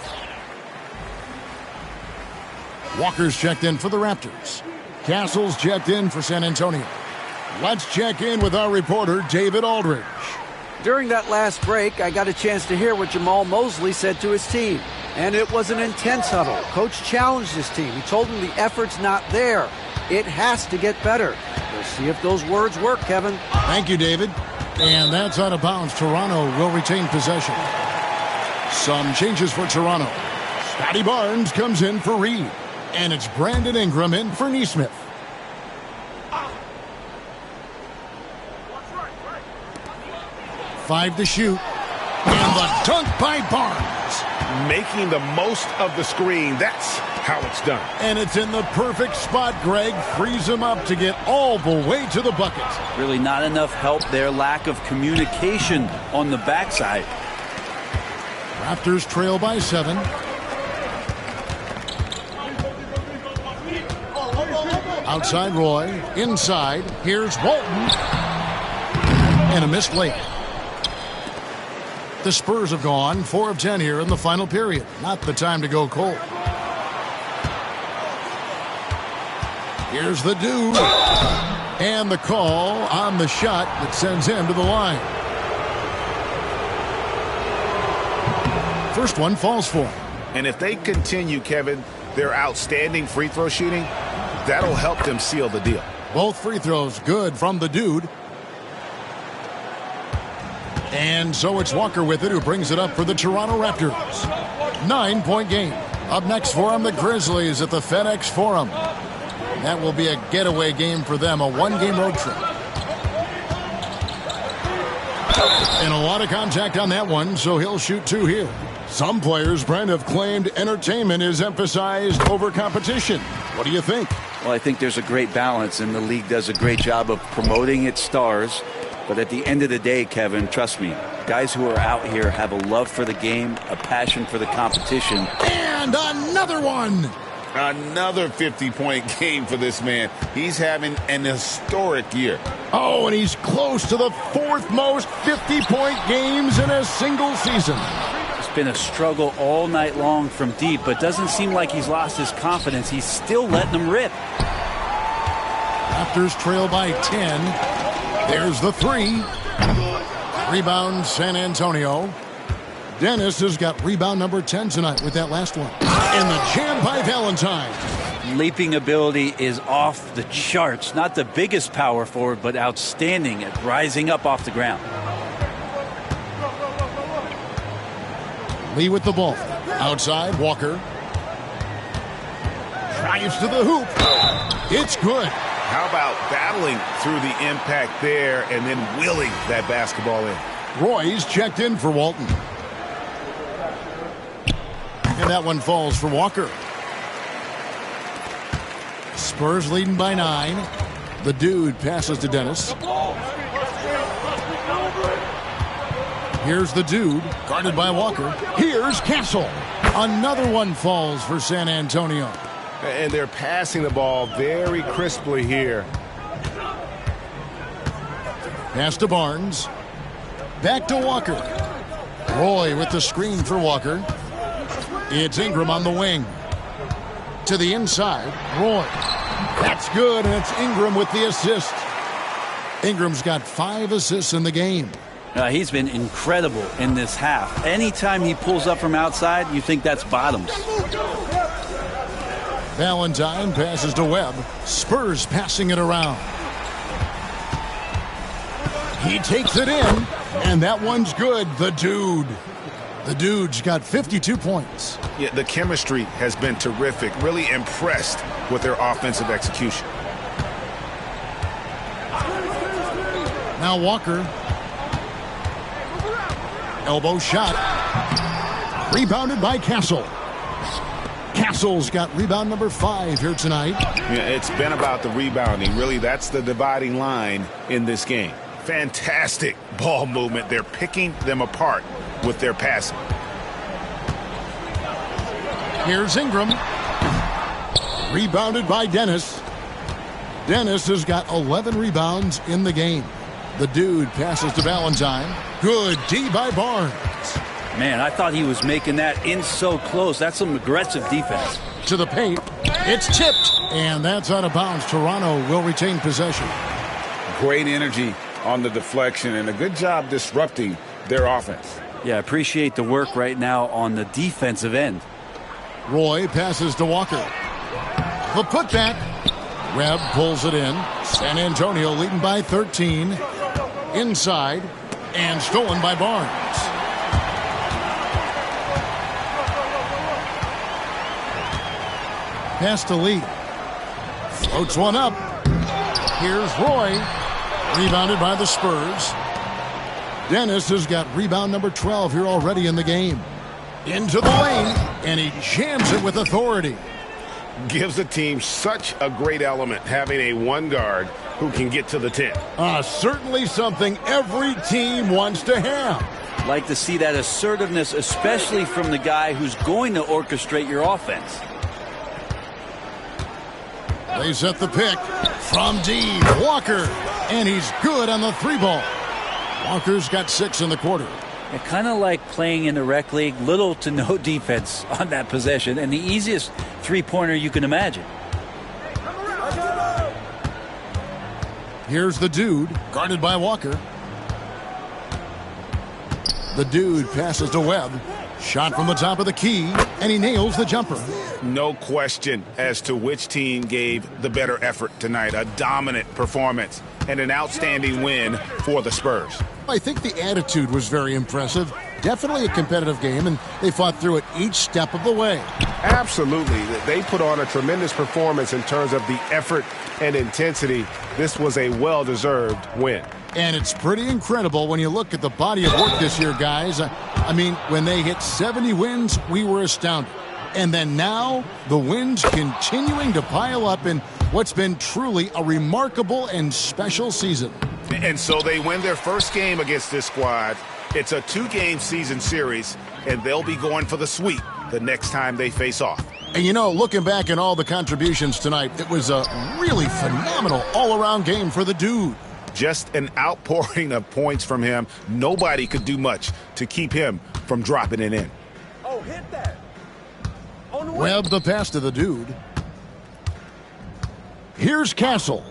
Walker's checked in for the Raptors. Castle's checked in for San Antonio. Let's check in with our reporter, David Aldridge. During that last break, I got a chance to hear what Jamal Mosley said to his team. And it was an intense huddle. Coach challenged his team. He told them the effort's not there. It has to get better. We'll see if those words work, Kevin. Thank you, David. And that's out of bounds. Toronto will retain possession. Some changes for Toronto. Scotty Barnes comes in for Reed. And it's Brandon Ingram in for Neesmith. Five to shoot. And the dunk by Barnes. Making the most of the screen. That's how it's done. And it's in the perfect spot, Greg. Frees him up to get all the way to the bucket. Really not enough help there. Lack of communication on the backside. Raptors trail by 7. Outside Roy. Inside. Here's Walton. And a missed layup. The Spurs have gone 4 of 10 here in the final period. Not the time to go cold. Here's the dude. And the call on the shot that sends him to the line. First one falls for him. And if they continue, Kevin, their outstanding free throw shooting, that'll help them seal the deal. Both free throws good from the dude. And so it's Walker with it, who brings it up for the Toronto Raptors. 9-point game. Up next for them, the Grizzlies at the FedEx Forum. That will be a getaway game for them, a one-game road trip. And a lot of contact on that one, so he'll shoot 2 here. Some players, Brent, have claimed entertainment is emphasized over competition. What do you think? Well, I think there's a great balance, and the league does a great job of promoting its stars. But at the end of the day, Kevin, trust me, guys who are out here have a love for the game, a passion for the competition. And another one! Another 50-point game for this man. He's having an historic year. Oh, and he's close to the 4th most 50-point games in a single season. It's been a struggle all night long from deep, but doesn't seem like he's lost his confidence. He's still letting them rip. Raptors trail by 10. There's the 3. Rebound, San Antonio. Dennis has got rebound number 10 tonight with that last one. And the jam by Valentine. Leaping ability is off the charts. Not the biggest power forward, but outstanding at rising up off the ground. Lee with the ball. Outside, Walker. Drives to the hoop. It's good. How about battling through the impact there and then wheeling that basketball in? Roy's checked in for Walton. And that one falls for Walker. Spurs leading by 9. The dude passes to Dennis. Here's the dude, guarded by Walker. Here's Castle. Another one falls for San Antonio. And they're passing the ball very crisply here. Pass to Barnes. Back to Walker. Roy with the screen for Walker. It's Ingram on the wing. To the inside, Roy. That's good, and it's Ingram with the assist. Ingram's got 5 assists in the game. He's been incredible in this half. Anytime he pulls up from outside, you think that's bottoms. Valentine passes to Webb. Spurs passing it around. He takes it in, and that one's good. The dude. The Dude's got 52 points. Yeah, the chemistry has been terrific. Really impressed with their offensive execution. Now Walker. Elbow shot. Rebounded by Castle. Castle's got rebound number 5 here tonight. Yeah, it's been about the rebounding. Really, that's the dividing line in this game. Fantastic ball movement. They're picking them apart with their passing. Here's Ingram. Rebounded by Dennis. Dennis has got 11 rebounds in the game. The Dude passes to Valentine. Good D by Barnes. Man, I thought he was making that in so close. That's some aggressive defense. To the paint. It's tipped. And that's out of bounds. Toronto will retain possession. Great energy on the deflection and a good job disrupting their offense. Yeah, appreciate the work right now on the defensive end. Roy passes to Walker. The putback. Webb pulls it in. San Antonio leading by 13. Inside. And stolen by Barnes. Pass to Lee. Floats one up. Here's Roy. Rebounded by the Spurs. Dennis has got rebound number 12 here already in the game. Into the lane, and he jams it with authority. Gives the team such a great element having a one guard who can get to the 10. Certainly something every team wants to have. Like to see that assertiveness, especially from the guy who's going to orchestrate your offense. They set the pick from deep. Walker, and he's good on the 3-ball. Walker's got 6 in the quarter. Kind of like playing in the rec league, little to no defense on that possession, and the easiest three-pointer you can imagine. Here's the Dude, guarded by Walker. The Dude passes to Webb. Shot from the top of the key, and he nails the jumper. No question as to which team gave the better effort tonight. A dominant performance and an outstanding win for the Spurs. I think the attitude was very impressive. Definitely a competitive game, and they fought through it each step of the way. Absolutely. They put on a tremendous performance in terms of the effort and intensity. This was a well-deserved win. And it's pretty incredible when you look at the body of work this year, guys. I mean, when they hit 70 wins, we were astounded. And then now, the wins continuing to pile up in what's been truly a remarkable and special season. And so they win their first game against this squad. It's a 2-game season series, and they'll be going for the sweep the next time they face off. And you know, looking back at all the contributions tonight, it was a really phenomenal all-around game for the Dude. Just an outpouring of points from him. Nobody could do much to keep him from dropping it in. Oh, hit that. Webb the pass to the Dude. Here's Castle.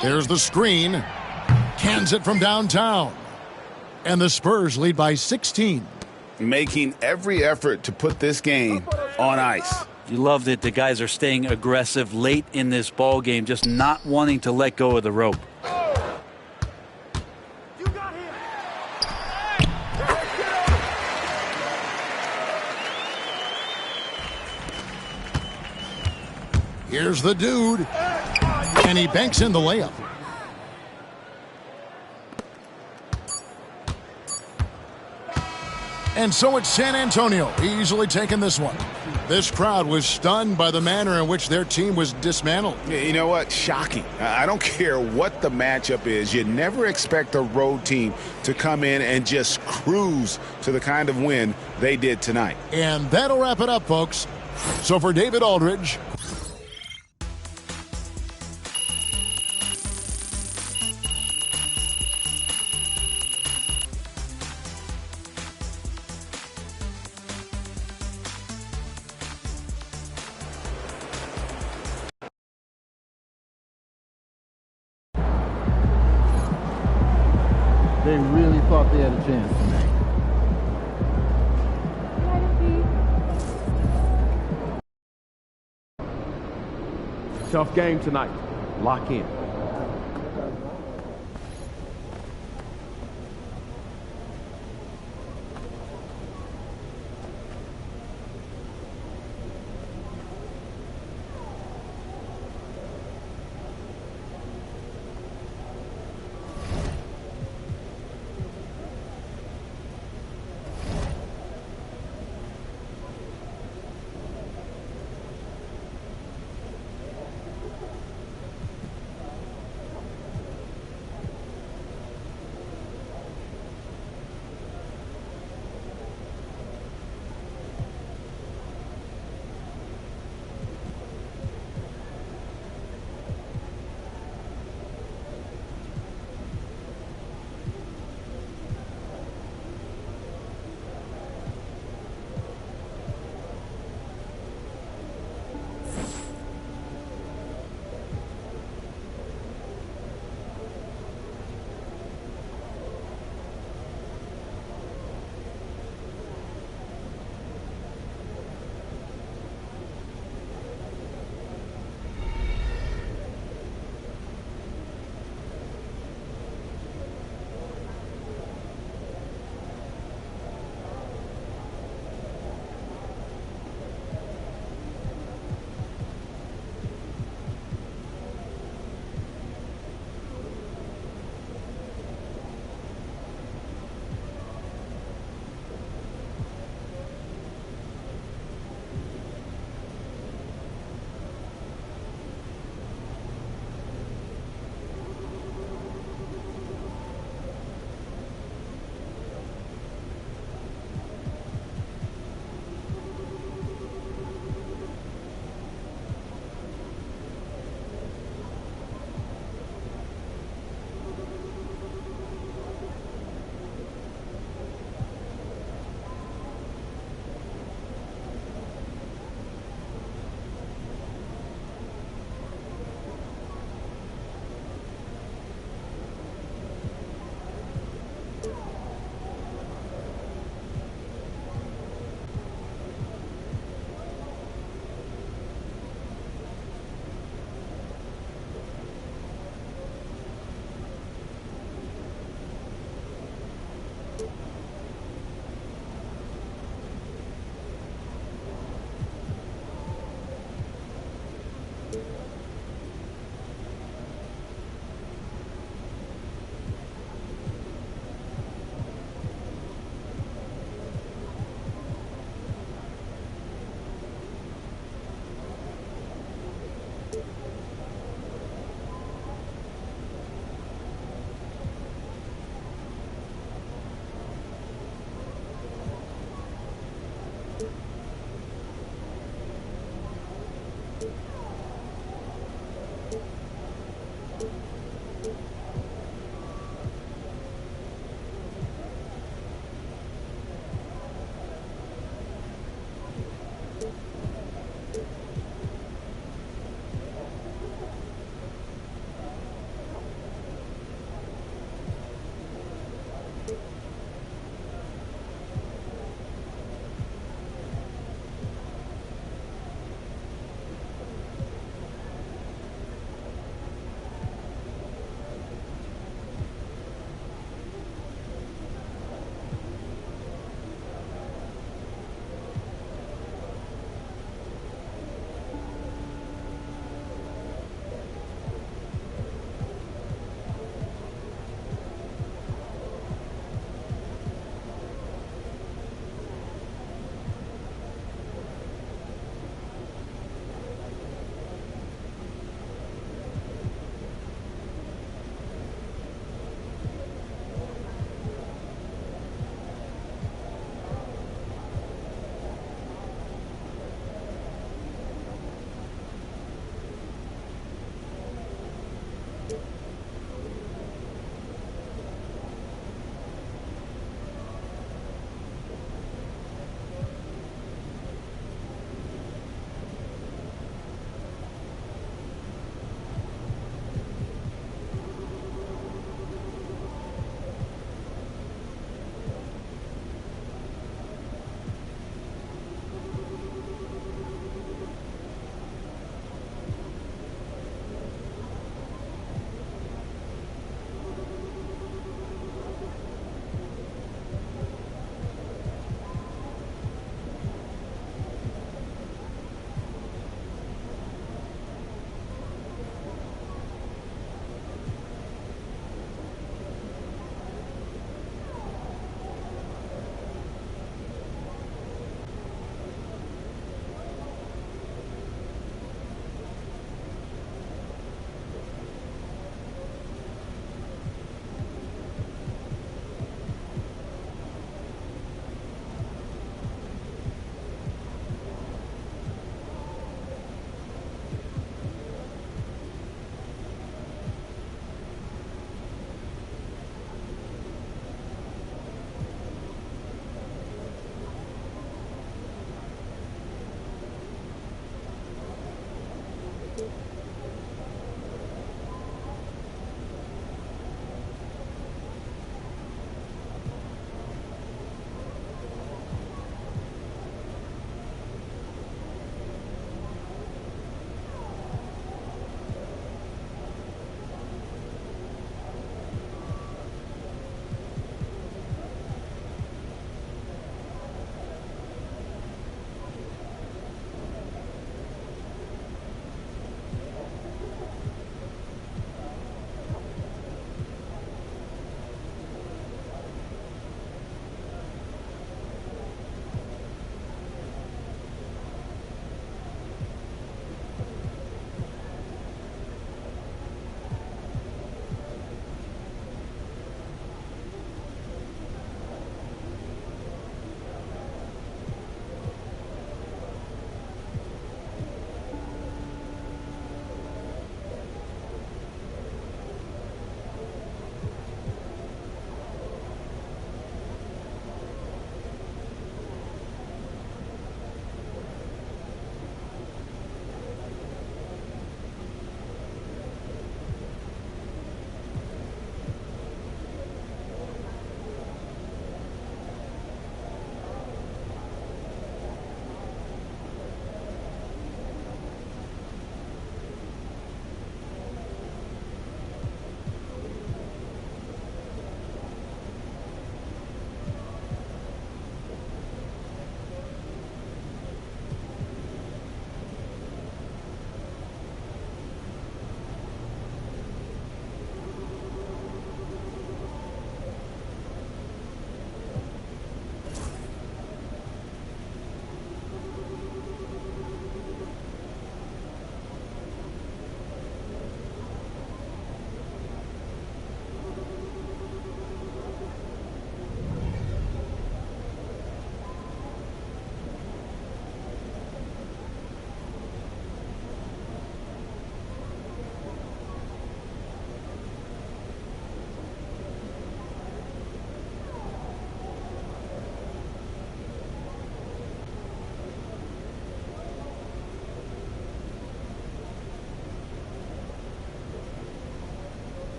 There's the screen. Cans it from downtown. And the Spurs lead by 16. Making every effort to put this game on ice. You love that the guys are staying aggressive late in this ball game, just not wanting to let go of the rope. Here's the Dude. And he banks in the layup. And so it's San Antonio easily taking this one. This crowd was stunned by the manner in which their team was dismantled. You know what? Shocking. I don't care what the matchup is. You never expect a road team to come in and just cruise to the kind of win they did tonight. And that'll wrap it up, folks. So for David Aldridge, they really thought they had a chance tonight. Tough game tonight. Lock in.